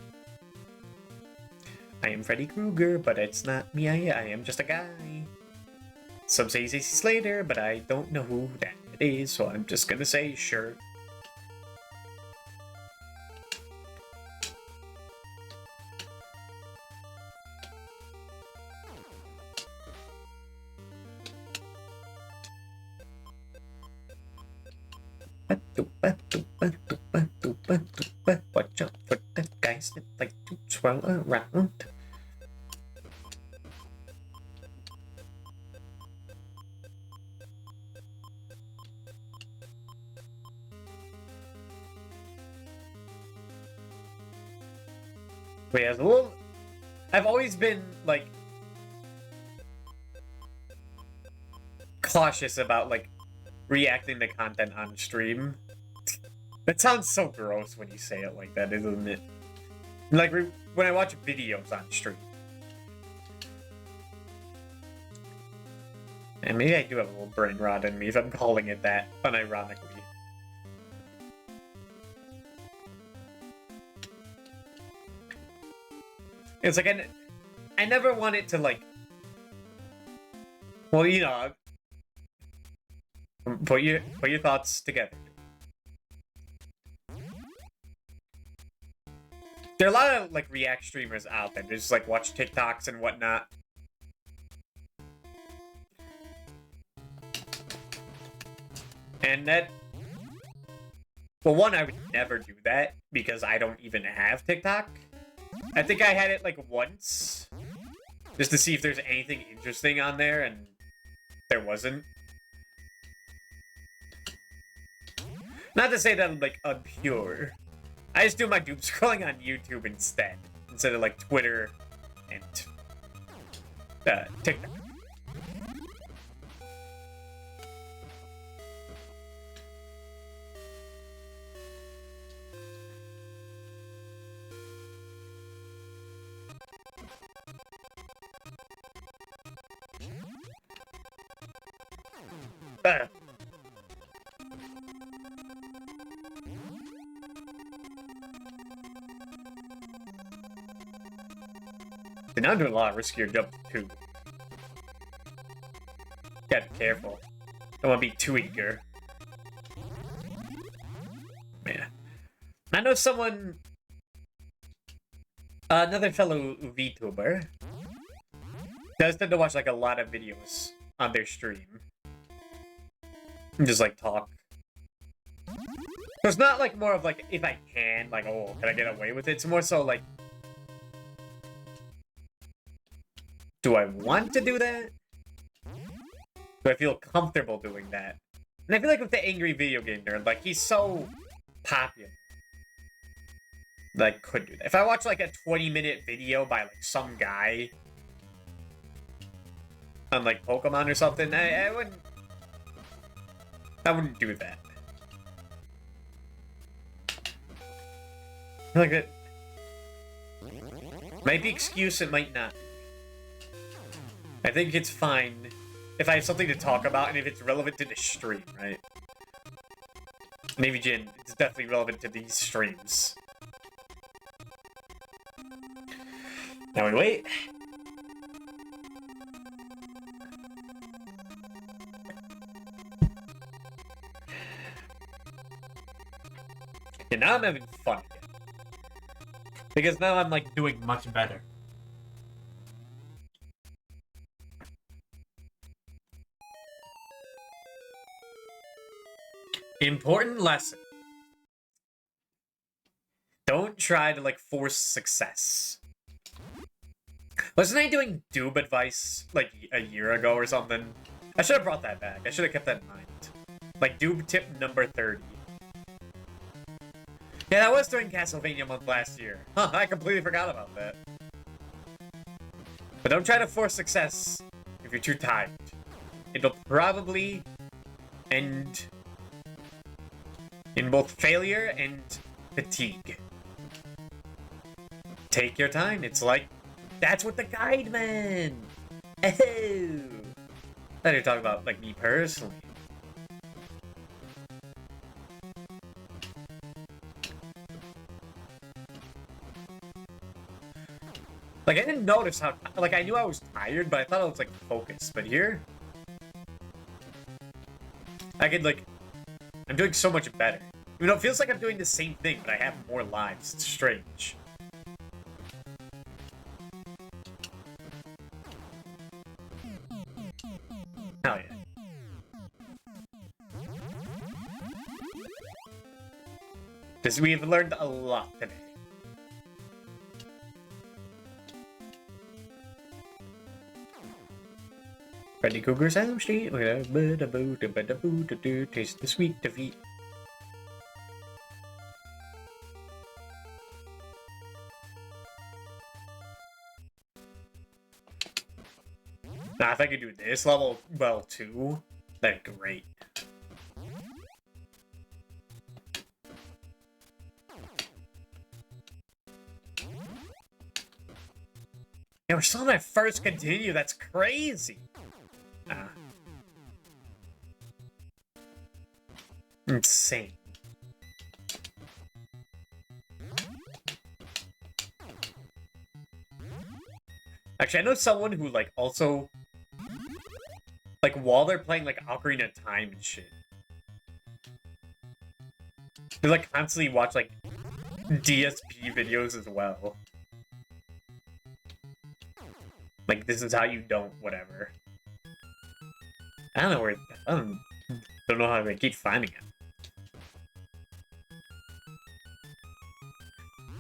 I am Freddy Krueger, but it's not me. I am just a guy. Some say CC Slater, but I don't know who that is, so I'm just gonna say sure. Watch out for the guys that like to swirl around. Wait, as a little, I've always been like cautious about like reacting to content on stream. That sounds so gross when you say it like that, isn't it? Like when I watch videos on stream. And maybe I do have a little brain rot in me if I'm calling it that, unironically. It's like I never want it to like, well, you know, put your thoughts together. There are a lot of like React streamers out there. They just like watch TikToks and whatnot. And that, well, one, I would never do that because I don't even have TikTok. I think I had it like once just to see if there's anything interesting on there, and there wasn't. Not to say that I'm like unpure. I just do my doom scrolling on YouTube instead of like Twitter and TikTok. And now I'm doing a lot of riskier jumps too. Gotta be careful. Don't want to be too eager. Man. I know someone... another fellow VTuber does tend to watch like a lot of videos on their stream. And just like talk. So it's not like more of like, if I can, like, oh, can I get away with it? It's more so like, Do I want to do that? Do I feel comfortable doing that? And I feel like with the angry video game nerd, like, he's so popular that I could do that. If I watch, like, a 20-minute video by, like, some guy on, like, Pokemon or something, I wouldn't do that. I feel like that might be excuse, it might not. I think it's fine if I have something to talk about and if it's relevant to the stream, right? And AVGN is definitely relevant to these streams. Now we wait. And now I'm having fun again. Because now I'm, like, doing much better. Important lesson. Don't try to, like, force success. Wasn't I doing Doob advice, like, a year ago or something? I should have brought that back. I should have kept that in mind. Like, Doob tip number 30. Yeah, that was during Castlevania month last year. Huh, I completely forgot about that. But don't try to force success if you're too tired. It'll probably end in both failure and fatigue. Take your time. It's like, that's what the guide meant. Oh. I thought you were talking about, like, me personally. Like, I didn't notice how, like, I knew I was tired, but I thought I was, like, focused. But here, I could, like, I'm doing so much better. You know, it feels like I'm doing the same thing, but I have more lives. It's strange. Hell yeah. We've learned a lot today. Freddy Krueger's Elm Street. Taste the sweet defeat. Now, if I could do this level well too, that'd be great. Yeah, we're still on my first continue. That's crazy. Insane. Actually, I know someone who, like, also, like, while they're playing, like, Ocarina of Time and shit, they, like, constantly watch, like, DSP videos as well. Like, this is how you don't whatever. I don't know where, I don't know how they keep finding it.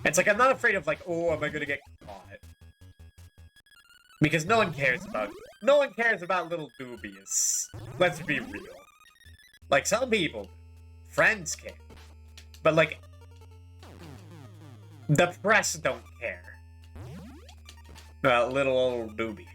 It's like, I'm not afraid of, like, oh, am I gonna get caught? Because no one cares about little doobies. Let's be real. Like, some people, friends care. But, like, the press don't care about little old doobie.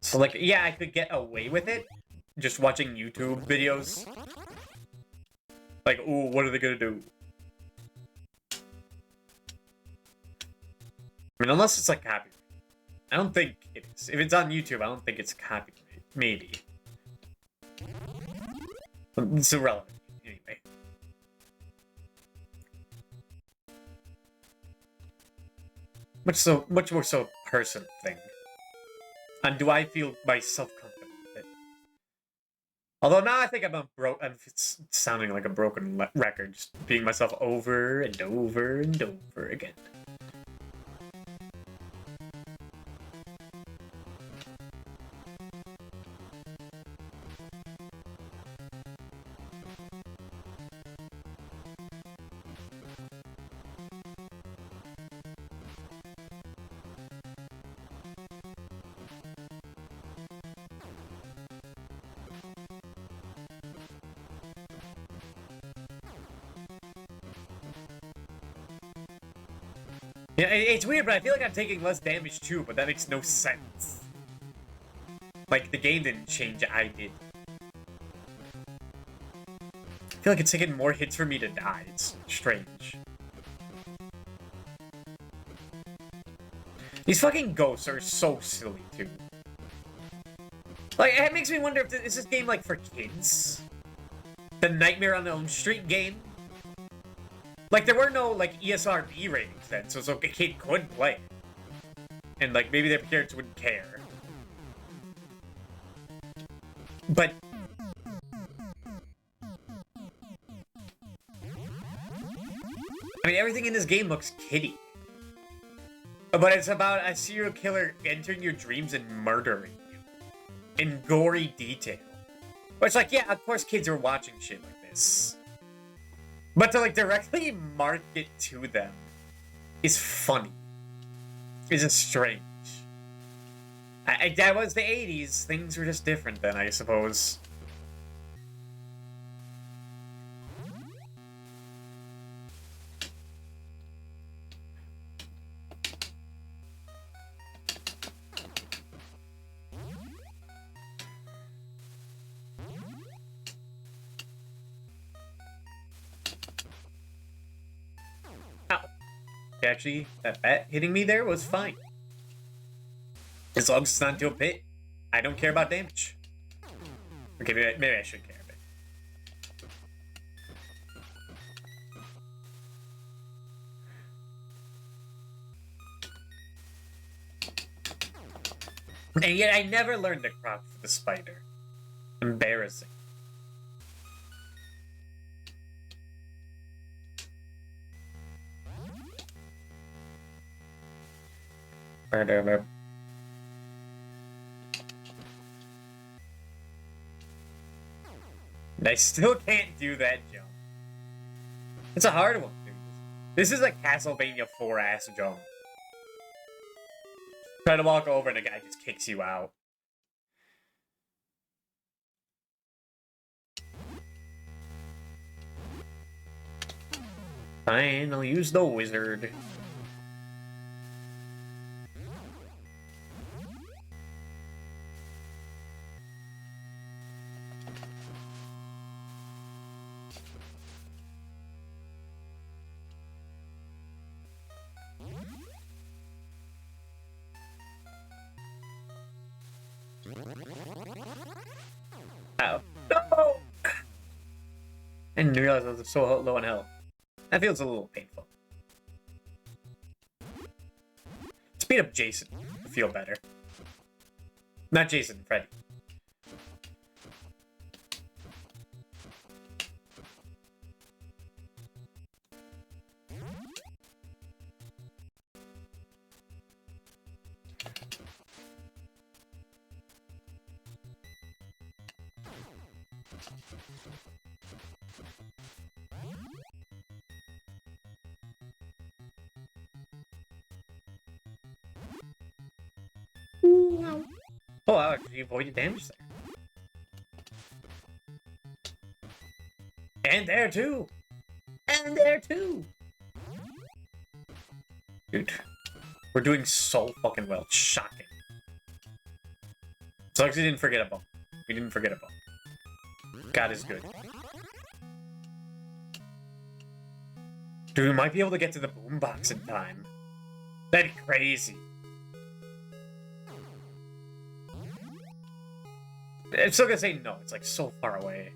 So, like, yeah, I could get away with it just watching YouTube videos. Like, ooh, what are they gonna do? I mean, unless it's, like, copyright. I don't think it is. If it's on YouTube, I don't think it's copyright. Maybe. It's irrelevant. Anyway. Much more so a personal thing. And do I feel myself comfortable with it? Although now I think I'm it's sounding like a broken record, just being myself over and over and over again. Yeah, it's weird, but I feel like I'm taking less damage too, but that makes no sense. Like, the game didn't change, I did. I feel like it's taking more hits for me to die. It's strange. These fucking ghosts are so silly, too. Like, it makes me wonder if is this game, like, for kids? The Nightmare on Elm Street game? Like, there were no, like, ESRB ratings then, so a kid could play it. And, like, maybe their parents wouldn't care. But... I mean, everything in this game looks kiddie. But it's about a serial killer entering your dreams and murdering you. In gory detail. Which, like, yeah, of course kids are watching shit like this. But to, like, directly market to them is funny. Is just strange. That was the 80s. Things were just different then, I suppose. Actually, that bat hitting me there was fine. As long as it's not into a pit, I don't care about damage. Okay, maybe I should care a bit. And yet I never learned to crouch for the spider. Embarrassing. And I still can't do that jump. It's a hard one, dude. This is a Castlevania 4 ass jump. Try to walk over and a guy just kicks you out. Fine, I'll use the wizard. Oh. No! I didn't realize I was so low on health. That feels a little painful. Speed up Jason to feel better. Not Jason, Freddy. Oh, I actually avoided damage there. And there too! And there too! Dude, we're doing so fucking well. It's shocking. As long as we didn't forget a bump. We didn't forget a bump. God is good. Dude, we might be able to get to the boombox in time. That'd be crazy. I'm still gonna say no. It's like so far away.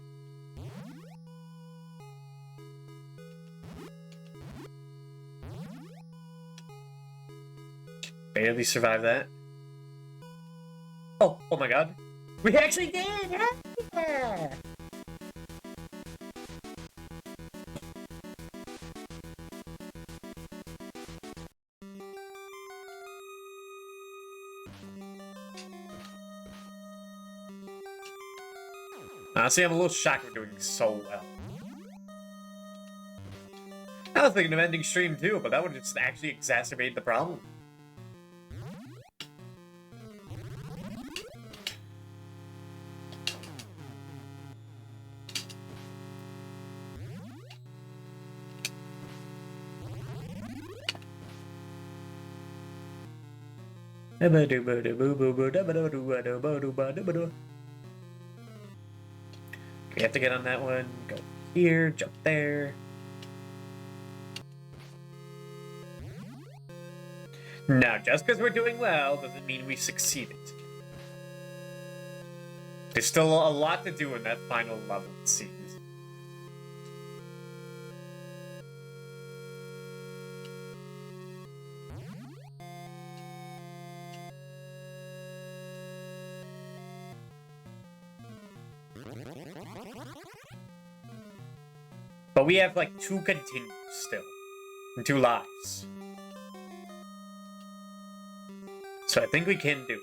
Barely survived that. Oh my god. We actually did! Yeah! Honestly, I'm a little shocked we're doing so well. I was thinking of ending stream too, but that would just actually exacerbate the problem. We have to get on that one. Go here, jump there. Now, just because we're doing well doesn't mean we succeeded. There's still a lot to do in that final level, it seems. But we have like 2 continues still. And 2 lives. So I think we can do it.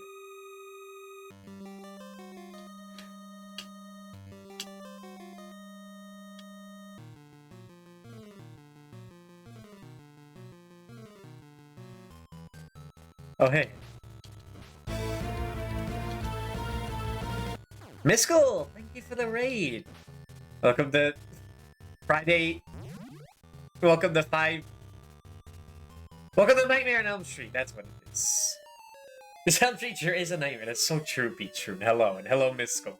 Oh, hey. Miskell, thank you for the raid. Welcome to Friday. Welcome to 5. Welcome to Nightmare on Elm Street. That's what it is. This Elm Street sure is a nightmare. That's so true, be true. Hello, and hello, Miskell.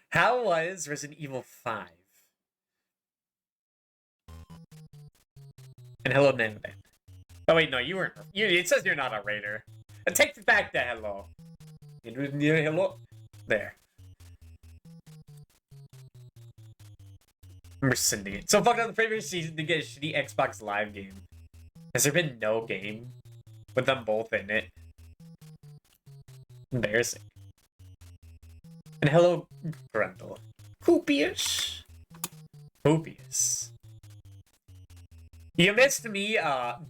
How was Resident Evil 5? And hello, Nanoban. Oh, wait, no, you weren't. It says you're not a raider. Take back the hello. Hello. There. I'm rescinding it. So fucked up the previous season to get a shitty Xbox Live game. Has there been no game with them both in it? Embarrassing. And hello, Grundle. Hoopius. Hoopius. You missed me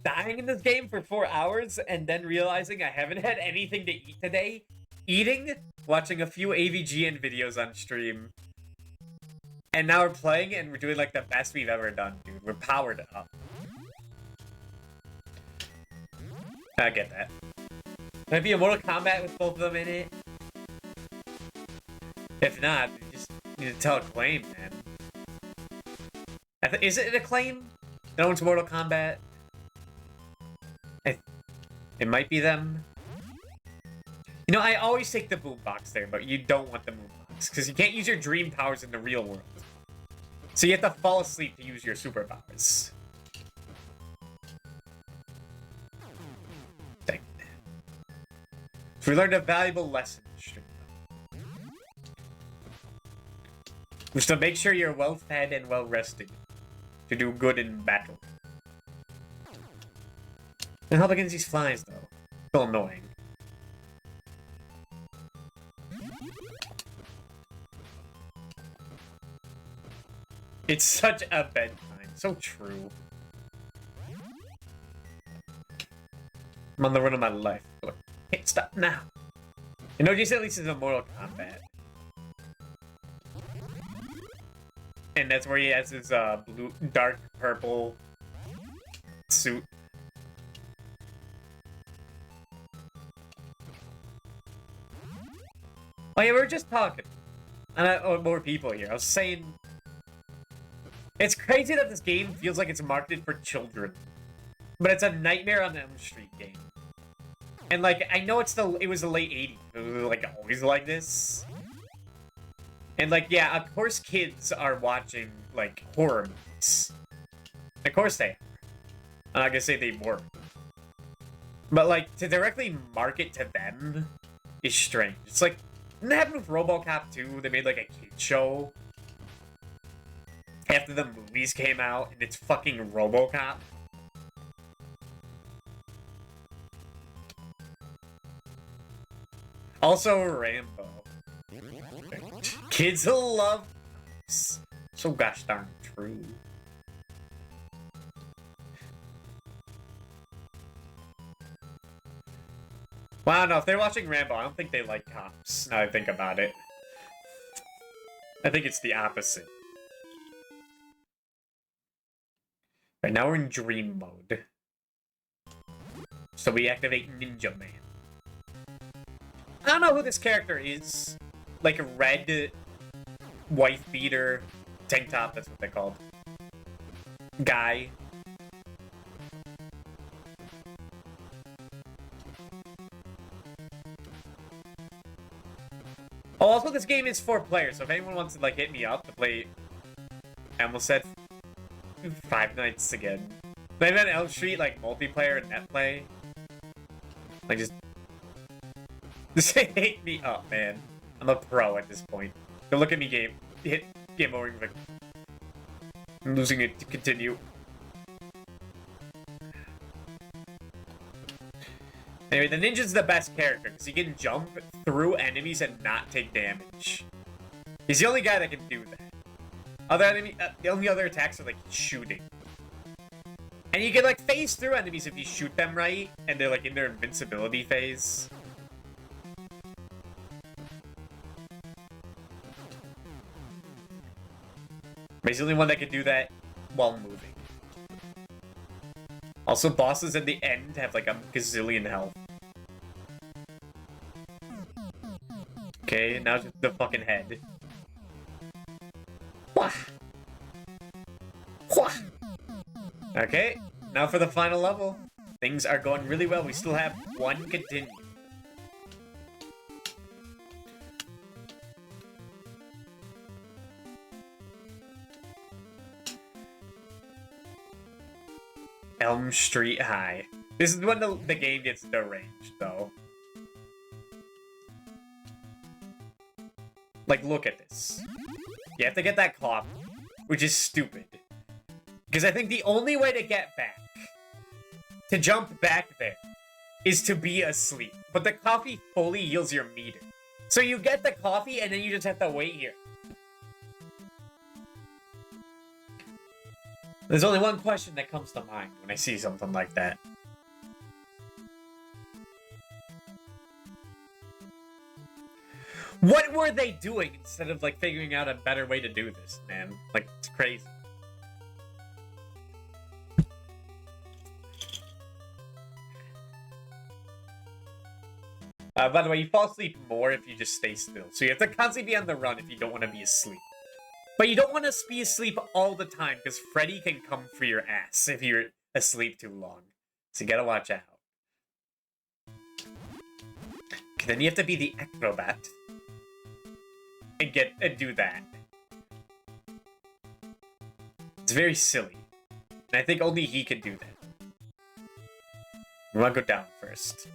dying in this game for 4 hours and then realizing I haven't had anything to eat today. Eating, watching a few AVGN videos on stream. And now we're playing and we're doing like the best we've ever done, dude. We're powered up. I get that. Might be a Mortal Kombat with both of them in it. If not, you just need to tell Acclaim, man. Is it Acclaim? That owns Mortal Kombat? It might be them. You know, I always take the boombox there, but you don't want the boombox because you can't use your dream powers in the real world. So you have to fall asleep to use your superpowers. Dang. So we learned a valuable lesson in stream. Just to make sure you're well fed and well rested to do good in battle. And help against these flies, though. Still annoying. It's such a bedtime. So true. I'm on the run of my life. Look, can't stop now. You know, just at least it's a Mortal Kombat. And that's where he has his blue, dark purple suit. Oh yeah, we were just talking. And more people here. I was saying, it's crazy that this game feels like it's marketed for children, but it's a Nightmare on Elm Street game. And like, I know it was the late 80s. It was like always like this. And like, yeah, of course kids are watching like horror movies. Of course they are. I'm not gonna say they weren't. But like, to directly market to them is strange. It's like, didn't that happen with RoboCop 2? They made like a kid show after the movies came out, and it's fucking RoboCop. Also, Rambo. Kids will love this. So gosh darn true. Well, I don't know. If they're watching Rambo, I don't think they like cops, now I think about it. I think it's the opposite. Right now we're in dream mode. So we activate Ninja Man. I don't know who this character is. Like a red wife beater tank top, that's what they called. Guy. Oh, also this game is 4 players, so if anyone wants to like hit me up to play, I almost said Five Nights again. Maybe on Elm Street, like multiplayer and net play. Like just hit me up, man. I'm a pro at this point. Don't look at me, hit game over. Like, I'm losing it to continue. Anyway, the ninja's the best character because he can jump through enemies and not take damage. He's the only guy that can do that. The only other attacks are like shooting. And you can like phase through enemies if you shoot them right, and they're like in their invincibility phase. But he's the only one that can do that while moving. Also, bosses at the end have like a gazillion health. Okay, now just the fucking head. Wah! Wah! Okay, now for the final level. Things are going really well. We still have one continue. Elm Street High. This is when the game gets deranged, though. Like, look at this. You have to get that coffee, which is stupid. Because I think the only way to get back, to jump back there, is to be asleep. But the coffee fully heals your meter. So you get the coffee, and then you just have to wait here. There's only one question that comes to mind when I see something like that. What were they doing instead of, like, figuring out a better way to do this, man? Like, it's crazy. By the way, you fall asleep more if you just stay still. So you have to constantly be on the run if you don't want to be asleep. But you don't want to be asleep all the time, because Freddy can come for your ass if you're asleep too long. So you gotta watch out. Okay, then you have to be the acrobat. And do that. It's very silly. And I think only he can do that. We want to go down first.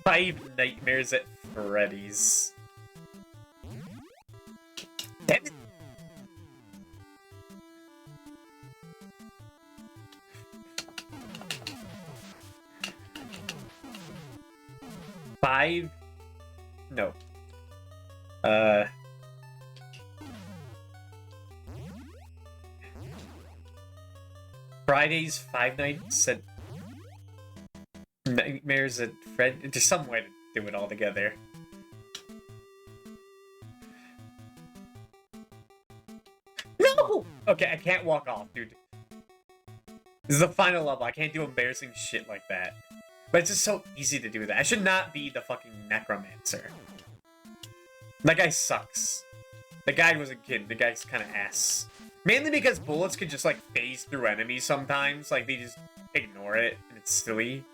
Five Nightmares at Freddy's. Damn it! No. Fridays, Five Nights at Nightmares at Fred. There's some way to do it all together. No! Okay, I can't walk off, dude. This is the final level. I can't do embarrassing shit like that. But it's just so easy to do that. I should not be the fucking necromancer. That guy sucks. The guy was a kid. The guy's kind of ass. Mainly because bullets can just, like, phase through enemies sometimes. Like, they just ignore it, and it's silly.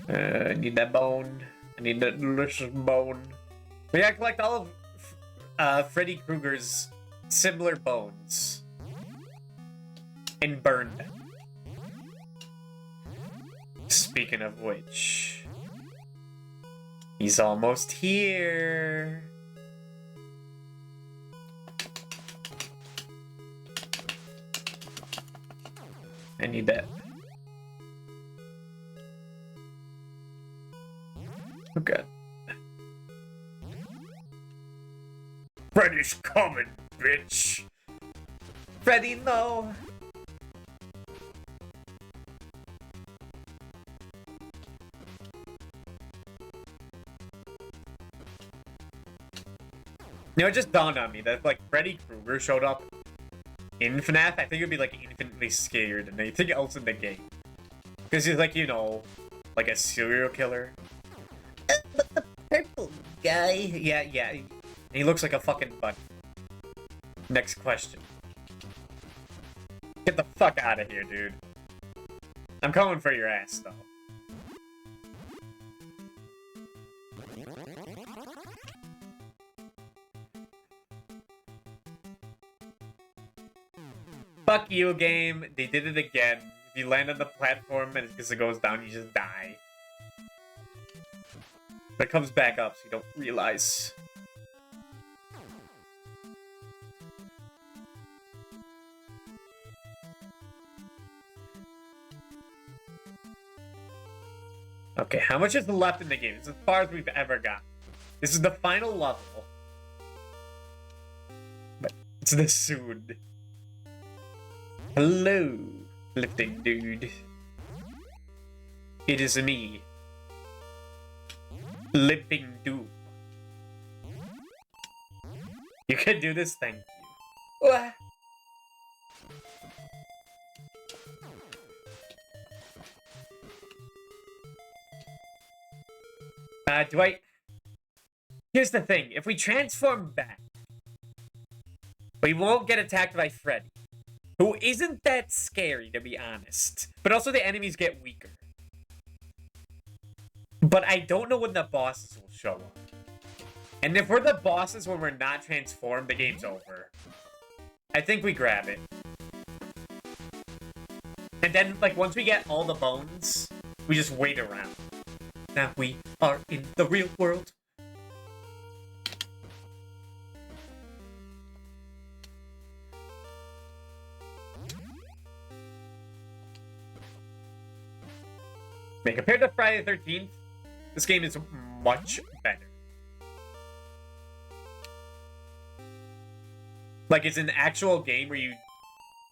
I need that bone. I need that delicious bone. We gotta collect all of Freddy Krueger's similar bones. And burn them. Speaking of which, he's almost here. I need that. Oh god. Freddy's coming, bitch. Freddy, no. You know, it just dawned on me that if, like, Freddy Krueger showed up in FNAF, I think it would be, like, infinitely scared and anything else in the game. Because he's, like, you know, like a serial killer. But the purple guy... Yeah. And he looks like a fucking bunny. Next question. Get the fuck out of here, dude. I'm coming for your ass, though. Fuck you, game. They did it again. If you land on the platform and as it goes down, you just die. But it comes back up, so you don't realize. Okay, how much is left in the game? It's as far as we've ever got. This is the final level. But it's this soon. Hello, lifting dude. It is me. Limping dude. You can do this, thank you. Wah. Here's the thing. If we transform back, we won't get attacked by Freddy, who isn't that scary, to be honest. But also the enemies get weaker. But I don't know when the bosses will show up. And if we're the bosses when we're not transformed, the game's over. I think we grab it. And then, like, once we get all the bones, we just wait around. Now we are in the real world. Man, compared to Friday the 13th, this game is much better. Like, it's an actual game where you,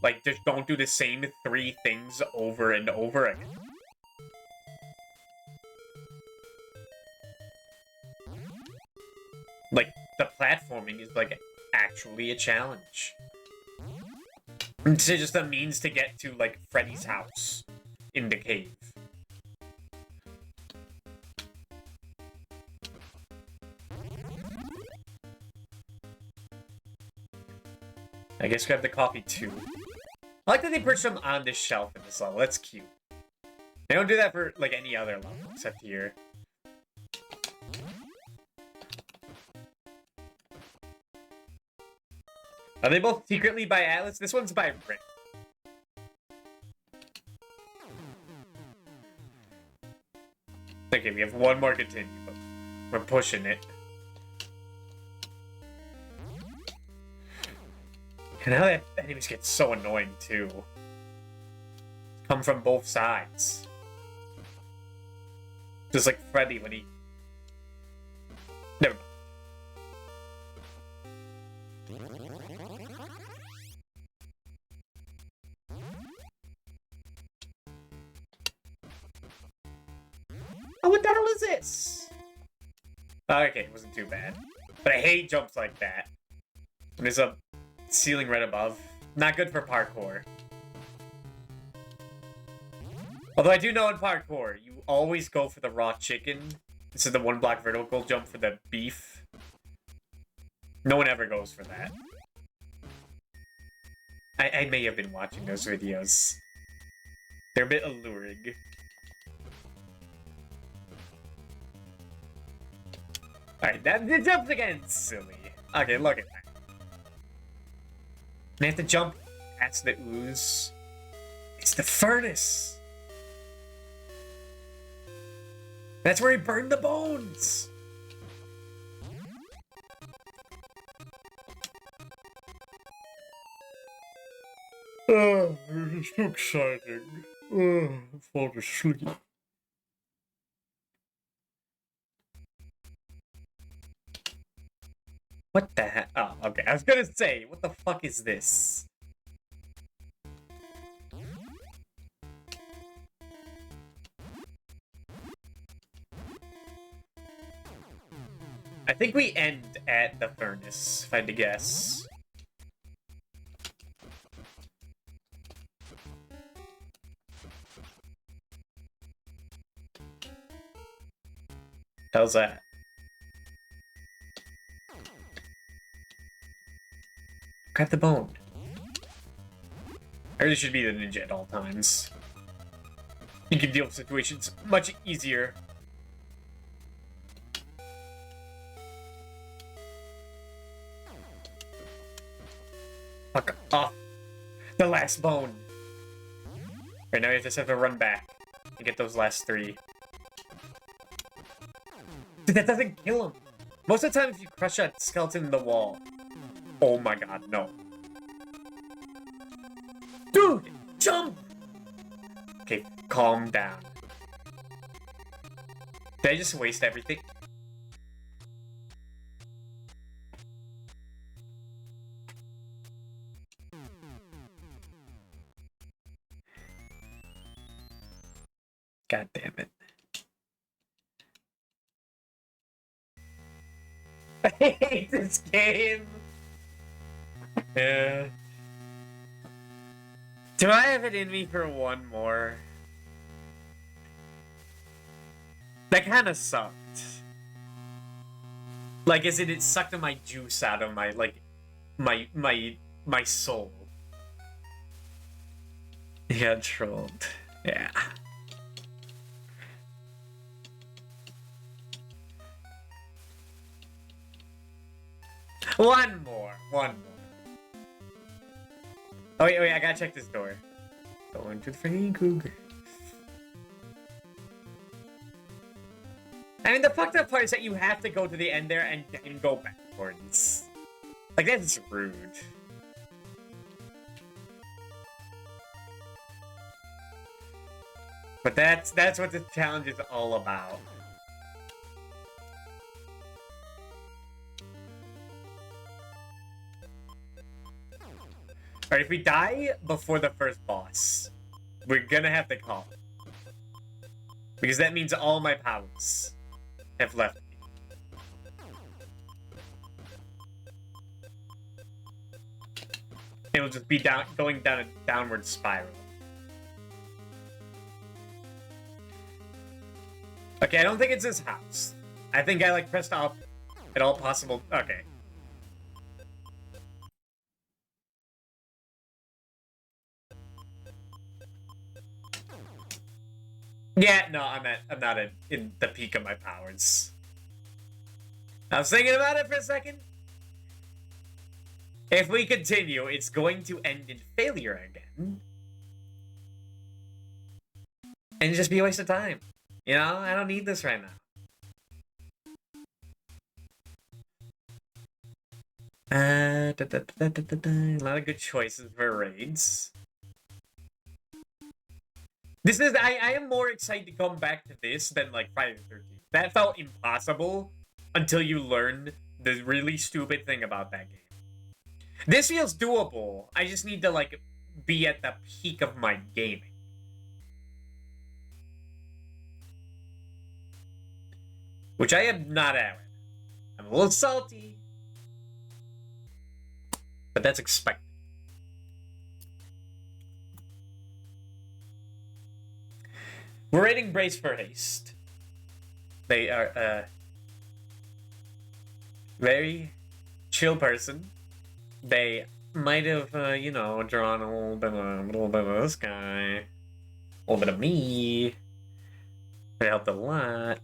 like, just don't do the same 3 things over and over again. Like, the platforming is, like, actually a challenge. It's just a means to get to, like, Freddy's house in the cave. I guess grab the coffee too. I like that they put them on this shelf in this level. That's cute. They don't do that for, like, any other level except here. Are they both secretly by Atlas? This one's by Rick. Okay, we have one more continue, but we're pushing it. And how that enemies get so annoying too. Come from both sides. Just like Freddy when he... Never mind. Oh, what the hell is this? Okay, it wasn't too bad. But I hate jumps like that. There's a ceiling right above. Not good for parkour. Although I do know in parkour, you always go for the raw chicken. This is the 1 block vertical jump for the beef. No one ever goes for that. I may have been watching those videos. They're a bit alluring. Alright, the jumps again silly. Okay, look at that. They have to jump past the ooze. It's the furnace! That's where he burned the bones! Oh, it's so exciting. Oh, I'm falling asleep. What the heck? Oh, okay. I was gonna say, what the fuck is this? I think we end at the furnace, if I had to guess. How's that? Grab the bone. I really should be the ninja at all times. You can deal with situations much easier. Fuck off. The last bone. Right now you just have to run back and get those last 3. Dude, that doesn't kill him. Most of the time if you crush a skeleton in the wall. Oh my god, no. Dude, jump! Okay, calm down. Did I just waste everything? God damn it. I hate this game. Yeah. Do I have it in me for one more? That kind of sucked. Like, as in it sucked my juice out of my, like, my soul. Yeah, trolled. Yeah. One more. Oh, wait, I gotta check this door. Going to the Freddy Krueger. I mean, the fucked up part is that you have to go to the end there and go backwards. Like, that's rude. But that's what the challenge is all about. Alright, if we die before the first boss, we're gonna have to call it. Because that means all my powers have left me. It'll just be going down a downward spiral. Okay, I don't think it's his house. I think I, like, pressed up at all possible... Okay. Yeah, no, I'm not in the peak of my powers. I was thinking about it for a second. If we continue, it's going to end in failure again. And just be a waste of time. You know, I don't need this right now. A lot of good choices for raids. This is I am more excited to come back to this than like Friday the 13th. That felt impossible until you learn the really stupid thing about that game. This feels doable. I just need to like be at the peak of my gaming. Which I am not at. I'm a little salty. But that's expected. We're rating Brace for Haste. They are a very chill person. They might have, you know, drawn a little bit of this guy. A little bit of me. It helped a lot.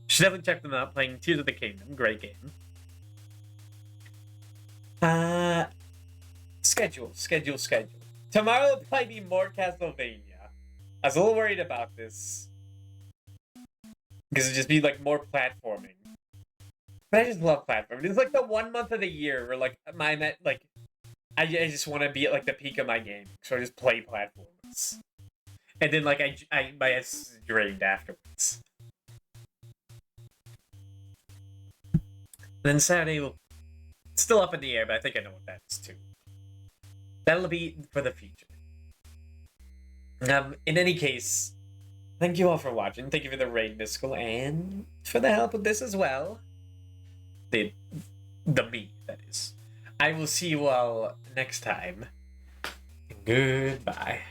Should definitely check them out. Playing Tears of the Kingdom. Great game. Schedule. Tomorrow will probably be more Castlevania. I was a little worried about this. Because it'd just be like more platforming. But I just love platforming. It's like the 1 month of the year where like I just want to be at like the peak of my game. So I just play platforms. And then like my ass is drained afterwards. Then Saturday will still up in the air, but I think I know what that is too. That'll be for the future. In any case, thank you all for watching. Thank you for the raid, Mystical, and for the help with this as well. The me, that is. I will see you all next time. Goodbye.